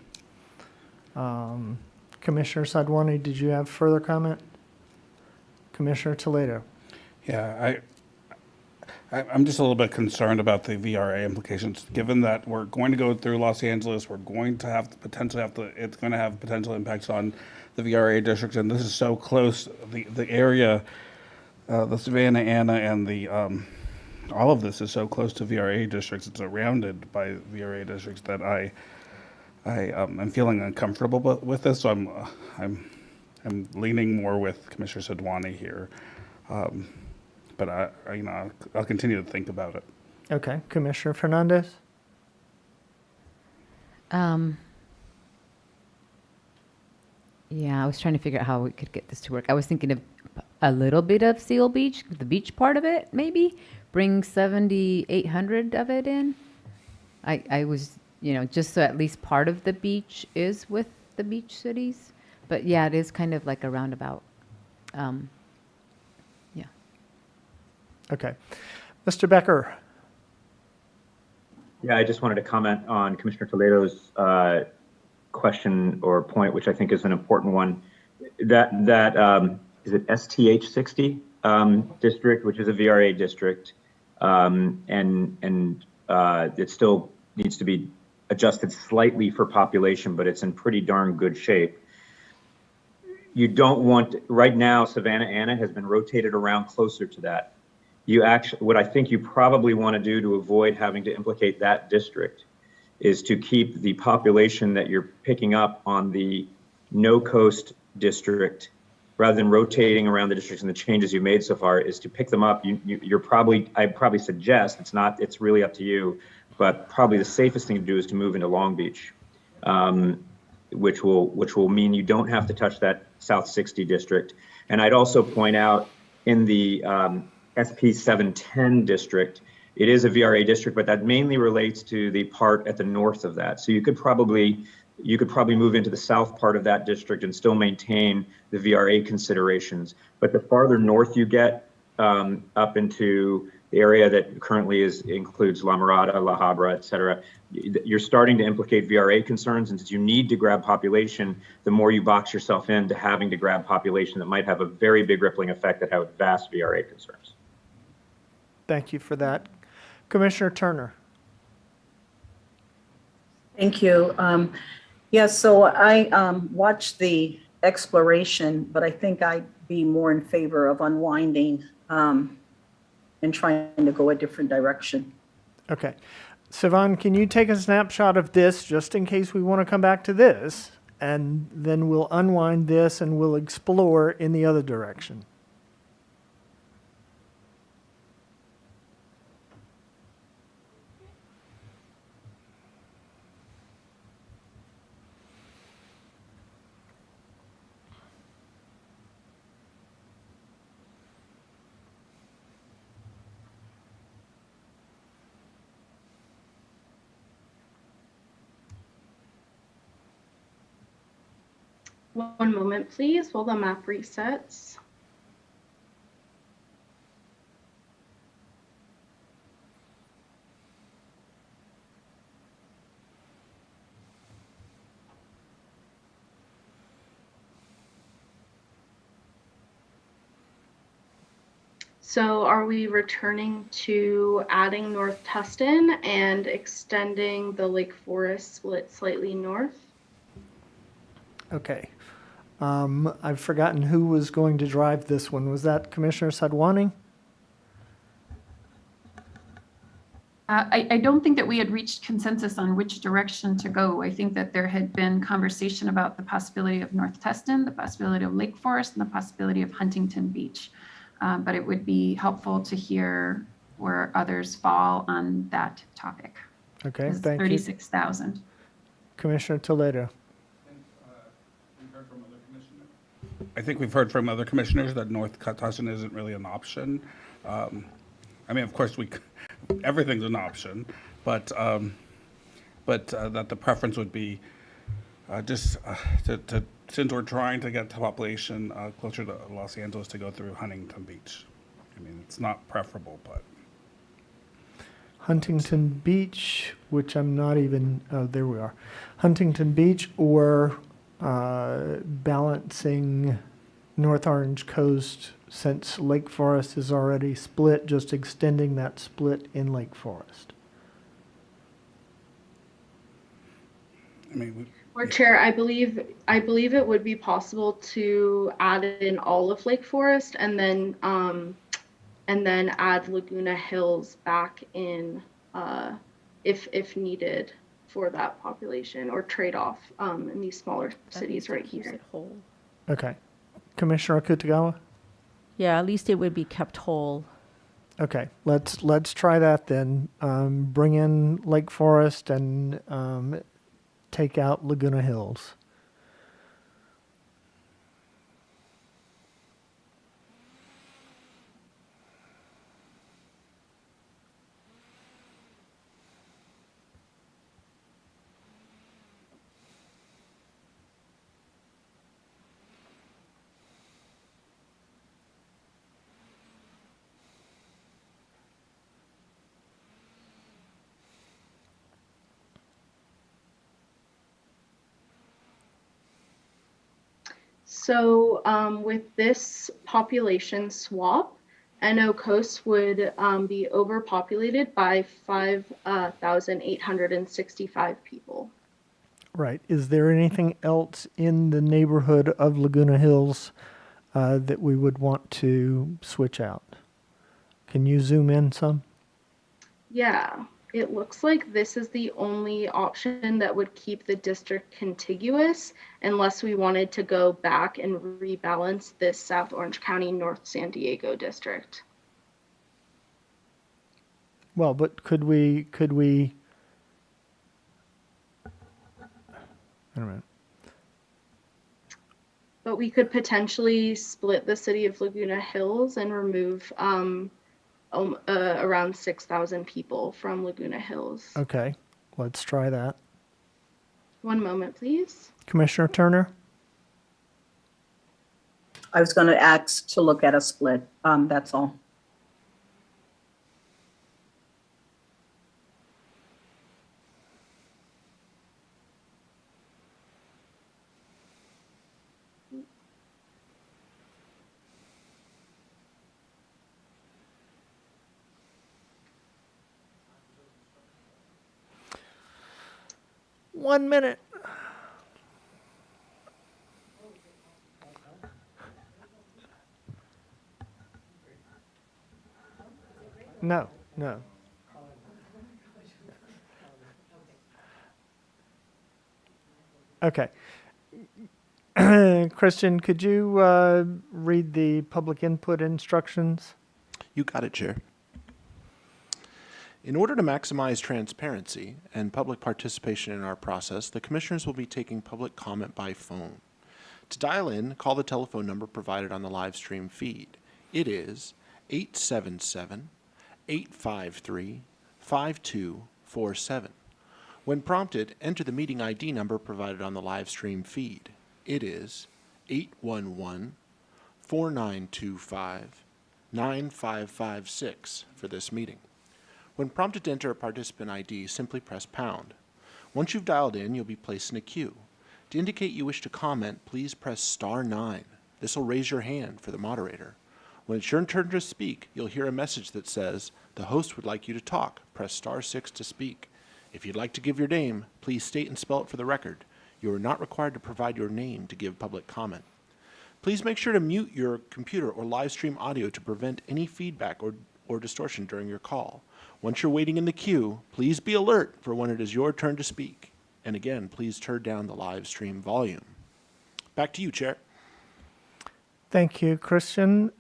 Commissioner Sadwani, did you have further comment? Commissioner Toledo. Yeah, I'm just a little bit concerned about the VRA implications, given that we're going to go through Los Angeles, we're going to have it's going to have potential impacts on the VRA districts, and this is so close, the area, the Savannah, Anna, and the, all of this is so close to VRA districts, it's surrounded by VRA districts that I'm feeling uncomfortable with this, so I'm leaning more with Commissioner Sadwani here. But I'll continue to think about it. Okay, Commissioner Fernandez. Yeah, I was trying to figure out how we could get this to work. I was thinking of a little bit of Seal Beach, the beach part of it, maybe bring 7,800 of it in. I was, just so at least part of the beach is with the beach cities. But yeah, it is kind of like a roundabout. Okay. Mr. Becker. Yeah, I just wanted to comment on Commissioner Toledo's question or point, which I think is an important one. That is it STH 60 district, which is a VRA district, and it still needs to be adjusted slightly for population, but it's in pretty darn good shape. You don't want, right now, Savannah Anna has been rotated around closer to that. What I think you probably want to do to avoid having to implicate that district is to keep the population that you're picking up on the no coast district, rather than rotating around the districts and the changes you've made so far, is to pick them up. I'd probably suggest, it's really up to you, but probably the safest thing to do is to move into Long Beach, which will mean you don't have to touch that South 60 district. And I'd also point out in the SP 710 district, it is a VRA district, but that mainly relates to the part at the north of that. So you could probably move into the south part of that district and still maintain the VRA considerations. But the farther north you get, up into the area that currently includes La Mirada, La Habra, et cetera, you're starting to implicate VRA concerns. And since you need to grab population, the more you box yourself into having to grab population, that might have a very big rippling effect that have vast VRA concerns. Thank you for that. Commissioner Turner. Thank you. So I watched the exploration, but I think I'd be more in favor of unwinding and trying to go a different direction. Okay. Sivan, can you take a snapshot of this just in case we want to come back to this? And then we'll unwind this and we'll explore in the other direction. One moment, please, while the map resets. So are we returning to adding North Tustin and extending the Lake Forest split slightly north? Okay. I've forgotten who was going to drive this one. Was that Commissioner Sadwani? I don't think that we had reached consensus on which direction to go. I think that there had been conversation about the possibility of North Tustin, the possibility of Lake Forest, and the possibility of Huntington Beach. But it would be helpful to hear where others fall on that topic. Okay, It's thank you. 36,000. Commissioner Toledo. I think we've heard from other commissioners that North Tustin isn't really an option. I mean, of course, everything's an option, but that the preference would be since we're trying to get the population closer to Los Angeles, to go through Huntington Beach. I mean, it's not preferable, but. Huntington Beach, which I'm not even, oh, there we are. Huntington Beach or balancing North Orange Coast, since Lake Forest is already split, just extending that split in Lake Forest. I mean, Or Chair, I believe it would be possible to add in all of Lake Forest and then add Laguna Hills back in if needed for that population, or trade off in these smaller cities right here. Okay. Commissioner Akutagawa? Yeah, at least it would be kept whole. Okay, let's try that then. Bring in Lake Forest and take out Laguna Hills. So with this population swap, NO Coast would be overpopulated by 5,865 people. Right. Is there anything else in the neighborhood of Laguna Hills that we would want to switch out? Can you zoom in some? Yeah, it looks like this is the only option that would keep the district contiguous unless we wanted to go back and rebalance this South Orange County, North San Diego district. Well, but could we I don't know. But we could potentially split the city of Laguna Hills and remove around 6,000 people from Laguna Hills. Okay, let's try that. One moment, please. Commissioner Turner? I was going to ask to look at a split. That's all. One minute. No. Okay. Christian, could you read the public input instructions? You got it, Chair. In order to maximize transparency and public participation in our process, the commissioners will be taking public comment by phone. To dial in, call the telephone number provided on the live stream feed. It is 877-853-5247. When prompted, enter the meeting ID number provided on the live stream feed. It is 811-4925-9556 for this meeting. When prompted to enter a participant ID, simply press pound. Once you've dialed in, you'll be placed in a queue. To indicate you wish to comment, please press *9. This will raise your hand for the moderator. When it's your turn to speak, you'll hear a message that says, "The host would like you to talk. Press *6 to speak." If you'd like to give your name, please state and spell it for the record. You are not required to provide your name to give public comment. Please make sure to mute your computer or live stream audio to prevent any feedback or distortion during your call. Once you're waiting in the queue, please be alert for when it is your turn to speak. And again, please turn down the live stream volume. Back to you, Chair. Thank you, Christian.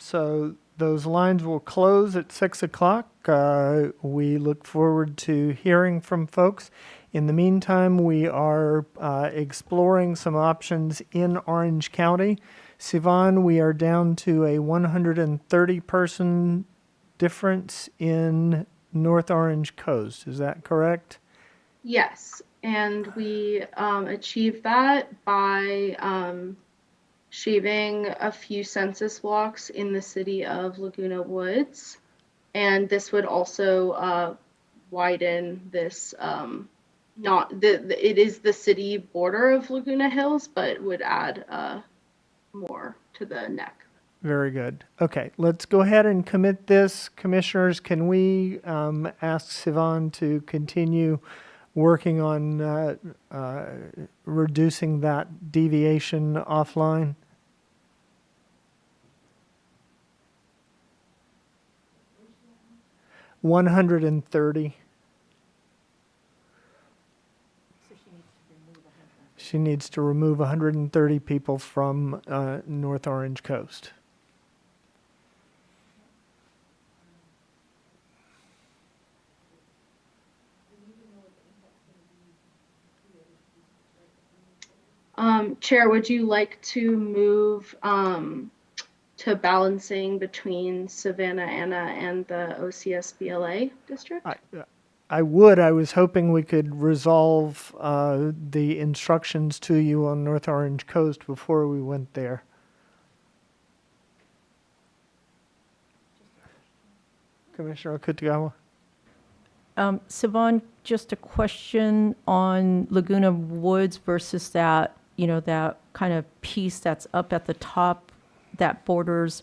So those lines will close at 6 o'clock. We look forward to hearing from folks. In the meantime, we are exploring some options in Orange County. Sivan, we are down to a 130-person difference in North Orange Coast. Is that correct? Yes, and we achieved that by shaving a few census blocks in the city of Laguna Woods. And this would also widen this, it is the city border of Laguna Hills, but would add more to the neck. Very good. Okay, let's go ahead and commit this. Commissioners, can we ask Sivan to continue working on reducing that deviation offline? $130. She needs to remove 130 people from North Orange Coast. Chair, would you like to move to balancing between Savannah Anna and the OCS-BLA district? I would. I was hoping we could resolve the instructions to you on North Orange Coast before we went there. Commissioner Okutagawa? Sivan, just a question on Laguna Woods versus that, that kind of piece that's up at the top that borders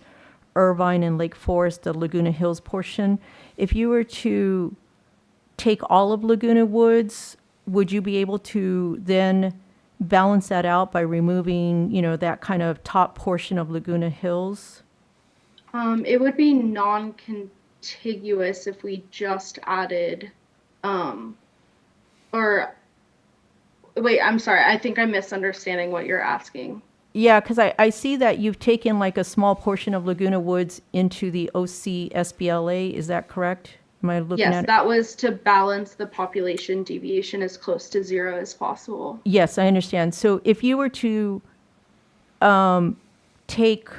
Irvine and Lake Forest, the Laguna Hills portion. If you were to take all of Laguna Woods, would you be able to then balance that out by removing, that kind of top portion of Laguna Hills? It would be non-contiguous if we just added, wait, I'm sorry. I think I'm misunderstanding what you're asking. Yeah, because I see that you've taken like a small portion of Laguna Woods into the OC-SBLA. Is that correct? Am I looking at Yes, it? that was to balance the population deviation as close to zero as possible. Yes, I understand. So if you were to take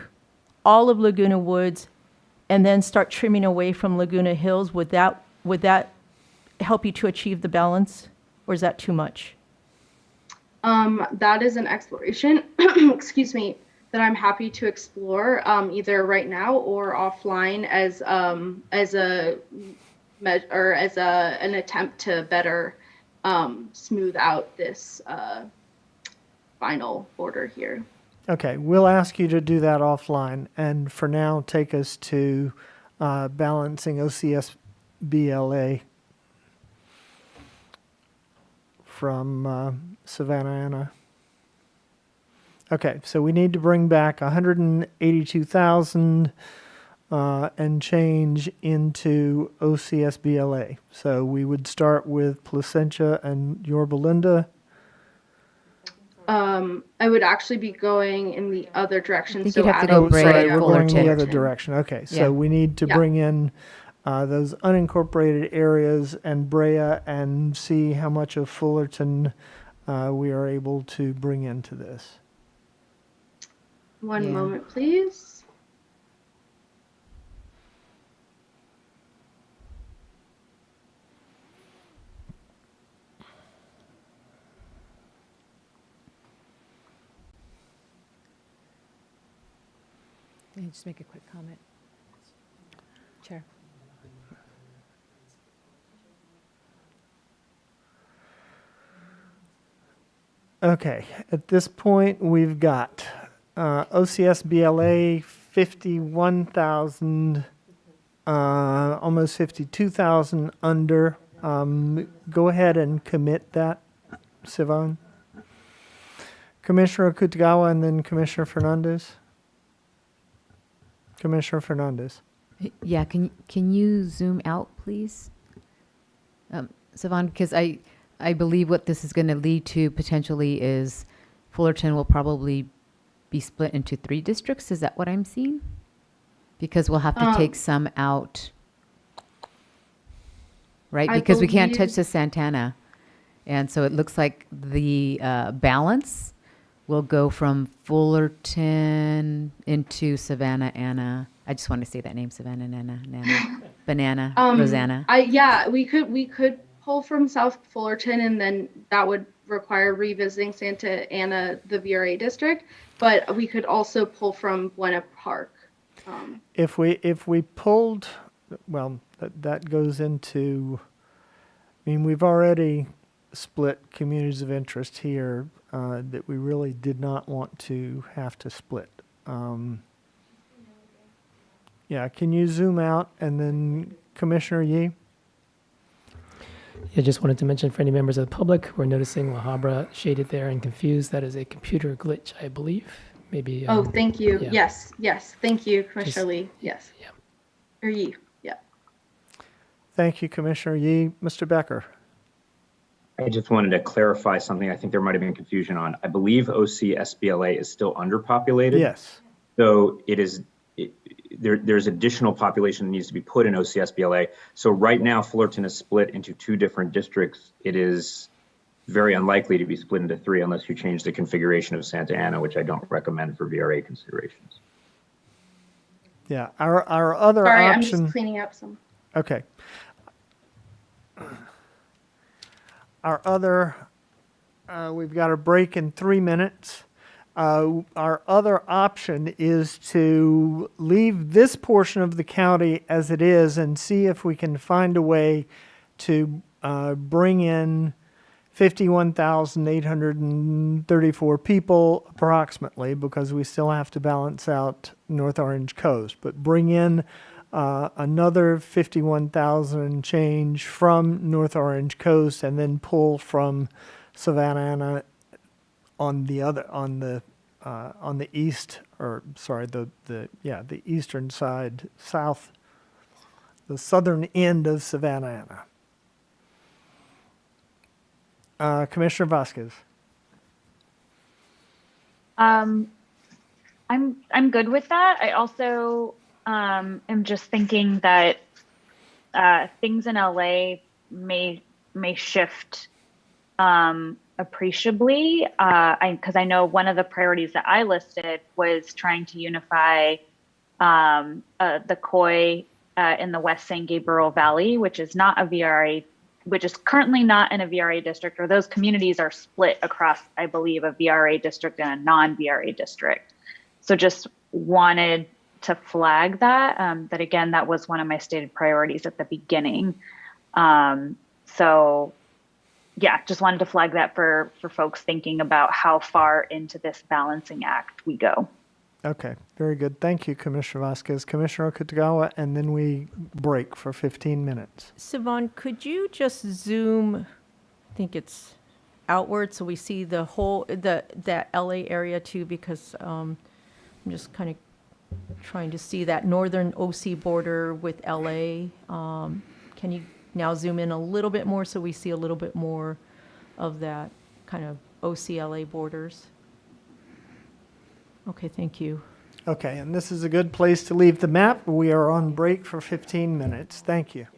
all of Laguna Woods and then start trimming away from Laguna Hills, would that help you to achieve the balance, or is that too much? That is an exploration, excuse me, that I'm happy to explore either right now or offline as an attempt to better smooth out this final border here. Okay, we'll ask you to do that offline, and for now, take us to balancing OCS-BLA from Savannah Anna. Okay, so we need to bring back 182,000 and change into OCS-BLA. So we would start with Placentia and Yorba Linda. I would actually be going in the other direction. think So you'd have to adding go Brea, Sorry, we're going the other Fullerton. direction. Okay, so Yeah. we need to bring in those unincorporated areas and Brea and see how much of Fullerton we are able to bring into this. One moment, please. Can I just make a quick comment? Chair. Okay, at this point, we've got OCS BLA 51,000, almost 52,000 under. Go ahead and commit that, Sivan. Commissioner Kutagawa and then Commissioner Fernandez. Commissioner Fernandez. Yeah, can you zoom out, please? Sivan, because I believe what this is going to lead to potentially is Fullerton will probably be split into 3 districts. Is that what I'm seeing? Because we'll have to take some out, right? Because we can't touch the Santana. And so it looks like the balance will go from Fullerton into Savannah Anna. I just want to say that name, Savannah Nana, Banana, Rosanna. Yeah, we could pull from South Fullerton, and then that would require revisiting Santa Ana, the VRA district. But we could also pull from Buena Park. If we pulled, well, that goes into. I mean, we've already split communities of interest here that we really did not want to have to split. Yeah, can you zoom out and then Commissioner Yee? Yeah, just wanted to mention for any members of the public who are noticing La Habra shaded there and confused, that is a computer glitch, I believe. Maybe. Oh, thank you. Yeah. Yes. Thank you, Commissioner Lee. Yes. Yeah. Or Yee. Yeah. Thank you, Commissioner Yee. Mr. Becker. I just wanted to clarify something I think there might have been confusion on. I believe OC SBLA is still underpopulated. Yes. So there's additional population that needs to be put in OC SBLA. So right now, Fullerton is split into 2 different districts. It is very unlikely to be split into 3 unless you change the configuration of Santa Ana, which I don't recommend for VRA considerations. Yeah, our other Sorry, option. I'm just cleaning up some. Okay. Our other, we've got a break in 3 minutes. Our other option is to leave this portion of the county as it is and see if we can find a way to bring in 51,834 people approximately, because we still have to balance out North Orange Coast, but bring in another 51,000 and change from North Orange Coast, and then pull from Savannah Anna on the east, or sorry, the eastern side, the southern end of Savannah Anna. Commissioner Vasquez. I'm good with that. I also am just thinking that things in LA may shift appreciably, because I know one of the priorities that I listed was trying to unify the COI in the West San Gabriel Valley, which is not a VRA, which is currently not in a VRA district, or those communities are split across, I believe, a VRA district and a non-VRA district. So just wanted to flag that, that again, that was one of my stated priorities at the beginning. So yeah, just wanted to flag that for folks thinking about how far into this balancing act we go. Okay, very good. Thank you, Commissioner Vasquez. Commissioner Okutagawa, and then we break for 15 minutes. Sivan, could you just zoom, I think it's outward, so we see the whole, that LA area too, because I'm just kind of trying to see that northern OC border with LA. Can you now zoom in a little bit more so we see a little bit more of that kind of OC-LA borders? Okay, thank you. Okay, and this is a good place to leave the map. We are on break for 15 minutes. Thank you.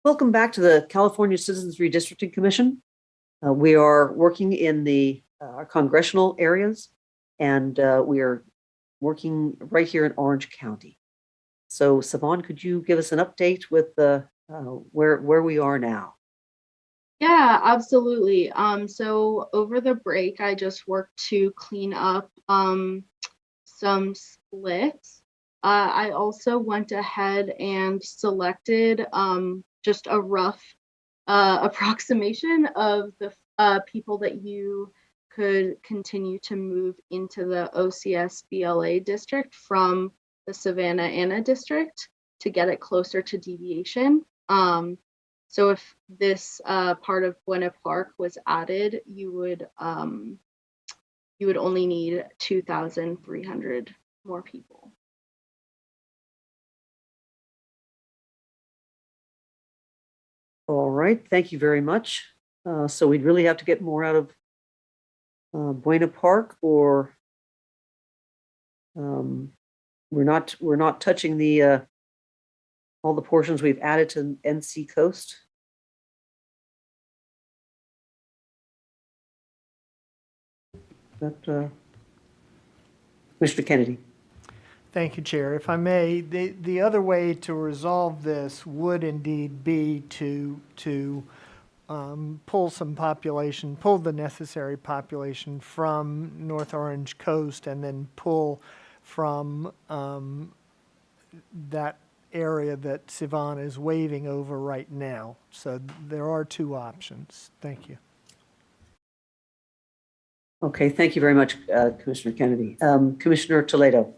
Welcome back to the California Citizens Redistricting Commission. We are working in our congressional areas, and we are working right here in Orange County. So, Savan, could you give us an update with where we are now? Yeah, absolutely. So over the break, I just worked to clean up some splits. I also went ahead and selected just a rough approximation of the people that you could continue to move into the OCS BLA district from the Savannah Anna district to get it closer to deviation. So if this part of Buena Park was added, you would only need 2,300 more people. All right, thank you very much. So we'd really have to get more out of Buena Park, or we're not touching the all the portions we've added to NC Coast. that, Commissioner Kennedy. Thank you, Chair. If I may, the other way to resolve this would indeed be to pull the necessary population from North Orange Coast and then pull from that area that Sivan is waving over right now. So there are two options. Thank you. Okay, thank you very much, Commissioner Kennedy. Commissioner Toledo.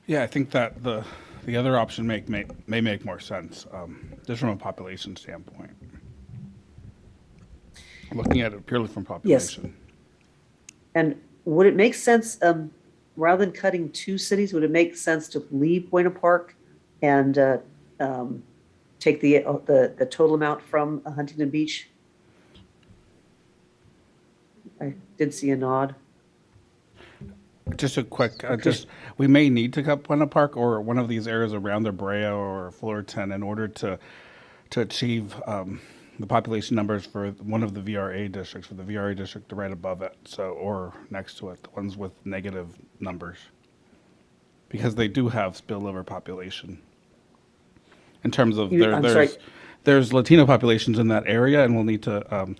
Yeah, I think that the other option may make more sense, just from a population standpoint. Looking at it purely from population. Yes. And would it make sense, rather than cutting two cities, would it make sense to leave Buena Park and take the total amount from Huntington Beach? I did see a nod. Just a quick, we may need to cut Buena Park or one of these areas around the Brea or Fullerton in order to achieve the population numbers for one of the VRA districts, for the VRA district right above it, or next to it, the ones with negative numbers, because they do have spillover population. In terms of there's Latino populations in that area, and we'll need to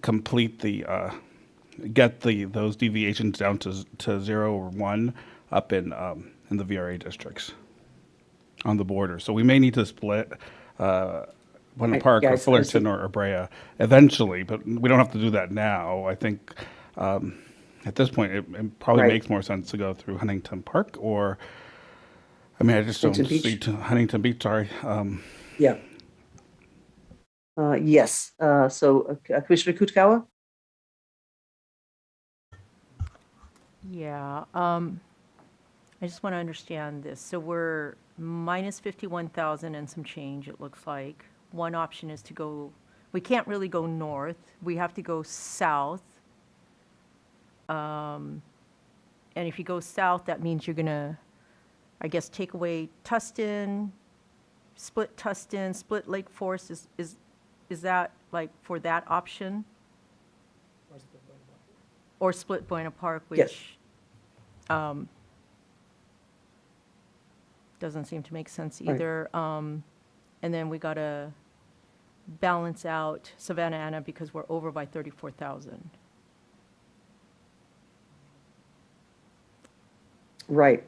complete get those deviations down to 0 or 1 up in the VRA districts on the border. So we may need to split Buena Park or Fullerton or Brea eventually, but we don't have to do that now. I think at this point it probably makes more sense to go through Huntington Park I just don't see Huntington Beach, sorry. Yeah. Yes. So Commissioner Kutagawa? Yeah, I just want to understand this. So we're minus 51,000 and some change, it looks like. One option is to go, we can't really go north. We have to go south. And if you go south, that means you're going to, I guess, take away Tustin, split Lake Forest. Is that like for that option? Or split Buena Park, which doesn't seem to make sense either. And then we got to balance out Savannah Anna because we're over by 34,000. Right.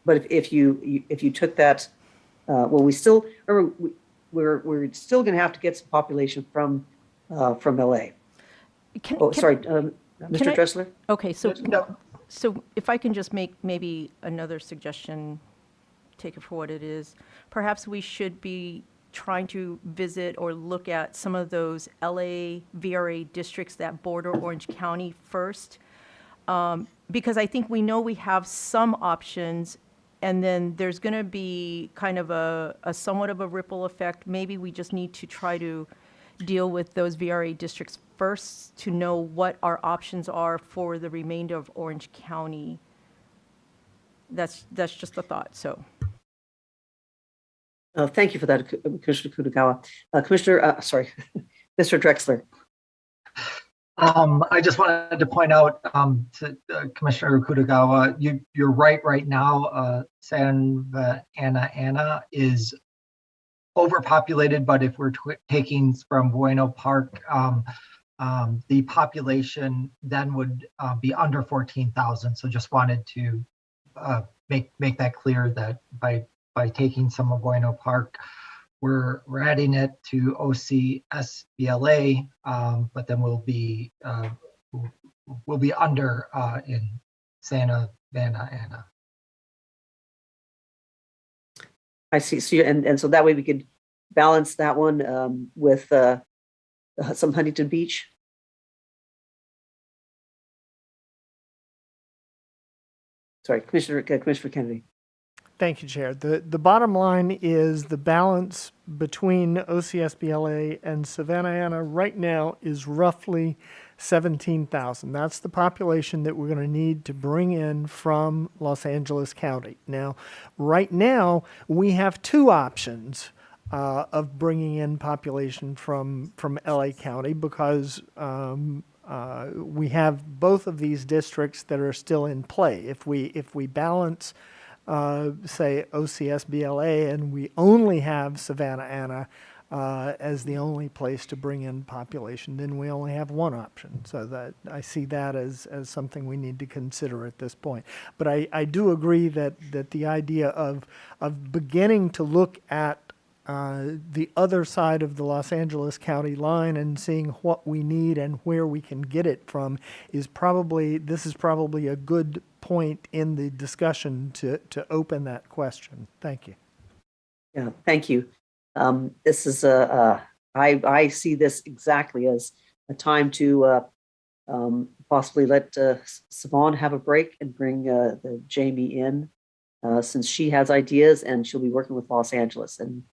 But if you took that, we still remember we're still going to have to get some population from LA. Mr. Dressler? Okay, so if I can just make maybe another suggestion, take it for what it is. Perhaps we should be trying to visit or look at some of those LA VRA districts that border Orange County first, because I think we know we have some options, and then there's going to be kind of a somewhat of a ripple effect. Maybe we just need to try to deal with those VRA districts first to know what our options are for the remainder of Orange County. That's just a thought. So. Thank you for that, Commissioner Kutagawa. Mr. Drexler. I just wanted to point out to Commissioner Kutagawa, you're right now. Santa Ana is overpopulated, but if we're taking from Bueno Park, the population then would be under 14,000. So just wanted to make that clear that by taking some of Bueno Park, we're adding it to OCSBLA, but then we'll be under in Santa Ana. I see. So and so that way we could balance that one with some Huntington Beach. Sorry, Commissioner Kennedy. Thank you, Chair. The bottom line is the balance between OCSBLA and Savannah Anna right now is roughly 17,000. That's the population that we're going to need to bring in from Los Angeles County. Now, right now, we have two options of bringing in population from LA County because We have both of these districts that are still in play. If we balance, say, OCS BLA, and we only have Savannah Anna as the only place to bring in population, then we only have one option. So that I see that as something we need to consider at this point. But I do agree that the idea of beginning to look at the other side of the Los Angeles County line and seeing what we need and where we can get it from is probably a good point in the discussion to open that question. Thank you. Yeah, thank you. This is I see this exactly as a time to possibly let Savon have a break and bring the Jamie in, since she has ideas and she'll be working with Los Angeles, and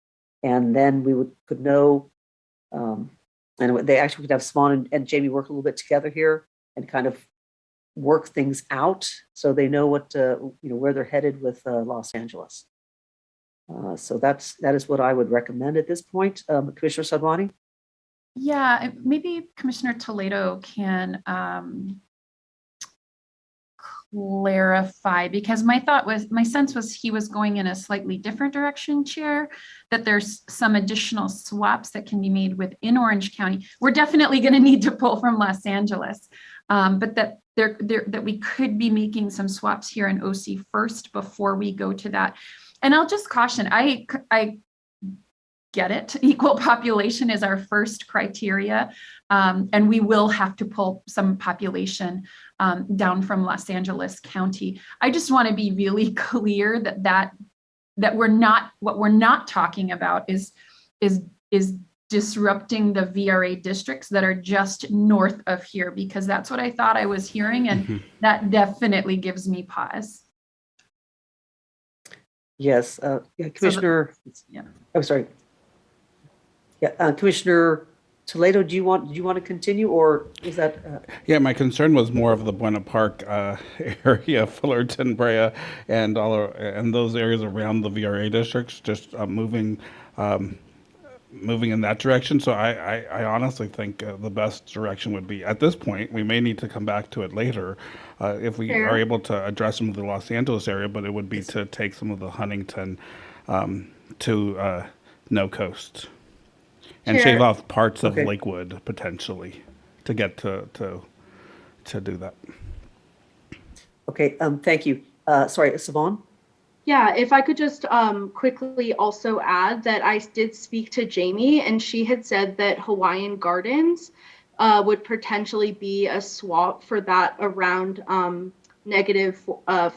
then we could know, and they actually could have Savon and Jamie work a little bit together here and kind of work things out so they know what where they're headed with Los Angeles. So that is what I would recommend at this point. Commissioner Sadwani? Yeah, maybe Commissioner Toledo can clarify, because my sense was he was going in a slightly different direction, Chair, that there's some additional swaps that can be made within Orange County. We're definitely going to need to pull from Los Angeles, but that that we could be making some swaps here in OC first before we go to that. And I'll just caution, I get it. Equal population is our first criteria. And we will have to pull some population down from Los Angeles County. I just want to be really clear that what we're not talking about is disrupting the VRA districts that are just north of here, because that's what I thought I was hearing. And that definitely gives me pause. Yes, Commissioner. Oh, sorry. Yeah, Commissioner Toledo, do you want to continue, or is that? Yeah, my concern was more of the Buena Park area, Fullerton, Brea, and those areas around the VRA districts, just moving in that direction. So I honestly think the best direction would be, at this point, we may need to come back to it later if we are able to address some of the Los Angeles area, but it would be to take some of the Huntington to no coast and shave off parts of Lakewood potentially to get to do that. Okay, thank you. Sorry, Savon? Yeah, if I could just quickly also add that I did speak to Jamie, and she had said that Hawaiian Gardens would potentially be a swap for that around negative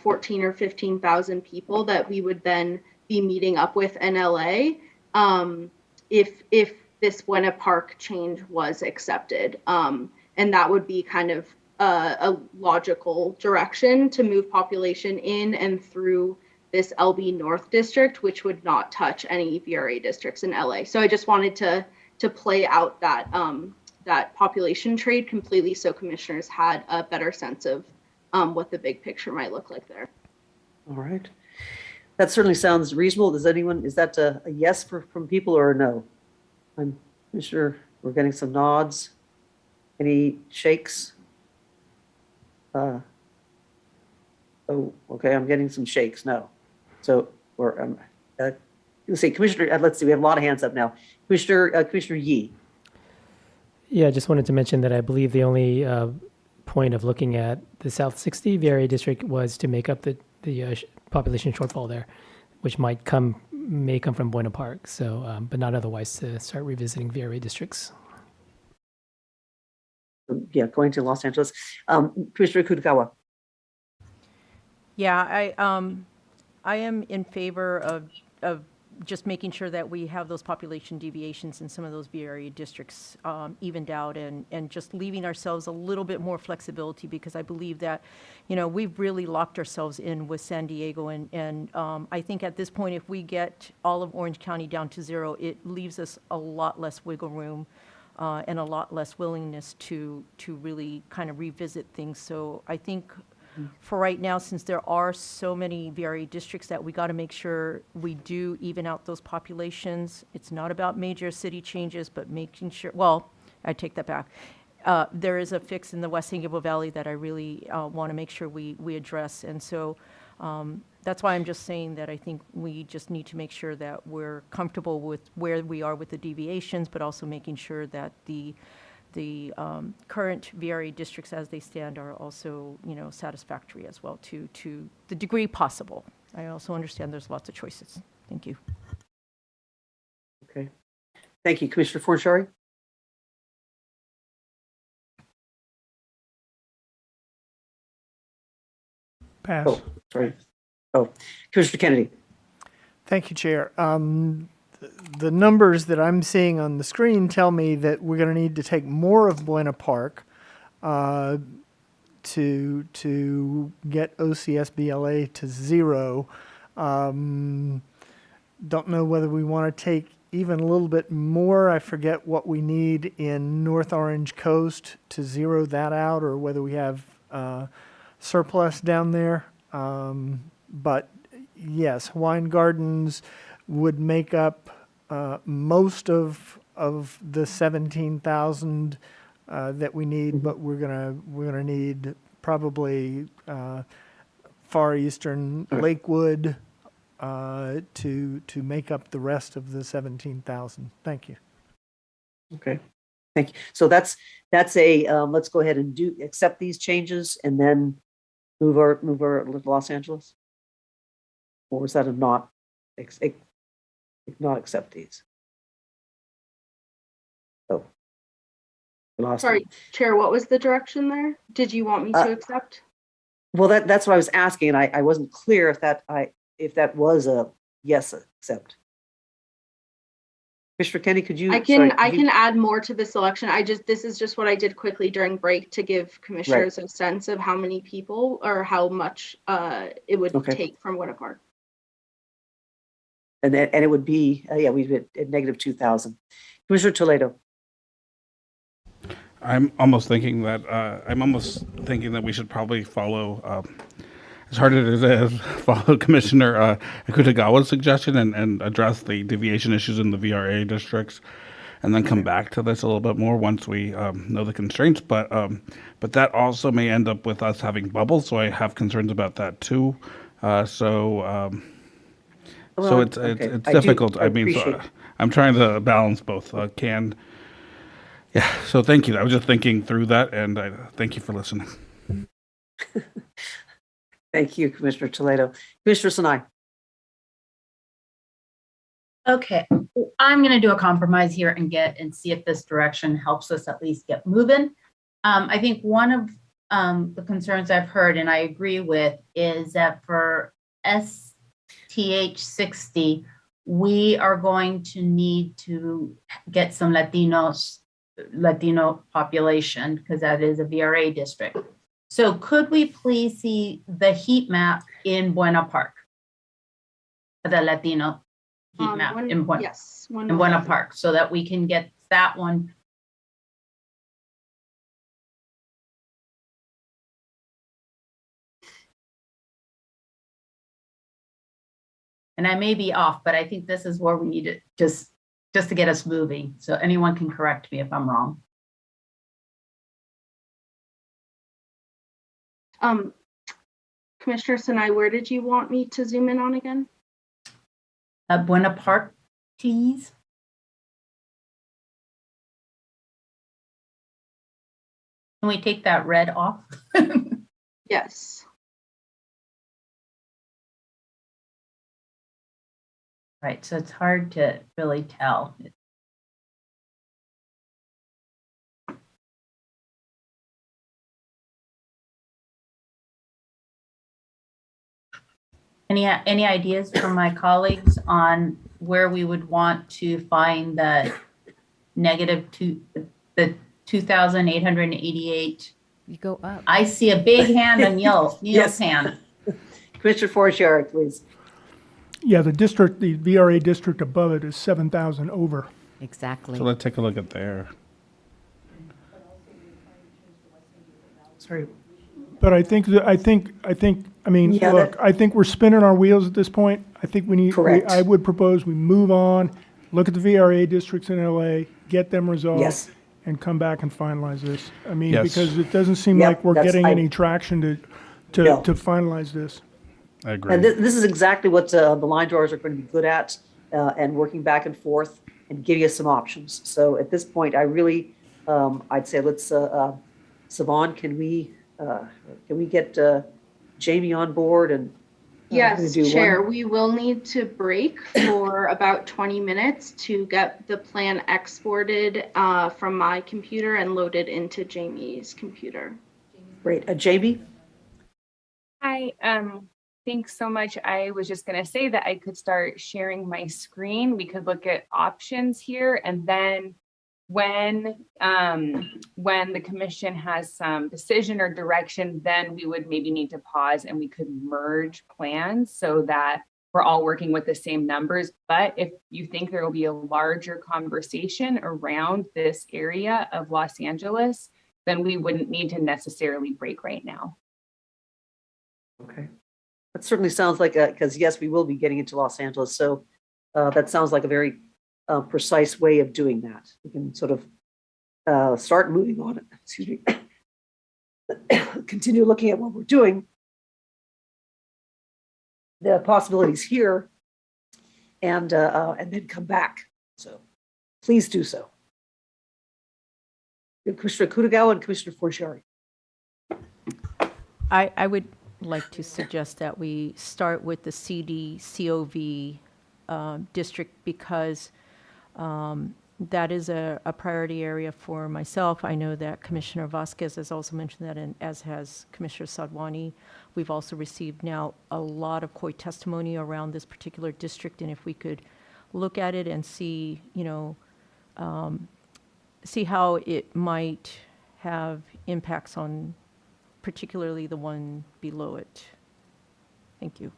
14 or 15,000 people that we would then be meeting up with in LA if this Buena Park change was accepted. And that would be kind of a logical direction to move population in and through this LB North district, which would not touch any VRA districts in LA. So I just wanted to play out that that population trade completely, so commissioners had a better sense of what the big picture might look like there. All right, that certainly sounds reasonable. Is that a yes from people or a no? I'm sure we're getting some nods. Any shakes? Oh, okay, I'm getting some shakes. No. So we're let's see, Commissioner. Let's see, we have a lot of hands up now. Commissioner Yee. Yeah, I just wanted to mention that I believe the only point of looking at the South 60 VRA district was to make up the population shortfall there, which may come from Buena Park. So, but not otherwise to start revisiting VRA districts. Yeah, going to Los Angeles. Commissioner Kutagawa. Yeah, I am in favor of just making sure that we have those population deviations in some of those VRA districts evened out, and just leaving ourselves a little bit more flexibility, because I believe that, we've really locked ourselves in with San Diego, and I think at this point, if we get all of Orange County down to 0, it leaves us a lot less wiggle room and a lot less willingness to really kind of revisit things. So I think for right now, since there are so many VRA districts, that we got to make sure we do even out those populations. It's not about major city changes, but making sure, well, I take that back. there is a fix in the West San Gabriel Valley that I really want to make sure we address. And so that's why I'm just saying that I think we just need to make sure that we're comfortable with where we are with the deviations, but also making sure that the current VRA districts as they stand are also, satisfactory as well to the degree possible. I also understand there's lots of choices. Thank you. Okay. Thank you. Commissioner Forshari? Pass. Oh, sorry. Oh, Commissioner Kennedy. Thank you, Chair. The numbers that I'm seeing on the screen tell me that we're going to need to take more of Buena Park to get OCS-BLA to 0. Don't know whether we want to take even a little bit more. I forget what we need in North Orange Coast to 0 that out, or whether we have surplus down there. But yes, Hawaiian Gardens would make up most of the 17,000 that we need, but we're gonna need probably Far Eastern Lakewood to make up the rest of the 17,000. Thank you. Okay, thank you. So that's a let's go ahead and accept these changes and then move our to Los Angeles. Or was that a not accept these? Oh, Sorry, Chair, what was the direction there? Did you want me to accept? Well, that's what I was asking, and I wasn't clear if that was a yes accept. Commissioner Kenny, could you? I can add more to the selection. This is just what I did quickly during break to give commissioners a sense of how many people or how much it would take from Buena Park. And it would be we'd be at negative 2,000. Commissioner Toledo. I'm almost thinking that we should probably follow, as hard as it is, follow Commissioner Akutagawa's suggestion and address the deviation issues in the VRA districts, and then come back to this a little bit more once we know the constraints. But that also may end up with us having bubbles, so I have concerns about that too. So it's difficult. I'm trying to balance both. So thank you. I was just thinking through that, and I thank you for listening. Thank you, Commissioner Toledo. Commissioner Sinai. Okay, I'm going to do a compromise here and see if this direction helps us at least get moving. I think one of the concerns I've heard, and I agree with, is that for STH 60, we are going to need to get some Latino population, because that is a VRA district. So could we please see the heat map in Buena Park? The Latino heat map in Buena Park, so that we can get that one. And I may be off, but I think this is where we need it just to get us moving. So anyone can correct me if I'm wrong. Commissioner Sinai, where did you want me to zoom in on again? Buena Park, please. Can we take that red off? Yes. Right, so it's hard to really tell. Any ideas from my colleagues on where we would want to find the the 2,888? You go up. I see a big hand on Neil's hand. Commissioner Forshari, please. Yeah, the VRA district above it is 7,000 over. Exactly. So let's take a look at there. Sorry. But I think I think we're spinning our wheels at this point. I think we need. I would propose we move on, look at the VRA districts in LA, get them resolved, and come back and finalize this? I mean, Yes. because it doesn't seem Yep, like we're that's- getting I- any traction to No. finalize this. I agree. And this is exactly what the line drawers are going to be good at, and working back and forth and giving us some options. So at this point, I really, I'd say let's, Savon, can we get Jamie on board and Yes, do Chair, one? we will need to break for about 20 minutes to get the plan exported from my computer and loaded into Jamie's computer. Great. Jamie? Hi, thanks so much. I was just gonna say that I could start sharing my screen. We could look at options here, and then when the commission has some decision or direction, then we would maybe need to pause and we could merge plans so that we're all working with the same numbers. But if you think there will be a larger conversation around this area of Los Angeles, then we wouldn't need to necessarily break right now. Okay. That certainly sounds like because yes, we will be getting into Los Angeles. So that sounds like a very precise way of doing that. We can sort of start moving on it. Excuse me. Continue looking at what we're doing, the possibilities here, and then come back. So please do so. Commissioner Kutagawa and Commissioner Forciari. I would like to suggest that we start with the CDCOV district because that is a priority area for myself. I know that Commissioner Vasquez has also mentioned that, and as has Commissioner Sadwani. We've also received now a lot of COI testimony around this particular district, and if we could look at it and see, see how it might have impacts on particularly the one below it. Thank you.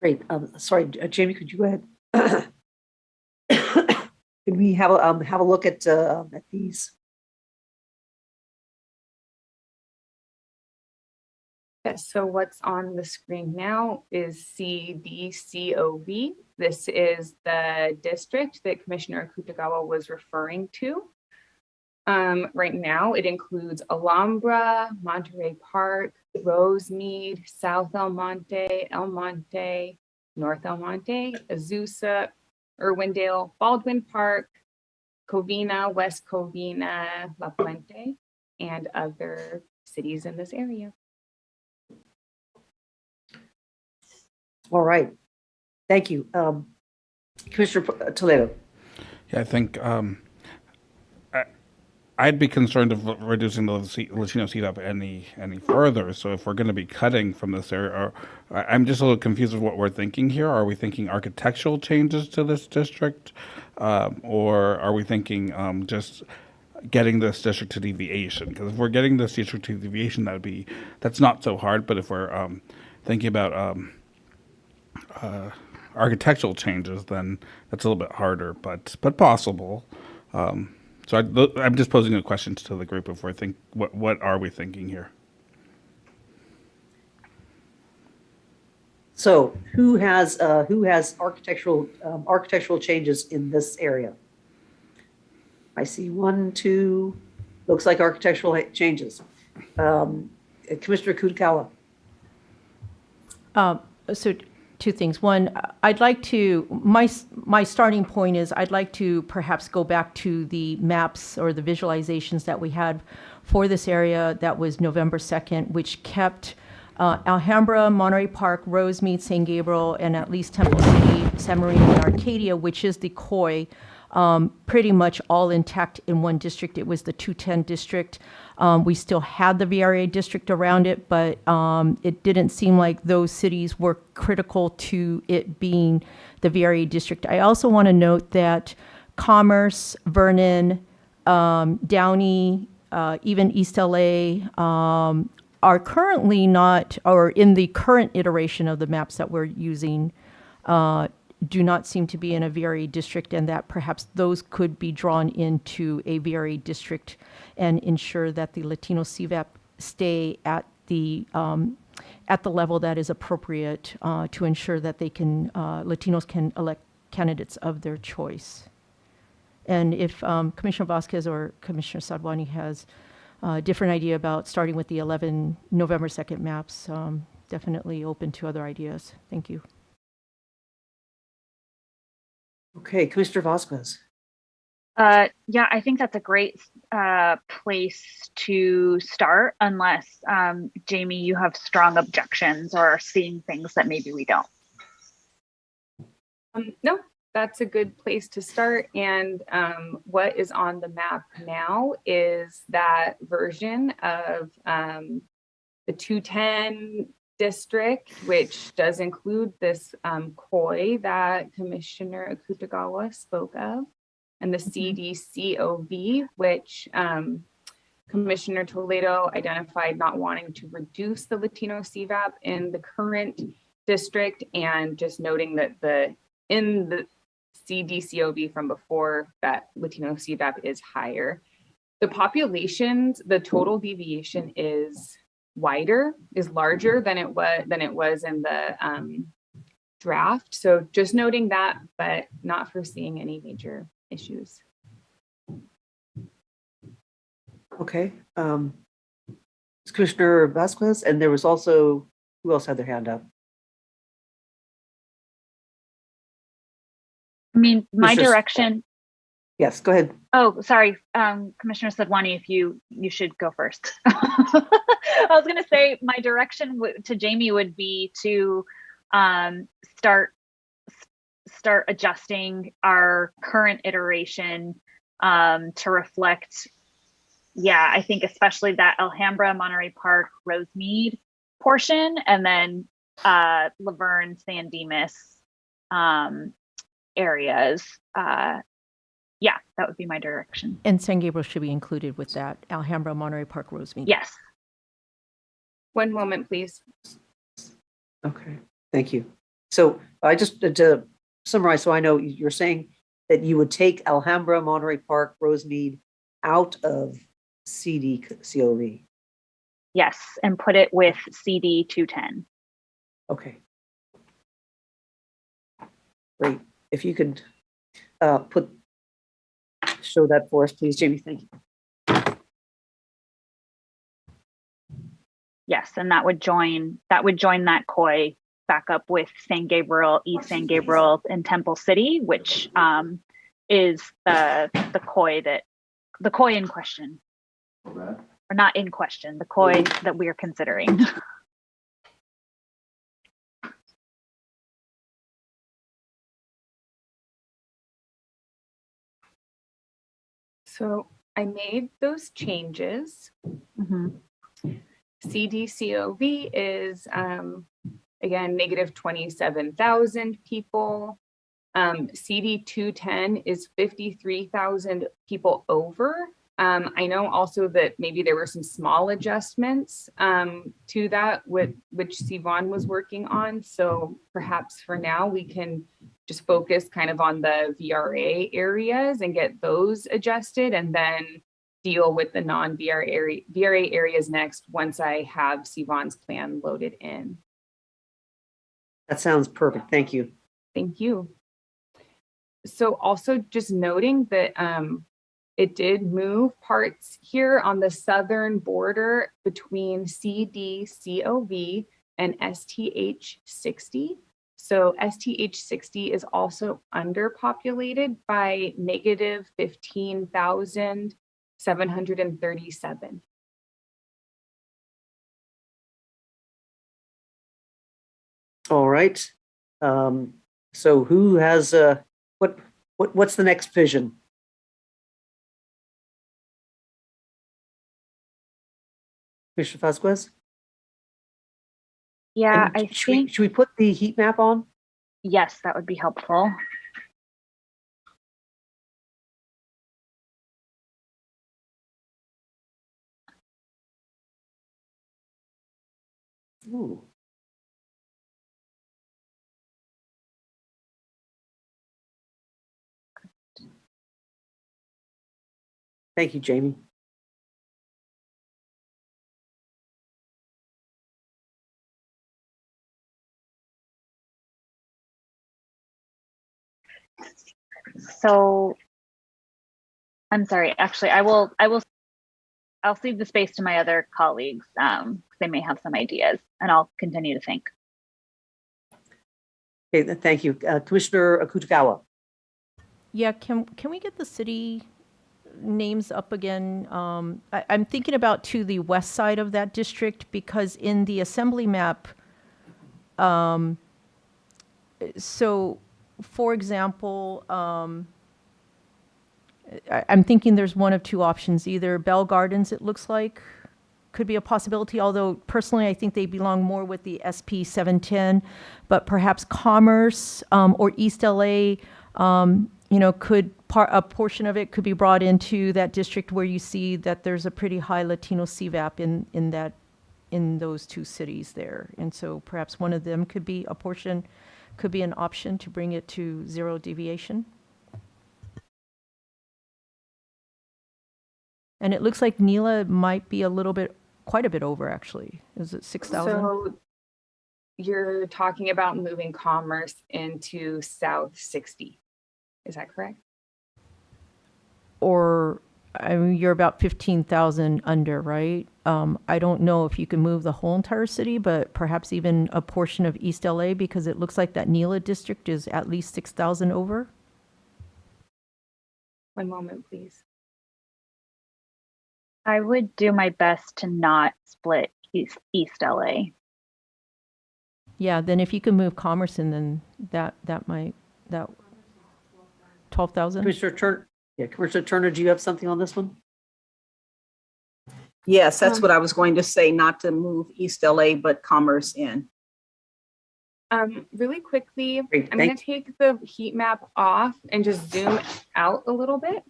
Great. Sorry, Jamie, could you go ahead? Could we have a look at these? So what's on the screen now is CDCOV. This is the district that Commissioner Kutagawa was referring to. Right now, it includes Alhambra, Monterey Park, Rosemead, South El Monte, North El Monte, Azusa, Irwindale, Baldwin Park, Covina, West Covina, La Puente, and other cities in this area. All right. Thank you. Commissioner Toledo. Yeah, I think I'd be concerned of reducing the Latino seat up any further. So if we're going to be cutting from this area, I'm just a little confused with what we're thinking here. Are we thinking architectural changes to this district, or are we thinking just getting this district to deviation? Because if we're getting this district to deviation, that's not so hard. But if we're thinking about architectural changes, then that's a little bit harder, but possible. So I'm just posing a question to the group if what are we thinking here? So who has architectural changes in this area? I see 1, 2, looks like architectural changes. Commissioner Kutagawa. So two things. One, I'd like to, my starting point is I'd like to perhaps go back to the maps or the visualizations that we had for this area that was November 2nd, which kept Alhambra, Monterey Park, Rosemead, San Gabriel, and at least Temple City, San Marino, and Arcadia, which is the COI, pretty much all intact in one district. It was the 210 district. We still had the VRA district around it, but it didn't seem like those cities were critical to it being the VRA district. I also want to note that Commerce, Vernon, Downey, even East LA are currently not, or in the current iteration of the maps that we're using, do not seem to be in a VRA district, and that perhaps those could be drawn into a VRA district and ensure that the Latino CVAP stay at at the level that is appropriate to ensure that Latinos can elect candidates of their choice. And if Commissioner Vasquez or Commissioner Sadwani has a different idea about starting with the 11 November 2nd maps, definitely open to other ideas. Thank you. Okay, Commissioner Vasquez. Yeah, I think that's a great place to start, unless Jamie, you have strong objections or are seeing things that maybe we don't. No, that's a good place to start. And what is on the map now is that version of the 210 district, which does include this COI that Commissioner Akutagawa spoke of, and the CDCOV, which Commissioner Toledo identified not wanting to reduce the Latino CVAP in the current district, and just noting that in the CDCOV from before, that Latino CVAP is higher. The populations, the total deviation is larger than it was in the draft. So just noting that, but not foreseeing any major issues. Okay. Commissioner Vasquez, and there was also, who else had their hand up? I mean, my direction. Yes, go ahead. Oh, sorry, Commissioner Sadwani, if you should go first. I was going to say my direction to Jamie would be to start adjusting our current iteration to reflect, yeah, I think especially that Alhambra, Monterey Park, Rosemead portion, and then Laverne, San Dimas areas. Yeah, that would be my direction. And San Gabriel should be included with that. Alhambra, Monterey Park, Rosemead. Yes. One moment, please. Okay, thank you. So I just, to summarize, so I know you're saying that you would take Alhambra, Monterey Park, Rosemead out of CDCOV. Yes, and put it with CD 210. Okay. Great. If you could show that for us, please, Jamie. Thank you. Yes, and that would join that COI back up with San Gabriel, East San Gabriel, and Temple City, which is the COI in question, or not in question, the COI that we are considering. So I made those changes. Mm-hmm. CDCOV is, again, negative 27,000 people. CD 210 is 53,000 people over. I know also that maybe there were some small adjustments to that, which Sivan was working on. So perhaps for now we can just focus kind of on the VRA areas and get those adjusted, and then deal with the non-VRA areas next once I have Sivan's plan loaded in. That sounds perfect. Thank you. Thank you. So also just noting that it did move parts here on the southern border between CDCOV and STH60. So STH60 is also underpopulated by negative 15,737. All right. So who has what's the next vision? Commissioner Vasquez? Yeah, And should we put the heat map on? Yes, that would be helpful. Ooh. Thank you, Jamie. So I'm sorry, actually, I'll cede the space to my other colleagues. They may have some ideas, and I'll continue to think. Okay, thank you. Commissioner Akutagawa. Yeah, can we get the city names up again? I'm thinking about to the west side of that district, because in the assembly map, so for example, I'm thinking there's one of two options. Either Bell Gardens, it looks like, could be a possibility, although personally I think they belong more with the SP 710, but perhaps Commerce or East LA, could a portion of it could be brought into that district where you see that there's a pretty high Latino CVAP in those two cities there. And so perhaps one of them could be an option to bring it to zero deviation. And it looks like Neela might be quite a bit over, actually. Is it 6,000? So you're talking about moving Commerce into South 60. Is that correct? Or, I mean, you're about 15,000 under, right? I don't know if you can move the whole entire city, but perhaps even a portion of East LA, because it looks like that Neela district is at least 6,000 over. One moment, please. I would do my best to not split East LA. Yeah, then if you can move Commerce in, then that 12,000. Commissioner Turner, do you have something on this one? Yes, that's what I was going to say, not to move East LA, but Commerce in. Really quickly, Great, I'm going to take the heat map off and just zoom out a little bit.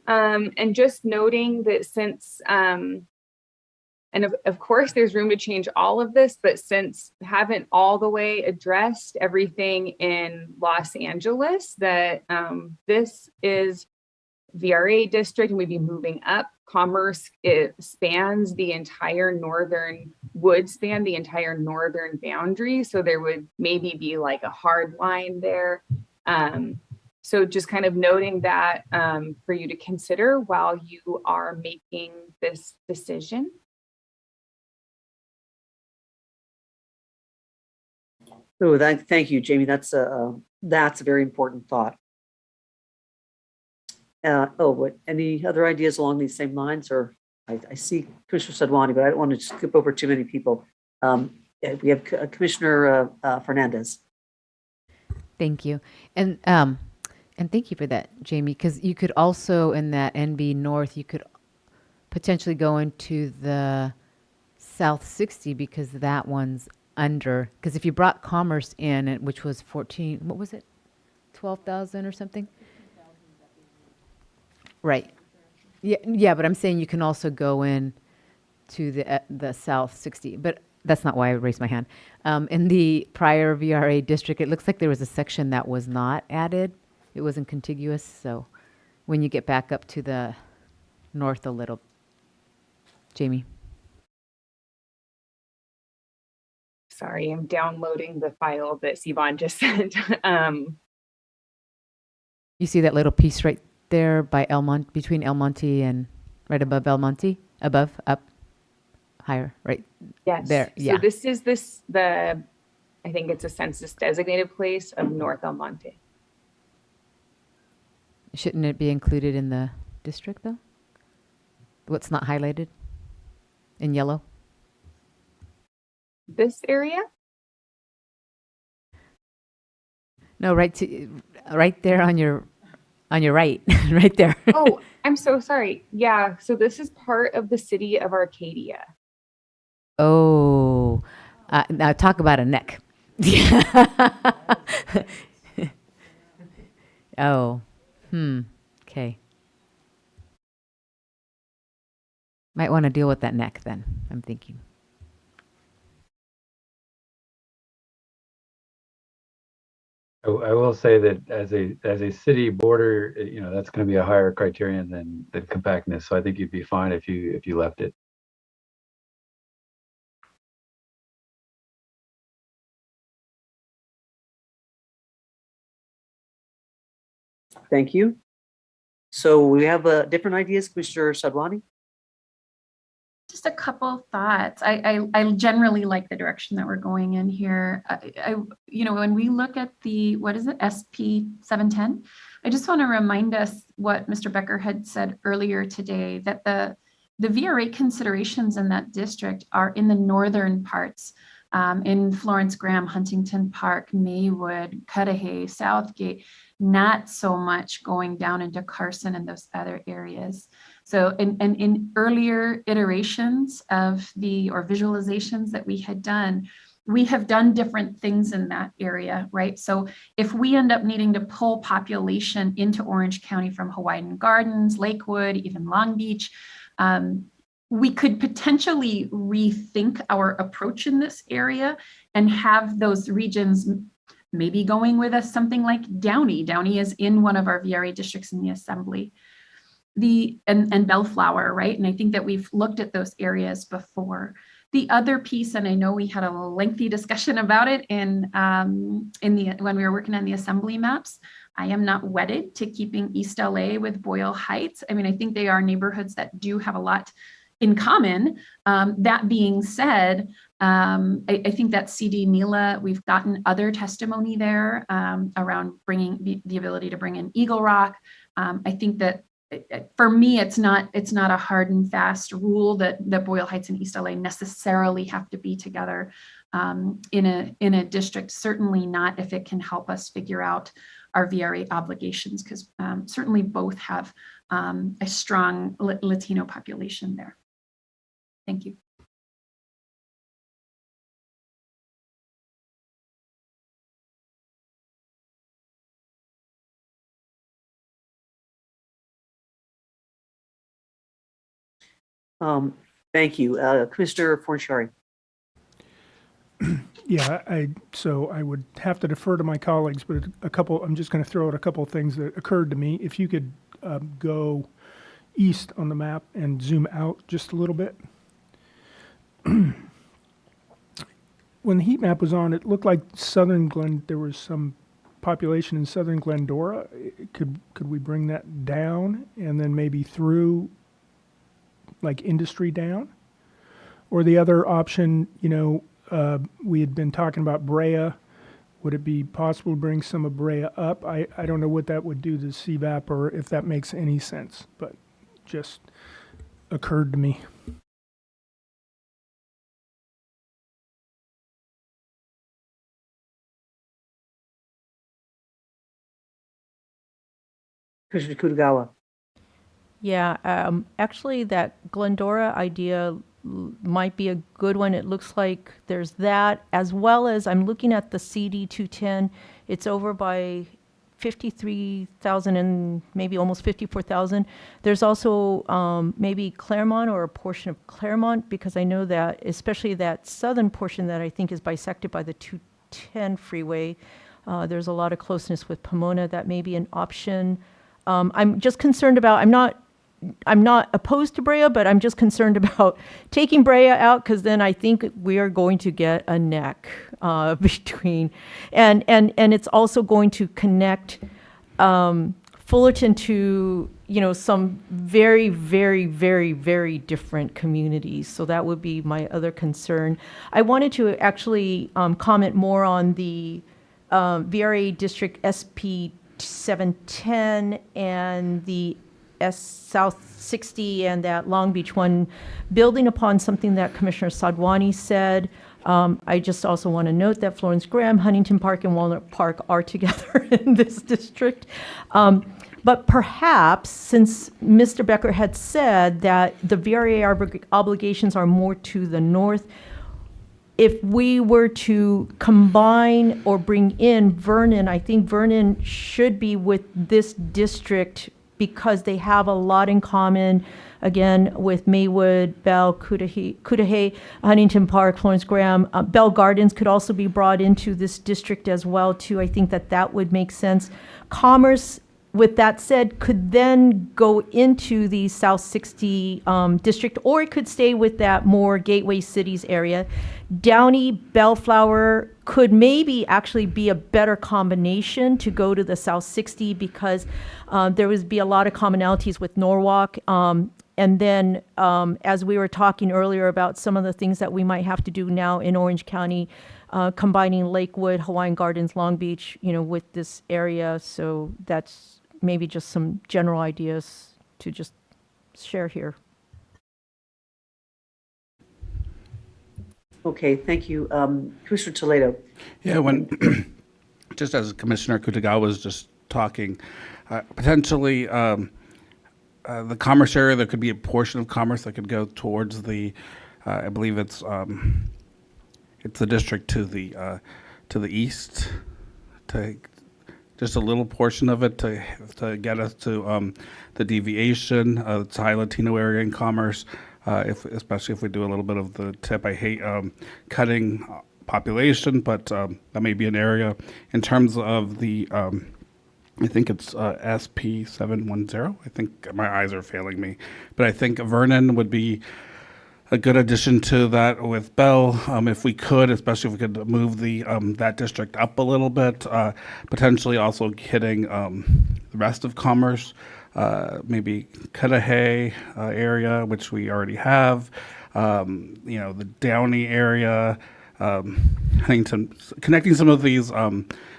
And just noting that since, and of course there's room to change all of this, but since haven't all the way addressed everything in Los Angeles, that this is VRA district and we'd be moving up. Commerce, it spans the entire would span the entire northern boundary. So there would maybe be like a hard line there. So just kind of noting that for you to consider while you are making this decision. Oh, thank you, Jamie. That's a very important thought. What any other ideas along these same lines? Or I see Commissioner Sadwani, but I don't want to skip over too many people. We have Commissioner Fernandez. Thank you. And thank you for that, Jamie, because you could also, in that NB North, you could potentially go into the South 60, because that one's under. Because if you brought Commerce in, which was 14, what was it? 12,000 or something? Right. Yeah, but I'm saying you can also go in to the South 60, but that's not why I raised my hand. In the prior VRA district, it looks like there was a section that was not added. It wasn't contiguous, so when you get back up to the north a little. Jamie. Sorry, I'm downloading the file that Sivan just sent. You see that little piece right there by between El Monte and right above El Monte? Up, higher, right? Yes. There, yeah. So this is I think it's a census designated place of North El Monte. Shouldn't it be included in the district, though? What's not highlighted in yellow? This area? No, right there on your right, right there. Oh, I'm so sorry. Yeah, so this is part of the city of Arcadia. Oh, now talk about a neck. Oh, okay. Might want to deal with that neck then, I'm thinking. I will say that as a city border, that's going to be a higher criterion than compactness. So I think you'd be fine if you left it. Thank you. So we have different ideas, Commissioner Sadwani? Just a couple of thoughts. I generally like the direction that we're going in here. When we look at the, what is it, SP 710, I just want to remind us what Mr. Becker had said earlier today, that the VRA considerations in that district are in the northern parts, in Florence Graham, Huntington Park, Maywood, Cudahy, Southgate, not so much going down into Carson and those other areas. So in earlier iterations of or visualizations that we had done, we have done different things in that area, right? So if we end up needing to pull population into Orange County from Hawaiian Gardens, Lakewood, even Long Beach, we could potentially rethink our approach in this area and have those regions maybe going with us something like Downey. Downey is in one of our VRA districts in the assembly. And Bellflower, right? And I think that we've looked at those areas before. The other piece, and I know we had a lengthy discussion about it when we were working on the assembly maps, I am not wedded to keeping East LA with Boyle Heights. I mean, I think they are neighborhoods that do have a lot in common. That being said, I think that CD Nila, we've gotten other testimony there around bringing the ability to bring in Eagle Rock. I think that for me, it's not a hard and fast rule that Boyle Heights and East LA necessarily have to be together in a district. Certainly not if it can help us figure out our VRA obligations, because certainly both have a strong Latino population there. Thank you. Thank you. Commissioner Fornshari. Yeah, so I would have to defer to my colleagues, but I'm just going to throw out a couple of things that occurred to me. If you could go east on the map and zoom out just a little bit. When the heat map was on, it looked like there was some population in southern Glendora. Could we bring that down and then maybe through like industry down? Or the other option, we had been talking about Brea. Would it be possible to bring some of Brea up? I don't know what that would do to CVAP or if that makes any sense, but just occurred to me. Commissioner Kutagawa. Yeah, actually that Glendora idea might be a good one. It looks like there's that, as well as I'm looking at the CD 210. It's over by 53,000 and maybe almost 54,000. There's also maybe Claremont or a portion of Claremont, because I know that especially that southern portion that I think is bisected by the 210 freeway, there's a lot of closeness with Pomona. That may be an option. I'm just concerned about, I'm not opposed to Brea, but I'm just concerned about taking Brea out, because then I think we are going to get a neck between, and it's also going to connect Fullerton to some very, very, very, very different communities. So that would be my other concern. I wanted to actually comment more on the VRA District SP 710 and the South 60 and that Long Beach one, building upon something that Commissioner Sadwani said. I just also want to note that Florence Graham, Huntington Park, and Walnut Park are together in this district. But perhaps, since Mr. Becker had said that the VRA obligations are more to the north, if we were to combine or bring in Vernon, I think Vernon should be with this district because they have a lot in common, again, with Maywood, Bell, Cudahy, Huntington Park, Florence Graham. Bell Gardens could also be brought into this district as well, too. I think that would make sense. Commerce with that said, could then go into the South 60 district, or it could stay with that more gateway cities area. Downey, Bellflower could maybe actually be a better combination to go to the South 60 because there would be a lot of commonalities with Norwalk. And then as we were talking earlier about some of the things that we might have to do now in Orange County, combining Lakewood, Hawaiian Gardens, Long Beach, with this area. So that's maybe just some general ideas to just share here. Okay, thank you. Commissioner Toledo. Yeah, when just as Commissioner Kutagawa was just talking, potentially the commerce area, there could be a portion of commerce that could go towards the, I believe it's the district to the east, to just a little portion of it to get us to the deviation, the Thai Latino area in commerce. Especially if we do a little bit of the tip. I hate cutting population, but that may be an area. In terms of the, I think it's SP 710. I think my eyes are failing me, but I think Vernon would be a good addition to that with Bell, if we could, especially if we could move the that district up a little bit, potentially also hitting the rest of commerce. Maybe Cudahy area, which we already have, the Downey area, Huntington, connecting some of these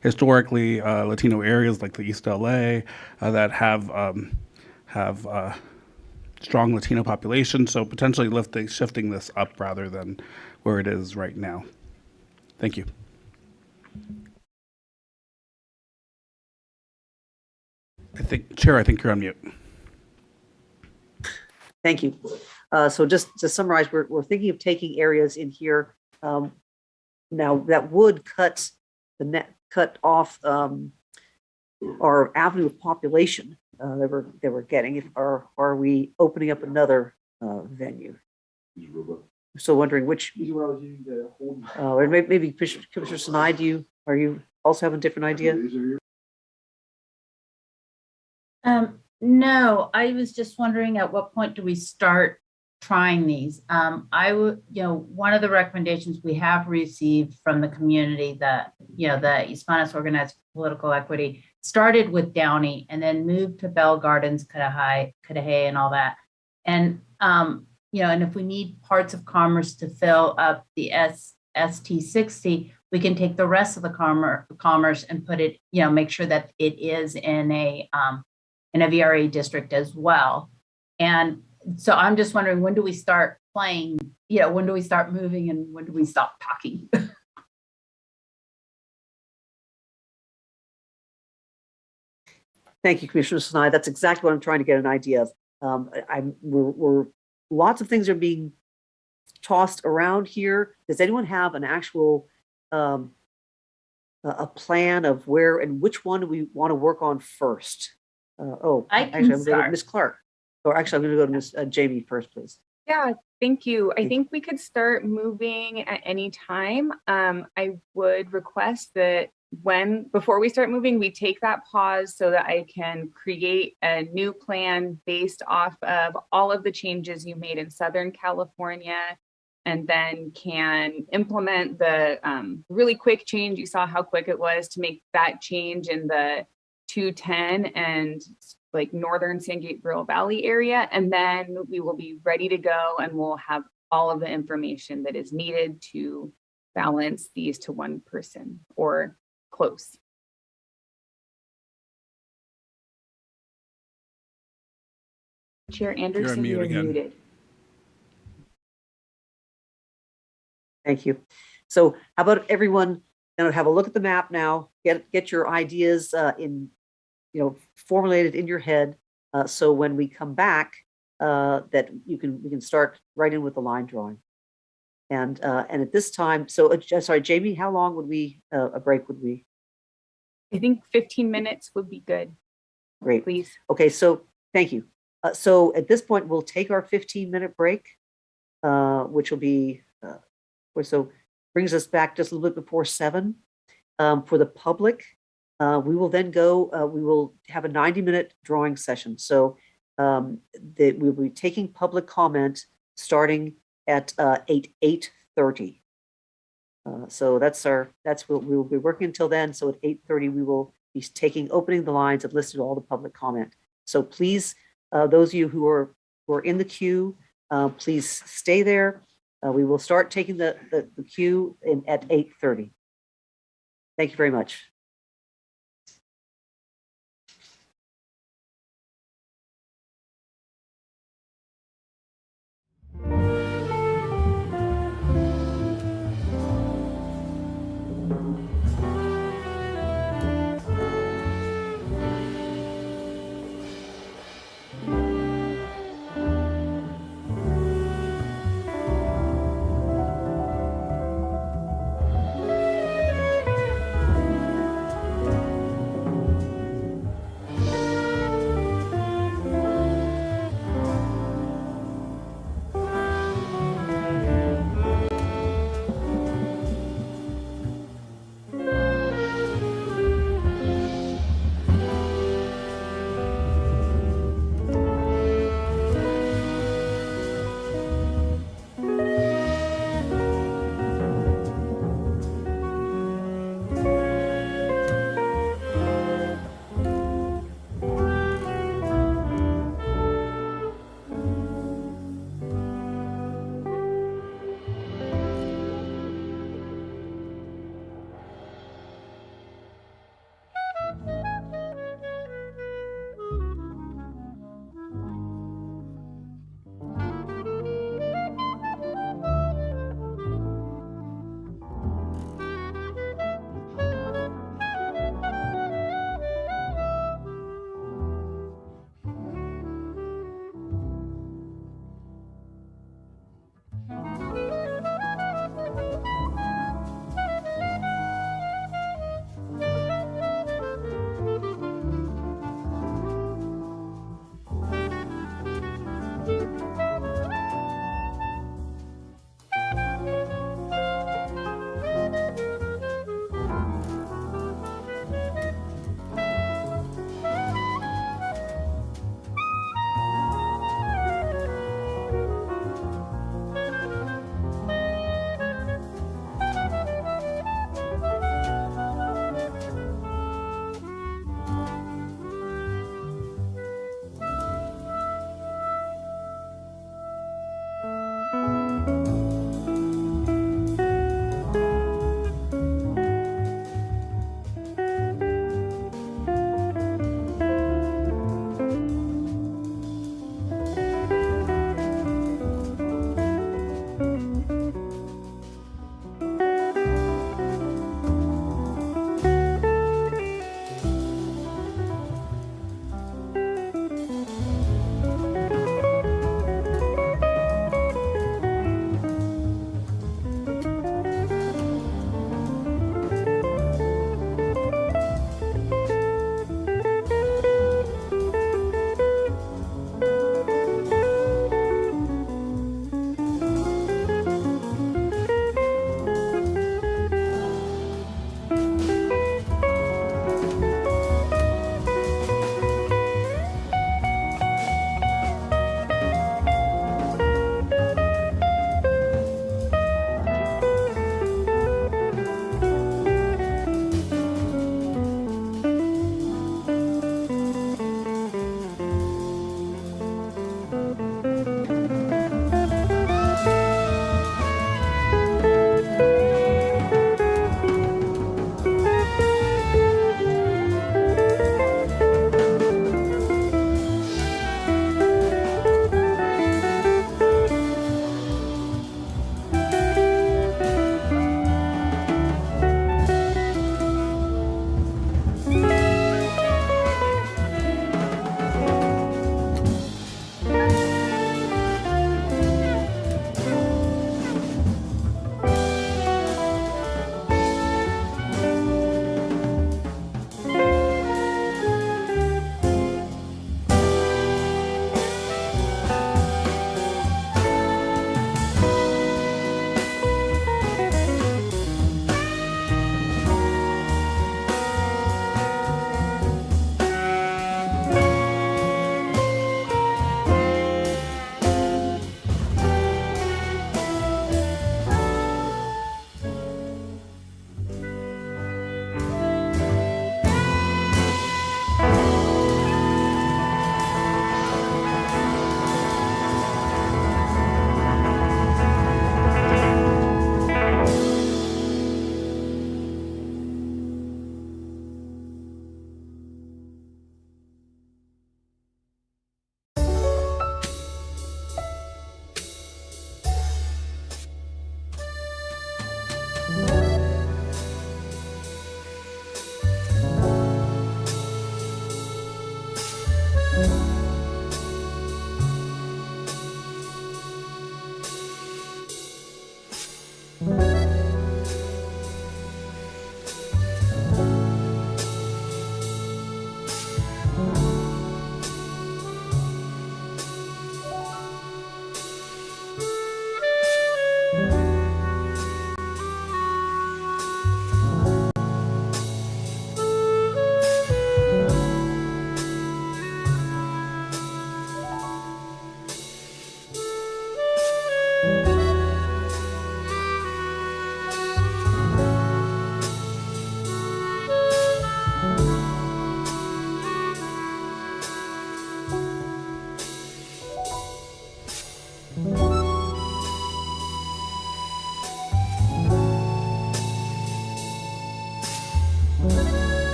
historically Latino areas like the East LA that have strong Latino population. So potentially shifting this up rather than where it is right now. Thank you. Chair, I think you're on mute. Thank you. So just to summarize, we're thinking of taking areas in here now that would cut off our avenue of population that we're getting. Are we opening up another venue? So wondering which. Or maybe Commissioner Sinai, are you also have a different idea? No, I was just wondering at what point do we start trying these? I would, one of the recommendations we have received from the community that, the Hispanos Organized for Political Equity started with Downey and then moved to Bell Gardens, Cudahy and all that. And, and if we need parts of commerce to fill up the ST60, we can take the rest of the commerce and put it, make sure that it is in a VRA district as well. And so I'm just wondering, when do we start playing? When do we start moving and when do we stop talking? Thank you, Commissioner Sinai. That's exactly what I'm trying to get an idea of. We're lots of things are being tossed around here. Does anyone have an actual a plan of where and which one do we want to work on first? I can actually, I'm going to go to start. Ms. Clark. Or actually, I'm going to go to Ms. Jamie first, please. Yeah, thank you. I think we could start moving at any time. I would request that before we start moving, we take that pause so that I can create a new plan based off of all of the changes you made in Southern California, and then can implement the really quick change. You saw how quick it was to make that change in the 210 and like northern San Gabriel Valley area, and then we will be ready to go and we'll have all of the information that is needed to balance these to one person or close. Chair Anderson, you're muted. Thank you. So how about everyone have a look at the map now, get your ideas formulated in your head, so when we come back, that we can start right in with the line drawing. And at this time, so sorry, Jamie, how long would a break would we? I think 15 minutes would be good. Great. Please. Okay, so thank you. So at this point, we'll take our 15-minute break, which will be, so brings us back just a little bit before 7. For the public, We will then we will have a 90-minute drawing session. So we'll be taking public comment starting at 8:30. So we'll be working until then. So at 8:30, we will be opening the lines and listed all the public comment. So please, those of you who are in the queue, please stay there. We will start taking the queue at 8:30. Thank you very much.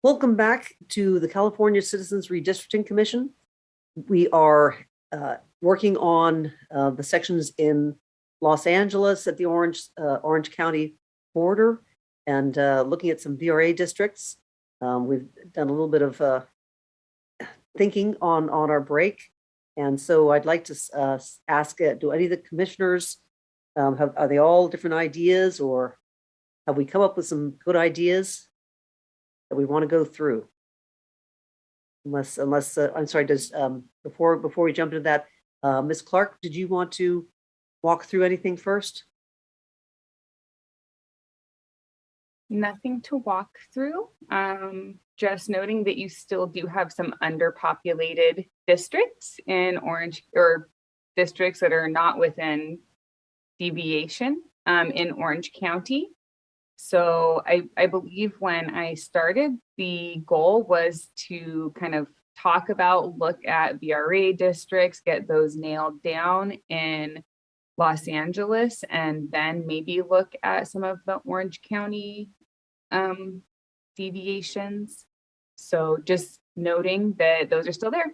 Welcome back to the California Citizens Redistricting Commission. We are working on the sections in Los Angeles at the Orange County border and looking at some VRA districts. We've done a little bit of thinking on our break. And so I'd like to ask, do any of the commissioners, are they all different ideas, or have we come up with some good ideas that we want to go through? Unless I'm sorry, does before we jump into that, Ms. Clark, did you want to walk through anything first? Nothing to walk through. Just noting that you still do have some underpopulated districts in Orange, or districts that are not within deviation in Orange County. So I believe when I started, the goal was to kind of talk about, look at VRA districts, get those nailed down in Los Angeles, and then maybe look at some of the Orange County deviations. So just noting that those are still there.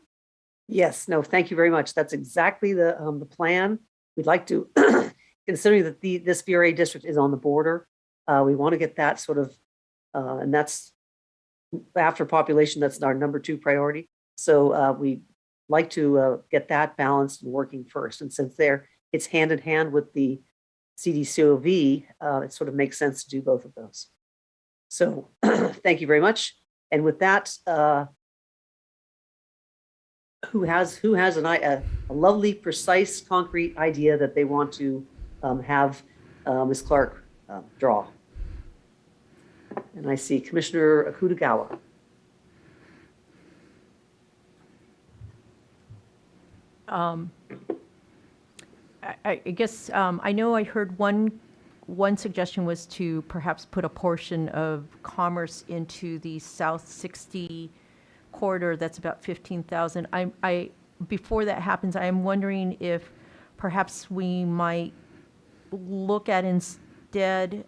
Yes, no, thank you very much. That's exactly the plan. We'd like to, considering that this VRA district is on the border, we want to get that sort of, and that's after population, that's our number 2 priority. So we like to get that balanced and working first. And since it's hand in hand with the CDCOV, it sort of makes sense to do both of those. So thank you very much. And with that, who has a lovely, precise, concrete idea that they want to have Ms. Clark draw? And I see Commissioner Akutagawa. I guess I know I heard one suggestion was to perhaps put a portion of Commerce into the South 60 corridor. That's about 15,000. Before that happens, I am wondering if perhaps we might look at instead.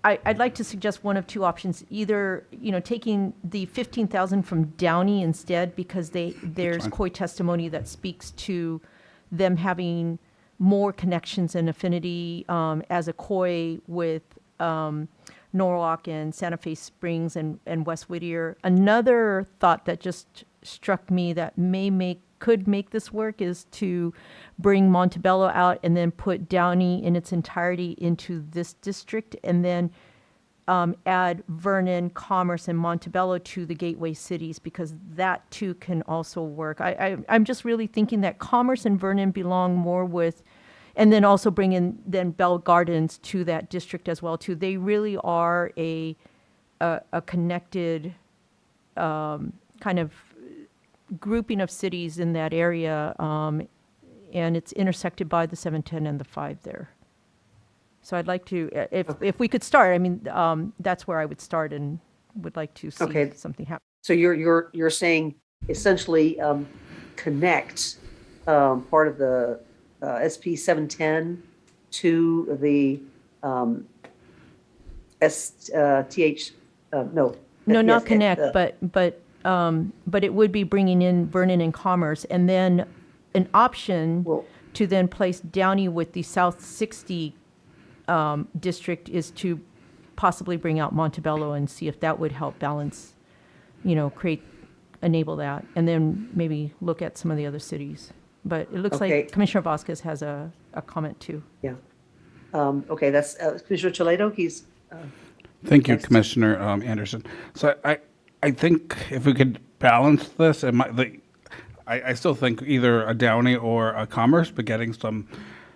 I'd like to suggest one of 2 options. Either, taking the 15,000 from Downey instead, because there's COI testimony that speaks to them having more connections and affinity as a COI with Norwalk and Santa Fe Springs and West Whittier. Another thought that just struck me that could make this work is to bring Montebello out and then put Downey in its entirety into this district, and then add Vernon, Commerce, and Montebello to the gateway cities, because that too can also work. I'm just really thinking that Commerce and Vernon belong more with, and then also bring in then Bell Gardens to that district as well too. They really are a connected kind of grouping of cities in that area, and it's intersected by the 710 and the 5 there. So I'd like to, if we could start, that's where I would start, and would like to see something happen. So you're saying essentially connect part of the SP 710 to the not connect, but it would be bringing in Vernon and Commerce, and then an option to then place Downey with the South 60 district is to possibly bring out Montebello and see if that would help balance, enable that, and then maybe look at some of the other cities. But it looks like Commissioner Vasquez has a comment too. Yeah. Okay, that's Commissioner Toledo. He's. Thank you, Commissioner Anderson. So I think if we could balance this, I still think either a Downey or a Commerce, but getting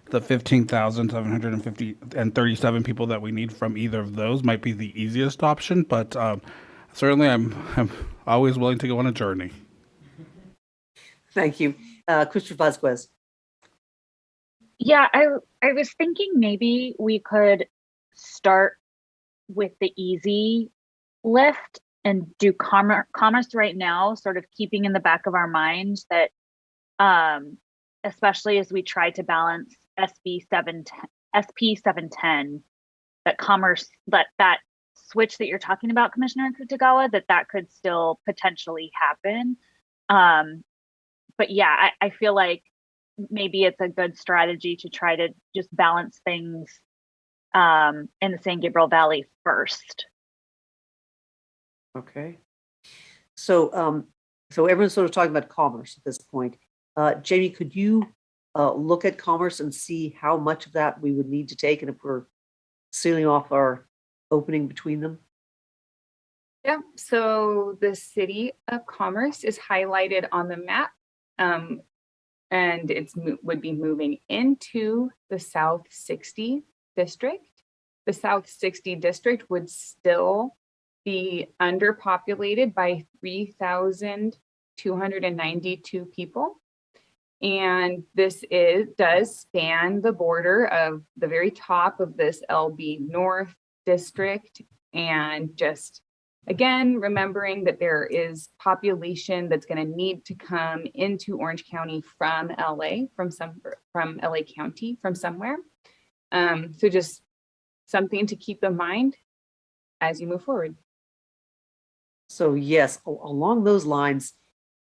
the 15,750 and 37 people that we need from either of those might be the easiest option. But certainly, I'm always willing to go on a journey. Thank you, Christopher Vasquez. Yeah, I was thinking maybe we could start with the easy lift and do commerce right now, sort of keeping in the back of our minds that, especially as we try to balance SP 710, that commerce, that switch that you're talking about, Commissioner Kutagawa, that could still potentially happen. But yeah, I feel like maybe it's a good strategy to try to just balance things in the San Gabriel Valley first. Okay. So, so everyone's sort of talking about commerce at this point. Jamie, could you look at commerce and see how much of that we would need to take, and if we're sealing off our opening between them? Yeah, so the city of Commerce is highlighted on the map, and it's would be moving into the South 60 district. The South 60 district would still be underpopulated by 3,292 people. And this does span the border of the very top of this LB North district, and just again, remembering that there is population that's going to need to come into Orange County from LA, from LA County, from somewhere. So just something to keep in mind as you move forward. So yes, along those lines,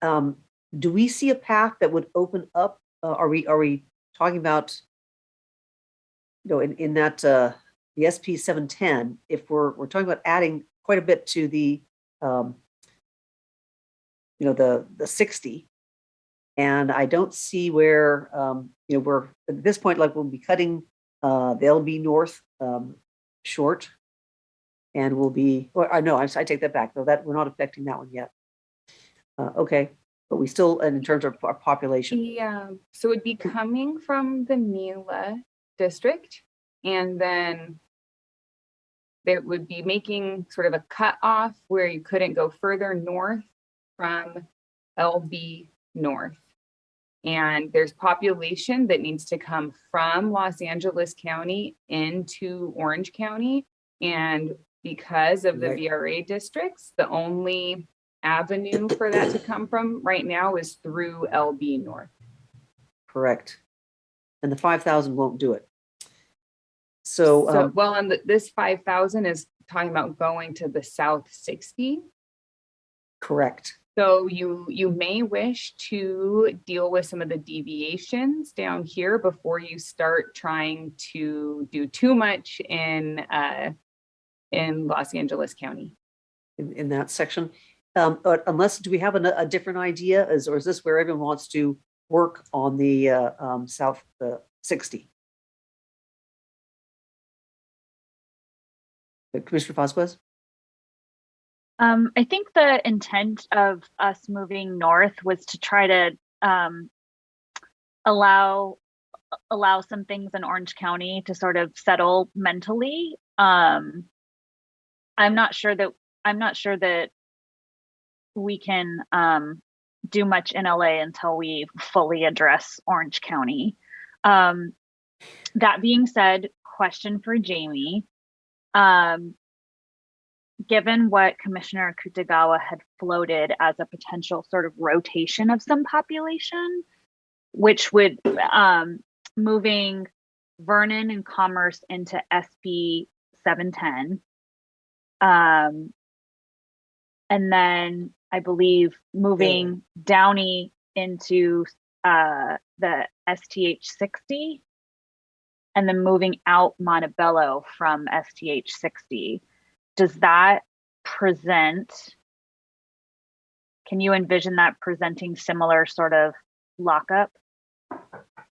do we see a path that would open up? Are we talking about, in that the SP 710? If we're talking about adding quite a bit to the the 60, and I don't see where we're at this point, like we'll be cutting the LB North short, and we'll be, or I know I take that back, though, that we're not affecting that one yet. Okay, but we still, and in terms of our population, Yeah, so it'd be coming from the Mila district, and then they would be making sort of a cutoff where you couldn't go further north from LB North. And there's population that needs to come from Los Angeles County into Orange County. And because of the VRA districts, the only avenue for that to come from right now is through LB North. correct. And the 5,000 won't do it. So, Well, and this 5,000 is talking about going to the South 60. correct. So you may wish to deal with some of the deviations down here before you start trying to do too much in Los Angeles County. In that section, unless, do we have a different idea, or is this where everyone wants to work on the South 60? Commissioner Vasquez? I think the intent of us moving north was to try to allow some things in Orange County to sort of settle mentally. I'm not sure that we can do much in LA until we fully address Orange County. That being said, question for Jamie. Given what Commissioner Kutagawa had floated as a potential sort of rotation of some population, which would moving Vernon and Commerce into SP 710, and then I believe moving Downey into the STH 60, and then moving out Montebello from STH 60. Does that present, can you envision that presenting similar sort of lockup?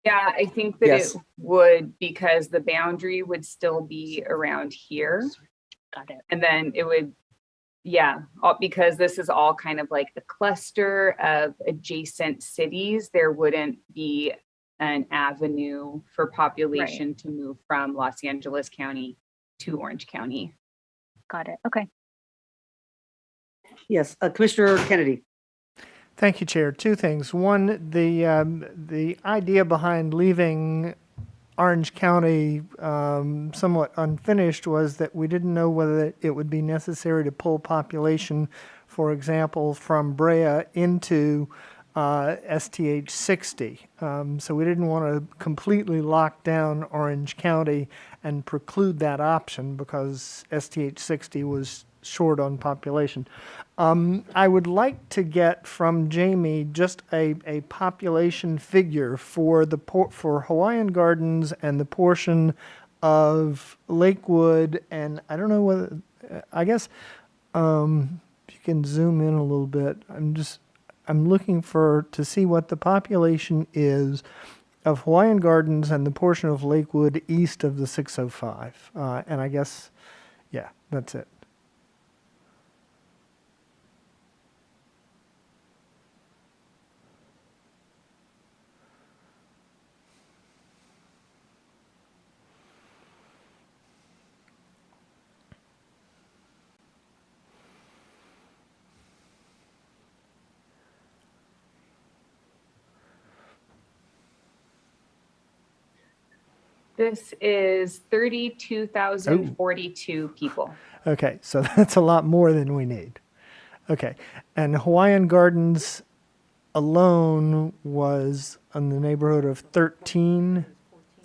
Yeah, I think that Yes. it would, because the boundary would still be around here. Got it. And then it would, because this is all kind of like a cluster of adjacent cities, there wouldn't be an avenue for population to move from Los Angeles County to Orange County. Got it. Okay. Yes, Commissioner Kennedy. Thank you, Chair. Two things. One, the idea behind leaving Orange County somewhat unfinished was that we didn't know whether it would be necessary to pull population, for example, from Brea into STH 60. So we didn't want to completely lock down Orange County and preclude that option because STH 60 was short on population. I would like to get from Jamie just a population figure for for Hawaiian Gardens and the portion of Lakewood, and I don't know whether, I guess, if you can zoom in a little bit, I'm looking to see what the population is of Hawaiian Gardens and the portion of Lakewood east of the 605. And I guess, yeah, that's it. This is 32,042 people. Okay, so that's a lot more than we need. Okay, and Hawaiian Gardens alone was in the neighborhood of 13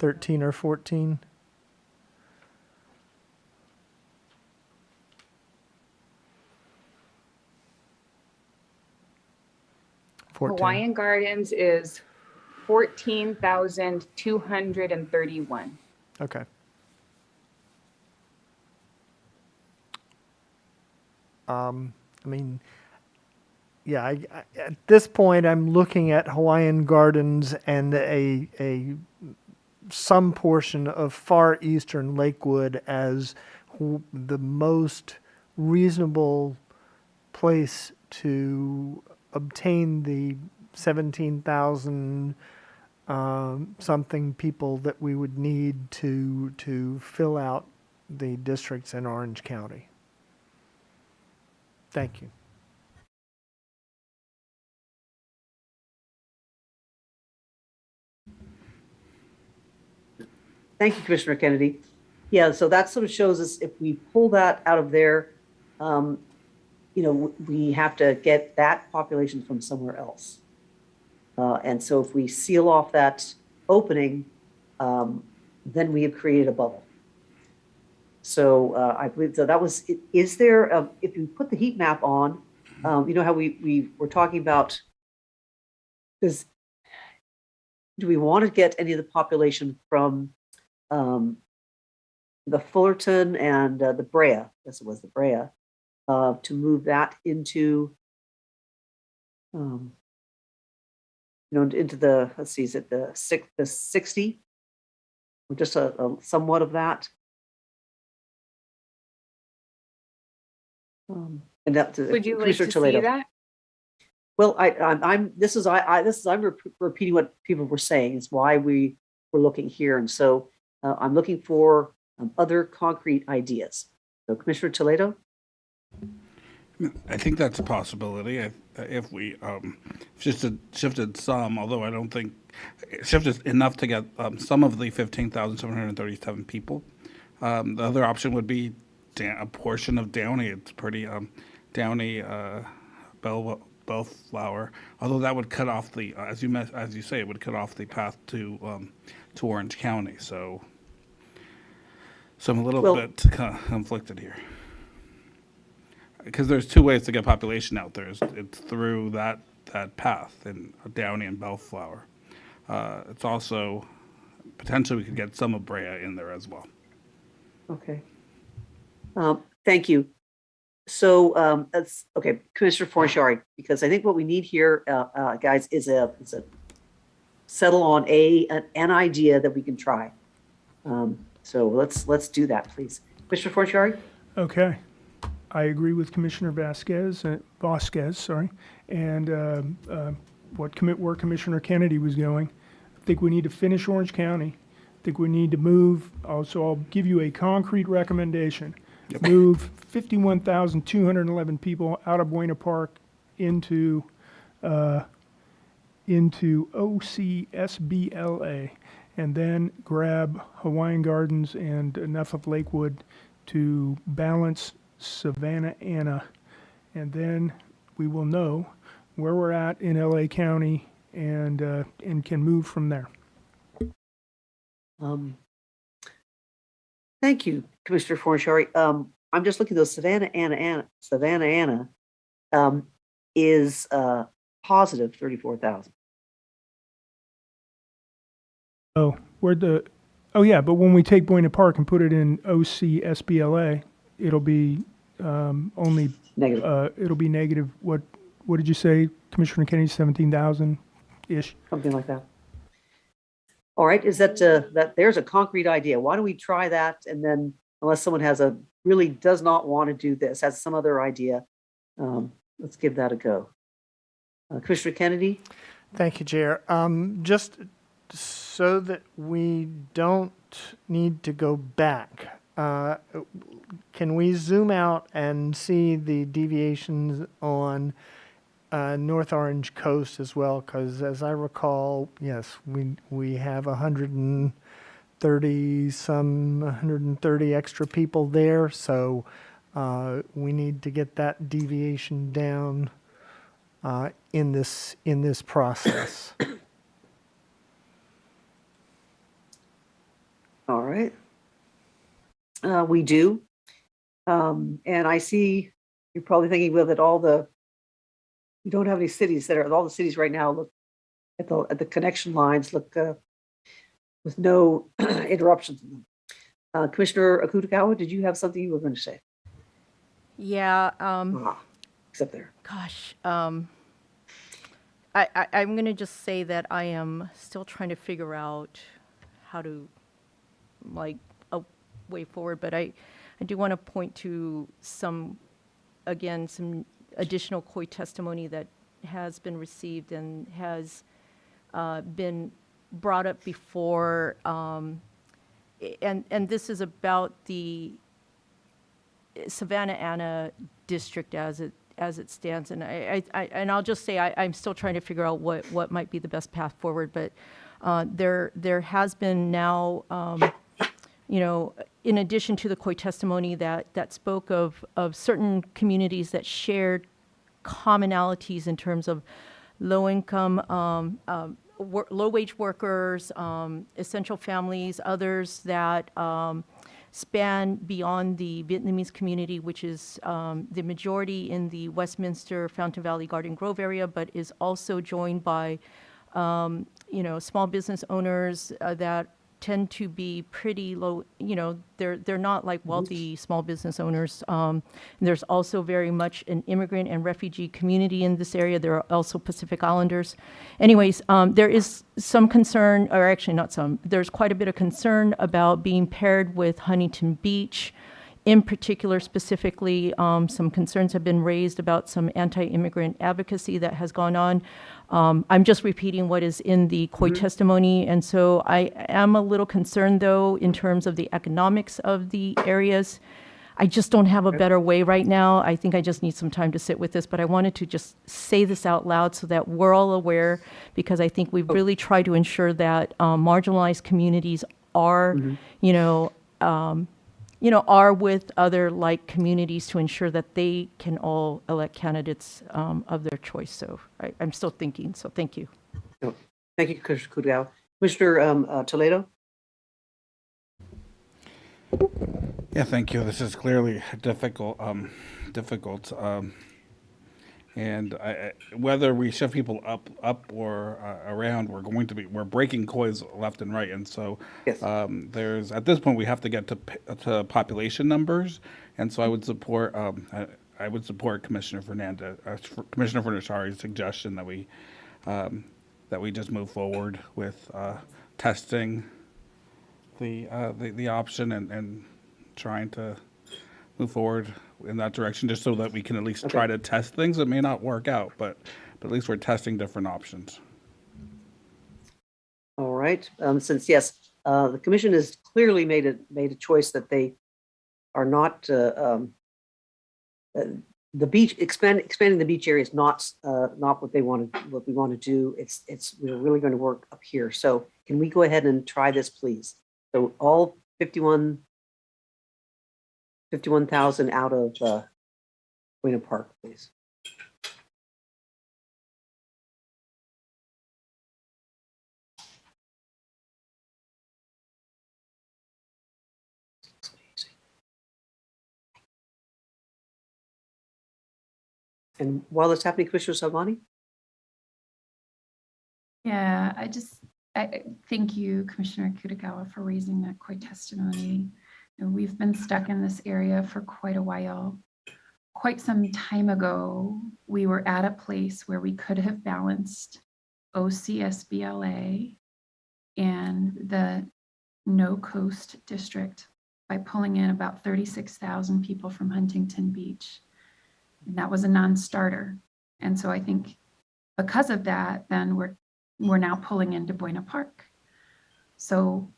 or 14. Hawaiian Gardens is 14,231. Okay. I mean, yeah, at this point, I'm looking at Hawaiian Gardens and some portion of far eastern Lakewood as the most reasonable place to obtain the 17,000 something people that we would need to fill out the districts in Orange County. Thank you. Thank you, Commissioner Kennedy. Yeah, so that sort of shows us if we pull that out of there, we have to get that population from somewhere else. And so if we seal off that opening, then we have created a bubble. So I believe so that was, is there, if you put the heat map on, you know how we were talking about, do we want to get any of the population from the Fullerton and the Brea, yes, it was the Brea, to move that into, into the, let's see, is it the 60? Or just a somewhat of that? And that Would you like to see that? Well, I'm repeating what people were saying. Is why we were looking here, and so I'm looking for other concrete ideas. So, Commissioner Toledo. I think that's a possibility. If we shifted some, although I don't think shifted enough to get some of the 15,737 people. The other option would be a portion of Downey. It's pretty Downey, Bellflower. Although that would cut off the, as you say, it would cut off the path to Orange County. So I'm a little bit conflicted here. Because there's two ways to get population out there. It's through that path in Downey and Bellflower. It's also potentially we could get some of Brea in there as well. Okay. Thank you. So that's okay, Commissioner Forciari, because I think what we need here, guys, is a settle on an idea that we can try. So let's do that, please, Commissioner Forciari. Okay. I agree with Commissioner Vasquez, and where Commissioner Kennedy was going. I think we need to finish Orange County. I think we need to move. Also, I'll give you a concrete recommendation. Yep. Move 51,211 people out of Buena Park into OCSBLA, and then grab Hawaiian Gardens and enough of Lakewood to balance Savannah Anna, and then we will know where we're at in LA County and can move from there. Thank you, Commissioner Fornashari. I'm just looking at those Savannah Anna is positive 34,000. Oh, but when we take Buena Park and put it in OC SBLA, it'll be only negative. It'll be negative. What did you say, Commissioner Kennedy? 17,000 ish. Something like that. All right, is that there's a concrete idea. Why don't we try that, and then unless someone really does not want to do this, has some other idea, let's give that a go. Commissioner Kennedy? Thank you, Chair. Just so that we don't need to go back, can we zoom out and see the deviations on North Orange Coast as well? Because as I recall, yes, we have 130 extra people there, so we need to get that deviation down in this process. All right. We do. And I see you're probably thinking, well, that you don't have any cities all the cities right now look at the connection lines with no interruptions in them. Commissioner Akutagawa, did you have something you were going to say? Yeah. Except there. Gosh. I'm going to just say that I am still trying to figure out how to, a way forward, but I do want to point to some additional COI testimony that has been received and has been brought up before, and this is about the Savannah Anna district as it stands, and I'll just say I'm still trying to figure out what might be the best path forward, but there has been now, in addition to the COI testimony that spoke of certain communities that shared commonalities in terms of low income, low wage workers, essential families, others that span beyond the Vietnamese community, which is the majority in the Westminster, Fountain Valley, Garden Grove area, but is also joined by, small business owners that tend to be pretty low, they're not like wealthy small business owners. There's also very much an immigrant and refugee community in this area. There are also Pacific Islanders. Anyways, there is some concern, or actually not some, there's quite a bit of concern about being paired with Huntington Beach. In particular, specifically, some concerns have been raised about some anti-immigrant advocacy that has gone on. I'm just repeating what is in the COI testimony, and so I am a little concerned, though, in terms of the economics of the areas. I just don't have a better way right now. I think I just need some time to sit with this, but I wanted to just say this out loud so that we're all aware, because I think we've really tried to ensure that marginalized communities are, are with other like communities to ensure that they can all elect candidates of their choice. So I'm still thinking. So thank you. Thank you, Commissioner Kudau. Commissioner Toledo? Yeah, thank you. This is clearly difficult. And whether we shift people up or around, we're breaking COIs left and right, and so yes. There's at this point we have to get to population numbers, and so I would support Commissioner Fornashari's suggestion that we just move forward with testing the option and trying to move forward in that direction, just so that we can at least try to test things. It may not work out, but at least we're testing different options. All right. Since yes, the commission has clearly made a choice that they are not the beach expanding the beach area is not what we want to do. We're really going to work up here. So can we go ahead and try this, please? So all 51,000 out of Buena Park, please. And while that's happening, Commissioner Salvani? Yeah, I thank you, Commissioner Kutagawa, for raising that koi testimony. You know, we've been stuck in this area for quite a while. Quite some time ago, we were at a place where we could have balanced OCSBLA and the No Coast District by pulling in about 36,000 people from Huntington Beach. And that was a non-starter. And so I think because of that, then we're now pulling into Buena Park. So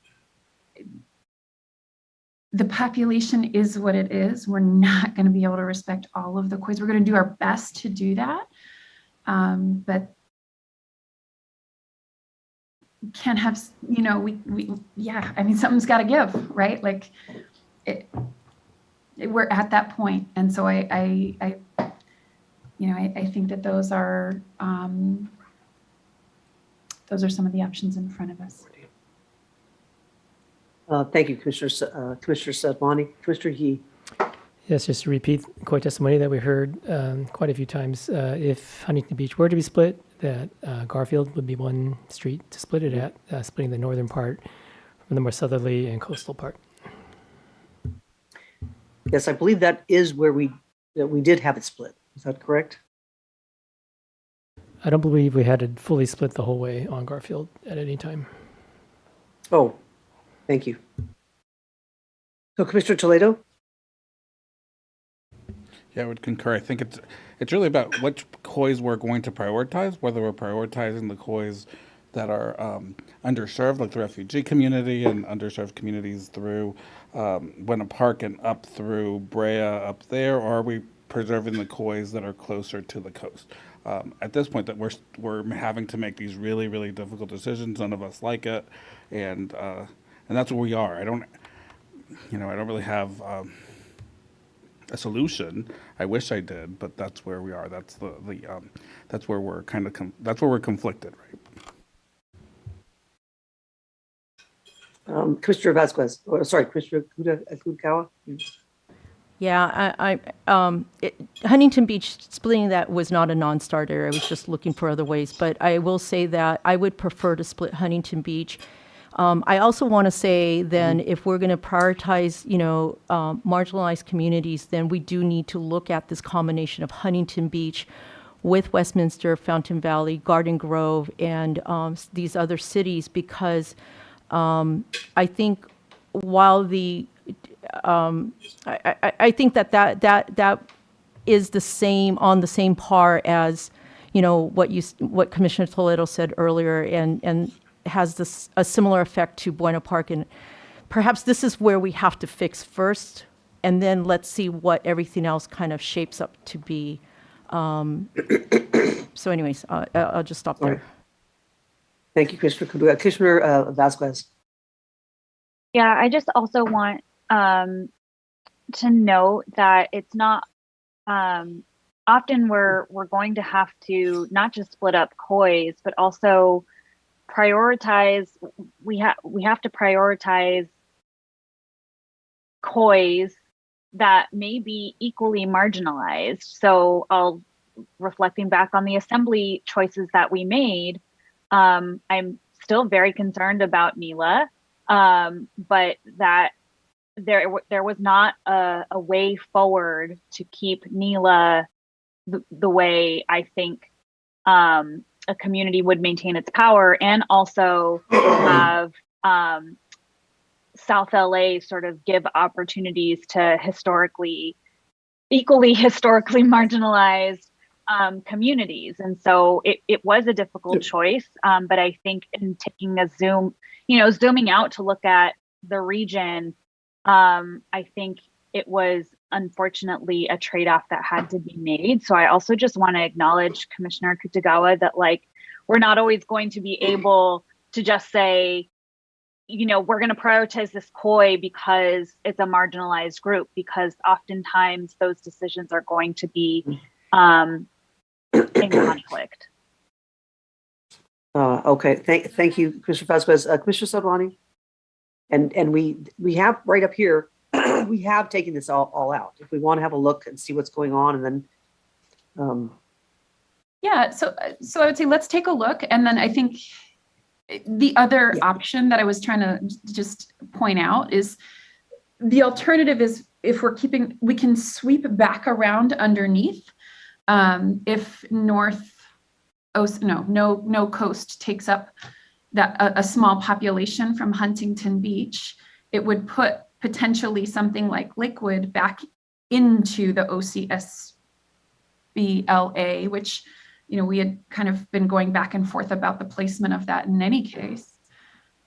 the population is what it is. We're not going to be able to respect all of the kois. We're going to do our best to do that. But can't have, you know, yeah, I mean, something's got to give, right? Like we're at that point. And so I think that those are some of the options in front of us. Thank you, Commissioner Sadmani. Commissioner Yee. Yes, just to repeat koi testimony that we heard quite a few times. If Huntington Beach were to be split, that Garfield would be one street to split it at, splitting the northern part from the more southerly and coastal part. Yes, I believe that is where we did have it split. Is that correct? I don't believe we had it fully split the whole way on Garfield at any time. Oh, thank you. So, Commissioner Toledo? Yeah, I would concur. I think it's really about which kois we're going to prioritize, whether we're prioritizing the kois that are underserved, like the refugee community and underserved communities through Buena Park and up through Brea up there, or are we preserving the kois that are closer to the coast? At this point, that we're having to make these really, really difficult decisions. None of us like it, and that's where we are. I don't really have a solution. I wish I did, but that's where we are. That's that's where we're that's where we're conflicted, right? Commissioner Vasquez, Commissioner Kutagawa. Yeah, Huntington Beach, splitting that was not a non-starter. I was just looking for other ways, but I will say that I would prefer to split Huntington Beach. I also want to say then if we're going to prioritize, marginalized communities, then we do need to look at this combination of Huntington Beach with Westminster, Fountain Valley, Garden Grove, and these other cities, because I think while I think that is the same on the same par as, what Commissioner Toledo said earlier, and has a similar effect to Buena Park. And perhaps this is where we have to fix first, and then let's see what everything else kind of shapes up to be. So anyways, I'll just stop there. Right. Thank you, Commissioner Vasquez. Yeah, I just also want to note that it's not often we're going to have to not just split up kois, but also prioritize. We have to prioritize kois that may be equally marginalized. So reflecting back on the assembly choices that we made, I'm still very concerned about NELA, but that there was not a way forward to keep NELA the way I think a community would maintain its power, and also have South LA sort of give opportunities to equally historically marginalized communities. And so it was a difficult choice, but I think in taking zooming out to look at the region, I think it was unfortunately a trade-off that had to be made. So I also just want to acknowledge Commissioner Kutagawa that we're not always going to be able to just say, we're going to prioritize this koi because it's a marginalized group, because oftentimes those decisions are going to be in conflict. Okay, thank you, Commissioner Vasquez. Commissioner Sadlani? And we have right up here, we have taken this all out. If we want to have a look and see what's going on, and then Yeah, so I would say let's take a look, and then I think the other option that I was trying to just point out is the alternative is if we can sweep back around underneath. If no coast takes up that a small population from Huntington Beach, it would put potentially something like Lakewood back into the OCSBLA, which we had kind of been going back and forth about the placement of that in any case.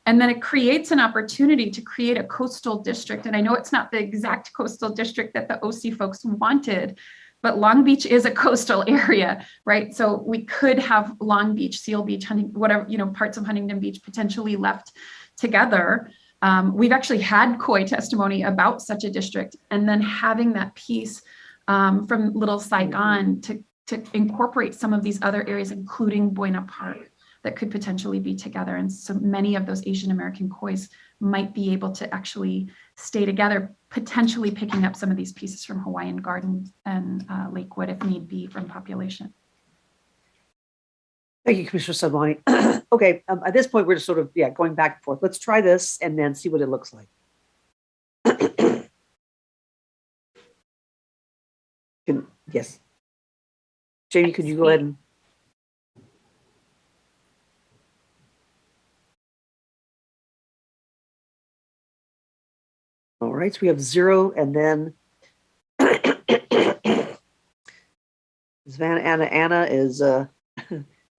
And then it creates an opportunity to create a coastal district. And I know it's not the exact coastal district that the OC folks wanted, but Long Beach is a coastal area, right? So we could have Long Beach, Seal Beach, whatever, parts of Huntington Beach potentially left together. We've actually had COI testimony about such a district, and then having that piece from Little Saigon to incorporate some of these other areas, including Buena Park, that could potentially be together. And so many of those Asian American COIs might be able to actually stay together, potentially picking up some of these pieces from Hawaiian Gardens and Lakewood if need be from population. Thank you, Commissioner Sadwani. Okay, at this point, we're just sort of, going back and forth. Let's try this and then see what it looks like. Yes. Jamie, could you go ahead and... All right, so we have 0, and then Savannah Anna is at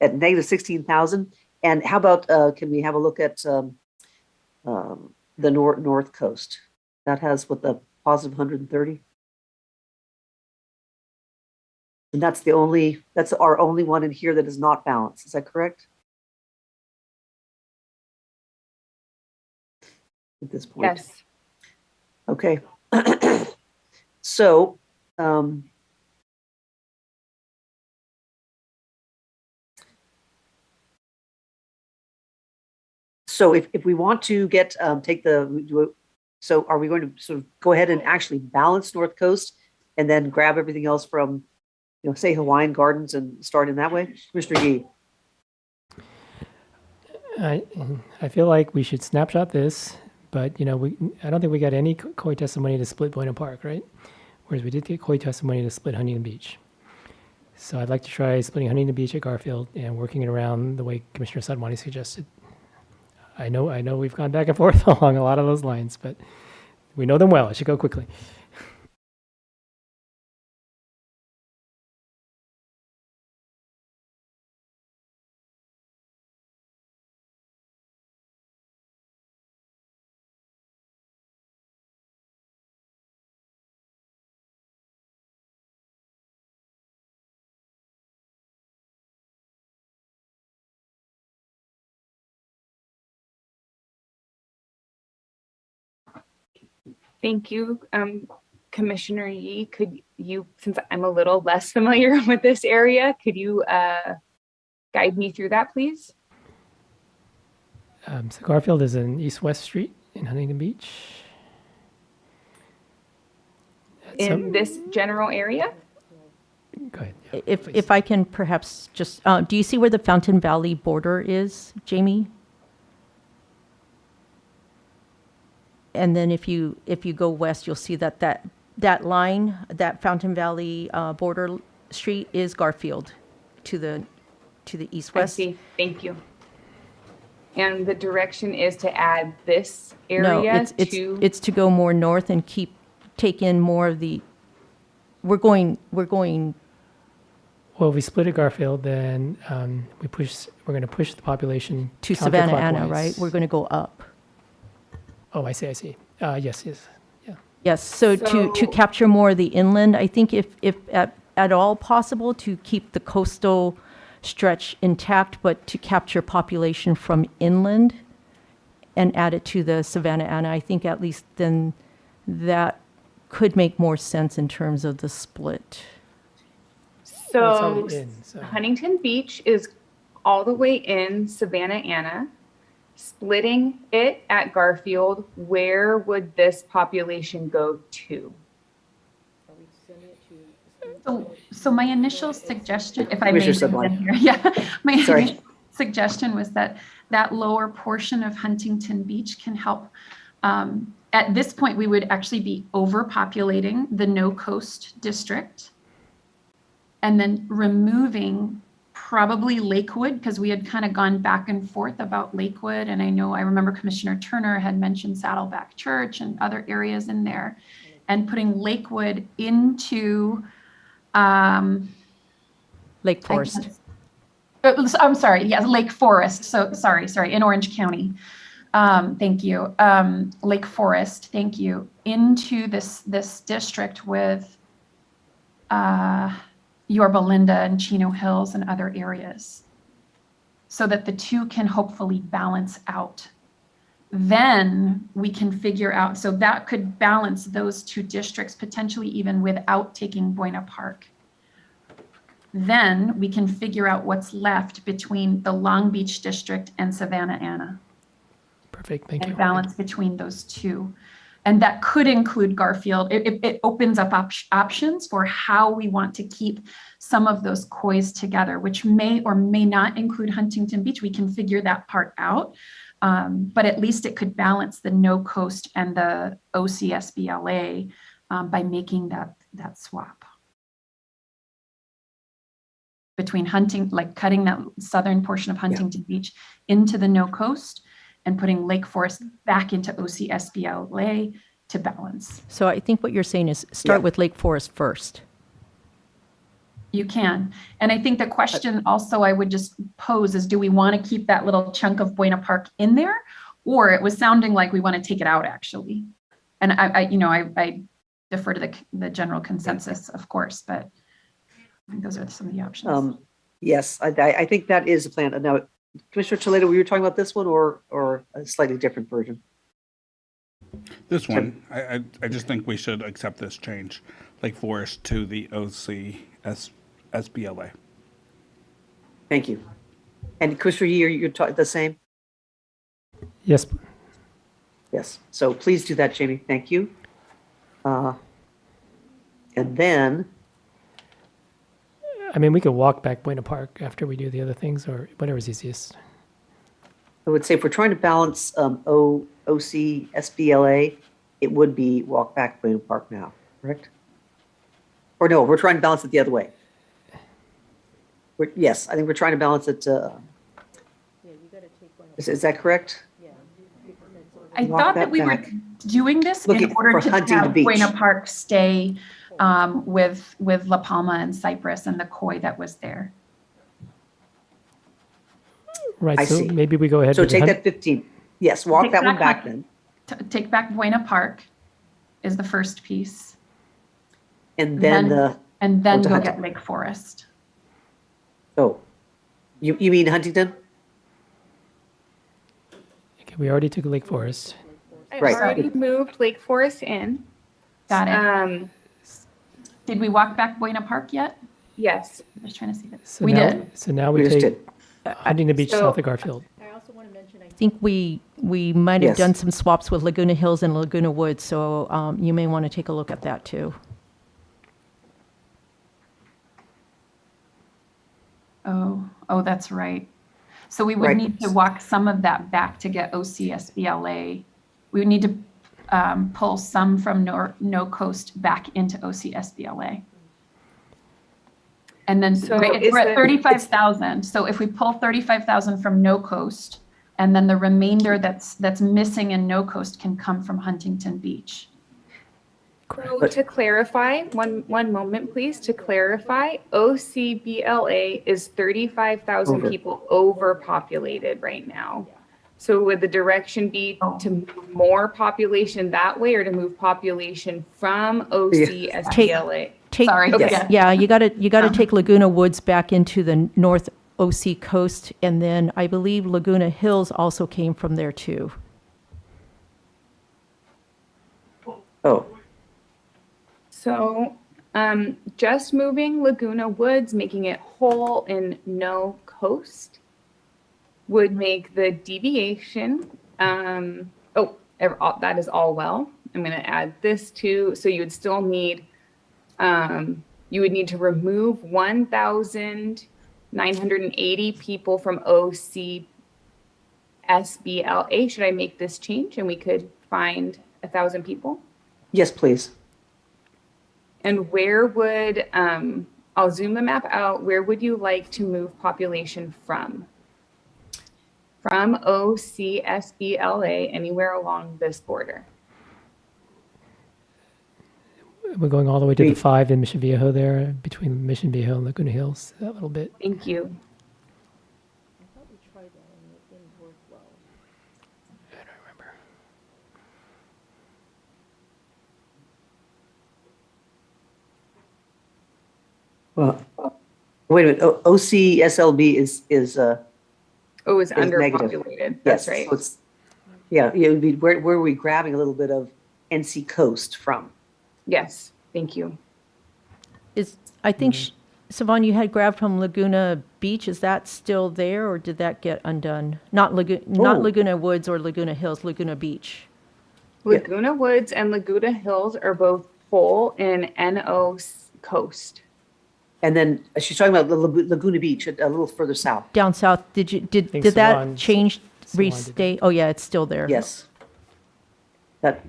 negative 16,000. And how about, can we have a look at the North Coast? That has what, the positive 130? And that's our only one in here that is not balanced. Is that correct? At this point. Yes. Okay. So, if we want to get, so are we going to sort of go ahead and actually balance North Coast and then grab everything else from, say Hawaiian Gardens and start in that way? Commissioner Yee. I feel like we should snapshot this, but I don't think we got any COI testimony to split Buena Park, right? Whereas we did get COI testimony to split Huntington Beach. So I'd like to try splitting Huntington Beach at Garfield and working it around the way Commissioner Sadwani suggested. I know we've gone back and forth along a lot of those lines, but we know them well. It should go quickly. Thank you, Commissioner Yee. Could you, since I'm a little less familiar with this area, could you guide me through that, please? So Garfield is an east-west street in Huntington Beach. In this general area? Go ahead. Yeah, if I can perhaps just, do you see where the Fountain Valley border is, Jamie? And then if you go west, you'll see that line, that Fountain Valley border street is Garfield to the east-west. I see. Thank you. And the direction is to add this area to... it's to go more north and take in more of the... We're going. Well, if we split at Garfield, then we're going to push the population to Savannah Anna, right? We're going to go up. Oh, I see. Yes. Yeah. Yes. So to capture more of the inland, I think if at all possible, to keep the coastal stretch intact, but to capture population from inland and add it to the Savannah Anna, I think at least then that could make more sense in terms of the split. So Huntington Beach is all the way in Savannah Anna. Splitting it at Garfield, where would this population go to? So my initial suggestion, if I may, Commissioner jump in Sedline. here, yeah, my Sorry. initial suggestion was that that lower portion of Huntington Beach can help. At this point, we would actually be overpopulating the no coast district and then removing probably Lakewood, because we had kind of gone back and forth about Lakewood. And I remember Commissioner Turner had mentioned Saddleback Church and other areas in there, and putting Lakewood into Lake Forest. I'm sorry, yes, Lake Forest. So sorry, in Orange County. Thank you. Lake Forest, thank you. Into this district with Yorba Linda and Chino Hills and other areas, so that the two can hopefully balance out. Then we can figure out, so that could balance those two districts potentially even without taking Buena Park. Then we can figure out what's left between the Long Beach district and Savannah Anna. Perfect, thank you. And balance between those two. And that could include Garfield. It opens up options for how we want to keep some of those COIs together, which may or may not include Huntington Beach. We can figure that part out. But at least it could balance the no coast and the OCSBLA by making that swap. Between cutting that southern portion of Huntington Beach into the no coast and putting Lake Forest back into OCSBLA to balance. So I think what you're saying is start with Lake Forest first. You can. And I think the question also I would just pose is, do we want to keep that little chunk of Buena Park in there? Or it was sounding like we want to take it out, actually. And I defer to the general consensus, of course, but I think those are some of the options. Yes, I think that is a plan. Now, Commissioner Toledo, were you talking about this one or a slightly different version? This one, I just think we should accept this change, Lake Forest to the OCSBLA. Thank you. And Commissioner Yee, you're the same? Yes. Yes. So please do that, Jamie. Thank you. And then, I mean, we could walk back Buena Park after we do the other things, or whatever's easiest. I would say if we're trying to balance OCSBLA, it would be walk back Buena Park now, correct? Or no, we're trying to balance it the other way. Yes, I think we're trying to balance it. Is that correct? I thought that we were doing this in order to have Buena Park stay with La Palma and Cypress and the COI that was there. Right, I so see. maybe we go ahead. So with take that 15. Yes, walk Take that one back back then. Take back Buena Park is the first piece. And then go get Lake Forest. Oh, you mean Huntington? Okay, we already took Lake Forest. I Right. already moved Lake Forest in. Got it. Did we walk back Buena Park yet? Yes. I'm just trying to see that. So We now, did. So now we just take Huntington Beach south of Garfield. I think we might have Yes. done some swaps with Laguna Hills and Laguna Woods, so you may want to take a look at that too. Oh, that's right. So we would Right. need to walk some of that back to get OCSBLA. We would need to pull some from no coast back into OCSBLA. And then So we're at 35,000. So if we pull 35,000 from no coast, and then the remainder that's missing in no coast can come from Huntington Beach. So to clarify, one moment, please. To clarify, OCBLA is 35,000 people overpopulated right now. So would the direction be to move more population that way, or to move population from OCSBLA? Sorry. Okay. Yeah, you got to take Laguna Woods back into the North OC coast, and then I believe Laguna Hills also came from there too. Oh, So just moving Laguna Woods, making it whole in no coast, would make the deviation, that is all well. I'm going to add this too. So you would still need you would need to remove 1,980 people from OCSBLA. Should I make this change and we could find 1,000 people? Yes, please. And where would, I'll zoom the map out, where would you like to move population from? From OCSBLA, anywhere along this border? We're going all the way to the 5 in Mission Viejo there, between Mission Viejo and Laguna Hills, that little bit. Thank you. Well, wait a minute. OCSLB is It's negative. underpopulated. Yes, That's right. so it's, yeah, it would be where are we grabbing a little bit of NC Coast from? Yes, thank you. I think, Savon, you had grabbed from Laguna Beach. Is that still there, or did that get undone? Not Laguna Woods or Laguna Hills, Laguna Beach. Laguna Woods and Laguna Hills are both whole in NO Coast. And then she's talking about the Laguna Beach, a little further south. Down south, did that change, restate? Oh, yeah, it's still there. Yes. That,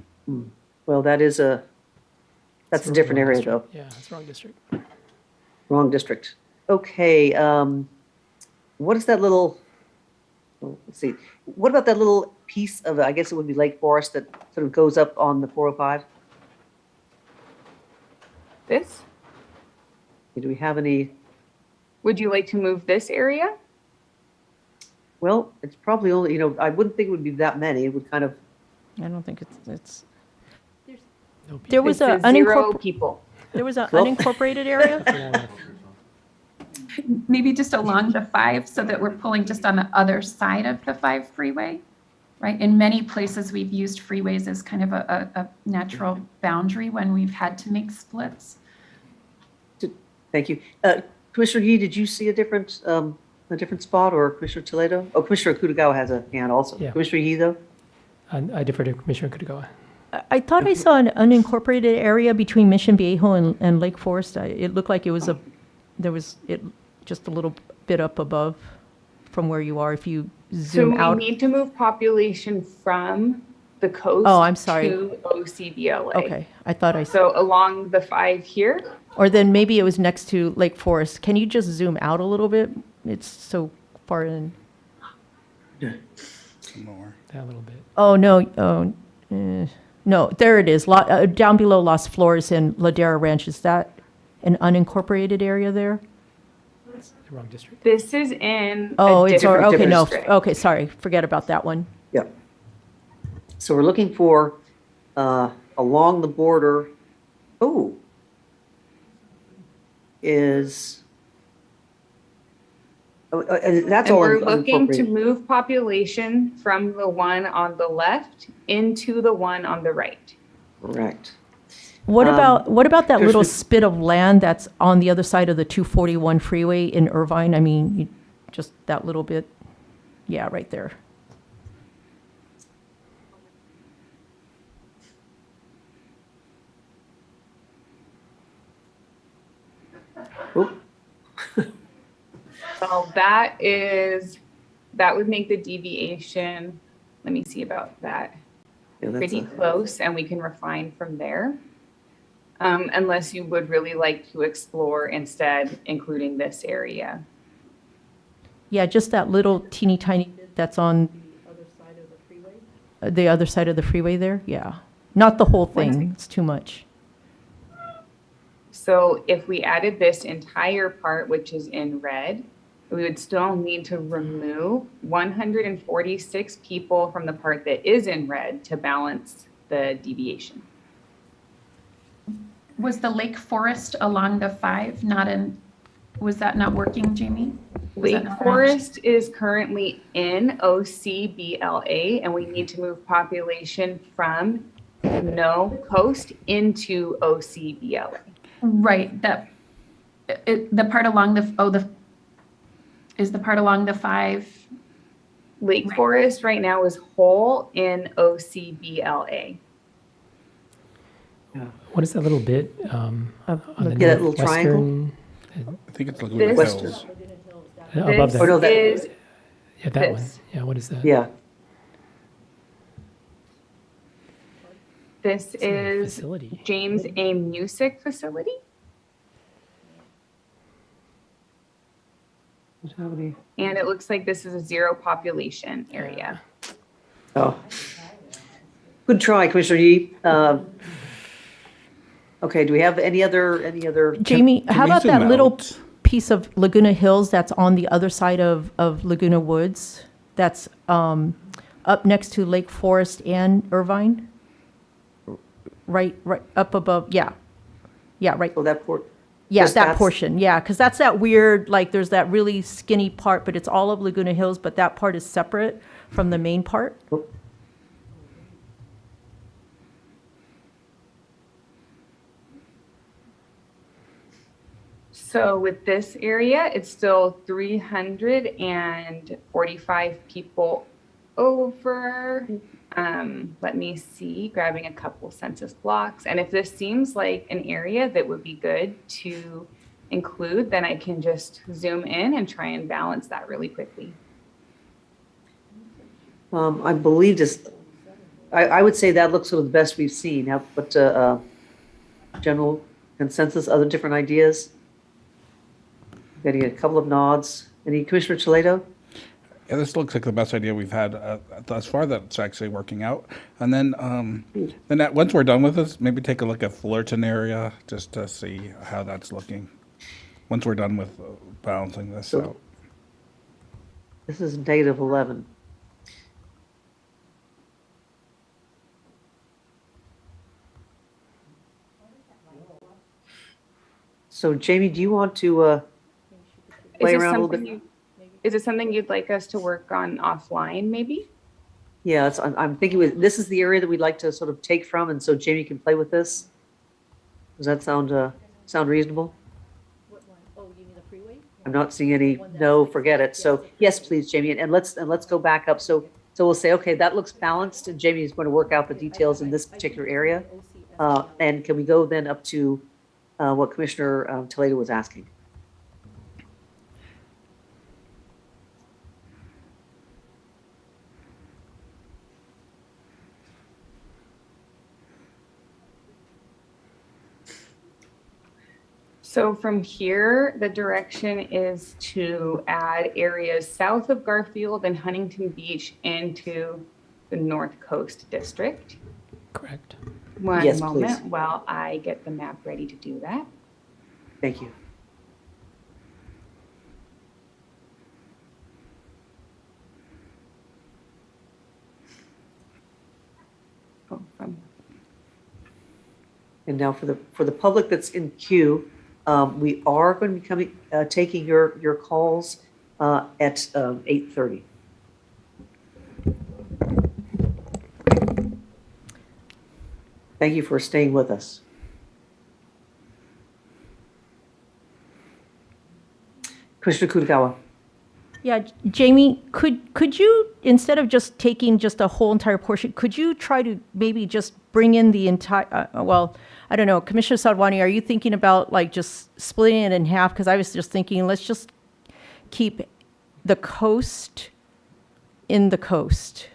well, that's a different area though. Yeah, that's wrong district. Wrong district. Okay, what is that little, let's see, what about that little piece of, I guess it would be Lake Forest that sort of goes up on the 405? This? Do we have any? Would you like to move this area? Well, it's probably only, I wouldn't think it would be that many. It would kind of. I don't think it's. There was It's a zero people. There was an unincorporated area? Maybe just along the 5 so that we're pulling just on the other side of the 5 freeway, right? In many places, we've used freeways as kind of a natural boundary when we've had to make splits. Thank you. Commissioner Yee, did you see a different spot, or Commissioner Toledo? Oh, Commissioner Akutagawa has a hand also. Yeah. Commissioner Yee, though? I defer to Commissioner Kutagawa. I thought I saw an unincorporated area between Mission Viejo and Lake Forest. It looked like it was just a little bit up above from where you are if you zoom out. So we need to move population from the coast Oh, I'm sorry. to OCBLA. Okay, I thought I saw. So along the 5 here, Or then maybe it was next to Lake Forest. Can you just zoom out a little bit? It's so far in. More. That little bit. Oh, no. No, there it is. Down below Las Flores and Ladera Ranch. Is that an unincorporated area there? It's the wrong district. this is in Oh, a it's, different okay, no. district. Okay, sorry. Forget about that one. Yeah. So we're looking for along the border. Oh, is that's And all we're looking to unincorporated. move population from the one on the left into the one on the right. Correct. What about that little Commissioner- spit of land that's on the other side of the 241 freeway in Irvine? I mean, just that little bit. Yeah, right there. Well, that would make the deviation, let me see about that, Yeah, that's pretty close, and we can refine from there. Unless you would really like to explore instead including this area. Yeah, just that little teeny tiny bit that's on the other side of the freeway. The other side of the freeway there, yeah. Not the whole thing, it's too much. So if we added this entire part, which is in red, we would still need to remove 146 people from the part that is in red to balance the deviation. Was the Lake Forest along the 5 was that not working, Jamie? Was that Lake not Forest is currently in OCBLA, and we need to move population from no coast into OCBLA. Right, the part along is the part along the 5? Lake Forest right now is whole in OCBLA. What is that little bit on the Yeah, that little triangle? northwestern? I think it's Laguna This- Hills. Above that. Oh, no, that- is Yeah, that one. this. Yeah, what is that? Yeah. This is Facility. James A. Music Facility. And it looks like this is a zero population area. Oh. Good try, Commissioner Yee. Okay, do we have any other? Jamie, how we about zoom that little out? piece of Laguna Hills that's on the other side of Laguna Woods? That's up next to Lake Forest and Irvine? Right up above, yeah. Yeah, right. Oh, that port. Yeah, just that that's- portion, yeah, because that's that weird, like, there's that really skinny part, but it's all of Laguna Hills, but that part is separate from the main part. So with this area, it's still 345 people over. Let me see, grabbing a couple census blocks. And if this seems like an area that would be good to include, then I can just zoom in and try and balance that really quickly. I believe this, I would say that looks sort of the best we've seen. But general consensus, other different ideas? Getting a couple of nods. Any Commissioner Toledo? Yeah, this looks like the best idea we've had thus far that's actually working out. And then, once we're done with this, maybe take a look at Fullerton area just to see how that's looking. Once we're done with balancing this out. This is -11. So Jamie, do you want to play around a little bit? Is it something you'd like us to work on offline, maybe? Yeah, I'm thinking this is the area that we'd like to sort of take from, and so Jamie can play with this. Does that sound reasonable? Oh, you mean the freeway? I'm not seeing any. No, forget it. So yes, please, Jamie, and let's go back up. So we'll say, okay, that looks balanced, and Jamie is going to work out the details in this particular area. And can we go then up to what Commissioner Toledo was asking? So from here, the direction is to add areas south of Garfield and Huntington Beach into the North Coast District. Correct. One Yes, moment please. while I get the map ready to do that. Thank you. Oh, from And now for the public that's in queue, we are going to be taking your calls at 8:30. Thank you for staying with us. Commissioner Kutagawa. Yeah, Jamie, could you, instead of just taking just a whole entire portion, could you try to maybe just bring in the entire, well, I don't know, Commissioner Sadwani, are you thinking about like just splitting it in half? Because I was just thinking, let's just keep the coast in the coast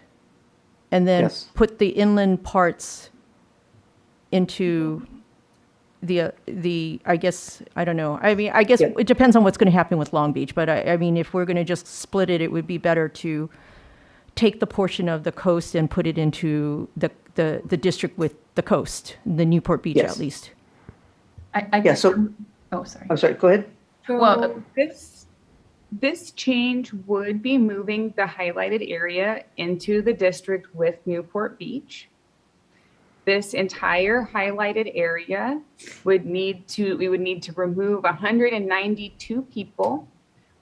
and then Yes. put the inland parts into the I guess, I don't know. I mean, I guess Yeah. it depends on what's going to happen with Long Beach, but I mean, if we're going to just split it, it would be better to take the portion of the coast and put it into the district with the coast, the Newport Beach Yes. at least. I Yeah, guess, so, oh, sorry. I'm sorry, go ahead. So Well, this change would be moving the highlighted area into the district with Newport Beach. This entire highlighted area we would need to remove 192 people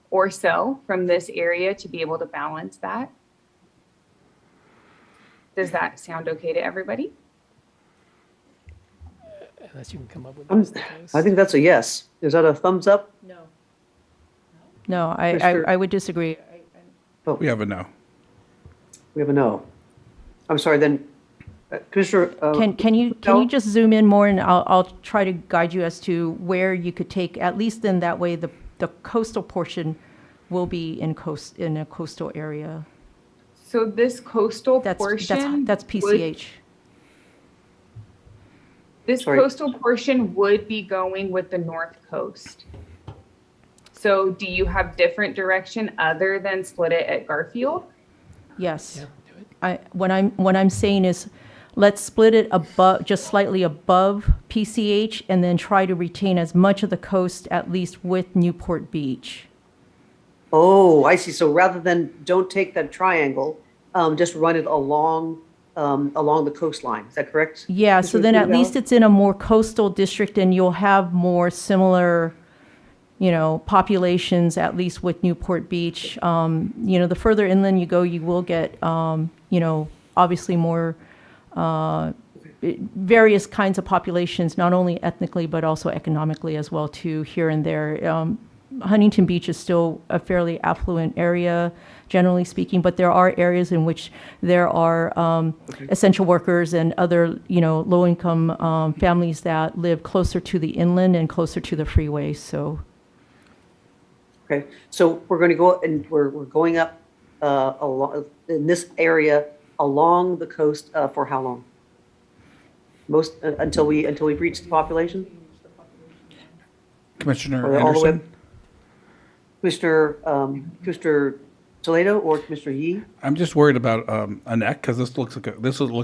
or so from this area to be able to balance that. Does that sound okay to everybody? Unless you can come up with I think that's a yes. Is that a thumbs up? No, Commissioner- I would disagree. We have a no. We have a no. I'm sorry, then Commissioner. Can you just zoom in more, and I'll try to guide you as to where you could take, at least in that way, the coastal portion will be in a coastal area. So this coastal portion. That's PCH. This coastal portion would be going with the North Coast. So do you have different direction other than split it at Garfield? Yes. What I'm saying is, let's split it above, just slightly above PCH, and then try to retain as much of the coast, at least with Newport Beach. Oh, I see. So rather than don't take that triangle, just run it along the coastline. Is that correct? Yeah. So then at least it's in a more coastal district, and you'll have more similar, populations, at least with Newport Beach. The further inland you go, you will get, obviously more various kinds of populations, not only ethnically, but also economically as well, too, here and there. Huntington Beach is still a fairly affluent area, generally speaking, but there are areas in which there are essential workers and other, low-income families that live closer to the inland and closer to the freeway. So. Okay, so we're going to go and we're going up along in this area along the coast for how long? Until we've reached the population. Commissioner Anderson. Commissioner Toledo or Commissioner Yee? I'm just worried about a neck, because this looks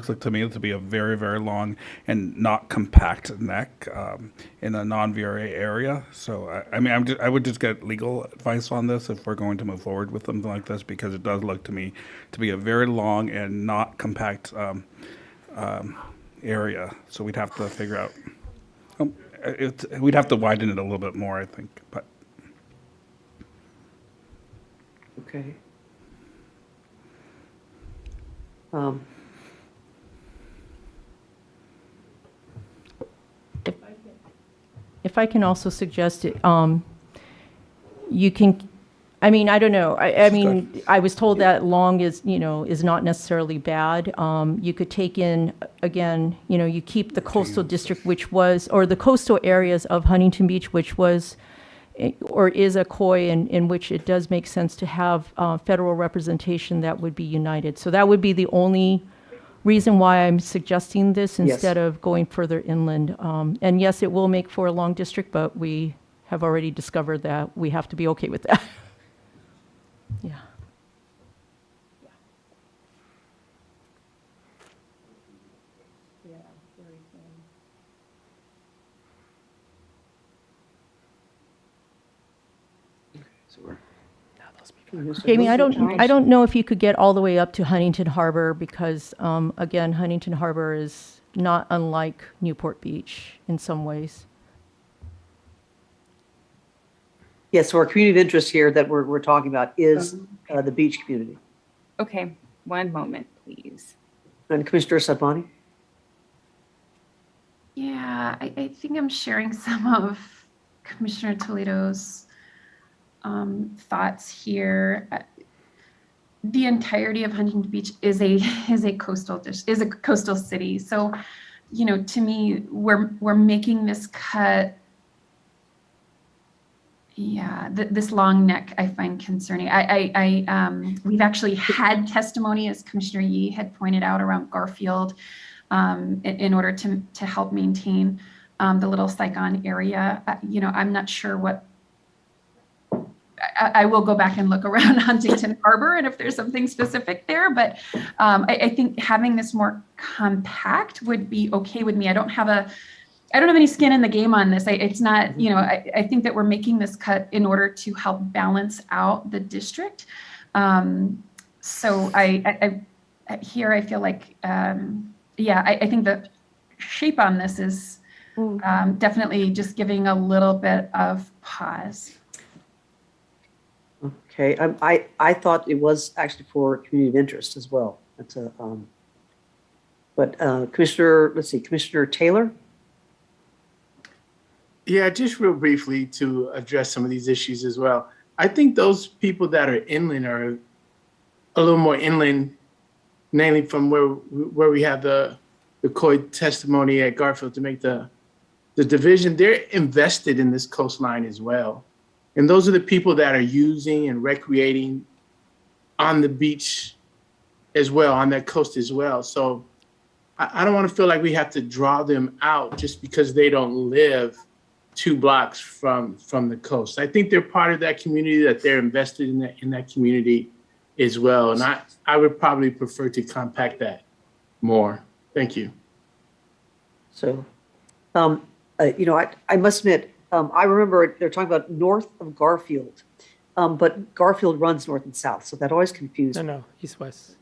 like to me to be a very, very long and not compact neck in a non-VRA area. So I would just get legal advice on this if we're going to move forward with something like this, because it does look to me to be a very long and not compact area. So we'd have to figure out. We'd have to widen it a little bit more, I think. But okay. If I can also suggest it, you can, I don't know. I was told that long is not necessarily bad. You could take in, again, you keep the coastal district, which was, or the coastal areas of Huntington Beach, which was, or is a COI in which it does make sense to have federal representation that would be united. So that would be the only reason why I'm suggesting this instead of going further inland. And yes, it will make for a long district, but we have already discovered that we have to be okay with that. Yeah. Jamie, I don't know if you could get all the way up to Huntington Harbor, because again, Huntington Harbor is not unlike Newport Beach in some ways. Yes, so our community of interest here that we're talking about is the beach community. Okay, one moment, please. And Commissioner Sabani? Yeah, I think I'm sharing some of Commissioner Toledo's thoughts here. The entirety of Huntington Beach is a coastal city. So, to me, we're making this cut. Yeah, this long neck I find concerning. We've actually had testimony, as Commissioner Yee had pointed out, around Garfield, in order to help maintain the Little Saigon area. I'm not sure what. I will go back and look around Huntington Harbor and if there's something specific there, but I think having this more compact would be okay with me. I don't have any skin in the game on this. It's not, I think that we're making this cut in order to help balance out the district. So I feel like, I think the shape on this is definitely just giving a little bit of pause. Okay, I thought it was actually for community of interest as well. That's Commissioner Taylor? Yeah, just real briefly to address some of these issues as well. I think those people that are inland are a little more inland, mainly from where we have the the Coy testimony at Garfield to make the division, they're invested in this coastline as well. And those are the people that are using and recreating on the beach as well, on that coast as well. So I don't want to feel like we have to draw them out just because they don't live 2 blocks from the coast. I think they're part of that community, that they're invested in that community as well. And I would probably prefer to compact that more. Thank you. So, I must admit, I remember they're talking about north of Garfield, but Garfield runs north and south, so that always confused me. No, east-west.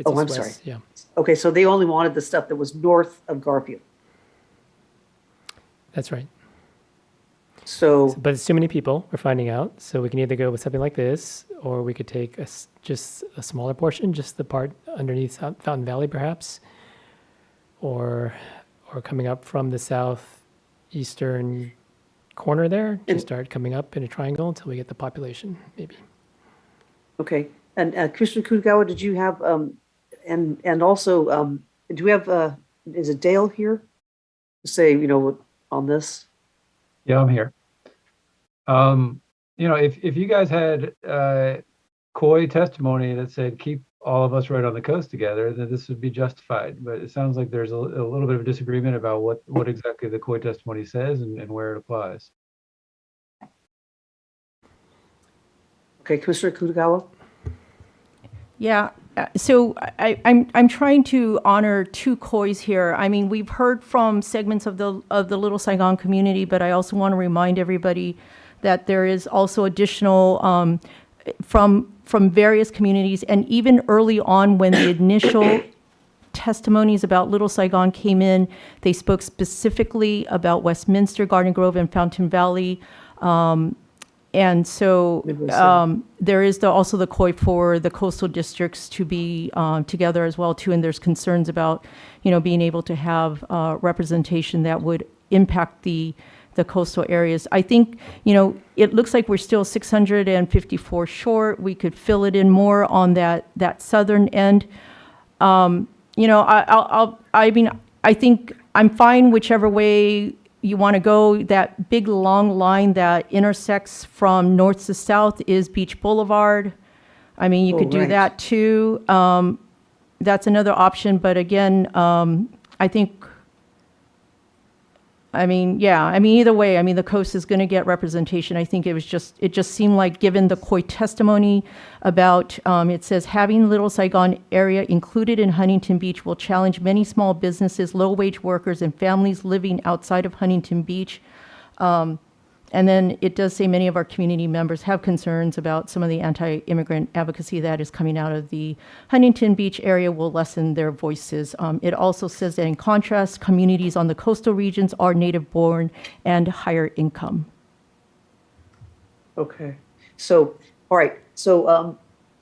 Oh, I'm sorry. Yeah. Okay, so they only wanted the stuff that was north of Garfield. That's right. So, But it's too many people, we're finding out. So we can either go with something like this, or we could take just a smaller portion, just the part underneath Fountain Valley, perhaps, or coming up from the southeastern corner there, to start coming up in a triangle until we get the population, maybe. okay. And Commissioner Kutagawa, did you have, and also, do we have, is it Dale here to say, on this? Yeah, I'm here. If you guys had Coy testimony that said keep all of us right on the coast together, then this would be justified. But it sounds like there's a little bit of disagreement about what exactly the Coy testimony says and where it applies. Okay, Commissioner Kutagawa? Yeah, so I'm trying to honor 2 Coys here. I mean, we've heard from segments of the Little Saigon community, but I also want to remind everybody that there is also additional from various communities, and even early on when the initial testimonies about Little Saigon came in, they spoke specifically about Westminster, Garden Grove, and Fountain Valley. And so there is also the COI for the coastal districts to be together as well too. And there's concerns about, being able to have representation that would impact the coastal areas. I think, it looks like we're still 654 short. We could fill it in more on that southern end. I think I'm fine whichever way you want to go. That big long line that intersects from north to south is Beach Boulevard. I mean, you could do that too. That's another option. But again, I think, either way, the coast is going to get representation. I think it just seemed like, given the COI testimony about, it says having Little Saigon area included in Huntington Beach will challenge many small businesses, low-wage workers, and families living outside of Huntington Beach. And then it does say many of our community members have concerns about some of the anti-immigrant advocacy that is coming out of the Huntington Beach area will lessen their voices. It also says that in contrast, communities on the coastal regions are native-born and higher income. Okay. So, all right. So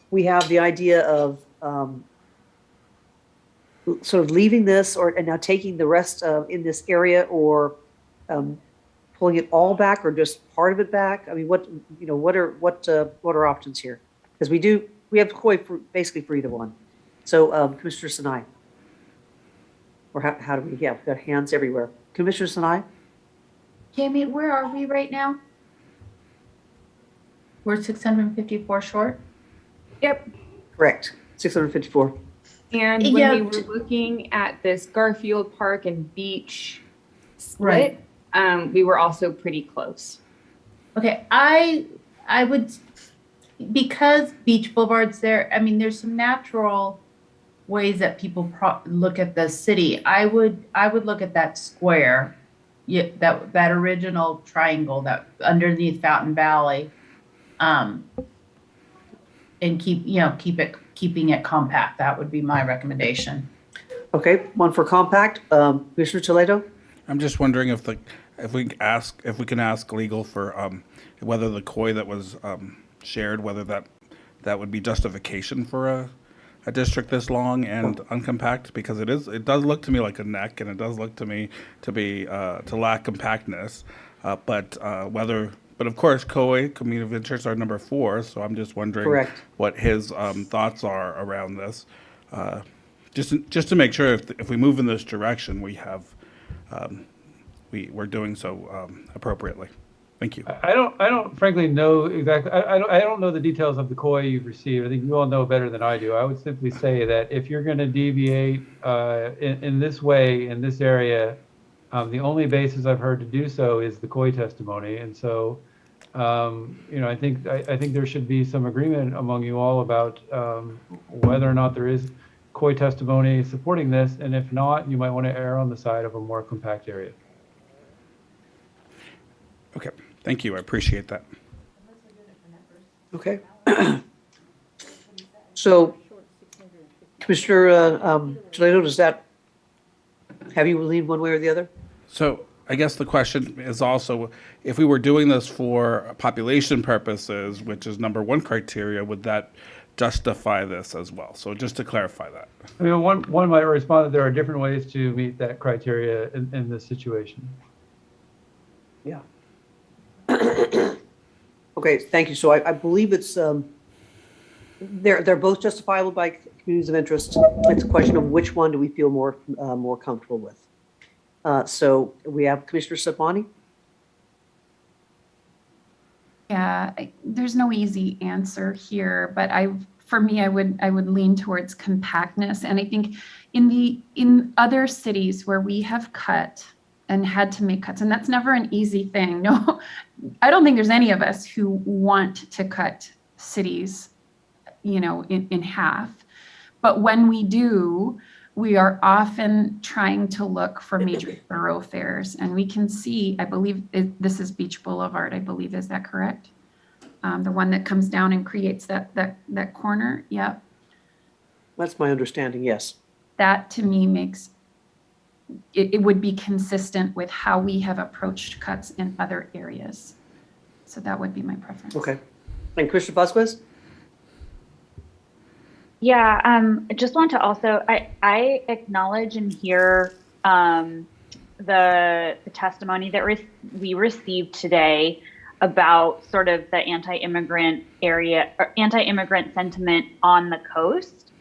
we have the idea of sort of leaving this and now taking the rest in this area, or pulling it all back, or just part of it back? I mean, what are options here? Because we have COI basically for either one. So Commissioner Sinai, or how do we? Yeah, we've got hands everywhere. Commissioner Sinai. Jamie, where are we right now? We're 654 short? Yep. Correct. 654. And when we were looking at this Garfield Park and Beach split, we were also pretty close. Okay, I would, because Beach Boulevard's there, there's some natural ways that people look at the city. I would look at that square, that original triangle that underneath Fountain Valley, and keeping it compact. That would be my recommendation. Okay, one for compact. Commissioner Toledo. I'm just wondering if we can ask legal for whether the COI that was shared, whether that would be justification for a district this long and uncompact, because it does look to me like a neck, and it does look to me to lack compactness. But of course, COI, community of interest, are number 4. So I'm just wondering what his thoughts are around this. just to make sure if we move in this direction, we have, we're doing so appropriately. Thank you. I don't frankly know exactly. I don't know the details of the COI you've received. I think you all know better than I do. I would simply say that if you're going to deviate in this way in this area, the only basis I've heard to do so is the COI testimony, and so I think there should be some agreement among you all about whether or not there is COI testimony supporting this, and if not, you might want to err on the side of a more compact area. Okay, thank you. I appreciate that. Okay. So, Commissioner Toledo, does that have you lean one way or the other? So I guess the question is also, if we were doing this for population purposes, which is number one criteria, would that justify this as well? So just to clarify that. I mean, one might respond that there are different ways to meet that criteria in this situation. Yeah. Okay, thank you. So I believe it's they're both justifiable by communities of interest. It's a question of which one do we feel more comfortable with. So we have Commissioner Sapani. Yeah, there's no easy answer here, but for me, I would lean towards compactness. And I think in other cities where we have cut and had to make cuts, and that's never an easy thing. No, I don't think there's any of us who want to cut cities, in half. But when we do, we are often trying to look for major thoroughfares, and we can see, I believe this is Beach Boulevard, I believe, is that correct? The one that comes down and creates that corner, yep. That's my understanding, yes. That to me makes, it would be consistent with how we have approached cuts in other areas. So that would be my preference. Okay. And Commissioner Vasquez? Yeah, I just want to also, I acknowledge and hear the testimony that we received today about sort of the anti-immigrant area or anti-immigrant sentiment on the coast.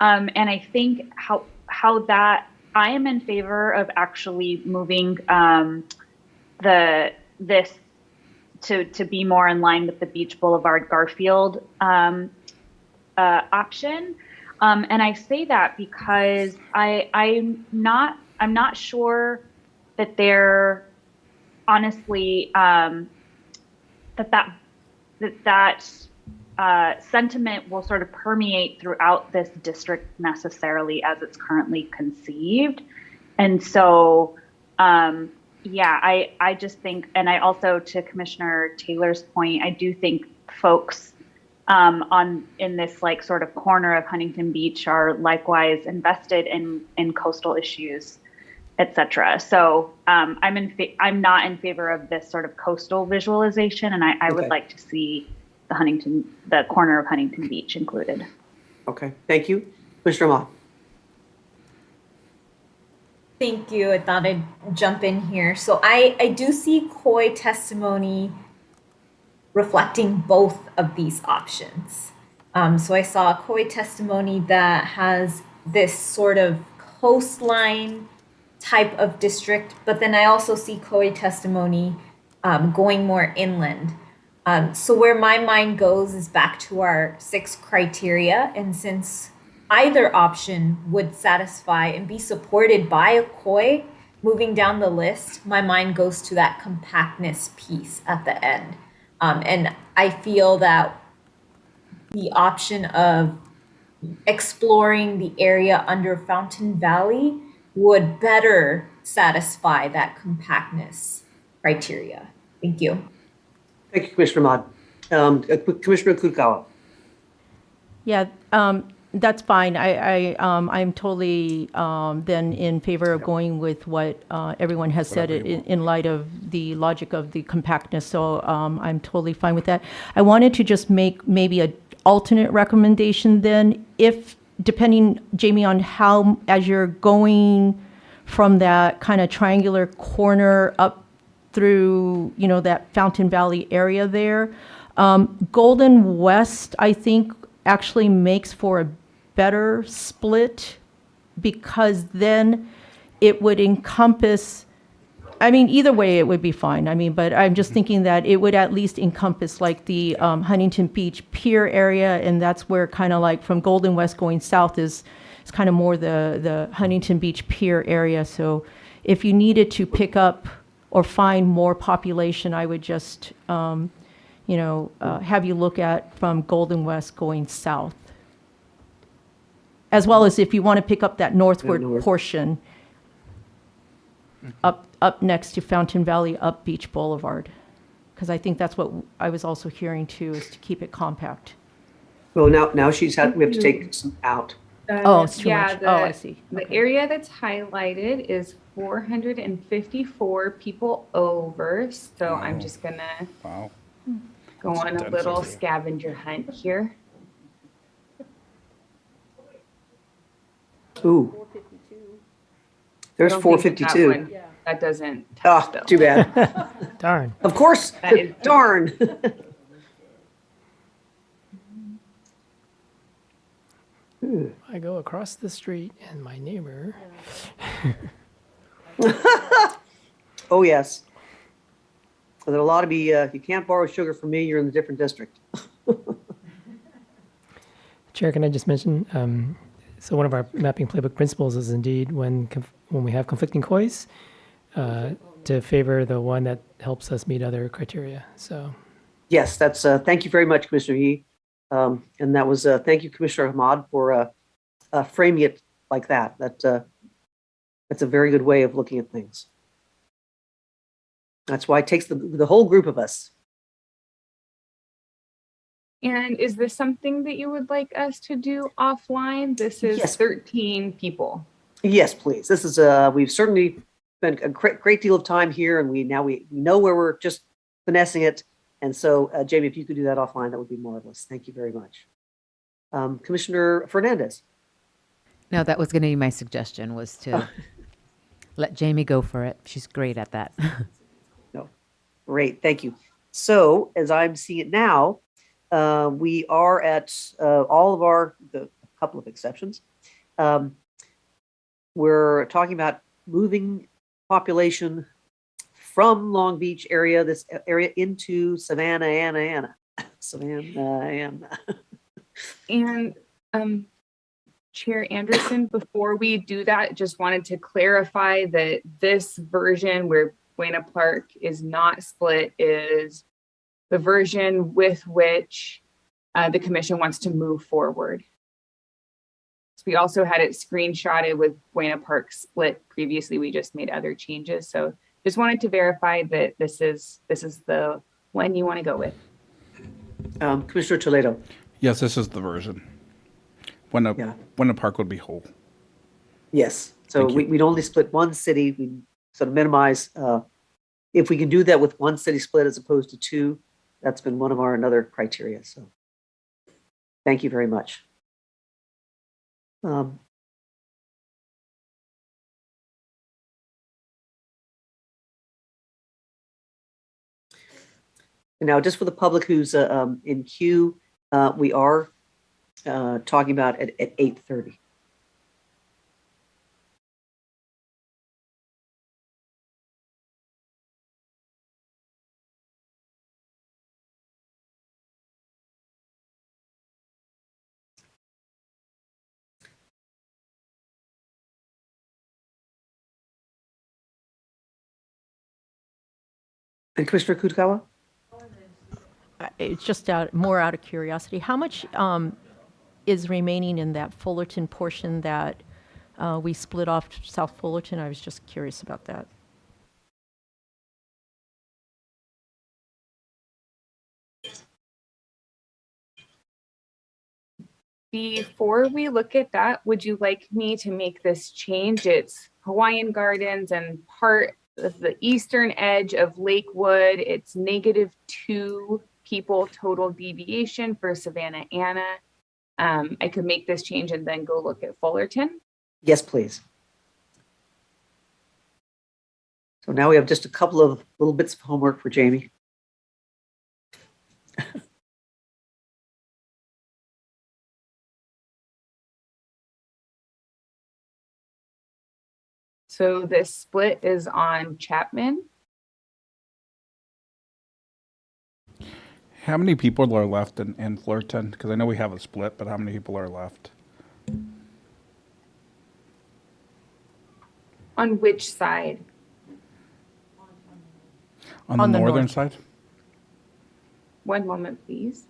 And I think how that I am in favor of actually moving this to be more in line with the Beach Boulevard Garfield option. And I say that because I'm not sure that they're honestly that sentiment will sort of permeate throughout this district necessarily as it's currently conceived. And so, yeah, I just think, and I also, to Commissioner Taylor's point, I do think folks in this like sort of corner of Huntington Beach are likewise invested in coastal issues, et cetera. So I'm not in favor of this sort of coastal visualization, and I would like to see the corner of Huntington Beach included. Okay, thank you. Commissioner Mott. Thank you. I thought I'd jump in here. So I do see COI testimony reflecting both of these options. So I saw a COI testimony that has this sort of coastline type of district, but then I also see COI testimony going more inland. So where my mind goes is back to our 6 criteria, and since either option would satisfy and be supported by a COI, moving down the list, my mind goes to that compactness piece at the end. And I feel that the option of exploring the area under Fountain Valley would better satisfy that compactness criteria. Thank you. Thank you, Commissioner Mott. Commissioner Kukawa. Yeah, that's fine. I'm totally then in favor of going with what everyone has said in light of the logic of the compactness. So I'm totally fine with that. I wanted to just make maybe an alternate recommendation then, if depending, Jamie, on how, as you're going from that kind of triangular corner up through, that Fountain Valley area there, Golden West, I think, actually makes for a better split because then it would encompass, I mean, either way, it would be fine. I mean, but I'm just thinking that it would at least encompass like the Huntington Beach Pier area, and that's where kind of like from Golden West going south is kind of more the Huntington Beach Pier area. So if you needed to pick up or find more population, I would just, have you look at from Golden West going south. As well as if you want to pick up that northward portion up next to Fountain Valley, up Beach Boulevard. Because I think that's what I was also hearing too, is to keep it compact. Well, now we have to take some out. Oh, it's too much. Oh, I see. The area that's highlighted is 454 people over. So I'm just gonna go on a little scavenger hunt here. Ooh. There's 452. That doesn't. Oh, too bad. Darn. Of course. Darn. I go across the street and my neighbor. Oh, yes. There ought to be, if you can't borrow sugar from me, you're in a different district. Chair, can I just mention, so one of our mapping playbook principles is indeed when we have conflicting COIs, to favor the one that helps us meet other criteria. So, yes, that's, thank you very much, Commissioner Yee. And that was, thank you, Commissioner Ahmad, for framing it like that. That's a very good way of looking at things. That's why it takes the whole group of us. And is this something that you would like us to do offline? This is 13 people. Yes, please. This is, we've certainly spent a great deal of time here, and we know where we're just finessing it. And so, Jamie, if you could do that offline, that would be marvelous. Thank you very much. Commissioner Fernandez. No, that was going to be my suggestion, was to let Jamie go for it. She's great at that. No, great, thank you. So, as I'm seeing it now, we are at all of a couple of exceptions. We're talking about moving population from Long Beach area, this area into Savannah, Anna. And Chair Anderson, before we do that, just wanted to clarify that this version where Buena Park is not split is the version with which the commission wants to move forward. So we also had it screenshotted with Buena Park split previously. We just made other changes. So just wanted to verify that this is the one you want to go with. Commissioner Toledo. Yes, this is the version. When a park would be whole. Yes. So we'd only split one city. We sort of minimize. If we can do that with one city split as opposed to two, that's been one of our another criteria. So thank you very much. And now, just for the public who's in queue, we are talking about at 8:30. And Commissioner Kutagawa? It's just more out of curiosity. How much is remaining in that Fullerton portion that we split off South Fullerton? I was just curious about that. Before we look at that, would you like me to make this change? It's Hawaiian Gardens and part of the eastern edge of Lakewood. It's -2 people total deviation for Savannah Anna. I could make this change and then go look at Fullerton. Yes, please. So now we have just a couple of little bits of homework for Jamie. So this split is on Chapman. How many people are left in Fullerton? Because I know we have a split, but how many people are left? On which side? On the northern side? One moment, please.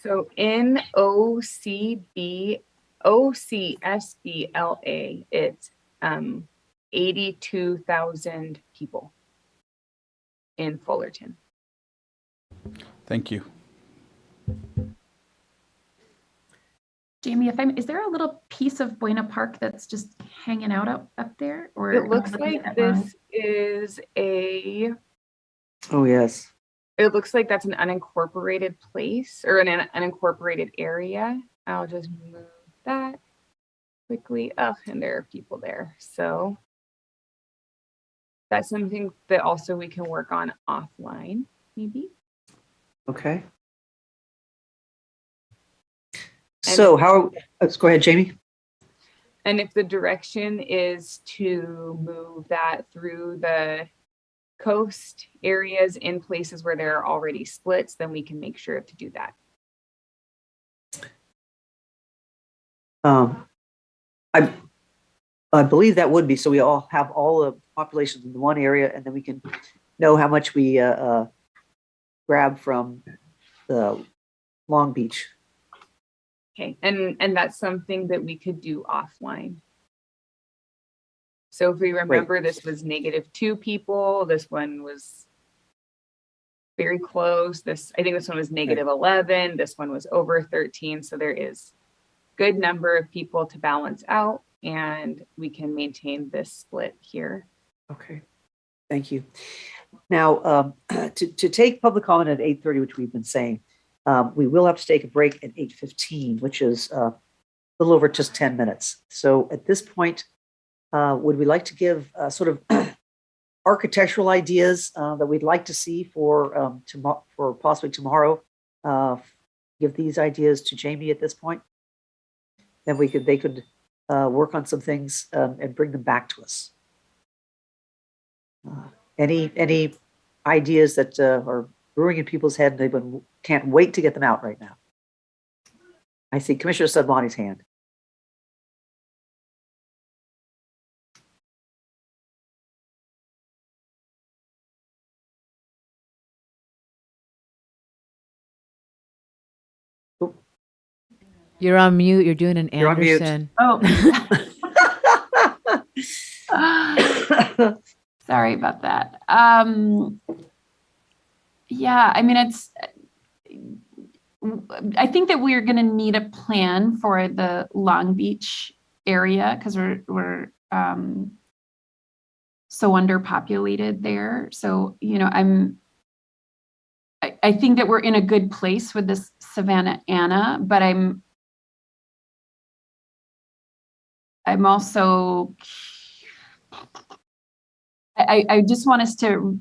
So in OCSBLA, it's 82,000 people in Fullerton. Thank you. Jamie, is there a little piece of Buena Park that's just hanging out up there? Or It looks like this is Oh, yes. it looks like that's an unincorporated place or an unincorporated area. I'll just move that quickly. Oh, and there are people there. So that's something that also we can work on offline, maybe. Okay. So let's go ahead, Jamie. And if the direction is to move that through the coast areas in places where there are already splits, then we can make sure to do that. I believe that would be, so we all have all the populations in one area, and then we can know how much we grab from the Long Beach. Okay, and that's something that we could do offline. So if we remember, this was -2 people. This one was very close. I think this one was -11. This one was over 13. So there is good number of people to balance out, and we can maintain this split here. Okay, thank you. Now, to take public comment at 8:30, which we've been saying, we will have to take a break at 8:15, which is a little over just 10 minutes. So at this point, would we like to give sort of architectural ideas that we'd like to see for possibly tomorrow? Give these ideas to Jamie at this point. Then they could work on some things and bring them back to us. Any ideas that are brewing in people's head? They can't wait to get them out right now. I see Commissioner Sadmani's hand. You're on mute. You're doing an You're on mute. Anderson. Oh. Sorry about that. Yeah, I mean, I think that we're going to need a plan for the Long Beach area because we're so underpopulated there. So, you know, I think that we're in a good place with this Savannah Anna, but I'm also, I just want us to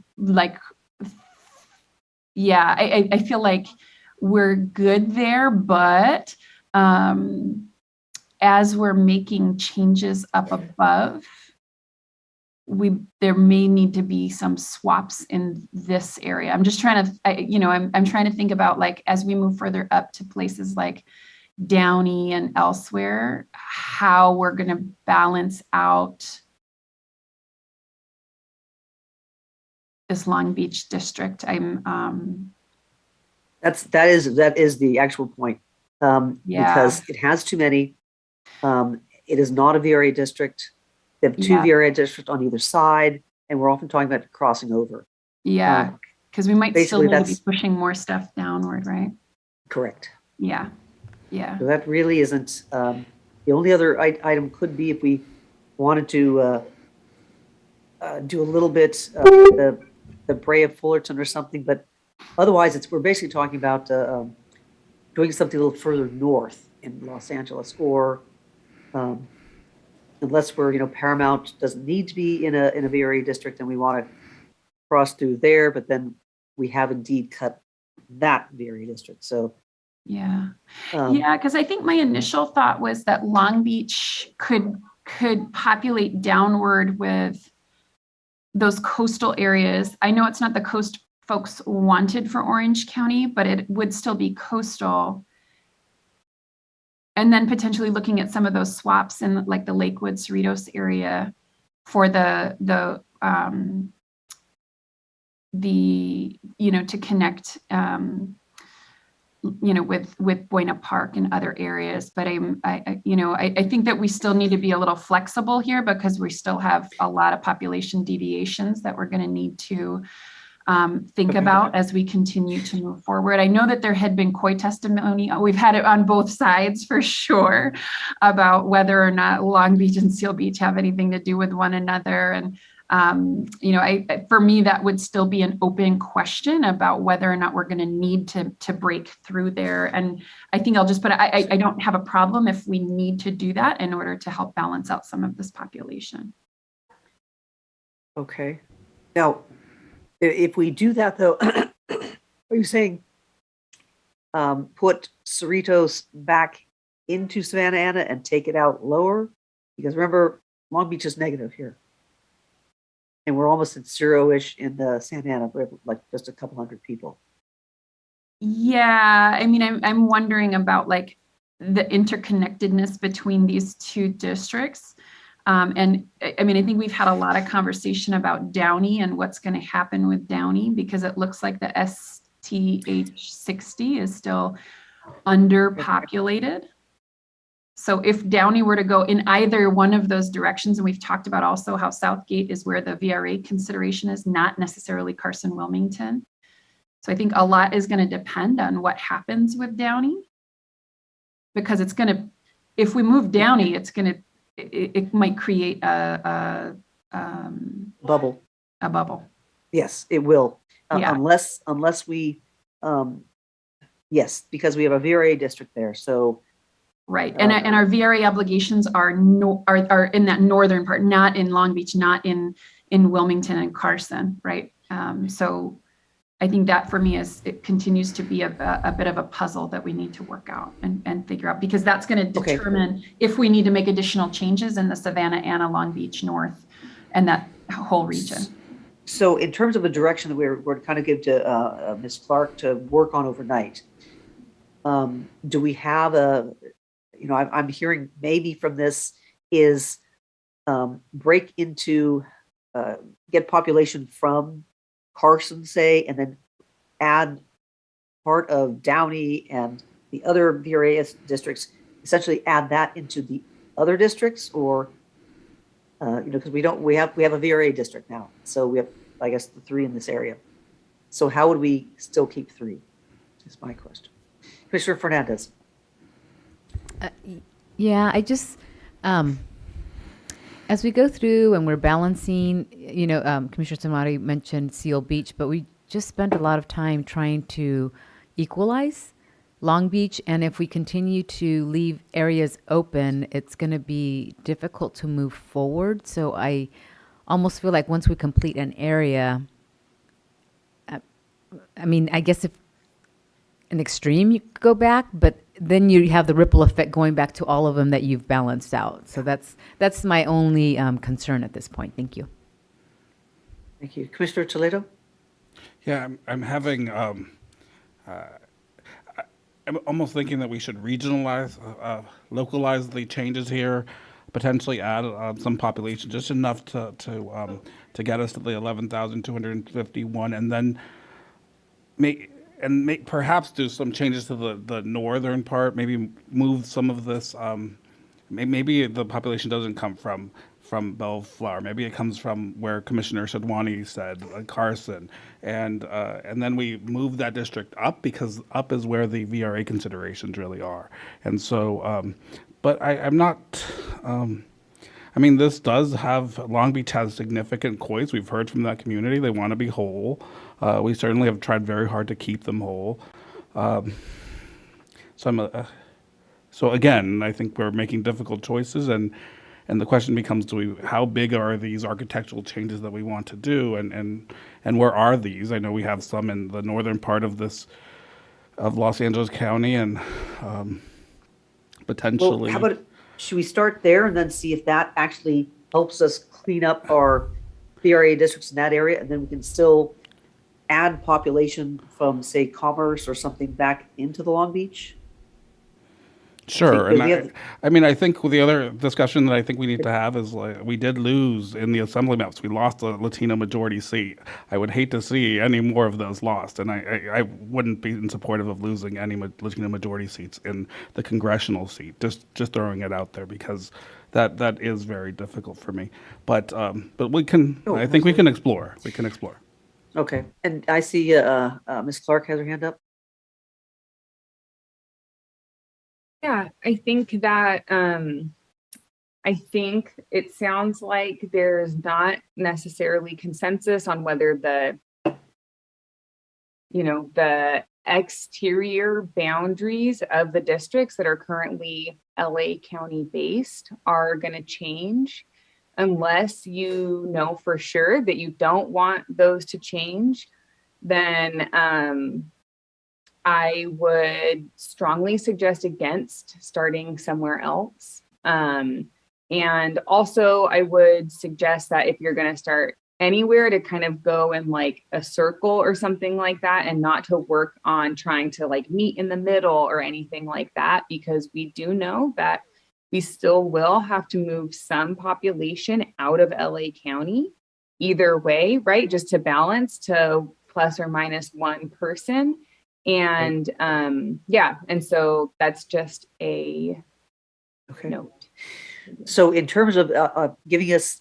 I feel like we're good there, but as we're making changes up above, there may need to be some swaps in this area. I'm just trying to, I'm trying to think about as we move further up to places like Downey and elsewhere, how we're going to balance out this Long Beach district. That is the actual point. Because it has too many. It is not a VRA district. They have two VRA districts on either side, and we're often talking about crossing over. Yeah, because we might still basically need to be pushing more stuff downward, right? Correct. Yeah. So that really isn't, the only other item could be if we wanted to do a little bit the Brea of Fullerton or something, but otherwise we're basically talking about doing something a little further north in Los Angeles or unless we're, Paramount doesn't need to be in a VRA district and we want to cross through there, but then we have indeed cut that VRA district. So Yeah. Yeah, because I think my initial thought was that Long Beach could populate downward with those coastal areas. I know it's not the coast folks wanted for Orange County, but it would still be coastal. And then potentially looking at some of those swaps in like the Lakewood, Cerritos area for the to connect with Buena Park and other areas. But I think that we still need to be a little flexible here because we still have a lot of population deviations that we're going to need to think about as we continue to move forward. I know that there had been COI testimony. We've had it on both sides for sure about whether or not Long Beach and Seal Beach have anything to do with one another. And for me, that would still be an open question about whether or not we're going to need to break through there. And I think I'll just put, I don't have a problem if we need to do that in order to help balance out some of this population. Okay. Now, if we do that though, are you saying put Cerritos back into Savannah Anna and take it out lower? Because remember, Long Beach is negative here. And we're almost at zero-ish in the Santa Ana, but like just a couple hundred people. Yeah, I mean, I'm wondering about like the interconnectedness between these two districts. And I mean, I think we've had a lot of conversation about Downey and what's going to happen with Downey because it looks like the STH60 is still underpopulated. So if Downey were to go in either one of those directions, and we've talked about also how Southgate is where the VRA consideration is, not necessarily Carson Wilmington. So I think a lot is going to depend on what happens with Downey because it's going to, if we move Downey, it's going to, it might create a bubble. A bubble. Yes, it will. Yeah. Unless we, yes, because we have a VRA district there. So. Right, and our VRA obligations are in that northern part, not in Long Beach, not in Wilmington and Carson, right? So I think that for me it continues to be a bit of a puzzle that we need to work out and figure out because that's going to determine if we need to make additional changes in the Savannah, Anna, Long Beach, North, and that whole region. So in terms of a direction that we're to kind of give to Ms. Clark to work on overnight, do we have I'm hearing maybe from this is break into, get population from Carson, say, and then add part of Downey and the other VRA districts, essentially add that into the other districts or, because we have a VRA district now. So we have, I guess, the 3 in this area. So how would we still keep 3? Is my question. Commissioner Fernandez. Yeah, I just, as we go through and we're balancing, Commissioner Samari mentioned Seal Beach, but we just spent a lot of time trying to equalize Long Beach. And if we continue to leave areas open, it's going to be difficult to move forward. So I almost feel like once we complete an area, I mean, I guess if an extreme you could go back, but then you have the ripple effect going back to all of them that you've balanced out. So that's my only concern at this point. Thank you. Thank you. Commissioner Toledo? Yeah, I'm having, I'm almost thinking that we should regionalize, localize the changes here, potentially add some population, just enough to get us to the 11,251, and then perhaps do some changes to the northern part, maybe move some of this, maybe the population doesn't come from Bellflower, maybe it comes from where Commissioner Sadwani said, Carson, and then we move that district up because up is where the VRA considerations really are. And so, but I'm not, I mean, this does have, Long Beach has significant COIs. We've heard from that community. They want to be whole. We certainly have tried very hard to keep them whole. So again, I think we're making difficult choices, and And the question becomes, how big are these architectural changes that we want to do, and where are these? I know we have some in the northern part of Los Angeles County, and potentially. Well, how about, should we start there and then see if that actually helps us clean up our VRA districts in that area, and then we can still add population from, say, Commerce or something back into the Long Beach? Sure, Because and I think the other discussion that I think we need to have is, like, we did lose in the assembly maps. We lost a Latino majority seat. I would hate to see any more of those lost, and I wouldn't be in supportive of losing any Latino majority seats in the congressional seat. Just throwing it out there, because that is very difficult for me. But we can. I think we can explore. We can explore. Okay, and I see Ms. Clark has her hand up. Yeah, I think that I think it sounds like there's not necessarily consensus on whether the exterior boundaries of the districts that are currently LA County based are going to change, unless you know for sure that you don't want those to change. Then I would strongly suggest against starting somewhere else. And also I would suggest that if you're going to start anywhere, to kind of go in like a circle or something like that, and not to work on trying to like meet in the middle or anything like that, because we do know that we still will have to move some population out of LA County either way, right? Just to balance to plus or minus one person. And and so that's just a note. So in terms of giving us,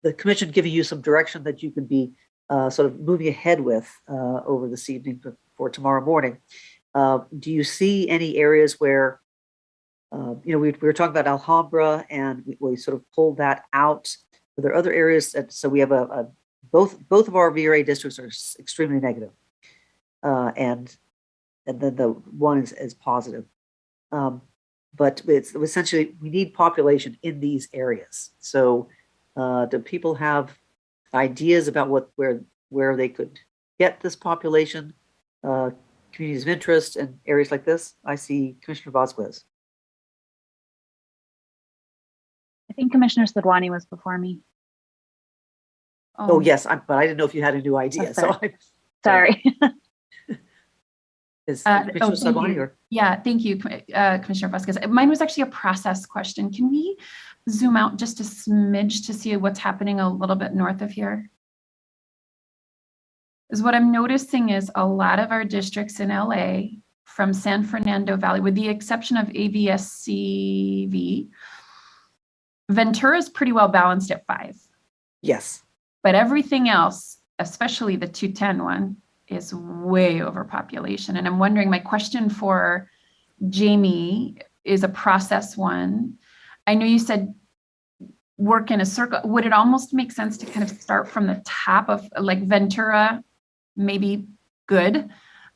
the commission giving you some direction that you can be sort of moving ahead with over this evening for tomorrow morning, do you see any areas where, we were talking about Alhambra and we sort of pulled that out? Are there other areas so we have both of our VRA districts are extremely negative. And then the one is positive. But it's essentially, we need population in these areas. So do people have ideas about where they could get this population, communities of interest and areas like this? I see Commissioner Vasquez. I think Commissioner Sidwani was before me. Oh yes, but I didn't know if you had a new idea. So sorry. Is Commissioner Sidwani or? Yeah, thank you, Commissioner Vasquez. Mine was actually a process question. Can we zoom out just a smidge to see what's happening a little bit north of here? Because what I'm noticing is a lot of our districts in LA from San Fernando Valley, with the exception of AVSCV, Ventura is pretty well balanced at 5. Yes. But everything else, especially the 210 one, is way overpopulation. And I'm wondering, my question for Jamie is a process one. I know you said work in a circle. Would it almost make sense to kind of start from the top of like Ventura, maybe good,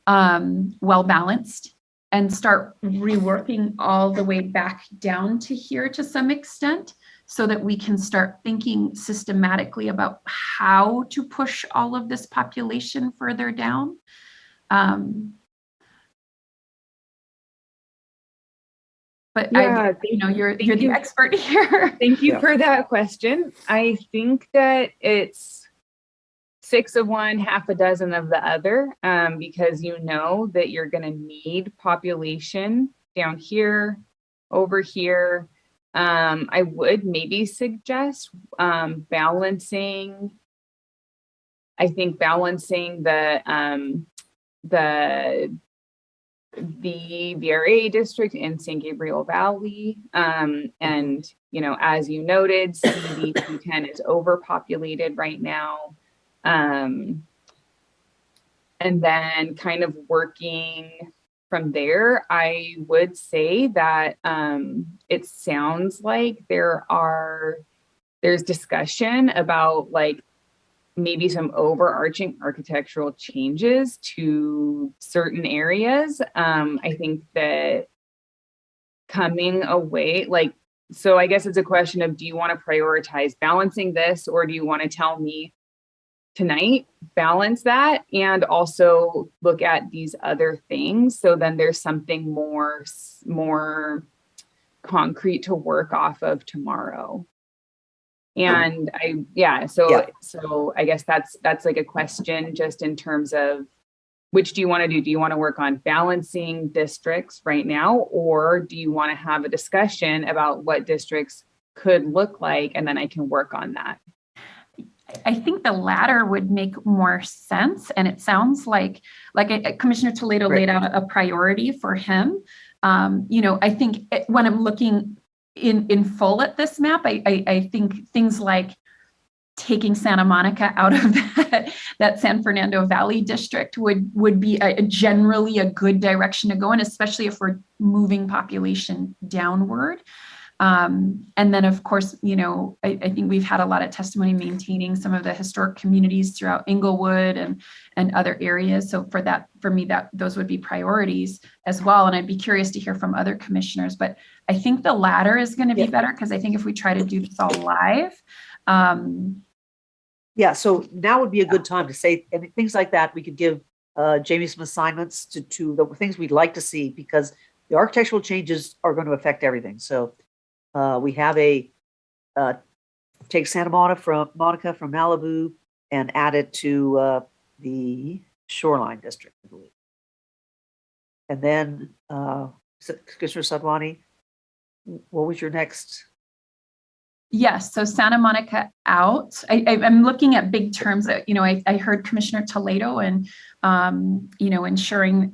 well balanced, and start reworking all the way back down to here to some extent, so that we can start thinking systematically about how to push all of this population further down? But yeah, you're the expert here. Thank you for that question. I think that it's 6 of one, half a dozen of the other, because you know that you're going to need population down here, over here. I would maybe suggest balancing the VRA district in San Gabriel Valley. And, as you noted, CD210 is overpopulated right now. And then kind of working from there, I would say that it sounds like there's discussion about like maybe some overarching architectural changes to certain areas. I think that coming away, like So I guess it's a question of, do you want to prioritize balancing this, or do you want to tell me tonight, balance that, and also look at these other things? So then there's something more concrete to work off of tomorrow. And so I guess that's like a question just in terms of, which do you want to do? Do you want to work on balancing districts right now, or do you want to have a discussion about what districts could look like, and then I can work on that? I think the latter would make more sense. And it sounds like Commissioner Toledo laid out a priority for him. I think when I'm looking in full at this map, I think things like taking Santa Monica out of that San Fernando Valley district would be generally a good direction to go in, especially if we're moving population downward. And then, of course, I think we've had a lot of testimony maintaining some of the historic communities throughout Inglewood and other areas. So for me, those would be priorities as well. And I'd be curious to hear from other commissioners. But I think the latter is going to be better, because I think if we try to do this all live. So now would be a good time to say things like that. We could give Jamie some assignments to the things we'd like to see, because the architectural changes are going to affect everything. So we have take Santa Monica from Malibu and add it to the Shoreline District, I believe. And then Commissioner Sadwani, what was your next? Yes, so Santa Monica out. I'm looking at big terms that, I heard Commissioner Toledo and, ensuring,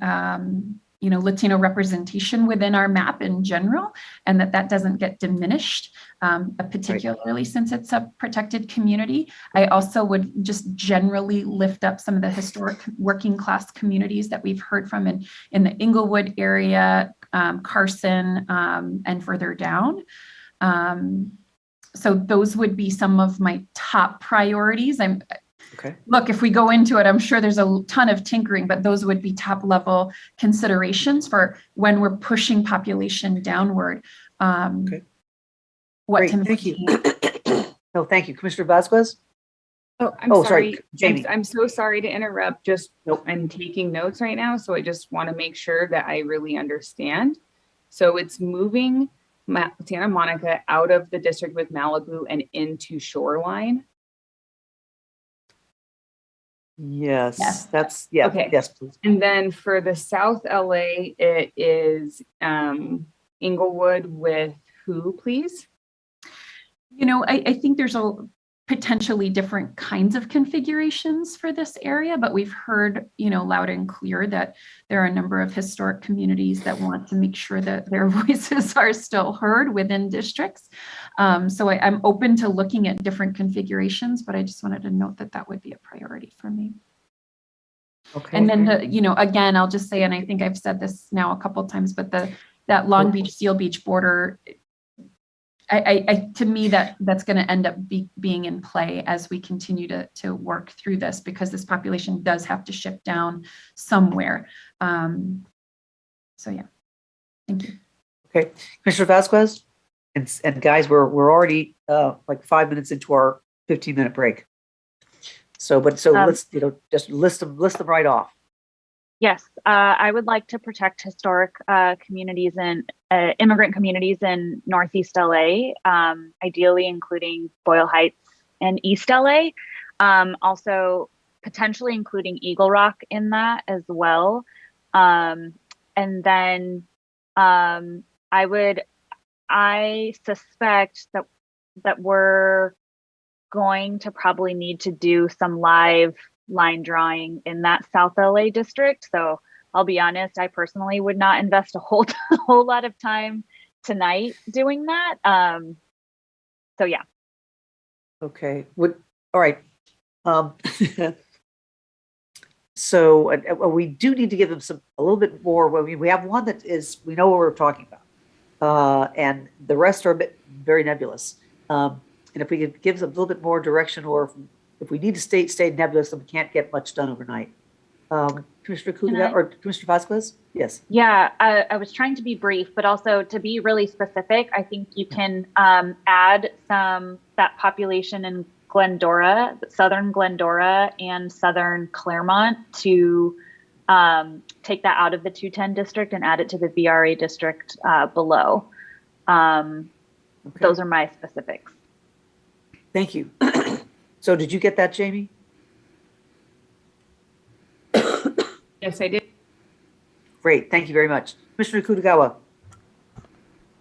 Latino representation within our map in general, and that doesn't get diminished, particularly since it's a protected community. I also would just generally lift up some of the historic working class communities that we've heard from in the Inglewood area, Carson, and further down. So those would be some of my top priorities. Look, if we go into it, I'm sure there's a ton of tinkering, but those would be top level considerations for when we're pushing population downward. Great, thank you. No, thank you. Commissioner Vasquez? Oh, I'm sorry. Jamie. I'm so sorry to interrupt. I'm taking notes right now, so I just want to make sure that I really understand. So it's moving Santa Monica out of the district with Malibu and into Shoreline. Yes. Okay. Yes, please. And then for the South LA, it is Inglewood with who, please? I think there's potentially different kinds of configurations for this area, but we've heard, loud and clear that there are a number of historic communities that want to make sure that their voices are still heard within districts. So I'm open to looking at different configurations, but I just wanted to note that would be a priority for me. Okay. And then, again, I'll just say, and I think I've said this now a couple of times, but that Long Beach, Seal Beach border, to me, that's going to end up being in play as we continue to work through this, because this population does have to shift down somewhere. So yeah, thank you. Okay, Commissioner Vasquez, and guys, we're already like 5 minutes into our 15-minute break. So let's just list them right off. Yes, I would like to protect historic communities and immigrant communities in Northeast LA, ideally including Boyle Heights and East LA. Also, potentially including Eagle Rock in that as well. And then I suspect that we're going to probably need to do some live line drawing in that South LA district. So I'll be honest, I personally would not invest a whole lot of time tonight doing that. So yeah. Okay. All right. So we do need to give them a little bit more. We have one that we know what we're talking about, and the rest are very nebulous. And if we could give them a little bit more direction, or if we need to stay nebulous, then we can't get much done overnight. Commissioner Kuda or Commissioner Vasquez? Yes. Yeah, I was trying to be brief, but also to be really specific. I think you can add that population in Glendora, southern Glendora and southern Claremont to take that out of the 210 district and add it to the VRA district below. Those are my specifics. Thank you. So did you get that, Jamie? Yes, I did. Great. Thank you very much. Commissioner Kutagawa.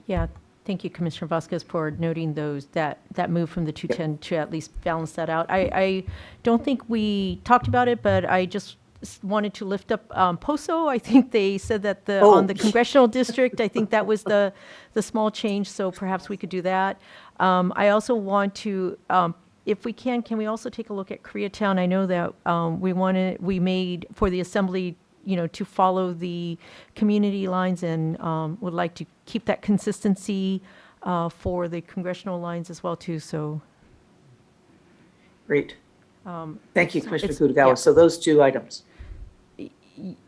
Yeah, thank you, Commissioner Vasquez, for noting that move from the 210 to at least balance that out. I don't think we talked about it, but I just wanted to lift up POSO. I think they said that on the congressional district, I think that was the small change, so perhaps we could do that. I also want to, if we can we also take a look at Koreatown? I know that we made for the assembly, to follow the community lines and would like to keep that consistency for the congressional lines as well too. So great. Thank you, Commissioner Kutagawa. Yeah. So those two items.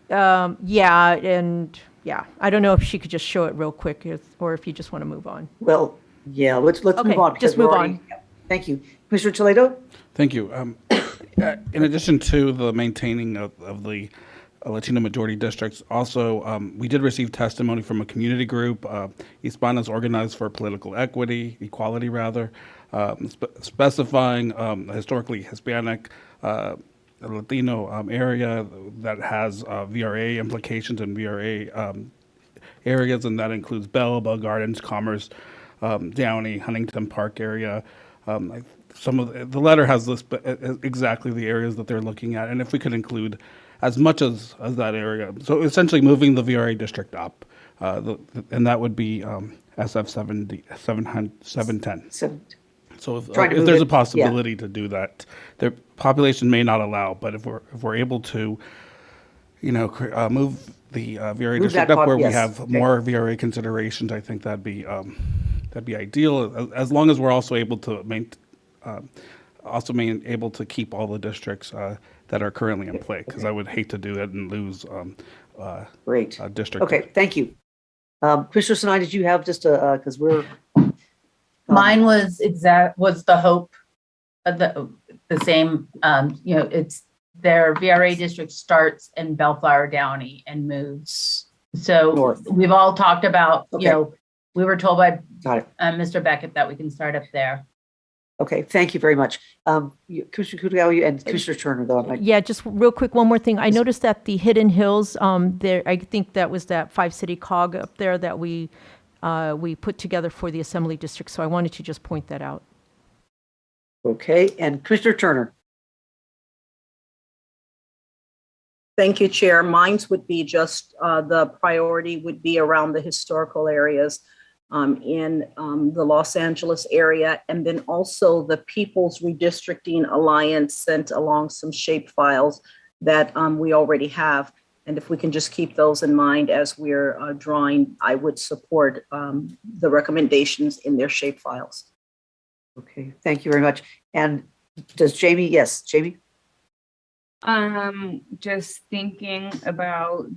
Yeah, and yeah, I don't know if she could just show it real quick, or if you just want to move on. Well, yeah, let's Okay, move on. just move on. Thank you. Commissioner Toledo? Thank you. In addition to the maintaining of the Latino majority districts, also we did receive testimony from a community group, Hispanos Organized for Political Equality rather, specifying historically Hispanic Latino area that has VRA implications in VRA areas, and that includes Belleville Gardens, Commerce, Downey, Huntington Park area. Some of the letter has exactly the areas that they're looking at, and if we could include as much as that area, so essentially moving the VRA district up, and that would be SF 710. So if there's a possibility to do that, the population may not allow, but if we're able to, move the VRA district up where we have more VRA considerations, I think that'd be ideal. As long as we're also able to able to keep all the districts that are currently in play, because I would hate to do that and lose great district. Okay, thank you. Commissioner Sinai, did you have just because we're Mine was the hope of the same. It's their VRA district starts in Bellflower Downey and moves. So north. We've all talked about, we were told by Mr. Beckett that we can start up there. Okay, thank you very much. Commissioner Kutagawa and Commissioner Turner, though. Yeah, just real quick, one more thing. I noticed that the Hidden Hills, there, I think that was that 5-city cog up there that we put together for the Assembly District. So I wanted to just point that out. Okay, and Commissioner Turner. Thank you, Chair. Mine's would be just the priority would be around the historical areas in the Los Angeles area, and then also the People's Redistricting Alliance sent along some shape files that we already have. And if we can just keep those in mind as we're drawing, I would support the recommendations in their shape files. Okay, thank you very much. And does Jamie? Yes, Jamie. Just thinking about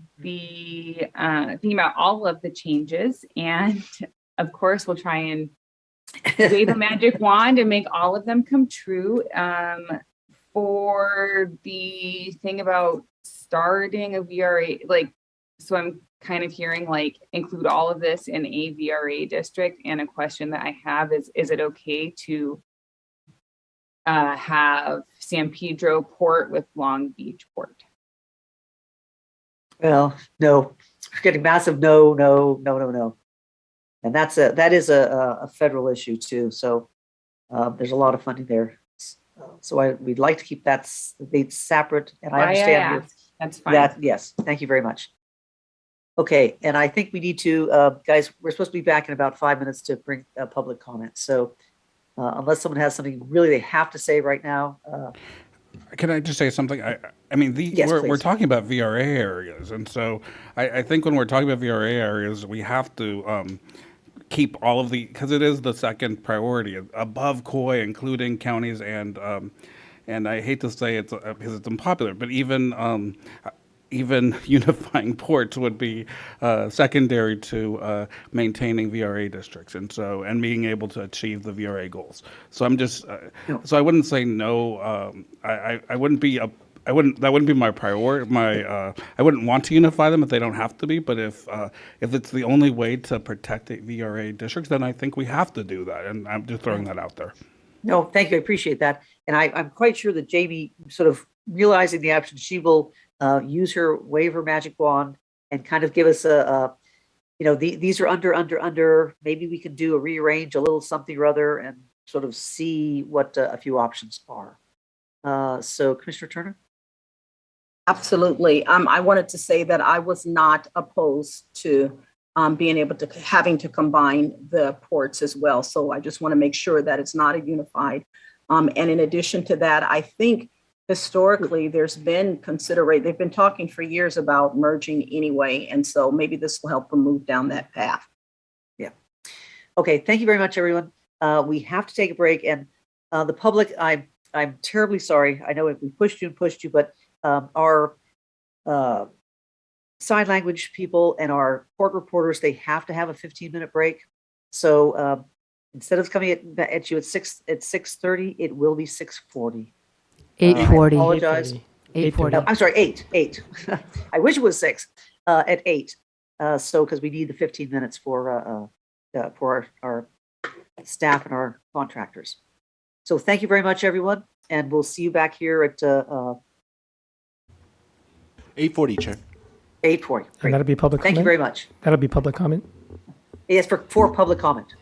all of the changes, and of course we'll try and wave a magic wand and make all of them come true. For the thing about starting a VRA, so I'm kind of hearing include all of this in a VRA district, and a question that I have is it okay to have San Pedro Port with Long Beach Port? Well, no, we're getting massive no. And that is a federal issue too. So there's a lot of funding there. So we'd like to keep that debate separate. And I understand that's fine. Yes, thank you very much. Okay, and I think we need to, guys, we're supposed to be back in about 5 minutes to bring public comment. So unless someone has something really they have to say right now. Can I just say something? I mean, we're talking about VRA areas. And so I think when we're talking about VRA areas, we have to keep all of because it is the second priority above COI, including counties and And I hate to say it's because it's unpopular, but even unifying ports would be secondary to maintaining VRA districts, and being able to achieve the VRA goals. So I'm just so I wouldn't say no. I wouldn't be a that wouldn't be my priority. I wouldn't want to unify them if they don't have to be. But if it's the only way to protect the VRA districts, then I think we have to do that. And I'm just throwing that out there. No, thank you. I appreciate that. And I'm quite sure that Jamie, sort of realizing the option, she will use her wave her magic wand and kind of give us these are under. Maybe we can do a rearrange a little something or other and sort of see what a few options are. So Commissioner Turner? Absolutely. I wanted to say that I was not opposed to being able to having to combine the ports as well. So I just want to make sure that it's not a unified. And in addition to that, I think historically there's been they've been talking for years about merging anyway. And so maybe this will help them move down that path. Yeah. Okay. Thank you very much, everyone. We have to take a break, and the public, I'm terribly sorry. I know we pushed you, but our sign language people and our court reporters, they have to have a 15-minute break. So instead of coming at you at 6:30, it will be 6:40. 8:40. I apologize. 8:40. No, I'm sorry, 8. I wish it was 6 at 8. So because we need the 15 minutes for our staff and our contractors. So thank you very much, everyone, and we'll see you back here at 8:40, Chair. 8:40. And that'll be public comment? Thank you very much. That'll be public comment? Yes, for public comment.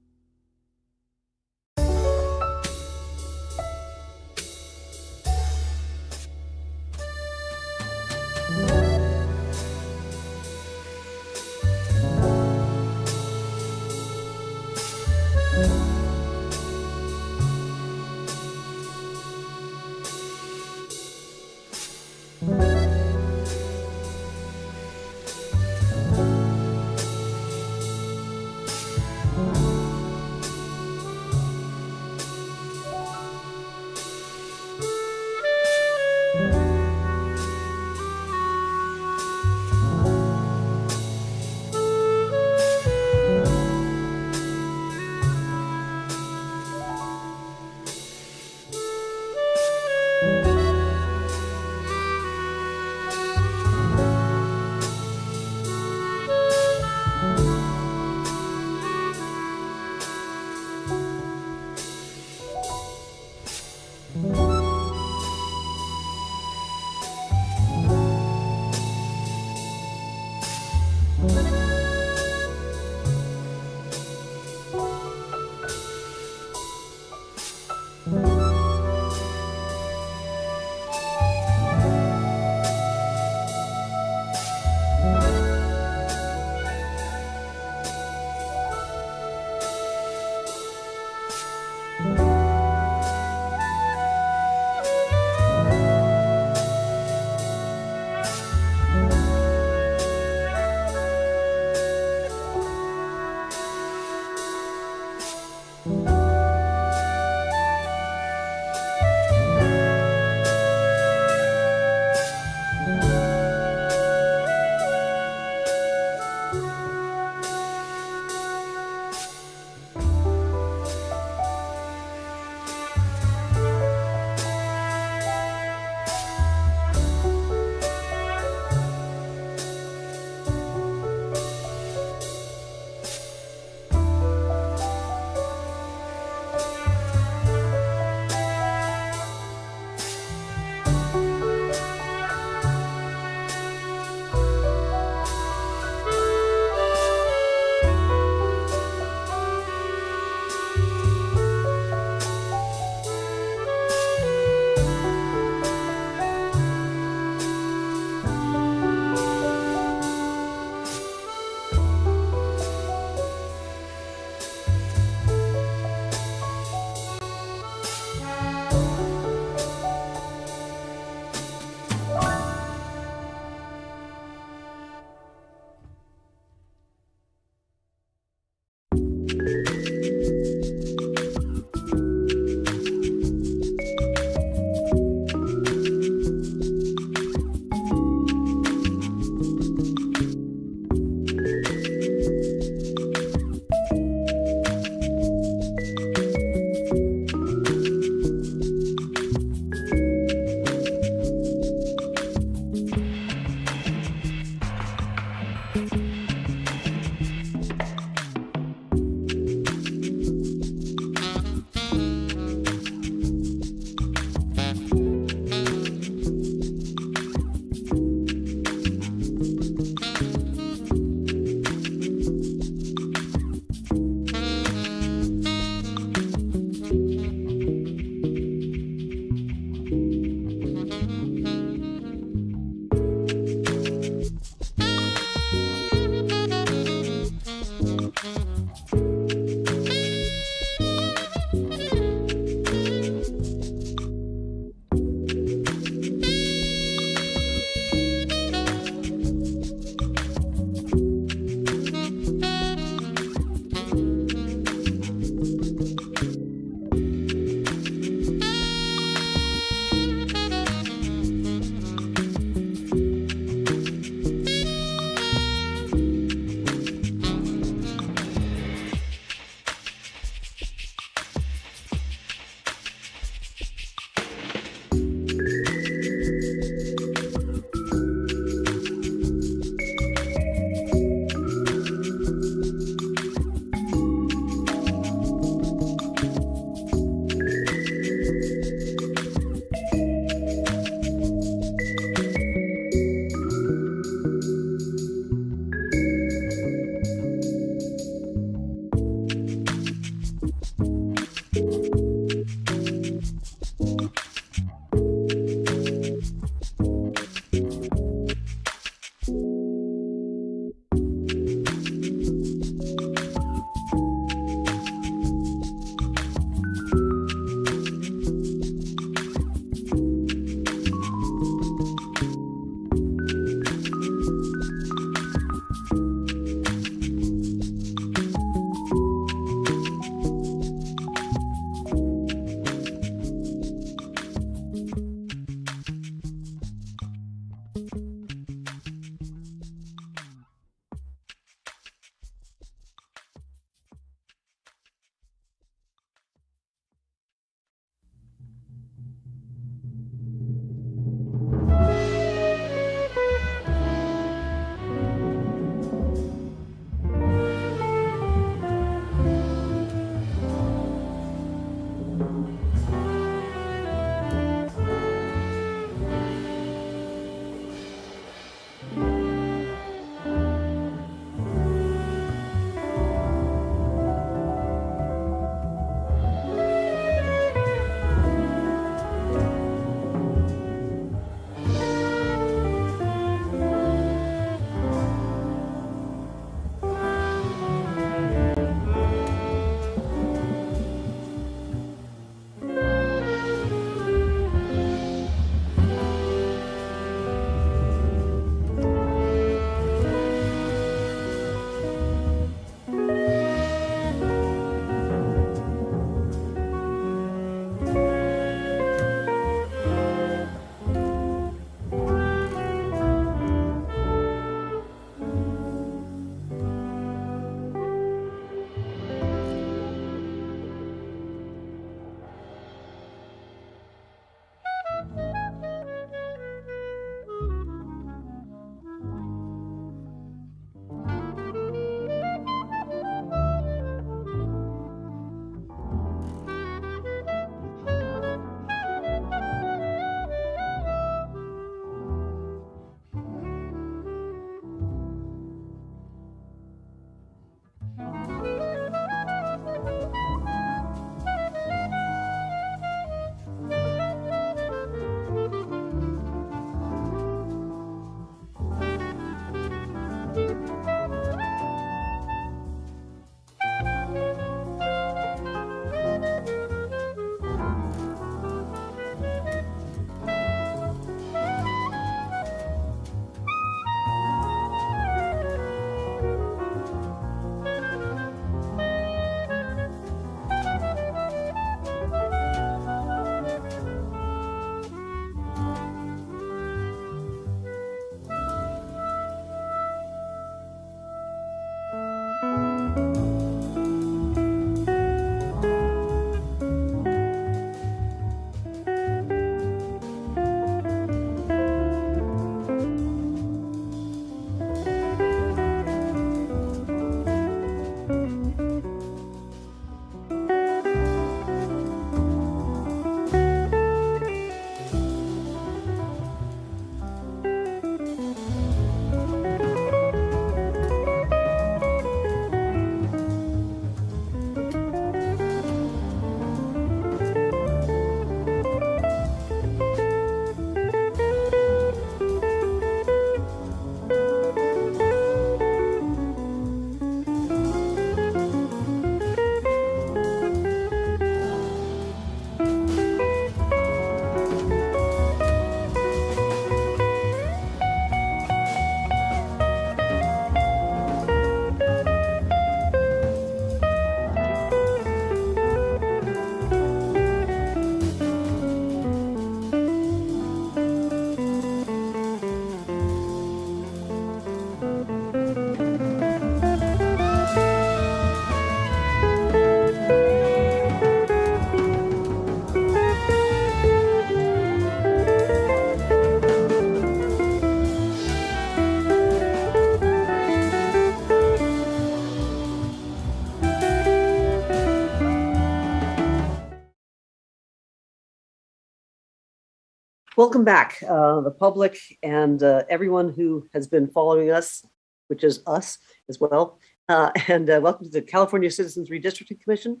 Welcome back, the public and everyone who has been following us, which is us as well. And welcome to the California Citizens Redistricting Commission.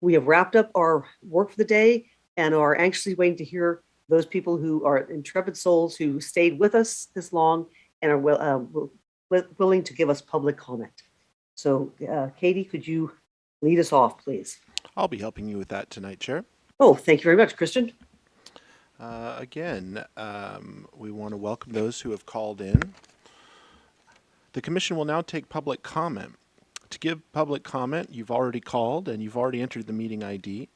We have wrapped up our work for the day and are anxiously waiting to hear those people who are intrepid souls who stayed with us this long and are willing to give us public comment. So Katie, could you lead us off, please? I'll be helping you with that tonight, Chair. Oh, thank you very much, Christian. Again, we want to welcome those who have called in. The Commission will now take public comment. To give public comment, you've already called and you've already entered the meeting ID.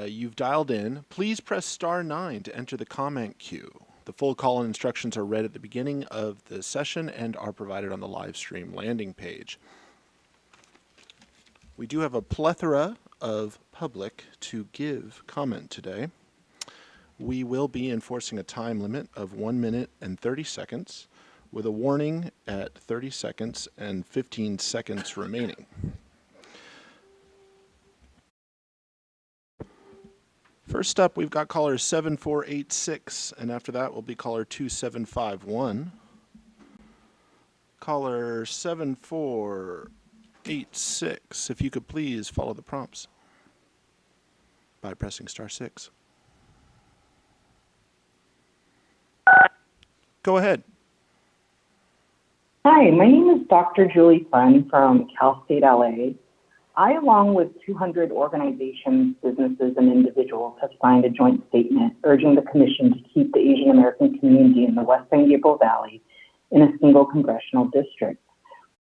You've dialed in. Please press *9 to enter the comment queue. The full call-in instructions are read at the beginning of the session and are provided on the live stream landing page. We do have a plethora of public to give comment today. We will be enforcing a time limit of 1 minute and 30 seconds with a warning at 30 seconds and 15 seconds remaining. First up, we've got caller 7486, and after that will be caller 2751. Caller 7486, if you could please follow the prompts by pressing *6. Go ahead. Hi, my name is Dr. Julie Fun from Cal State LA. I, along with 200 organizations, businesses, and individuals, have signed a joint statement urging the Commission to keep the Asian American community in the West San Gabriel Valley in a single congressional district.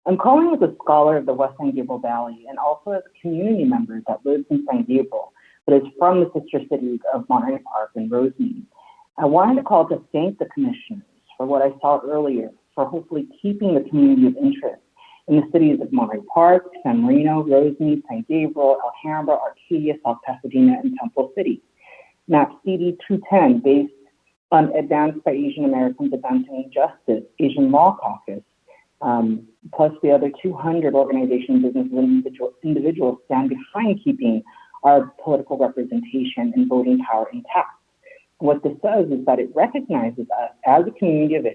I'm calling as a scholar of the West San Gabriel Valley and also as a community member that lives in San Gabriel, but is from the sister cities of Monterey Park and Rosemead. I wanted to call to thank the commissioners for what I saw earlier, for hopefully keeping the community of interest in the cities of Monterey Park, San Marino, Rosemead, San Gabriel, Alhambra, Arcadia, South Pasadena, and Temple City. Map CD 210, based on Advanced by Asian Americans Advancing Justice, Asian Law Caucus, plus the other 200 organizations, businesses, and individuals stand behind keeping our political representation and voting power intact. What this does is that it recognizes us as a community of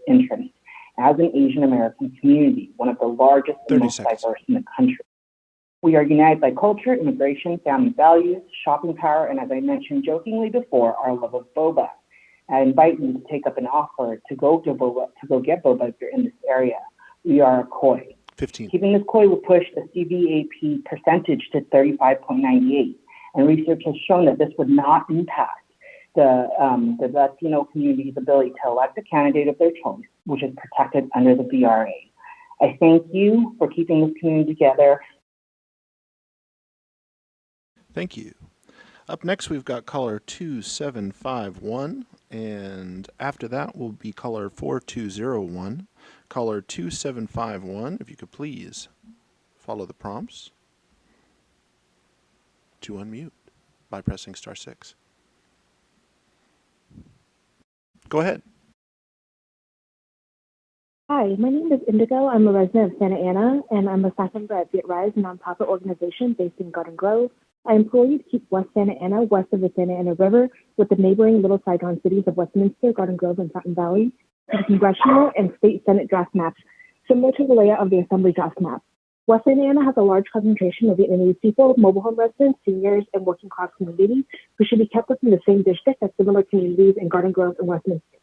interest, as an Asian American community, one of the largest and most diverse in the country. We are united by culture, immigration, family values, shopping power, and as I mentioned jokingly before, our love of boba. I invite you to take up an offer to go get boba if you're in this area. We are a KOI. 15. Keeping this KOI will push the CVAP percentage to 35.98, and research has shown that this would not impact the Latino community's ability to elect a candidate of their choice, which is protected under the VRA. I thank you for keeping this community together. Thank you. Up next, we've got caller 2751, and after that will be caller 4201. Caller 2751, if you could please follow the prompts to unmute by pressing *6. Go ahead. Hi, my name is Indigo. I'm a resident of Santa Ana, and I'm a staff member at Get Rise, a nonprofit organization based in Garden Grove. I implore you to keep West Santa Ana west of the Santa Ana River with the neighboring Little Saigon cities of Westminster, Garden Grove, and Fountain Valley, to the congressional and state Senate draft maps, similar to the layout of the Assembly draft map. West Santa Ana has a large concentration of Vietnamese people, mobile home residents, seniors, and working class communities who should be kept within the same district as similar communities in Garden Grove and Westminster.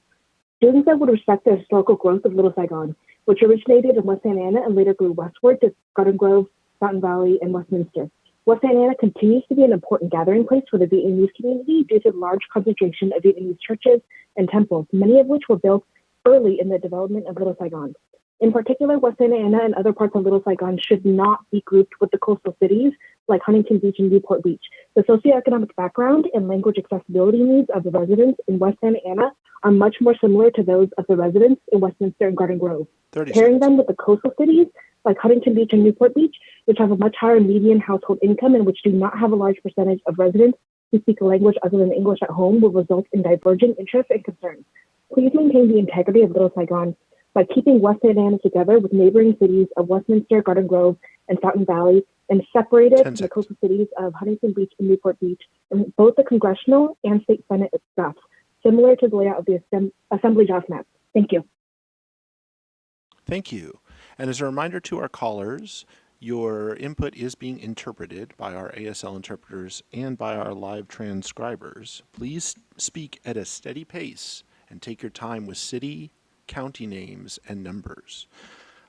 Doing so would respect the historical growth of Little Saigon, which originated in West Santa Ana and later grew westward to Garden Grove, Fountain Valley, and Westminster. West Santa Ana continues to be an important gathering place for the Vietnamese community due to the large concentration of Vietnamese churches and temples, many of which were built early in the development of Little Saigon. In particular, West Santa Ana and other parts of Little Saigon should not be grouped with the coastal cities like Huntington Beach and Newport Beach. The socioeconomic background and language accessibility needs of the residents in West Santa Ana are much more similar to those of the residents in Westminster and Garden Grove. Pairing them with the coastal cities like Huntington Beach and Newport Beach, which have a much higher median household income and which do not have a large percentage of residents who speak a language other than English at home, will result in diverging interests and concerns. Please maintain the integrity of Little Saigon by keeping West Santa Ana together with neighboring cities of Westminster, Garden Grove, and Fountain Valley and separated 10 from the seconds. coastal cities of Huntington Beach and Newport Beach in both the congressional and state Senate drafts, similar to the layout of the Assembly draft map. Thank you. Thank you. And as a reminder to our callers, your input is being interpreted by our ASL interpreters and by our live transcribers. Please speak at a steady pace and take your time with city, county names, and numbers.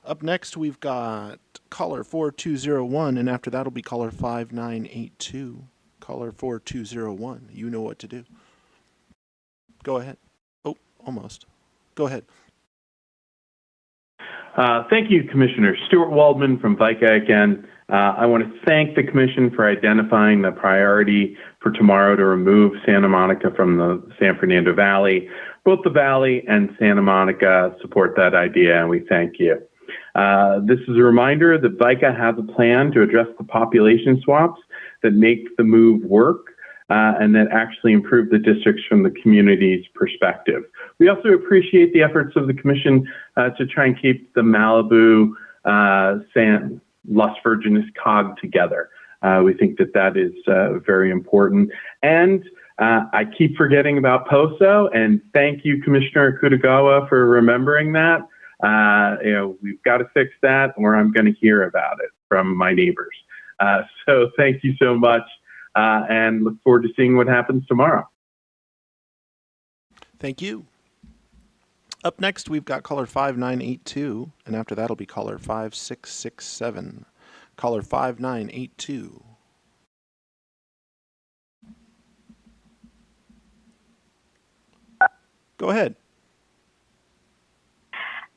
Up next, we've got caller 4201, and after that will be caller 5982. Caller 4201, you know what to do. Go ahead. Oh, almost. Go ahead. Thank you, Commissioner. Stuart Waldman from VICA again. I want to thank the Commission for identifying the priority for tomorrow to remove Santa Monica from the San Fernando Valley. Both the Valley and Santa Monica support that idea, and we thank you. This is a reminder that VICA has a plan to address the population swaps that make the move work and that actually improve the districts from the community's perspective. We also appreciate the efforts of the Commission to try and keep the Malibu, Las Virgenes cog together. We think that that is very important. And I keep forgetting about POSO, and thank you, Commissioner Akutagawa, for remembering that. We've got to fix that, or I'm going to hear about it from my neighbors. So thank you so much, and look forward to seeing what happens tomorrow. Thank you. Up next, we've got caller 5982, and after that will be caller 5667. Caller 5982. Go ahead.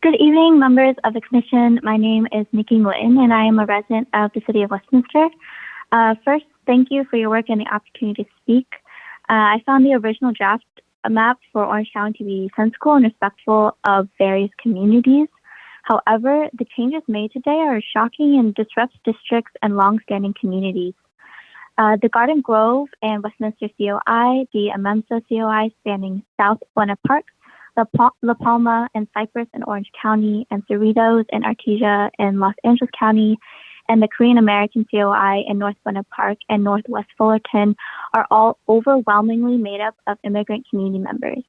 Good evening, members of the Commission. My name is Nikki Glitton, and I am a resident of the City of Westminster. First, thank you for your work and the opportunity to speak. I found the original draft map for Orange County to be sensible and respectful of various communities. However, the changes made today are shocking and disrupt districts and longstanding communities. The Garden Grove and Westminster COI, the Amensa COI spanning South Buena Park, La Palma and Cypress in Orange County, and Cerritos and Artesia in Los Angeles County, and the Korean American COI in North Buena Park and Northwest Fullerton are all overwhelmingly made up of immigrant community members.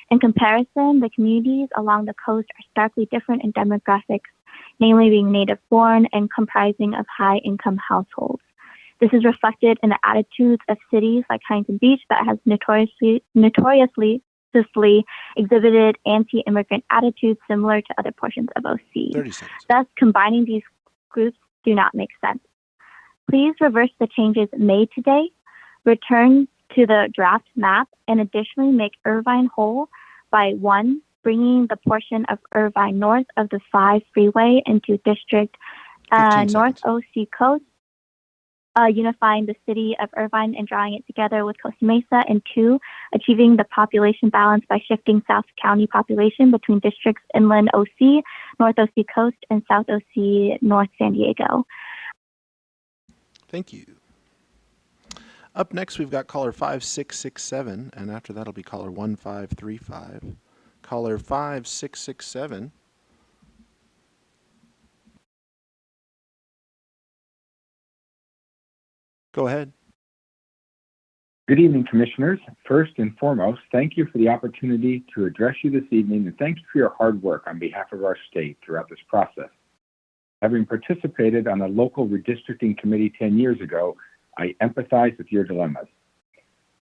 In comparison, the communities along the coast are starkly different in demographics, namely being native-born and comprising of high-income households. This is reflected in the attitudes of cities like Huntington Beach that has notoriously exhibited anti-immigrant attitudes similar to other portions of OC. Thus, combining these groups do not make sense. Please reverse the changes made today, return to the draft map, and additionally make Irvine whole by 1, bringing the portion of Irvine north of the 5 freeway into District North OC Coast, unifying the city of Irvine and drawing it together with Costa Mesa, and 2, achieving the population balance by shifting South County population between districts Inland OC, North OC Coast, and South OC North San Diego. Thank you. Up next, we've got caller 5667, and after that will be caller 1535. Caller 5667. Go ahead. Good evening, Commissioners. First and foremost, thank you for the opportunity to address you this evening, and thank you for your hard work on behalf of our state throughout this process. Having participated on a local redistricting committee 10 years ago, I empathize with your dilemmas.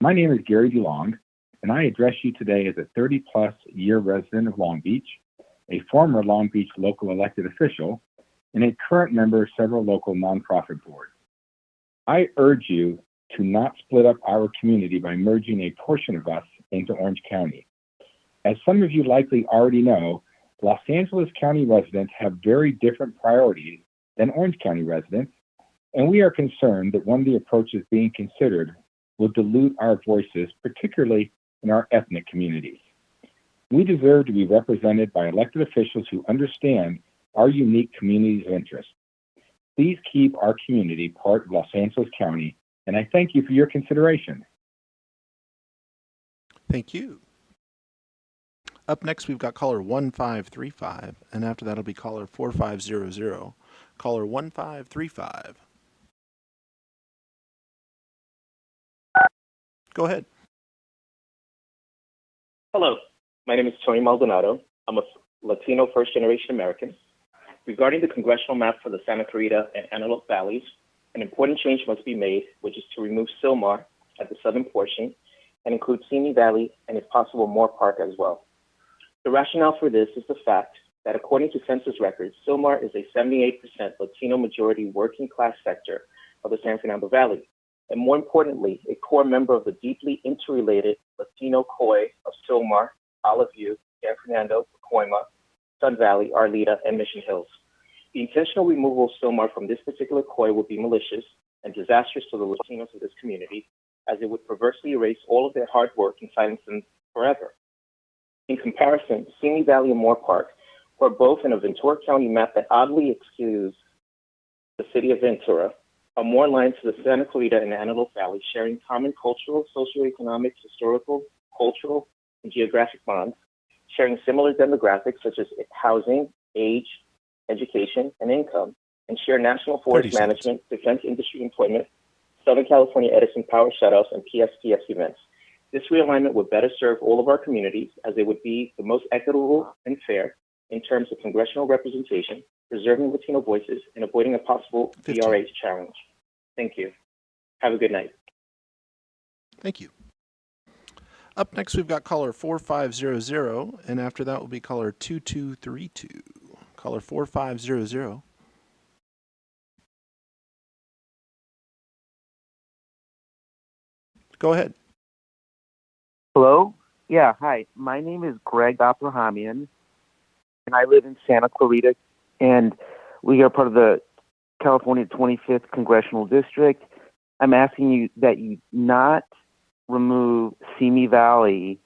My name is Gary DeLong, and I address you today as a 30-plus year resident of Long Beach, a former Long Beach local elected official, and a current member of several local nonprofit boards. I urge you to not split up our community by merging a portion of us into Orange County. As some of you likely already know, Los Angeles County residents have very different priorities than Orange County residents, and we are concerned that one of the approaches being considered will dilute our voices, particularly in our ethnic communities. We deserve to be represented by elected officials who understand our unique communities of interest. Please keep our community part of Los Angeles County, and I thank you for your consideration. Thank you. Up next, we've got caller 1535, and after that will be caller 4500. Caller 1535. Go ahead. Hello, my name is Tony Maldonado. I'm a Latino first-generation American. Regarding the congressional map for the Santa Clarita and Antelope Valleys, an important change must be made, which is to remove Sylmar at the southern portion and include Simi Valley and, if possible, Moore Park as well. The rationale for this is the fact that according to census records, Sylmar is a 78% Latino majority working class sector of the San Fernando Valley, and more importantly, a core member of the deeply interrelated Latino Khoi of Sylmar, Olive View, San Fernando, Pacoima, Sun Valley, Arleta, and Mission Hills. The intentional removal of Sylmar from this particular Khoi would be malicious and disastrous to the Latinos of this community, as it would perversely erase all of their hard work and silence them forever. In comparison, Simi Valley and Moore Park were both in a Ventura County map that oddly excludes the city of Ventura, are more aligned to the Santa Clarita and Antelope Valley, sharing common cultural, socioeconomic, historical, cultural, and geographic bonds, sharing similar demographics such as housing, age, education, and income, and share national forest management, defense industry employment, Southern California Edison power shutoffs, and PSPS events. This realignment would better serve all of our communities, as it would be the most equitable and fair in terms of congressional representation, preserving Latino voices, and avoiding a possible VRH challenge. Thank you. Have a good night. Thank you. Up next, we've got caller 4500, and after that will be caller 2232. Caller 4500. Go ahead. Hello? Yeah, hi. My name is Greg Abrahamian, and I live in Santa Clarita, and we are part of the California 25th Congressional District. I'm asking you that you not remove Simi Valley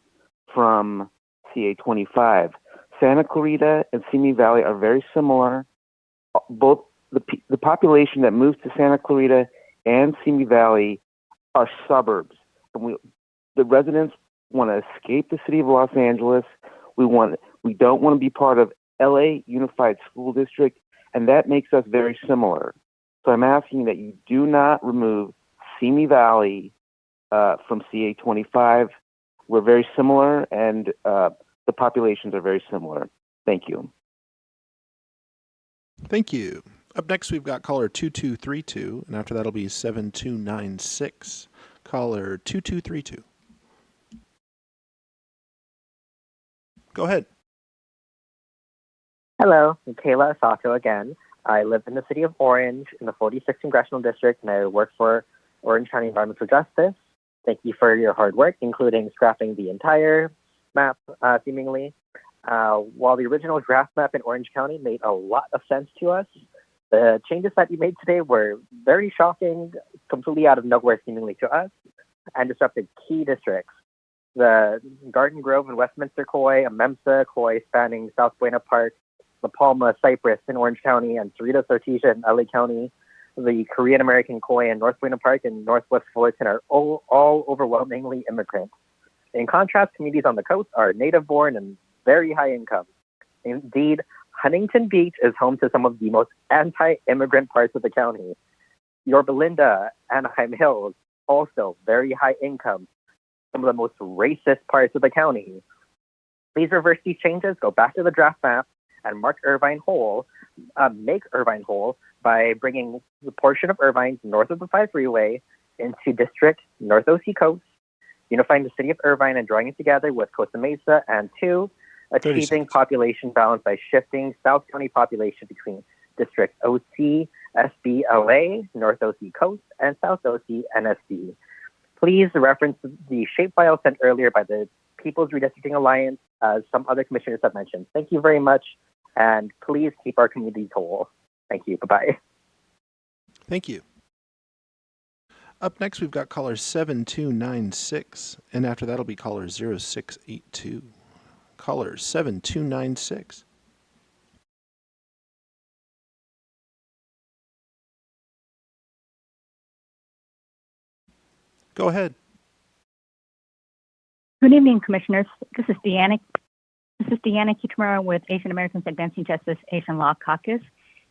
from CA 25. Santa Clarita and Simi Valley are very similar. Both the population that moves to Santa Clarita and Simi Valley are suburbs. And the residents want to escape the city of Los Angeles. We don't want to be part of LA Unified School District, and that makes us very similar. So I'm asking that you do not remove Simi Valley from CA 25. We're very similar, and the populations are very similar. Thank you. Thank you. Up next, we've got caller 2232, and after that'll be 7296. Caller 2232. Go ahead. Hello, I'm Kayla Asato again. I live in the city of Orange in the 46th Congressional District, and I work for Orange County Environmental Justice. Thank you for your hard work, including scrapping the entire map, seemingly. While the original draft map in Orange County made a lot of sense to us, the changes that you made today were very shocking, completely out of nowhere seemingly to us, and disrupted key districts. The Garden Grove and Westminster Khoi, Amemsa Khoi spanning South Buena Park, La Palma, Cypress in Orange County, and Cerritos Ortigia in LA County. The Korean American Khoi in North Buena Park and Northwest Fullerton are all overwhelmingly immigrant. In contrast, communities on the coast are native-born and very high income. Indeed, Huntington Beach is home to some of the most anti-immigrant parts of the county. Yorba Linda, Anaheim Hills, also very high income, some of the most racist parts of the county. Please reverse these changes, go back to the draft map, and make Irvine whole by bringing the portion of Irvine north of the 5 freeway into District North OC Coast, unifying the city of Irvine and drawing it together with Costa Mesa, and 2, achieving population balance by shifting South County population between District OC, SB, LA, North OC Coast, and South OC, NSD. Please reference the shapefile sent earlier by the People's Redistricting Alliance, as some other commissioners have mentioned. Thank you very much, and please keep our communities whole. Thank you. Bye-bye. Thank you. Up next, we've got caller 7296, and after that'll be caller 0682. Caller 7296. Go ahead. Good evening, Commissioners. This is Deanna Kitamura with Asian Americans Advancing Justice Asian Law Caucus.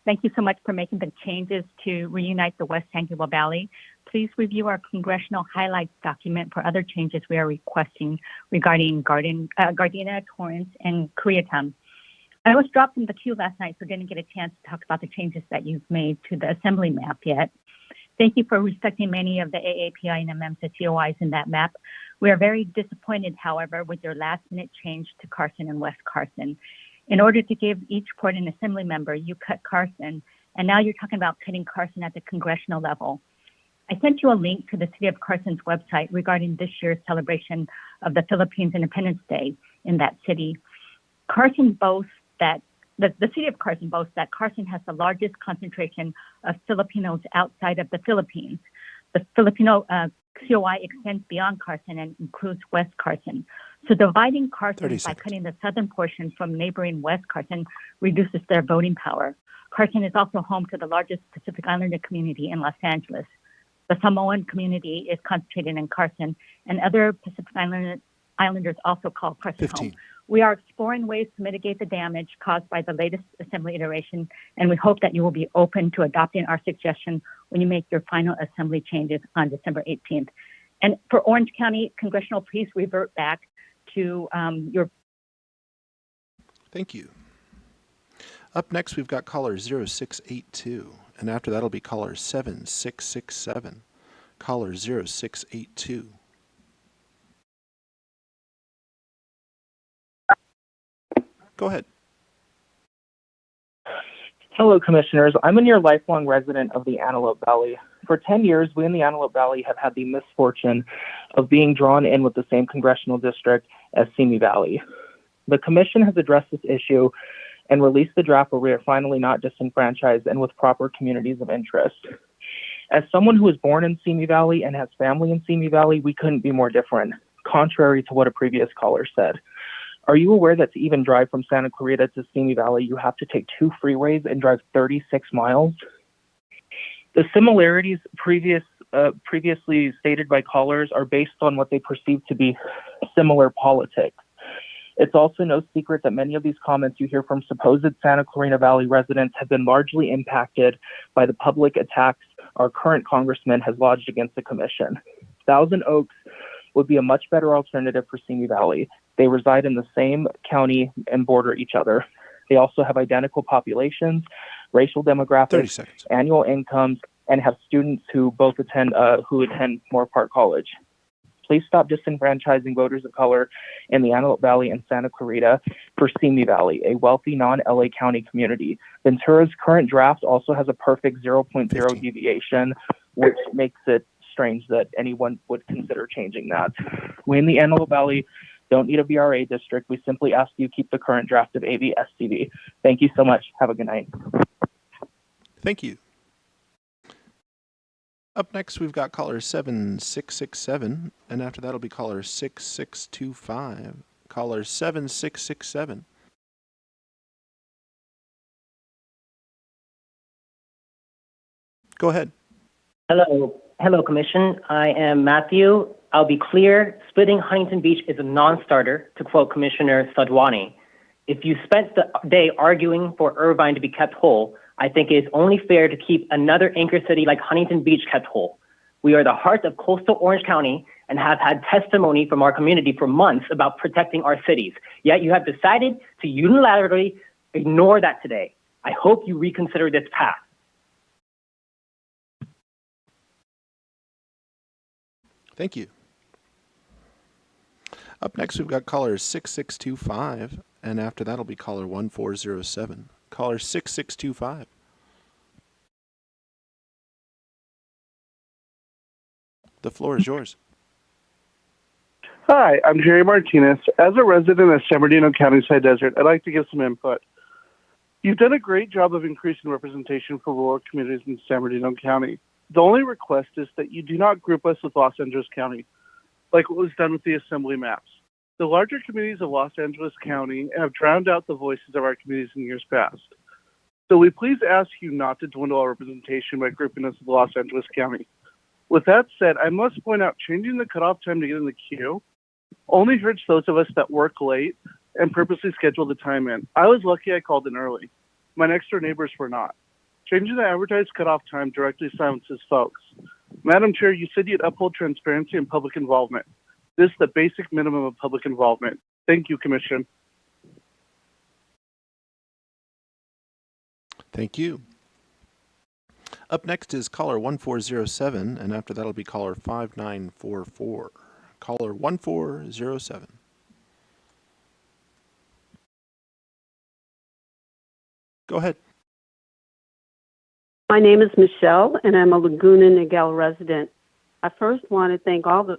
Thank you so much for making the changes to reunite the West San Gabriel Valley. Please review our congressional highlights document for other changes we are requesting regarding Gardena, Torrance, and Koreatown. I was dropped from the queue last night, so didn't get a chance to talk about the changes that you've made to the assembly map yet. Thank you for respecting many of the AAPI and MMSA COIs in that map. We are very disappointed, however, with your last-minute change to Carson and West Carson. In order to give each port an assembly member, you cut Carson, and now you're talking about cutting Carson at the congressional level. I sent you a link to the City of Carson's website regarding this year's celebration of the Philippines Independence Day in that city. Carson boasts that the City of Carson boasts that Carson has the largest concentration of Filipinos outside of the Philippines. The Filipino COI extends beyond Carson and includes West Carson. So dividing Carson by cutting the southern portion from neighboring West Carson reduces their voting power. Carson is also home to the largest Pacific Islander community in Los Angeles. The Samoan community is concentrated in Carson, and other Pacific Islanders also call Carson 15. home. We are exploring ways to mitigate the damage caused by the latest assembly iteration, and we hope that you will be open to adopting our suggestion when you make your final assembly changes on December 18th. And for Orange County Congressional, please revert back to your... Thank you. Up next, we've got caller 0682, and after that'll be caller 7667. Caller 0682. Go ahead. Hello, Commissioners. I'm a near lifelong resident of the Antelope Valley. For 10 years, we in the Antelope Valley have had the misfortune of being drawn in with the same congressional district as Simi Valley. The Commission has addressed this issue and released the draft where we are finally not disenfranchised and with proper communities of interest. As someone who was born in Simi Valley and has family in Simi Valley, we couldn't be more different, contrary to what a previous caller said. Are you aware that to even drive from Santa Clarita to Simi Valley, you have to take 2 freeways and drive 36 miles? The similarities previously stated by callers are based on what they perceive to be similar politics. It's also no secret that many of these comments you hear from supposed Santa Clarita Valley residents have been largely impacted by the public attacks our current congressman has lodged against the commission. Thousand Oaks would be a much better alternative for Simi Valley. They reside in the same county and border each other. They also have identical populations, racial demographics, annual incomes, and have students who both attend Moore Park College. Please stop disenfranchising voters of color in the Antelope Valley and Santa Clarita for Simi Valley, a wealthy non-LA County community. Ventura's current draft also has a perfect 0.0 deviation, which makes it strange that anyone would consider changing that. We in the Antelope Valley don't need a VRA district. We simply ask you keep the current draft of AV-SCV. Thank you so much. Have a good night. Thank you. Up next, we've got caller 7667, and after that'll be caller 6625. Caller 7667. Go ahead. Hello, Commission. I am Matthew. I'll be clear, splitting Huntington Beach is a non-starter, to quote Commissioner Sadwani. If you spent the day arguing for Irvine to be kept whole, I think it is only fair to keep another anchor city like Huntington Beach kept whole. We are the heart of coastal Orange County and have had testimony from our community for months about protecting our cities. Yet you have decided to unilaterally ignore that today. I hope you reconsider this path. Thank you. Up next, we've got caller 6625, and after that'll be caller 1407. Caller 6625. The floor is yours. Hi, I'm Jerry Martinez. As a resident of San Bernardino County Side Desert, I'd like to give some input. You've done a great job of increasing representation for rural communities in San Bernardino County. The only request is that you do not group us with Los Angeles County, like what was done with the assembly maps. The larger communities of Los Angeles County have drowned out the voices of our communities in years past. So we please ask you not to dwindle our representation by grouping us with Los Angeles County. With that said, I must point out changing the cutoff time to get in the queue only hurts those of us that work late and purposely schedule the time in. I was lucky I called in early. My next door neighbors were not. Changing the advertised cutoff time directly silences folks. Madam Chair, you said you'd uphold transparency and public involvement. This is the basic minimum of public involvement. Thank you, Commission. Thank you. Up next is caller 1407, and after that will be caller 5944. Caller 1407. Go ahead. My name is Michelle, and I'm a Laguna Niguel resident. I first want to thank all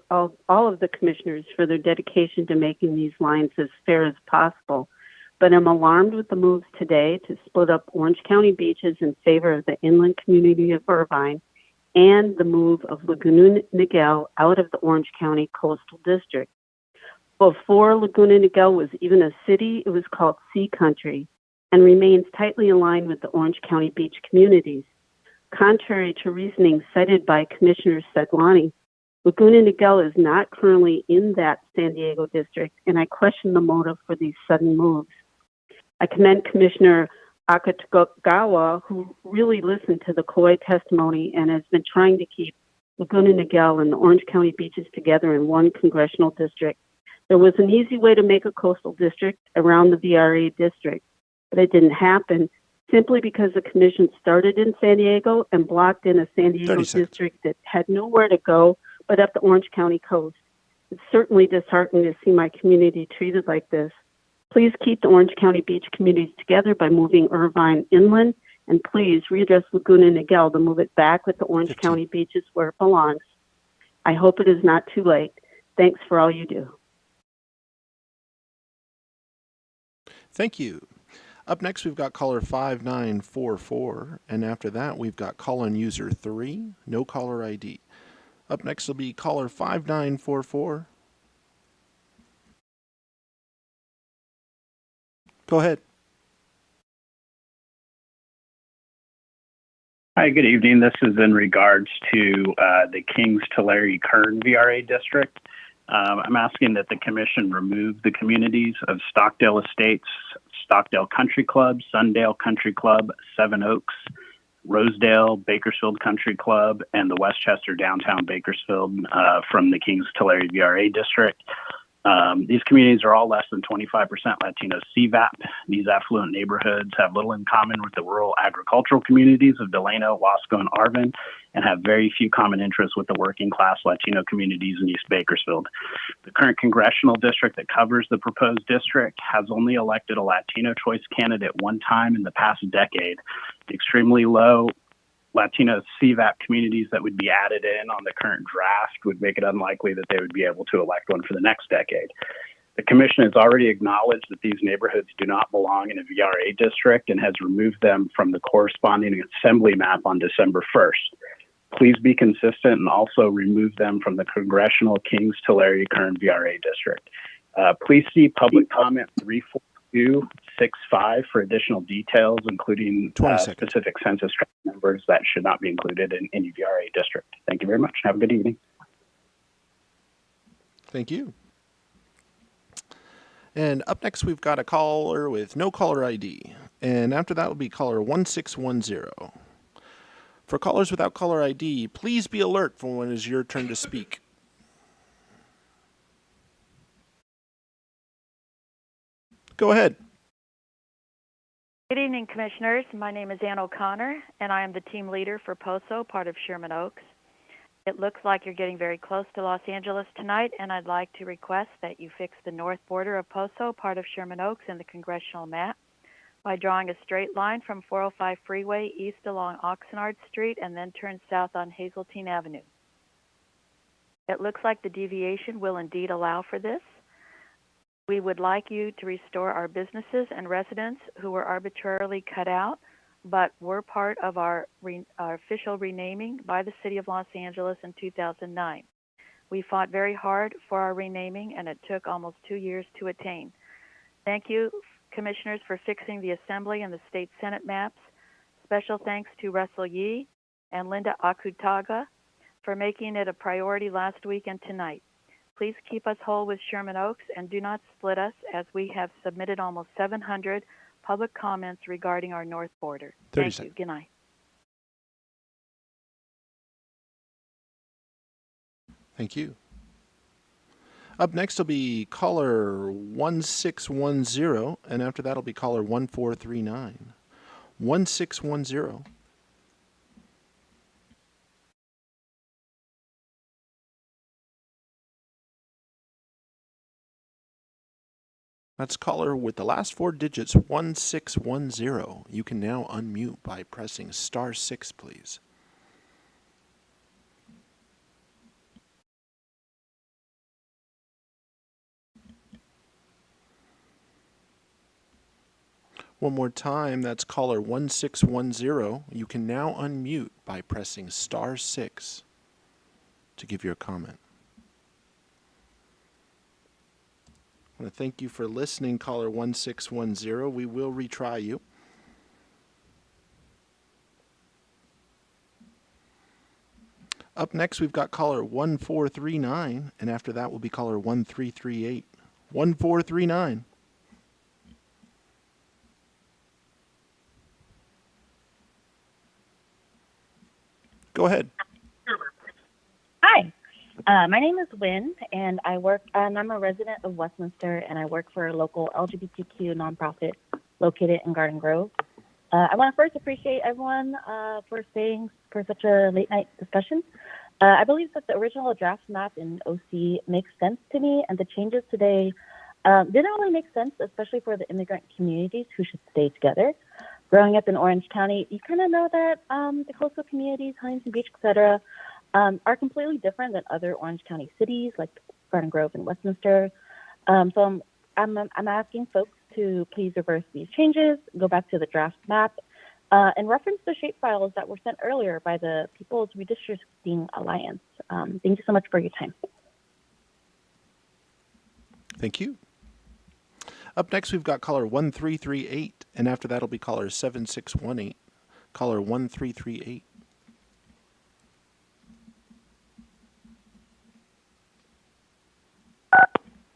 of the commissioners for their dedication to making these lines as fair as possible. But I'm alarmed with the moves today to split up Orange County beaches in favor of the inland community of Irvine and the move of Laguna Niguel out of the Orange County Coastal District. Before Laguna Niguel was even a city, it was called Sea Country and remains tightly aligned with the Orange County beach communities. Contrary to reasoning cited by Commissioner Sedlani, Laguna Niguel is not currently in that San Diego district, and I question the motive for these sudden moves. I commend Commissioner Akutagawa, who really listened to the Kauai testimony and has been trying to keep Laguna Niguel and the Orange County beaches together in one congressional district. There was an easy way to make a coastal district around the VRA district, but it didn't happen simply because the commission started in San Diego and blocked in a San Diego district that had nowhere to go but up the Orange County coast. It's certainly disheartening to see my community treated like this. Please keep the Orange County beach communities together by moving Irvine inland, and please readdress Laguna Niguel to move it back with the Orange County beaches where it belongs. I hope it is not too late. Thanks for all you do. Thank you. Up next, we've got caller 5944, and after that, we've got call-in user 3, no caller ID. Up next will be caller 5944. Go ahead. Hi, good evening. This is in regards to the Kings Tulare Kern VRA district. I'm asking that the commission remove the communities of Stockdale Estates, Stockdale Country Club, Sundale Country Club, Seven Oaks, Rosedale, Bakersfield Country Club, and the Westchester Downtown Bakersfield from the Kings Tulare VRA district. These communities are all less than 25% Latino CVAP. These affluent neighborhoods have little in common with the rural agricultural communities of Delano, Wasco, and Arvin, and have very few common interests with the working class Latino communities in East Bakersfield. The current congressional district that covers the proposed district has only elected a Latino choice candidate one time in the past decade. The extremely low Latino CVAP communities that would be added in on the current draft would make it unlikely that they would be able to elect one for the next decade. The commission has already acknowledged that these neighborhoods do not belong in a VRA district and has removed them from the corresponding assembly map on December 1st. Please be consistent and also remove them from the congressional Kings Tulare Kern VRA district. Please see public comment 34265 for additional details, including specific census tract numbers that should not be included in any VRA district. Thank you very much. Have a good evening. Thank you. And up next, we've got a caller with no caller ID. And after that will be caller 1610. For callers without caller ID, please be alert for when it is your turn to speak. Go ahead. Good evening, Commissioners. My name is Ann O'Connor, and I am the team leader for POSO, part of Sherman Oaks. It looks like you're getting very close to Los Angeles tonight, and I'd like to request that you fix the north border of POSO, part of Sherman Oaks, in the congressional map by drawing a straight line from 405 freeway east along Oxnard Street and then turn south on Hazeltine Avenue. It looks like the deviation will indeed allow for this. We would like you to restore our businesses and residents who were arbitrarily cut out, but were part of our official renaming by the City of Los Angeles in 2009. We fought very hard for our renaming, and it took almost 2 years to attain. Thank you, Commissioners, for fixing the Assembly and the State Senate maps. Special thanks to Russell Yee and Linda Akutaga for making it a priority last week and tonight. Please keep us whole with Sherman Oaks and do not split us, as we have submitted almost 700 public comments regarding our north border. Thank you. Good night. Thank you. Up next will be caller 1610, and after that will be caller 1439. 1610. That's caller with the last four digits 1610. You can now unmute by pressing *6, please. One more time, that's caller 1610. You can now unmute by pressing *6 to give your comment. I want to thank you for listening, caller 1610. We will retry you. Up next, we've got caller 1439, and after that will be caller 1338. 1439. Go ahead. Hi, my name is Wynn, and I'm a resident of Westminster, and I work for a local LGBTQ nonprofit located in Garden Grove. I want to first appreciate everyone for staying for such a late night discussion. I believe that the original draft map in OC makes sense to me, and the changes today didn't really make sense, especially for the immigrant communities who should stay together. Growing up in Orange County, you kind of know that the coastal communities, Huntington Beach, etc., are completely different than other Orange County cities like Garden Grove and Westminster. So I'm asking folks to please reverse these changes, go back to the draft map, and reference the shapefiles that were sent earlier by the People's Redistricting Alliance. Thank you so much for your time. Thank you. Up next, we've got caller 1338, and after that will be caller 7618. Caller 1338.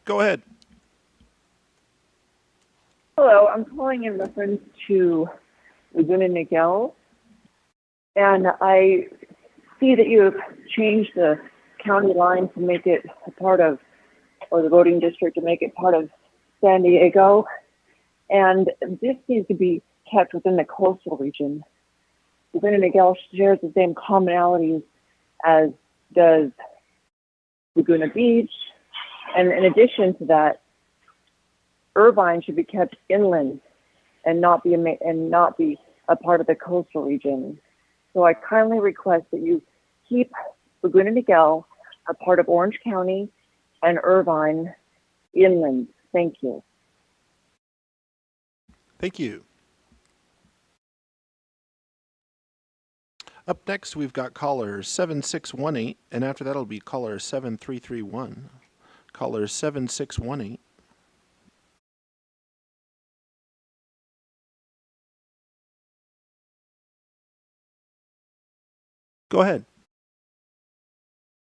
Go ahead. Hello, I'm calling in reference to Laguna Niguel, and I see that you have changed the county line to make it a part of, or the voting district to make it part of San Diego, and this needs to be kept within the coastal region. Laguna Niguel shares the same commonalities as does Laguna Beach, and in addition to that, Irvine should be kept inland and not be a part of the coastal region. So I kindly request that you keep Laguna Niguel a part of Orange County and Irvine inland. Thank you. Thank you. Up next, we've got caller 7618, and after that it'll be caller 7331. Caller 7618. Go ahead.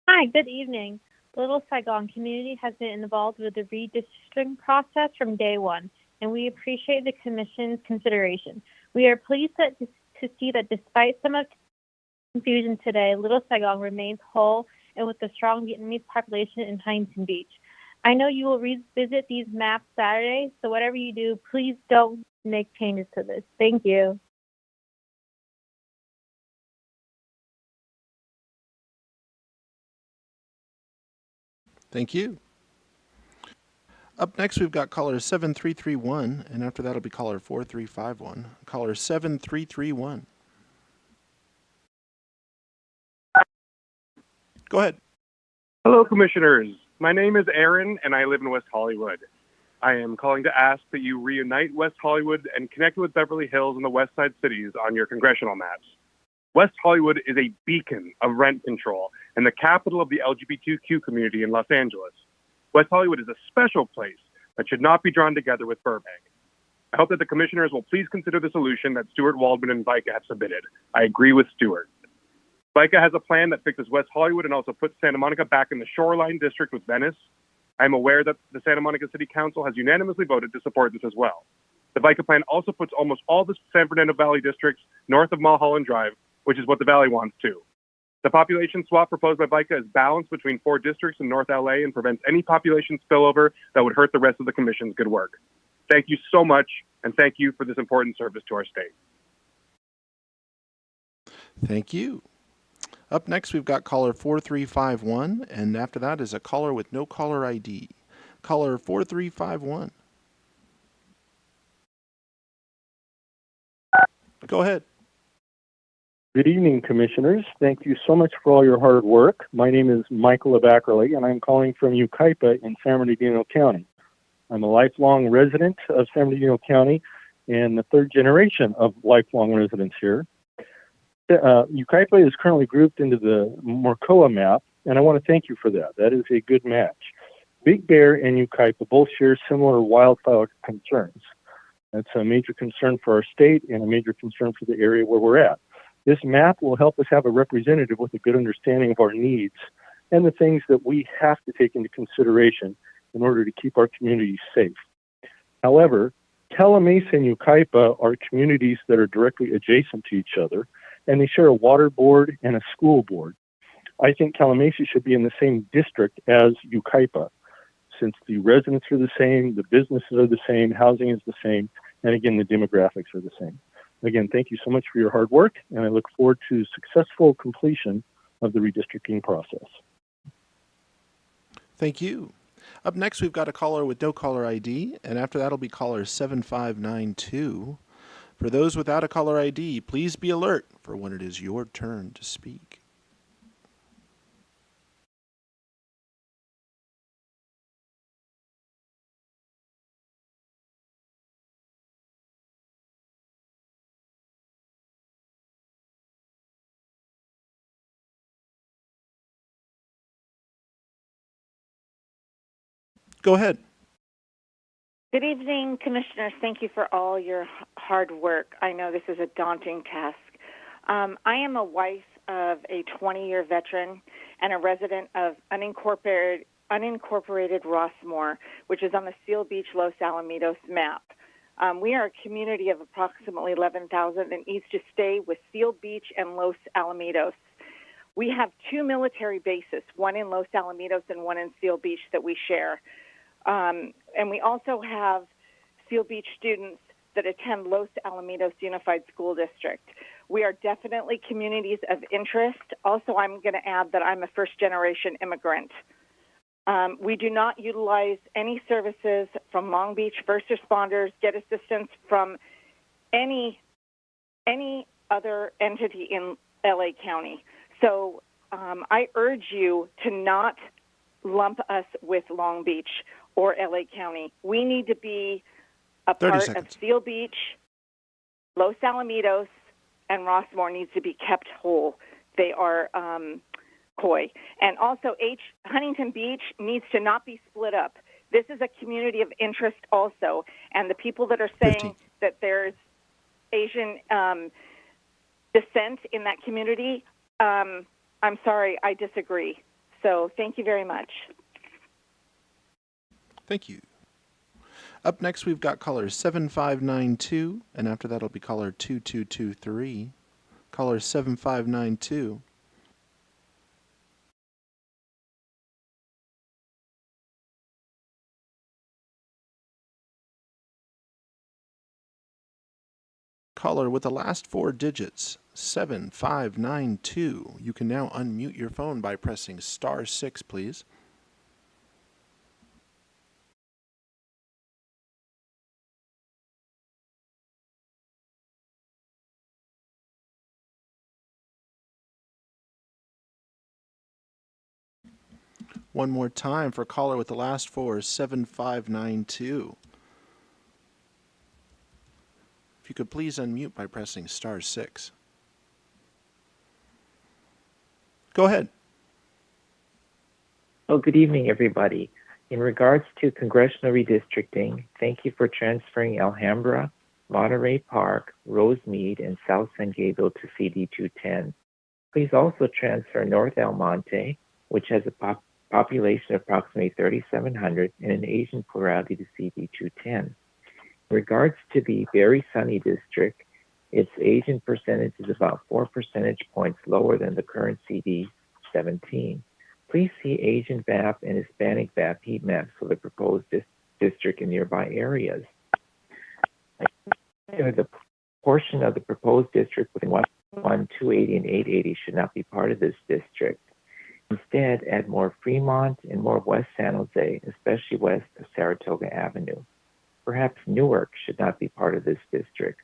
Hi, good evening. The Little Saigon community has been involved with the redistricting process from day one, and we appreciate the Commission's consideration. We are pleased to see that despite some of the confusion today, Little Saigon remains whole and with a strong Vietnamese population in Huntington Beach. I know you will revisit these maps Saturday, so whatever you do, please don't make changes to this. Thank you. Thank you. Up next, we've got caller 7331, and after that, it'll be caller 4351. Caller 7331. Go ahead. Hello, Commissioners. My name is Aaron, and I live in West Hollywood. I am calling to ask that you reunite West Hollywood and connect with Beverly Hills and the West Side cities on your congressional maps. West Hollywood is a beacon of rent control and the capital of the LGBTQ community in Los Angeles. West Hollywood is a special place that should not be drawn together with Burbank. I hope that the Commissioners will please consider the solution that Stuart Waldman and VICA have submitted. I agree with Stuart. VICA has a plan that fixes West Hollywood and also puts Santa Monica back in the shoreline district with Venice. I'm aware that the Santa Monica City Council has unanimously voted to support this as well. The VICA plan also puts almost all the San Fernando Valley districts north of Mulholland Drive, which is what the Valley wants too. The population swap proposed by VICA is balanced between 4 districts in North LA and prevents any population spillover that would hurt the rest of the Commission's good work. Thank you so much, and thank you for this important service to our state. Thank you. Up next, we've got caller 4351, and after that is a caller with no caller ID. Caller 4351. Go ahead. Good evening, Commissioners. Thank you so much for all your hard work. My name is Michael Abackerley, and I'm calling from Yucaipa in San Bernardino County. I'm a lifelong resident of San Bernardino County and the 3rd generation of lifelong residents here. Yucaipa is currently grouped into the Morcoa map, and I want to thank you for that. That is a good match. Big Bear and Yucaipa both share similar wildfire concerns. That's a major concern for our state and a major concern for the area where we're at. This map will help us have a representative with a good understanding of our needs and the things that we have to take into consideration in order to keep our communities safe. However, Calamasa and Yucaipa are communities that are directly adjacent to each other, and they share a water board and a school board. I think Calamasa should be in the same district as Yucaipa, since the residents are the same, the businesses are the same, housing is the same, and again, the demographics are the same. Again, thank you so much for your hard work, and I look forward to successful completion of the redistricting process. Thank you. Up next, we've got a caller with no caller ID, and after that will be caller 7592. For those without a caller ID, please be alert for when it is your turn to speak. Go ahead. Good evening, Commissioners. Thank you for all your hard work. I know this is a daunting task. I am a wife of a 20-year veteran and a resident of unincorporated Rossmore, which is on the Seal Beach, Los Alamitos map. We are a community of approximately 11,000 and east to stay with Seal Beach and Los Alamitos. We have 2 military bases, one in Los Alamitos and one in Seal Beach that we share. And we also have Seal Beach students that attend Los Alamitos Unified School District. We are definitely communities of interest. Also, I'm going to add that I'm a first-generation immigrant. We do not utilize any services from Long Beach first responders, get assistance from any other entity in LA County. So I urge you to not lump us with Long Beach or LA County. We need to be a part of Seal Beach, Los Alamitos, and Rossmore needs to be kept whole. They are coy. And also, Huntington Beach needs to not be split up. This is a community of interest also. And the people that are saying that there's Asian descent in that community, I'm sorry, I disagree. So thank you very much. Thank you. Up next, we've got caller 7592, and after that will be caller 2223. Caller 7592. Caller with the last 4 digits, 7592. You can now unmute your phone by pressing *6, please. One more time for caller with the last 4, 7592. If you could please unmute by pressing *6. Go ahead. Oh, good evening, everybody. In regards to congressional redistricting, thank you for transferring Alhambra, Monterey Park, Rosemead, and South San Gabriel to CD 210. Please also transfer North El Monte, which has a population of approximately 3,700 and an Asian plurality, to CD 210. In regards to the Very Sunny District, Its Asian percentage is about 4 percentage points lower than the current CD 17. Please see Asian VAP and Hispanic VAP heat maps for the proposed district in nearby areas. The portion of the proposed district within 280 and 880 should not be part of this district. Instead, add more Fremont and more West San Jose, especially west of Saratoga Avenue. Perhaps Newark should not be part of this district.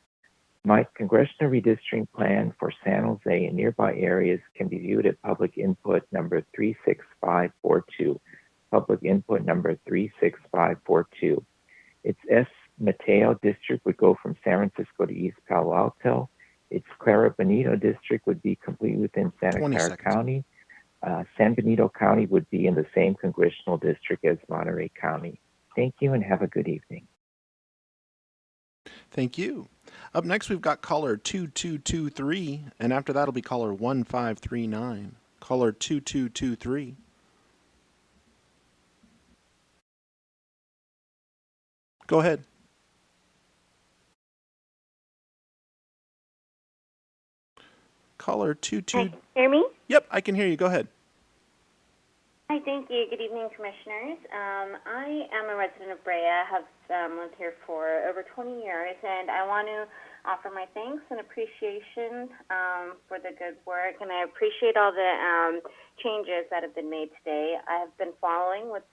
My congressional redistricting plan for San Jose and nearby areas can be viewed at public input number 36542. Public input number 36542. Its S. Mateo district would go from San Francisco to East Palo Alto. Its Clara Benito district would be completely within Santa Clara County. San Benito County would be in the same congressional district as Monterey County. Thank you and have a good evening. Thank you. Up next, we've got caller 2223, and after that will be caller 1539. Caller 2223. Go ahead. Caller 22. Hi, hear me? Yep, I can hear you. Go ahead. Hi, thank you. Good evening, Commissioners. I am a resident of Brea. I have lived here for over 20 years, and I want to offer my thanks and appreciation for the good work, and I appreciate all the changes that have been made today. I have been following what's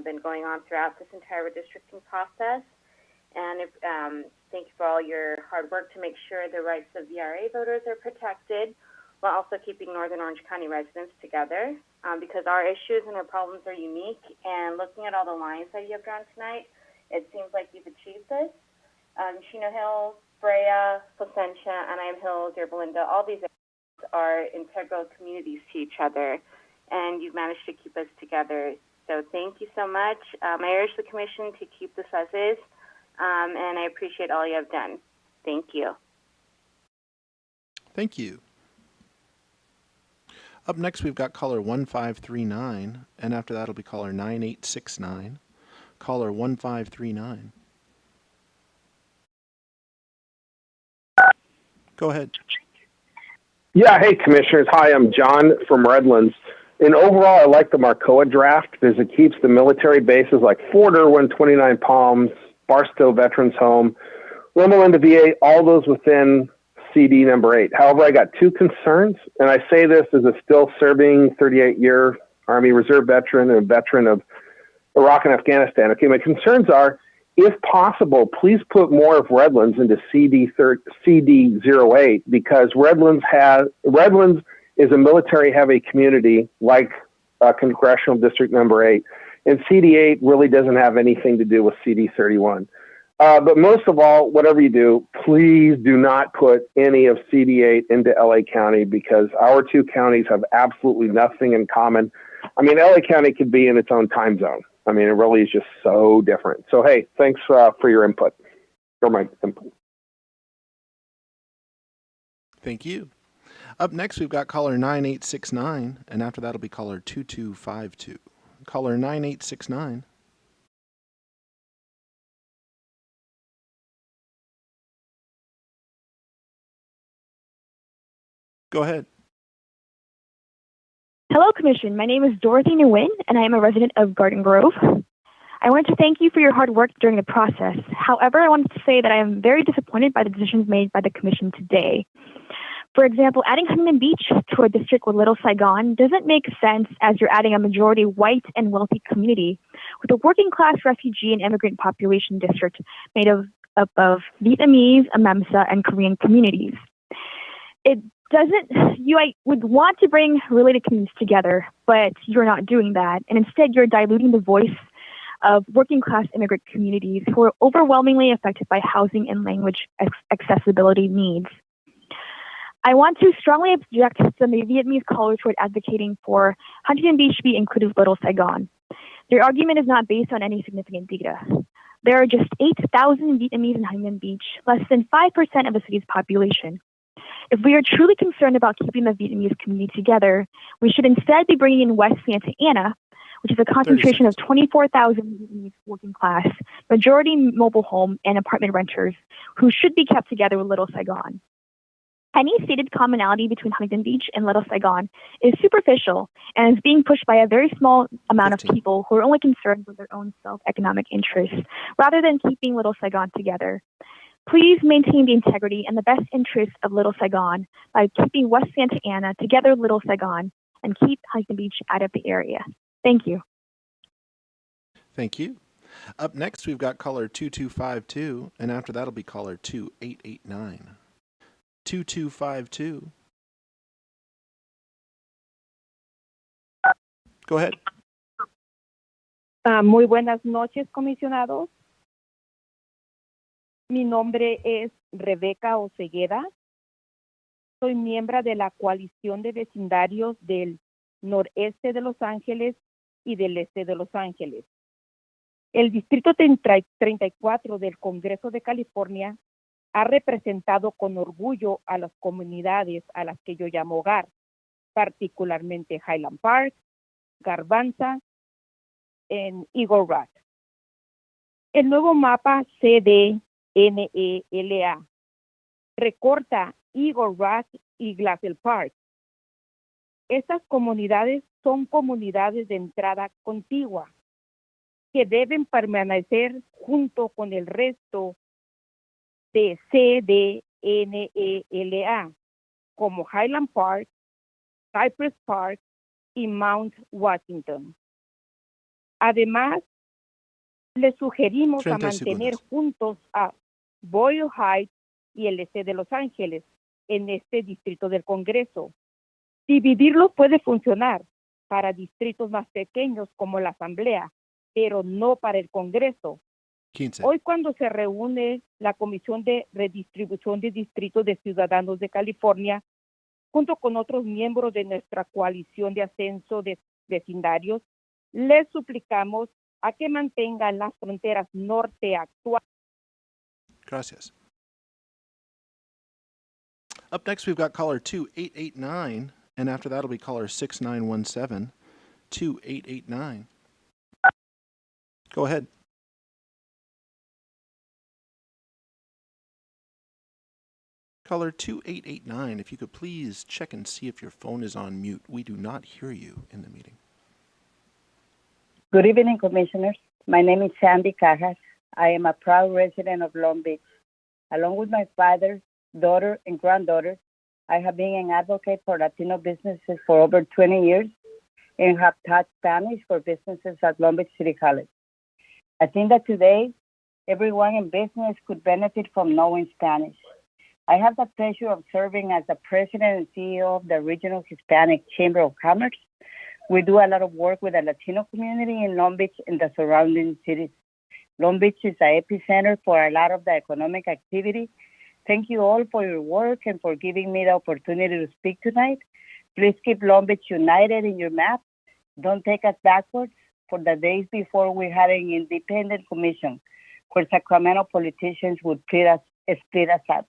been going on throughout this entire redistricting process, and thank you for all your hard work to make sure the rights of VRA voters are protected, while also keeping Northern Orange County residents together, because our issues and our problems are unique. And looking at all the lines that you have drawn tonight, it seems like you've achieved this. Chino Hills, Brea, Placentia, Anaheim Hills, Yorba Linda, all these areas are integral communities to each other, and you've managed to keep us together. So thank you so much. I urge the Commission to keep this as is, and I appreciate all you have done. Thank you. Thank you. Up next, we've got caller 1539, and after that will be caller 9869. Caller 1539. Go ahead. Yeah, hey, Commissioners. Hi, I'm John from Redlands. And overall, I like the Marcoa draft because it keeps the military bases like Fort Irwin, 29 Palms, Barstow Veterans Home, Loma Linda VA, all those within CD number 8. However, I got two concerns, and I say this as a still serving 38-year Army Reserve veteran and a veteran of Iraq and Afghanistan. Okay, my concerns are, if possible, please put more of Redlands into CD 08, because Redlands is a military-heavy community like Congressional District number 8, and CD 8 really doesn't have anything to do with CD 31. But most of all, whatever you do, please do not put any of CD8 into LA County, because our two counties have absolutely nothing in common. I mean, LA County could be in its own time zone. I mean, it really is just so different. So, hey, thanks for your input, or my input. Thank you. Up next, we've got caller 9869, and after that will be caller 2252. Caller 9869. Go ahead. Hello, Commission. My name is Dorothy Nguyen, and I am a resident of Garden Grove. I want to thank you for your hard work during the process. However, I wanted to say that I am very disappointed by the decisions made by the Commission today. For example, adding Huntington Beach to a district with Little Saigon doesn't make sense, as you're adding a majority white and wealthy community with a working class refugee and immigrant population district made up of Vietnamese, Amemsa, and Korean communities. I would want to bring related communities together, but you're not doing that. And instead, you're diluting the voice of working class immigrant communities who are overwhelmingly affected by housing and language accessibility needs. I want to strongly object to the Vietnamese callers who are advocating for Huntington Beach be included with Little Saigon. Their argument is not based on any significant data. There are just 8,000 Vietnamese in Huntington Beach, less than 5% of the city's population. If we are truly concerned about keeping the Vietnamese community together, we should instead be bringing in West Santa Ana, which is a concentration of 24,000 Vietnamese working class, majority mobile home and apartment renters, who should be kept together with Little Saigon. Any stated commonality between Huntington Beach and Little Saigon is superficial and is being pushed by a very small amount of people who are only concerned with their own self-economic interests, rather than keeping Little Saigon together. Please maintain the integrity and the best interests of Little Saigon by keeping West Santa Ana together with Little Saigon and keep Huntington Beach out of the area. Thank you. Thank you. Up next, we've got caller 2252, and after that will be caller 2889. 2252. Go ahead. Muy buenas noches, comisionados. Mi nombre es Rebeca Ocegueda. Soy miembro de la coalición de vecindarios del noreste de Los Ángeles y del este de Los Ángeles. El Distrito 34 del Congreso de California ha representado con orgullo a las comunidades a las que yo llamo hogar, particularmente Highland Park, Garbanza, en Eagle Rock. El nuevo mapa CDNELA recorta Eagle Rock y Glacial Park. Estas comunidades son comunidades de entrada contigua que deben permanecer junto con el resto de CDNELA, como Highland Park, Cypress Park y Mount Washington. Además, les sugerimos a mantener juntos a Boyle Heights y el este de Los Ángeles en este distrito del Congreso. Dividirlos puede funcionar para distritos más pequeños como la Asamblea, pero no para el Congreso. 15. Hoy, cuando se reúne la Comisión de Redistribución de Distritos de Ciudadanos de California, junto con otros miembros de nuestra coalición de ascenso de vecindarios, les suplicamos a que mantengan las fronteras norte actuales. Gracias. Up next, we've got caller 2889, and after that will be caller 6917. 2889. Go ahead. Caller 2889, if you could please check and see if your phone is on mute. We do not hear you in the meeting. Good evening, Commissioners. My name is Sandy Cajas. I am a proud resident of Long Beach. Along with my father, daughter, and granddaughter, I have been an advocate for Latino businesses for over 20 years and have taught Spanish for businesses at Long Beach City College. I think that today, everyone in business could benefit from knowing Spanish. I have the pleasure of serving as the president and CEO of the Regional Hispanic Chamber of Commerce. We do a lot of work with the Latino community in Long Beach and the surrounding cities. Long Beach is the epicenter for a lot of the economic activity. Thank you all for your work and for giving me the opportunity to speak tonight. Please keep Long Beach united in your map. Don't take us backwards. For the days before, we had an independent commission where Sacramento politicians would split us up.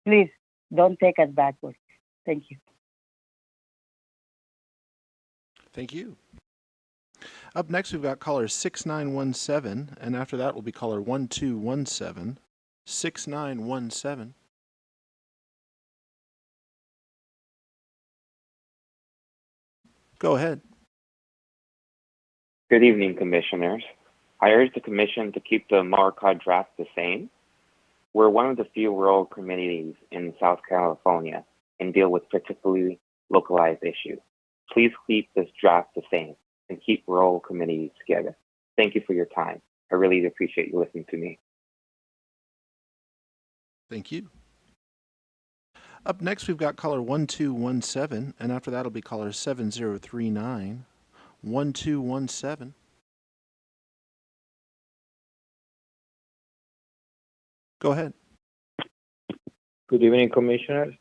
Please don't take us backwards. Thank you. Thank you. Up next, we've got caller 6917, and after that will be caller 1217. 6917. Go ahead. Good evening, Commissioners. I urge the Commission to keep the Marquardt draft the same. We're one of the few rural communities in South California and deal with particularly localized issues. Please keep this draft the same and keep rural communities together. Thank you for your time. I really appreciate you listening to me. Thank you. Up next, we've got caller 1217, and after that will be caller 7039. 1217. Go ahead. Good evening, Commissioners.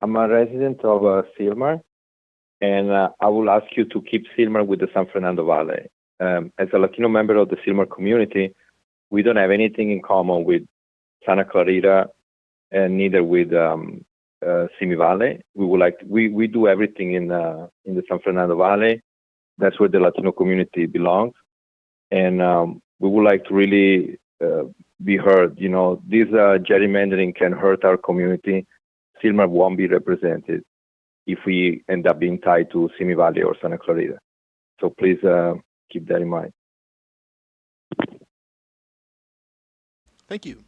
I'm a resident of Silmar, and I will ask you to keep Silmar with the San Fernando Valley. As a Latino member of the Silmar community, we don't have anything in common with Santa Clarita and neither with Simi Valley. We do everything in the San Fernando Valley. That's where the Latino community belongs, and we would like to really be heard. You know, this gerrymandering can hurt our community. Silmar won't be represented if we end up being tied to Simi Valley or Santa Clarita. So please keep that in mind. Thank you.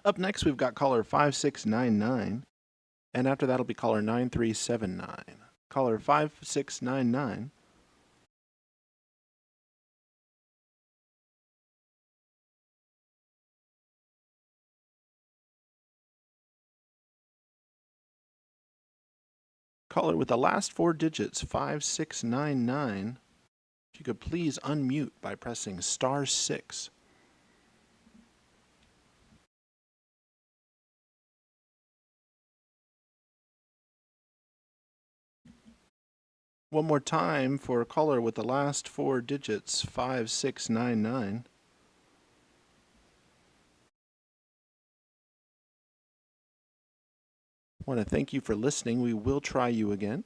Up next, we've got caller 5699, and after that will be caller 9379. Caller 5699. Caller with the last four digits, 5699. If you could please unmute by pressing *6. One more time for a caller with the last four digits, 5699. I want to thank you for listening. We will try you again.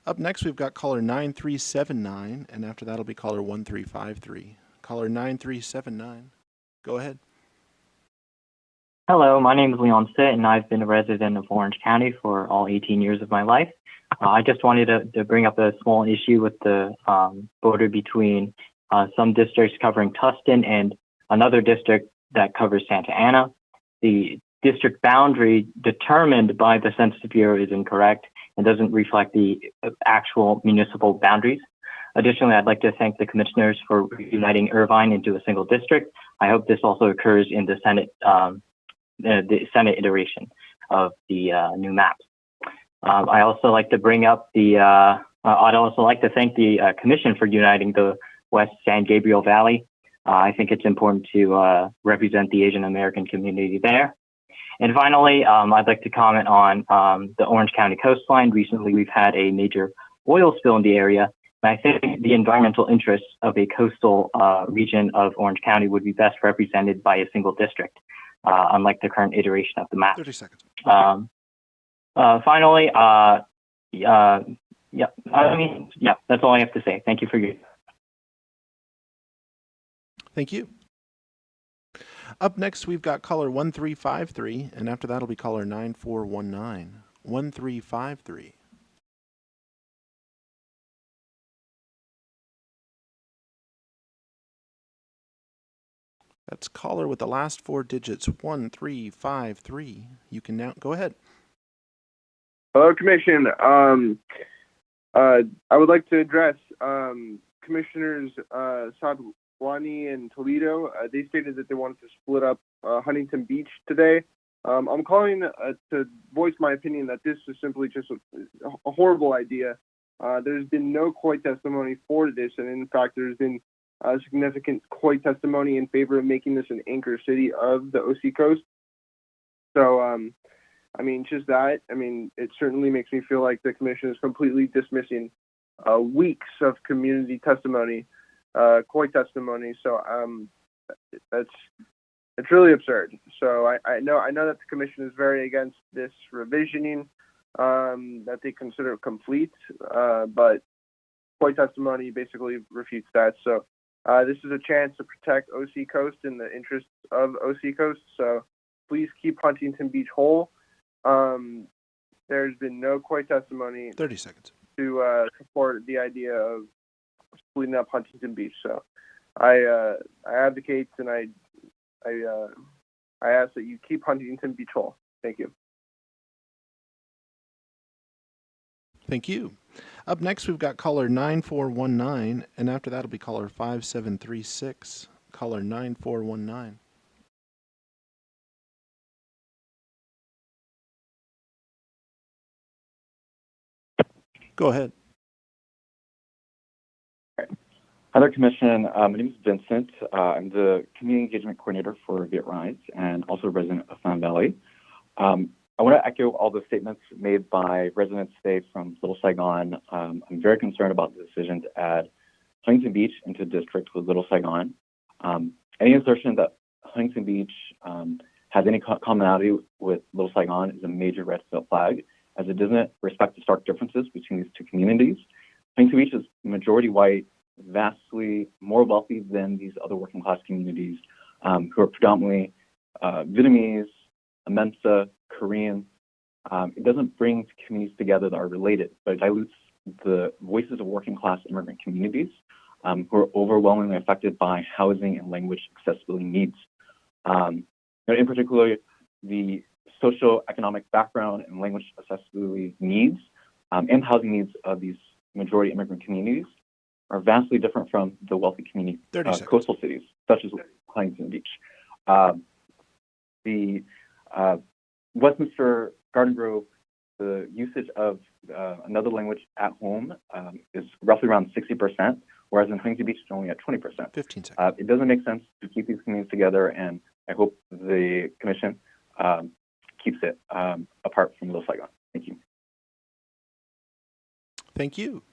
Up next, we've got caller 9379, and after that will be caller 1353. Caller 9379, go ahead. Hello, my name is Leon Sitt, and I've been a resident of Orange County for all 18 years of my life. I just wanted to bring up a small issue with the border between some districts covering Tustin and another district that covers Santa Ana. The district boundary determined by the Census Bureau is incorrect and doesn't reflect the actual municipal boundaries. Additionally, I'd like to thank the commissioners for uniting Irvine into a single district. I hope this also occurs in the Senate iteration of the new maps. I also like to bring up I'd also like to thank the commission for uniting the West San Gabriel Valley. I think it's important to represent the Asian American community there. And finally, I'd like to comment on the Orange County coastline. Recently, we've had a major oil spill in the area. And I think the environmental interests of a coastal region of Orange County would be best represented by a single district, unlike the current iteration of the map. 30 seconds. Finally, that's all I have to say. Thank you for your. Thank you. Up next, we've got caller 1353, and after that will be caller 9419. 1353. That's caller with the last four digits, 1353. You can now go ahead. Hello, Commission. I would like to address Commissioners Sadwani and Toledo. They stated that they wanted to split up Huntington Beach today. I'm calling to voice my opinion that this is simply just a horrible idea. There's been no COI testimony for this, and in fact, there's been significant COI testimony in favor of making this an anchor city of the OC Coast. So, just that. It certainly makes me feel like the Commission is completely dismissing weeks of community testimony, COI testimony. So, it's really absurd. So I know that the Commission is very against this revisioning, that they consider complete, but COI testimony basically refutes that. So this is a chance to protect OC Coast in the interests of OC Coast. So please keep Huntington Beach whole. There's been no COI testimony 30 seconds to support the idea of splitting up Huntington Beach. So I advocate and I ask that you keep Huntington Beach whole. Thank you. Thank you. Up next, we've got caller 9419, and after that will be caller 5736. Caller 9419. Go ahead. Hello, Commission. My name is Vincent. I'm the Community Engagement Coordinator for VitRise and also a resident of Fan Valley. I want to echo all the statements made by residents today from Little Saigon. I'm very concerned about the decision to add Huntington Beach into a district with Little Saigon. Any assertion that Huntington Beach has any commonality with Little Saigon is a major red flag, as it doesn't respect the stark differences between these two communities. Huntington Beach is majority white, vastly more wealthy than these other working class communities who are predominantly Vietnamese, Mensa, Korean. It doesn't bring communities together that are related, but it dilutes the voices of working class immigrant communities who are overwhelmingly affected by housing and language accessibility needs. In particular, the socioeconomic background and language accessibility needs and housing needs of these majority immigrant communities are vastly different from the wealthy community coastal cities, such as Huntington Beach. The Westminster Garden Grove, the usage of another language at home is roughly around 60%, whereas in Huntington Beach it's only at 20%. 15 seconds. It doesn't make sense to keep these communities together, and I hope the commission keeps it apart from Little Saigon. Thank you. Thank you.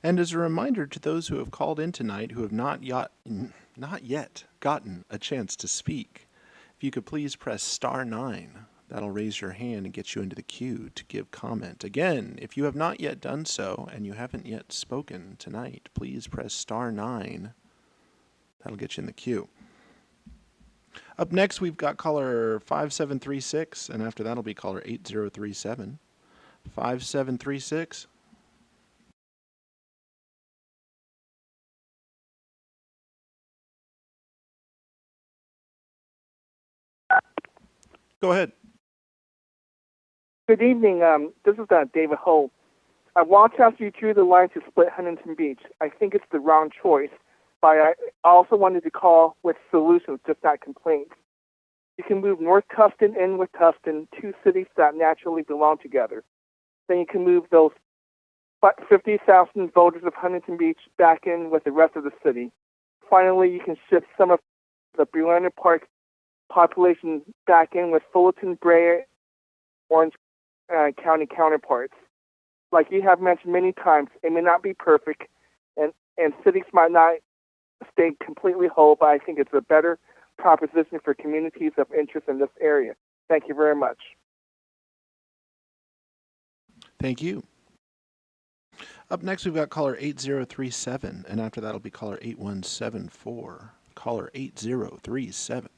And as a reminder to those who have called in tonight who have not yet gotten a chance to speak, if you could please press *9. That'll raise your hand and get you into the queue to give comment. Again, if you have not yet done so and you haven't yet spoken tonight, please press *9. That'll get you in the queue. Up next, we've got caller 5736, and after that'll be caller 8037. 5736. Go ahead. Good evening. This is David Ho. I want to ask you through the line to split Huntington Beach. I think it's the wrong choice, but I also wanted to call with solutions, just not complaints. You can move North Tustin in with Tustin, two cities that naturally belong together. Then you can move those 50,000 voters of Huntington Beach back in with the rest of the city. Finally, you can shift some of the Breland Park population back in with Fullerton, Brea, Orange County counterparts. Like you have mentioned many times, it may not be perfect, and cities might not stay completely whole, but I think it's a better proposition for communities of interest in this area. Thank you very much. Thank you. Up next, we've got caller 8037, and after that'll be caller 8174. Caller 8037.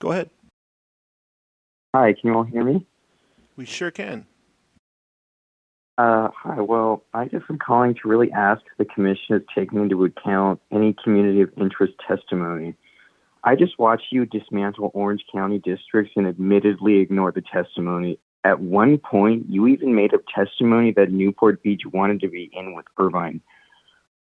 Go ahead. Hi, can you all hear me? We sure can. Hi, well, I just am calling to really ask if the commission is taking into account any community of interest testimony. I just watched you dismantle Orange County districts and admittedly ignore the testimony. At one point, you even made up testimony that Newport Beach wanted to be in with Irvine.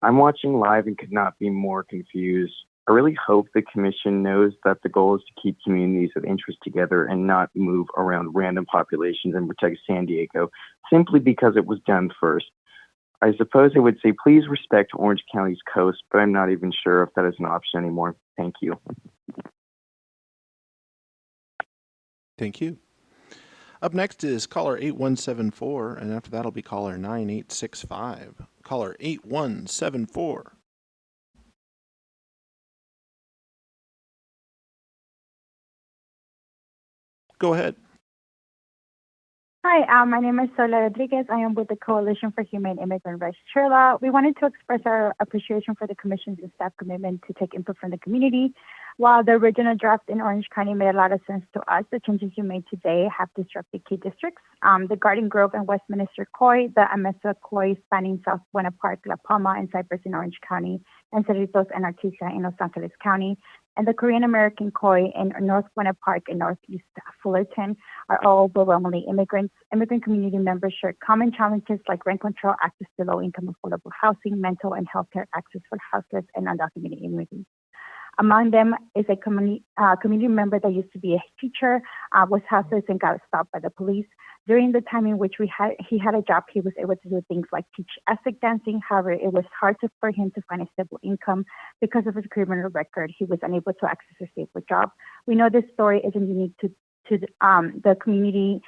I'm watching live and could not be more confused. I really hope the commission knows that the goal is to keep communities of interest together and not move around random populations and protect San Diego simply because it was done first. I suppose I would say please respect Orange County's coast, but I'm not even sure if that is an option anymore. Thank you. Thank you. Up next is caller 8174, and after that'll be caller 9865. Caller 8174. Go ahead. Hi, my name is Sola Rodriguez. I am with the Coalition for Humane Immigrant Rights Chirla. We wanted to express our appreciation for the Commission's and staff commitment to take input from the community. While the original draft in Orange County made a lot of sense to us, the changes you made today have disrupted key districts. The Garden Grove and Westminster Coy, the Amesa Coy spanning South Buena Park, La Palma, and Cypress in Orange County, and Cerritos and Artesia in Los Angeles County, and the Korean American Coy in North Buena Park and Northeast Fullerton are all overwhelmingly immigrants. Immigrant community members share common challenges like rent control, access to low-income affordable housing, mental and healthcare access for houseless and undocumented immigrants. Among them is a community member that used to be a teacher, was houseless and got stopped by the police. During the time in which he had a job, he was able to do things like teach Aztec dancing. However, it was hard for him to find a stable income because of his criminal record. He was unable to access a stable job. We know this story isn't unique to to the community.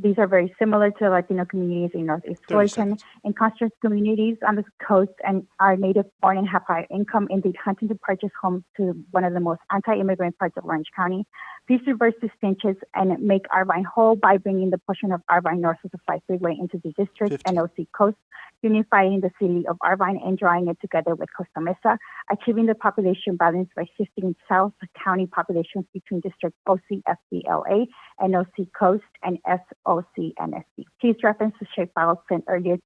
These are very similar to Latino communities in Northeast Fullerton and Constance communities on the coast, and are native born and have high income, indeed hunting to purchase homes to one of the most anti-immigrant parts of Orange County. Please reverse these changes and make Irvine whole by bringing the portion of Irvine north of the 5 freeway into the district and OC Coast, unifying the city of Irvine and drawing it together with Costa Mesa, achieving the population balance by shifting South County populations between District OC FBLA and OC Coast and SOC NSD. Please reference the shapefile sent earlier.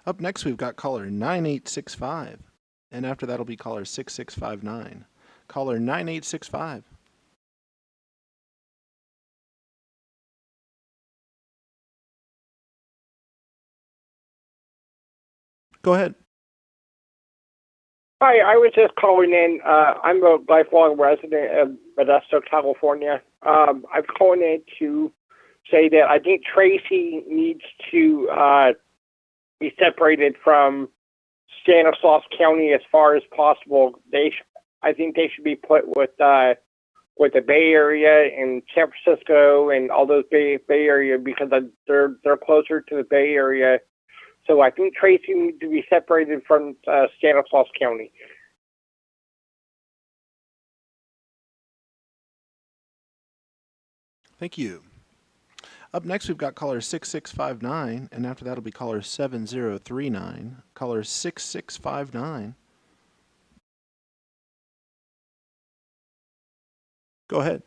Up next, we've got caller 9865, and after that'll be caller 6659. Caller 9865. Go ahead. Hi, I was just calling in. I'm a lifelong resident of Modesto, California. I'm calling in to say that I think Tracy needs to be separated from Stanislaus County as far as possible. I think they should be put with the Bay Area and San Francisco and all those Bay Area, because they're closer to the Bay Area. So I think Tracy needs to be separated from Stanislaus County. Thank you. Up next, we've got caller 6659, and after that'll be caller 7039. Caller 6659. Go ahead.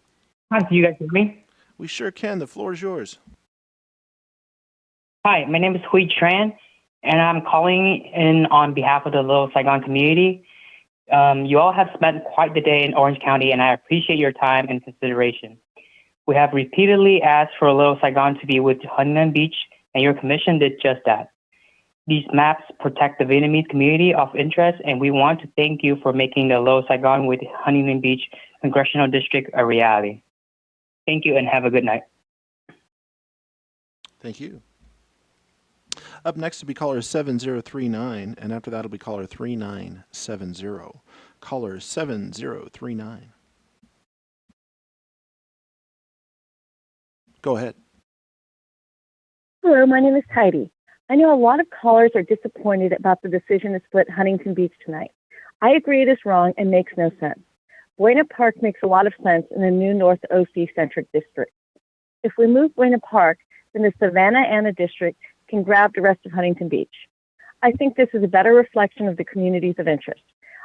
Hi, can you guys hear me? We sure can. The floor is yours. Hi, my name is Hui Tran, and I'm calling in on behalf of the Little Saigon community. You all have spent quite the day in Orange County, and I appreciate your time and consideration. We have repeatedly asked for Little Saigon to be with Huntington Beach, and your commission did just that. These maps protect the Vietnamese community of interest, and we want to thank you for making the Little Saigon with Huntington Beach Congressional District a reality. Thank you, and have a good night. Thank you. Up next will be caller 7039, and after that will be caller 3970. Caller 7039. Go ahead. Hello, my name is Heidi. I know a lot of callers are disappointed about the decision to split Huntington Beach tonight. I agree it is wrong and makes no sense. Buena Park makes a lot of sense in the new North OC-centric district. If we move Buena Park, then the Savannah Anna district can grab the rest of Huntington Beach. I think this is a better reflection of the communities of interest.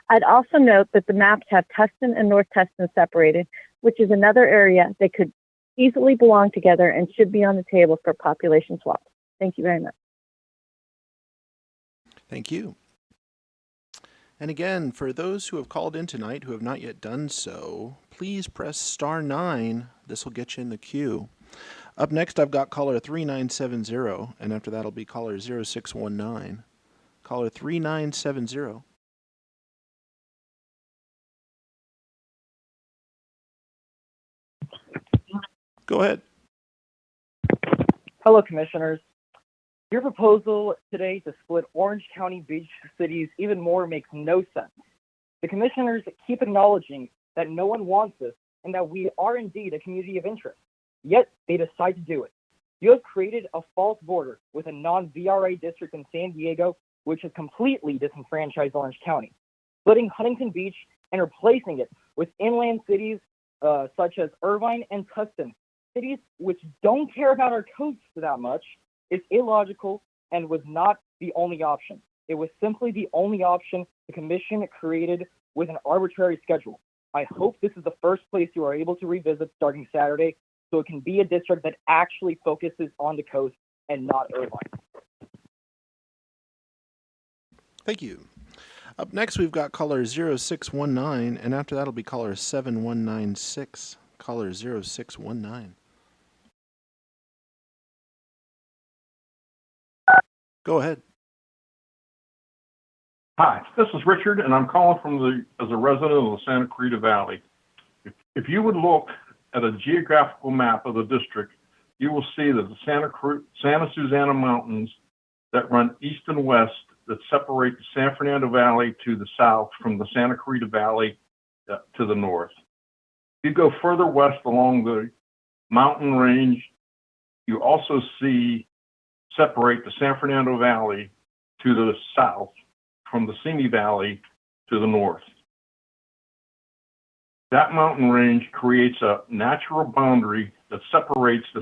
I'd also note that the maps have Tustin and North Tustin separated, which is another area that could easily belong together and should be on the table for population swaps. Thank you very much. Thank you. And again, for those who have called in tonight who have not yet done so, please press *9. This will get you in the queue. Up next, I've got caller 3970, and after that will be caller 0619. Caller 3970. Go ahead. Hello, Commissioners. Your proposal today to split Orange County beach cities even more makes no sense. The Commissioners keep acknowledging that no one wants this and that we are indeed a community of interest, yet they decide to do it. You have created a false border with a non-VRA district in San Diego, which has completely disenfranchised Orange County, splitting Huntington Beach and replacing it with inland cities such as Irvine and Tustin, cities which don't care about our coasts that much. Is illogical and was not the only option. It was simply the only option the Commission created with an arbitrary schedule. I hope this is the first place you are able to revisit starting Saturday, so it can be a district that actually focuses on the coast and not Irvine. Thank you. Up next, we've got caller 0619, and after that will be caller 7196. Caller 0619. Go ahead. Hi, this is Richard, and I'm calling as a resident of the Santa Clarita Valley. If you would look at a geographical map of the district, you will see that the Santa Susana Mountains that run east and west that separate the San Fernando Valley to the south from the Santa Clarita Valley to the north. You go further west along the mountain range, you also see separate the San Fernando Valley to the south from the Simi Valley to the north. That mountain range creates a natural boundary that separates the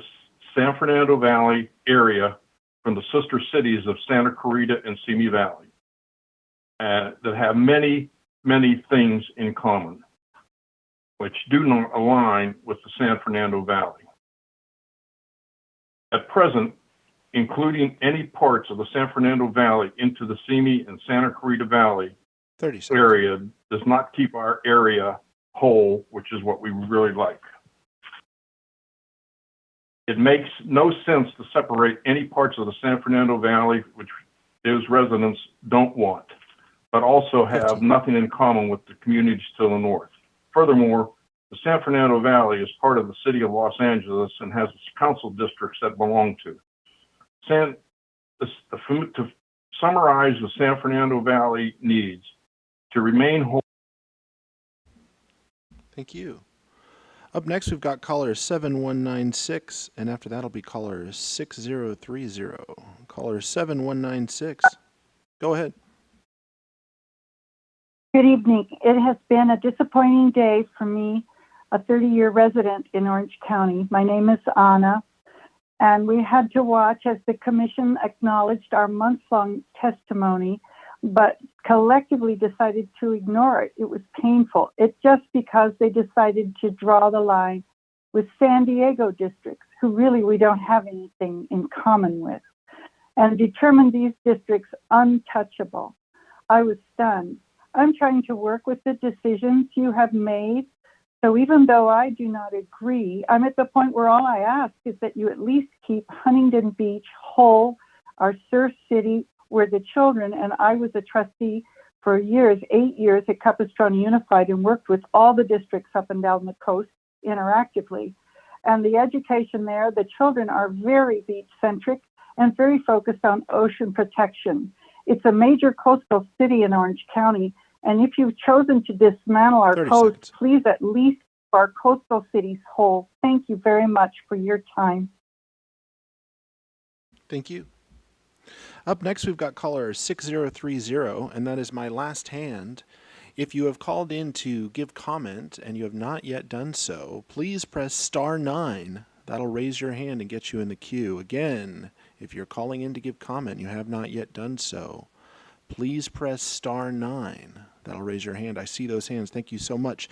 San Fernando Valley area from the sister cities of Santa Clarita and Simi Valley, that have many, many things in common, which do not align with the San Fernando Valley. At present, including any parts of the San Fernando Valley into the Simi and Santa Clarita Valley area does not keep our area whole, which is what we really like. It makes no sense to separate any parts of the San Fernando Valley, which those residents don't want, but also have nothing in common with the communities to the north. Furthermore, the San Fernando Valley is part of the city of Los Angeles and has council districts that belong to. To summarize the San Fernando Valley needs to remain whole. Thank you. Up next, we've got caller 7196, and after that will be caller 6030. Caller 7196, go ahead. Good evening. It has been a disappointing day for me, a 30-year resident in Orange County. My name is Anna, and we had to watch as the commission acknowledged our months-long testimony, but collectively decided to ignore it. It was painful. It's just because they decided to draw the line with San Diego districts, who really we don't have anything in common with, and determined these districts untouchable. I was stunned. I'm trying to work with the decisions you have made. So even though I do not agree, I'm at the point where all I ask is that you at least keep Huntington Beach whole, our Surf City, where the children, and I was a trustee for years, 8 years at Capistrano Unified, and worked with all the districts up and down the coast interactively. And the education there, the children are very beach-centric and very focused on ocean protection. It's a major coastal city in Orange County, and if you've chosen to dismantle our coast, please at least keep our coastal cities whole. Thank you very much for your time. Thank you. Up next, we've got caller 6030, and that is my last hand. If you have called in to give comment and you have not yet done so, please press *9. That'll raise your hand and get you in the queue. Again, if you're calling in to give comment and you have not yet done so, please press *9. That'll raise your hand. I see those hands. Thank you so much.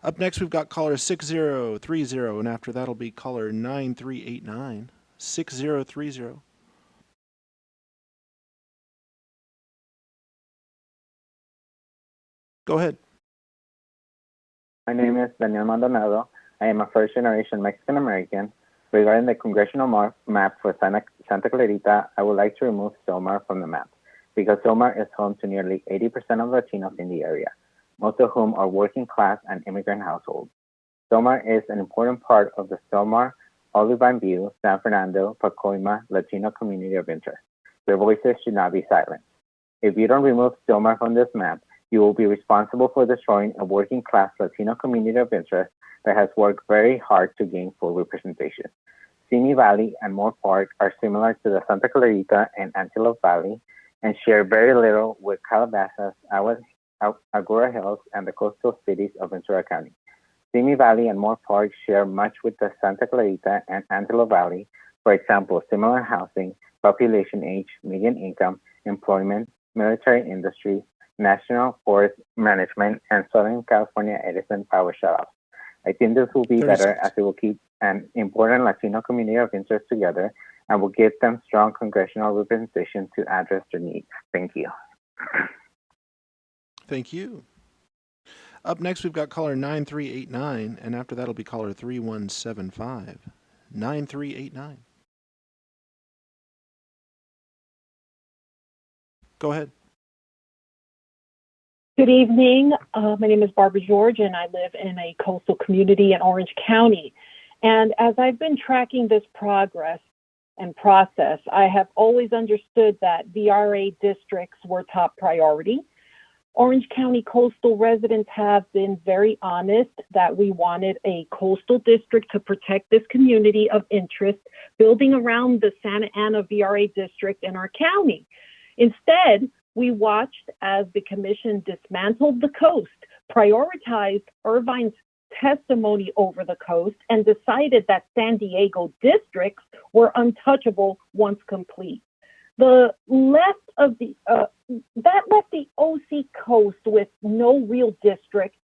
Up next, we've got caller 6030, and after that'll be caller 9389. 6030. Go ahead. My name is Daniel Maldonado. I am a first-generation Mexican-American. Regarding the congressional map for Santa Clarita, I would like to remove Silmar from the map because Silmar is home to nearly 80% of Latinos in the area, most of whom are working-class and immigrant households. Silmar is an important part of the Silmar, Olivine View, San Fernando, Pacoima Latino community of interest. Their voices should not be silenced. If you don't remove Silmar from this map, you will be responsible for destroying a working-class Latino community of interest that has worked very hard to gain full representation. Simi Valley and Moore Park are similar to the Santa Clarita and Antelope Valley and share very little with Calabasas, Agoura Hills, and the coastal cities of Ventura County. Simi Valley and Moore Park share much with the Santa Clarita and Antelope Valley, for example, similar housing, population age, median income, employment, military industry, national forest management, and Southern California Edison power shutoffs. I think this will be better as it will keep an important Latino community of interest together and will give them strong congressional representation to address their needs. Thank you. Thank you. Up next, we've got caller 9389, and after that will be caller 3175. 9389. Go ahead. Good evening. My name is Barbara George, and I live in a coastal community in Orange County. And as I've been tracking this progress and process, I have always understood that VRA districts were top priority. Orange County coastal residents have been very honest that we wanted a coastal district to protect this community of interest, building around the Santa Ana VRA district in our county. Instead, we watched as the commission dismantled the coast, prioritized Irvine's testimony over the coast, and decided that San Diego districts were untouchable once complete. The left of the that left the OC coast with no real district,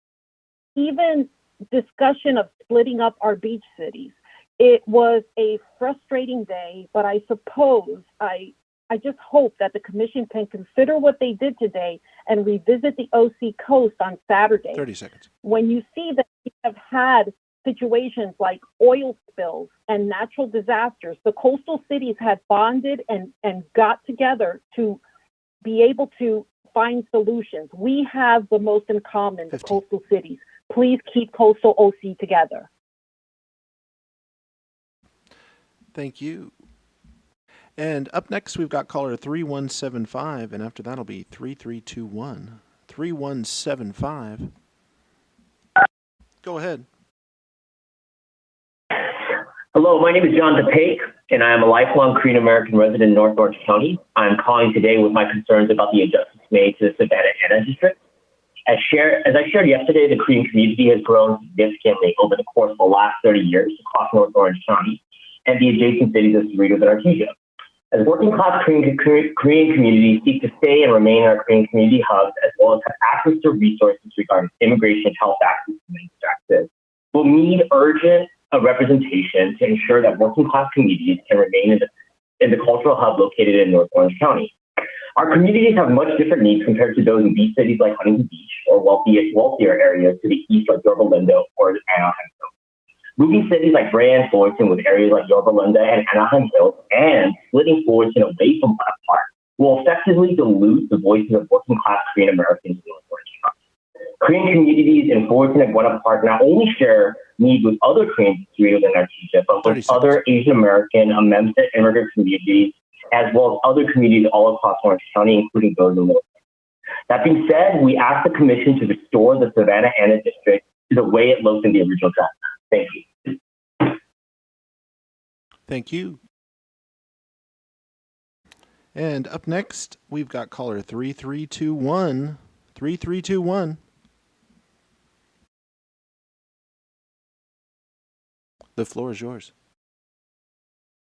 even discussion of splitting up our beach cities. It was a frustrating day, but I suppose I just hope that the commission can consider what they did today and revisit the OC coast on Saturday. 30 seconds. When you see that we have had situations like oil spills and natural disasters, the coastal cities have bonded and got together to be able to find solutions. We have the most in common, the coastal cities. Please keep coastal OC together. Thank you. And up next, we've got caller 3175, and after that will be 3321. 3175. Go ahead. Hello, my name is John DePake, and I am a lifelong Korean American resident in North Orange County. I'm calling today with my concerns about the adjustments made to the Savannah Ana district. As I shared yesterday, the Korean community has grown significantly over the course of the last 30 years across North Orange County and the adjacent cities of Cerritos and Artesia. As working-class Korean communities seek to stay and remain in our Korean community hubs, as well as have access to resources regarding immigration, health access, and access, we'll need urgent representation to ensure that working-class communities can remain in the cultural hub located in North Orange County. Our communities have much different needs compared to those in beach cities like Huntington Beach or wealthier areas to the east like Yorba Linda or Anaheim Hills. Moving cities like Brea and Fullerton with areas like Yorba Linda and Anaheim Hills and splitting Fullerton away from Black Park will effectively dilute the voices of working-class Korean Americans in North Orange County. Korean communities in Fullerton and Buena Park not only share needs with other Korean Cerritos and Artesia, but with other Asian American and Memphis immigrant communities, as well as other communities all across Orange County, including those in Middle. That being said, we ask the Commission to restore the Savannah Ana district to the way it looked in the original draft. Thank you. Thank you. And up next, we've got caller 3321. 3321. The floor is yours.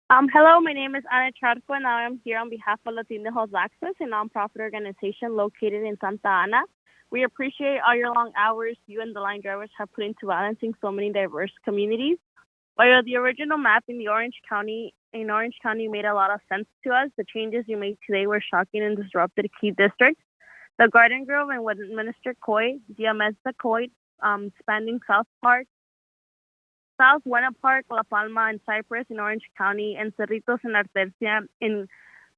Hello, my name is Ana Charco, and I am here on behalf of Latinos Access, a nonprofit organization located in Santa Ana. We appreciate all your long hours you and the line drivers have put into balancing so many diverse communities. While the original map in Orange County made a lot of sense to us, the changes you made today were shocking and disrupted key districts. The Garden Grove and Westminster Coy, Diamesa Coy, spanning South Park, South Buena Park, La Palma, and Cypress in Orange County, and Cerritos and Artesia in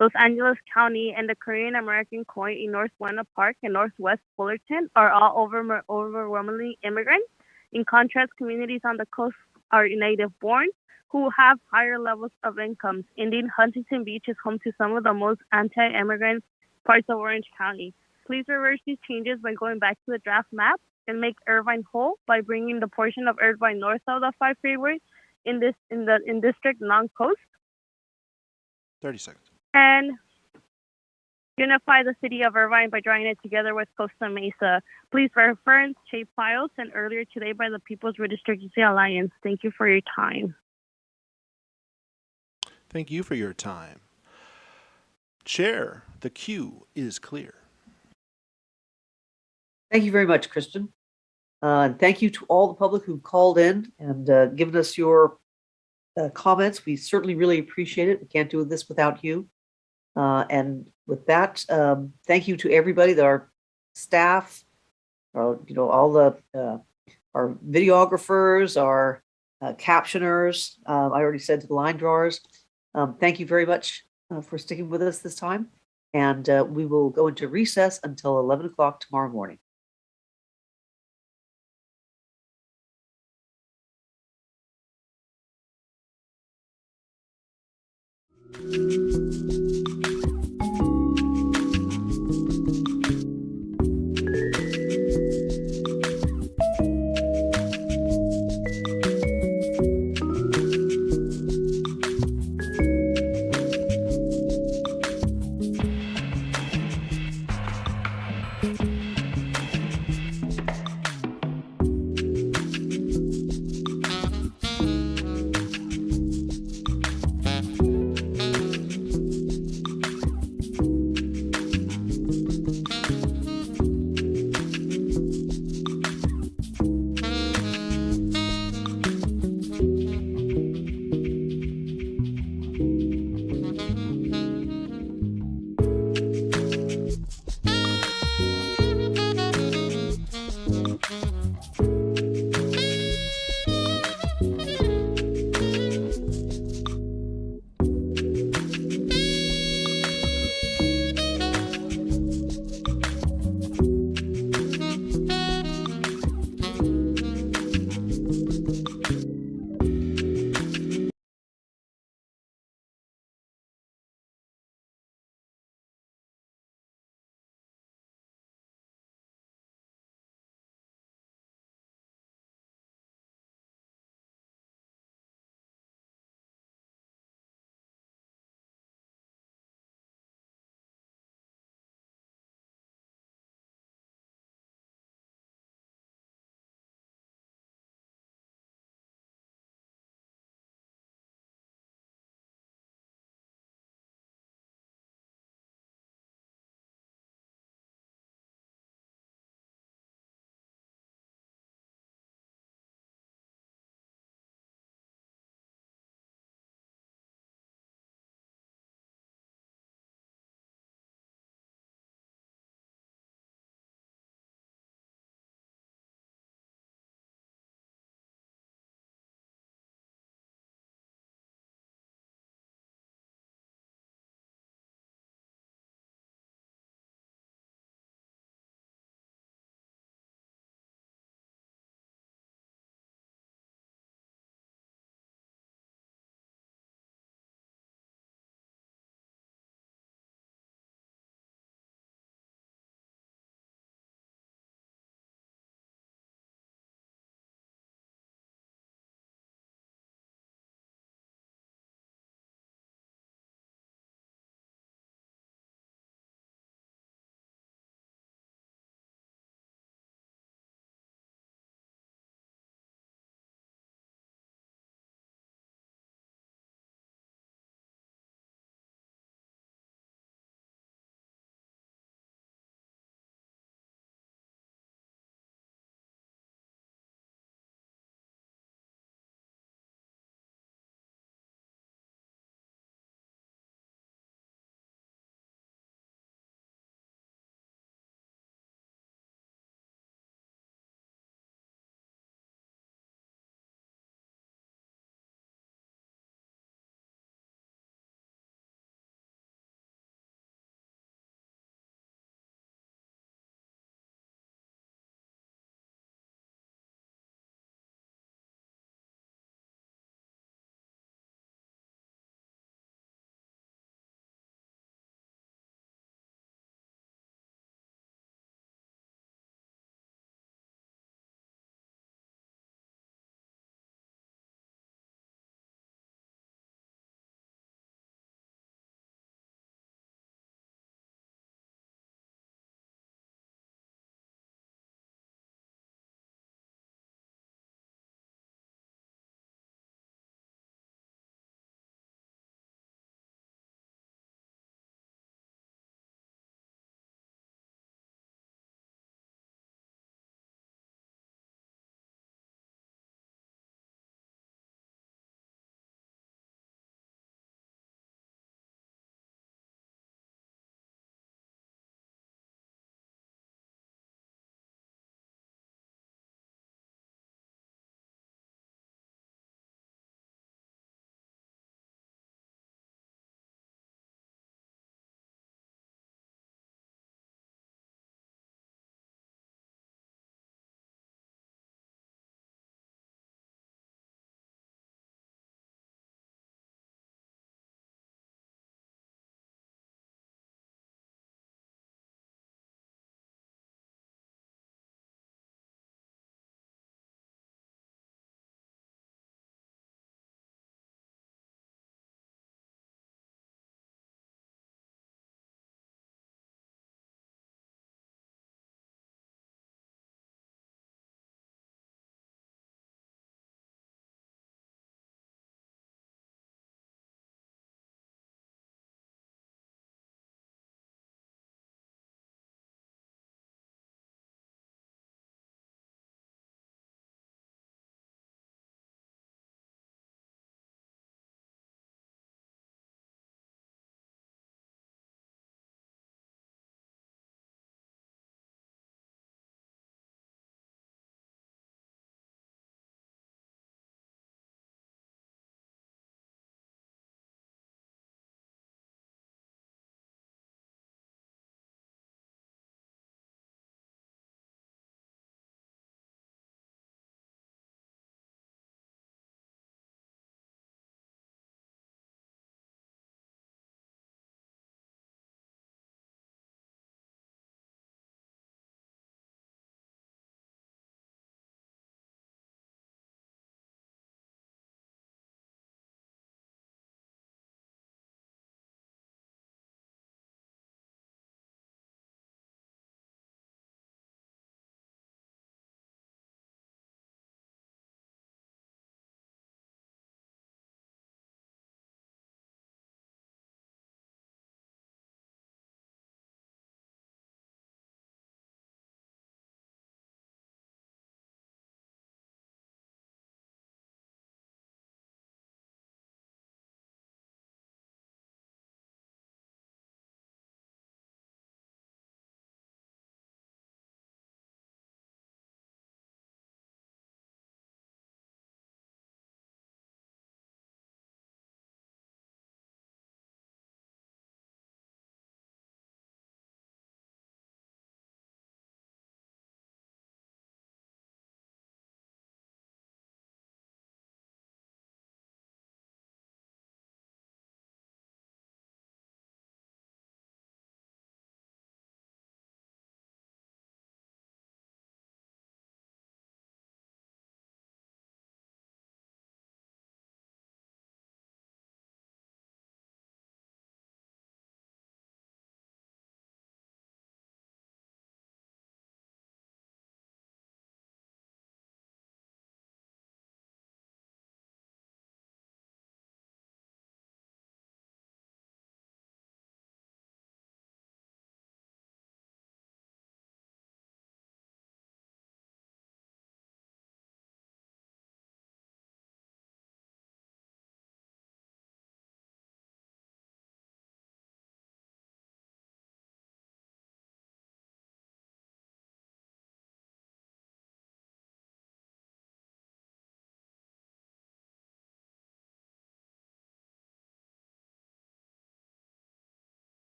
Los Angeles County, and the Korean American Coy in North Buena Park and Northwest Fullerton are all overwhelmingly immigrants. In contrast, communities on the coast are native-born who have higher levels of incomes. Indeed, Huntington Beach is home to some of the most anti-immigrant parts of Orange County. Please reverse these changes by going back to the draft map and make Irvine whole by bringing the portion of Irvine north of the 5 freeway in district non-coast. 30 seconds. And unify the city of Irvine by drawing it together with Costa Mesa. Please reference shape files sent earlier today by the People's Redistricting Alliance. Thank you for your time. Thank you for your time. Chair, the queue is clear. Thank you very much, Kristen. And thank you to all the public who've called in and given us your comments. We certainly really appreciate it. We can't do this without you. And with that, thank you to everybody, our staff, all the our videographers, our captioners. I already said to the line drawers. Thank you very much for sticking with us this time. And we will go into recess until 11 o'clock tomorrow morning. Thank you.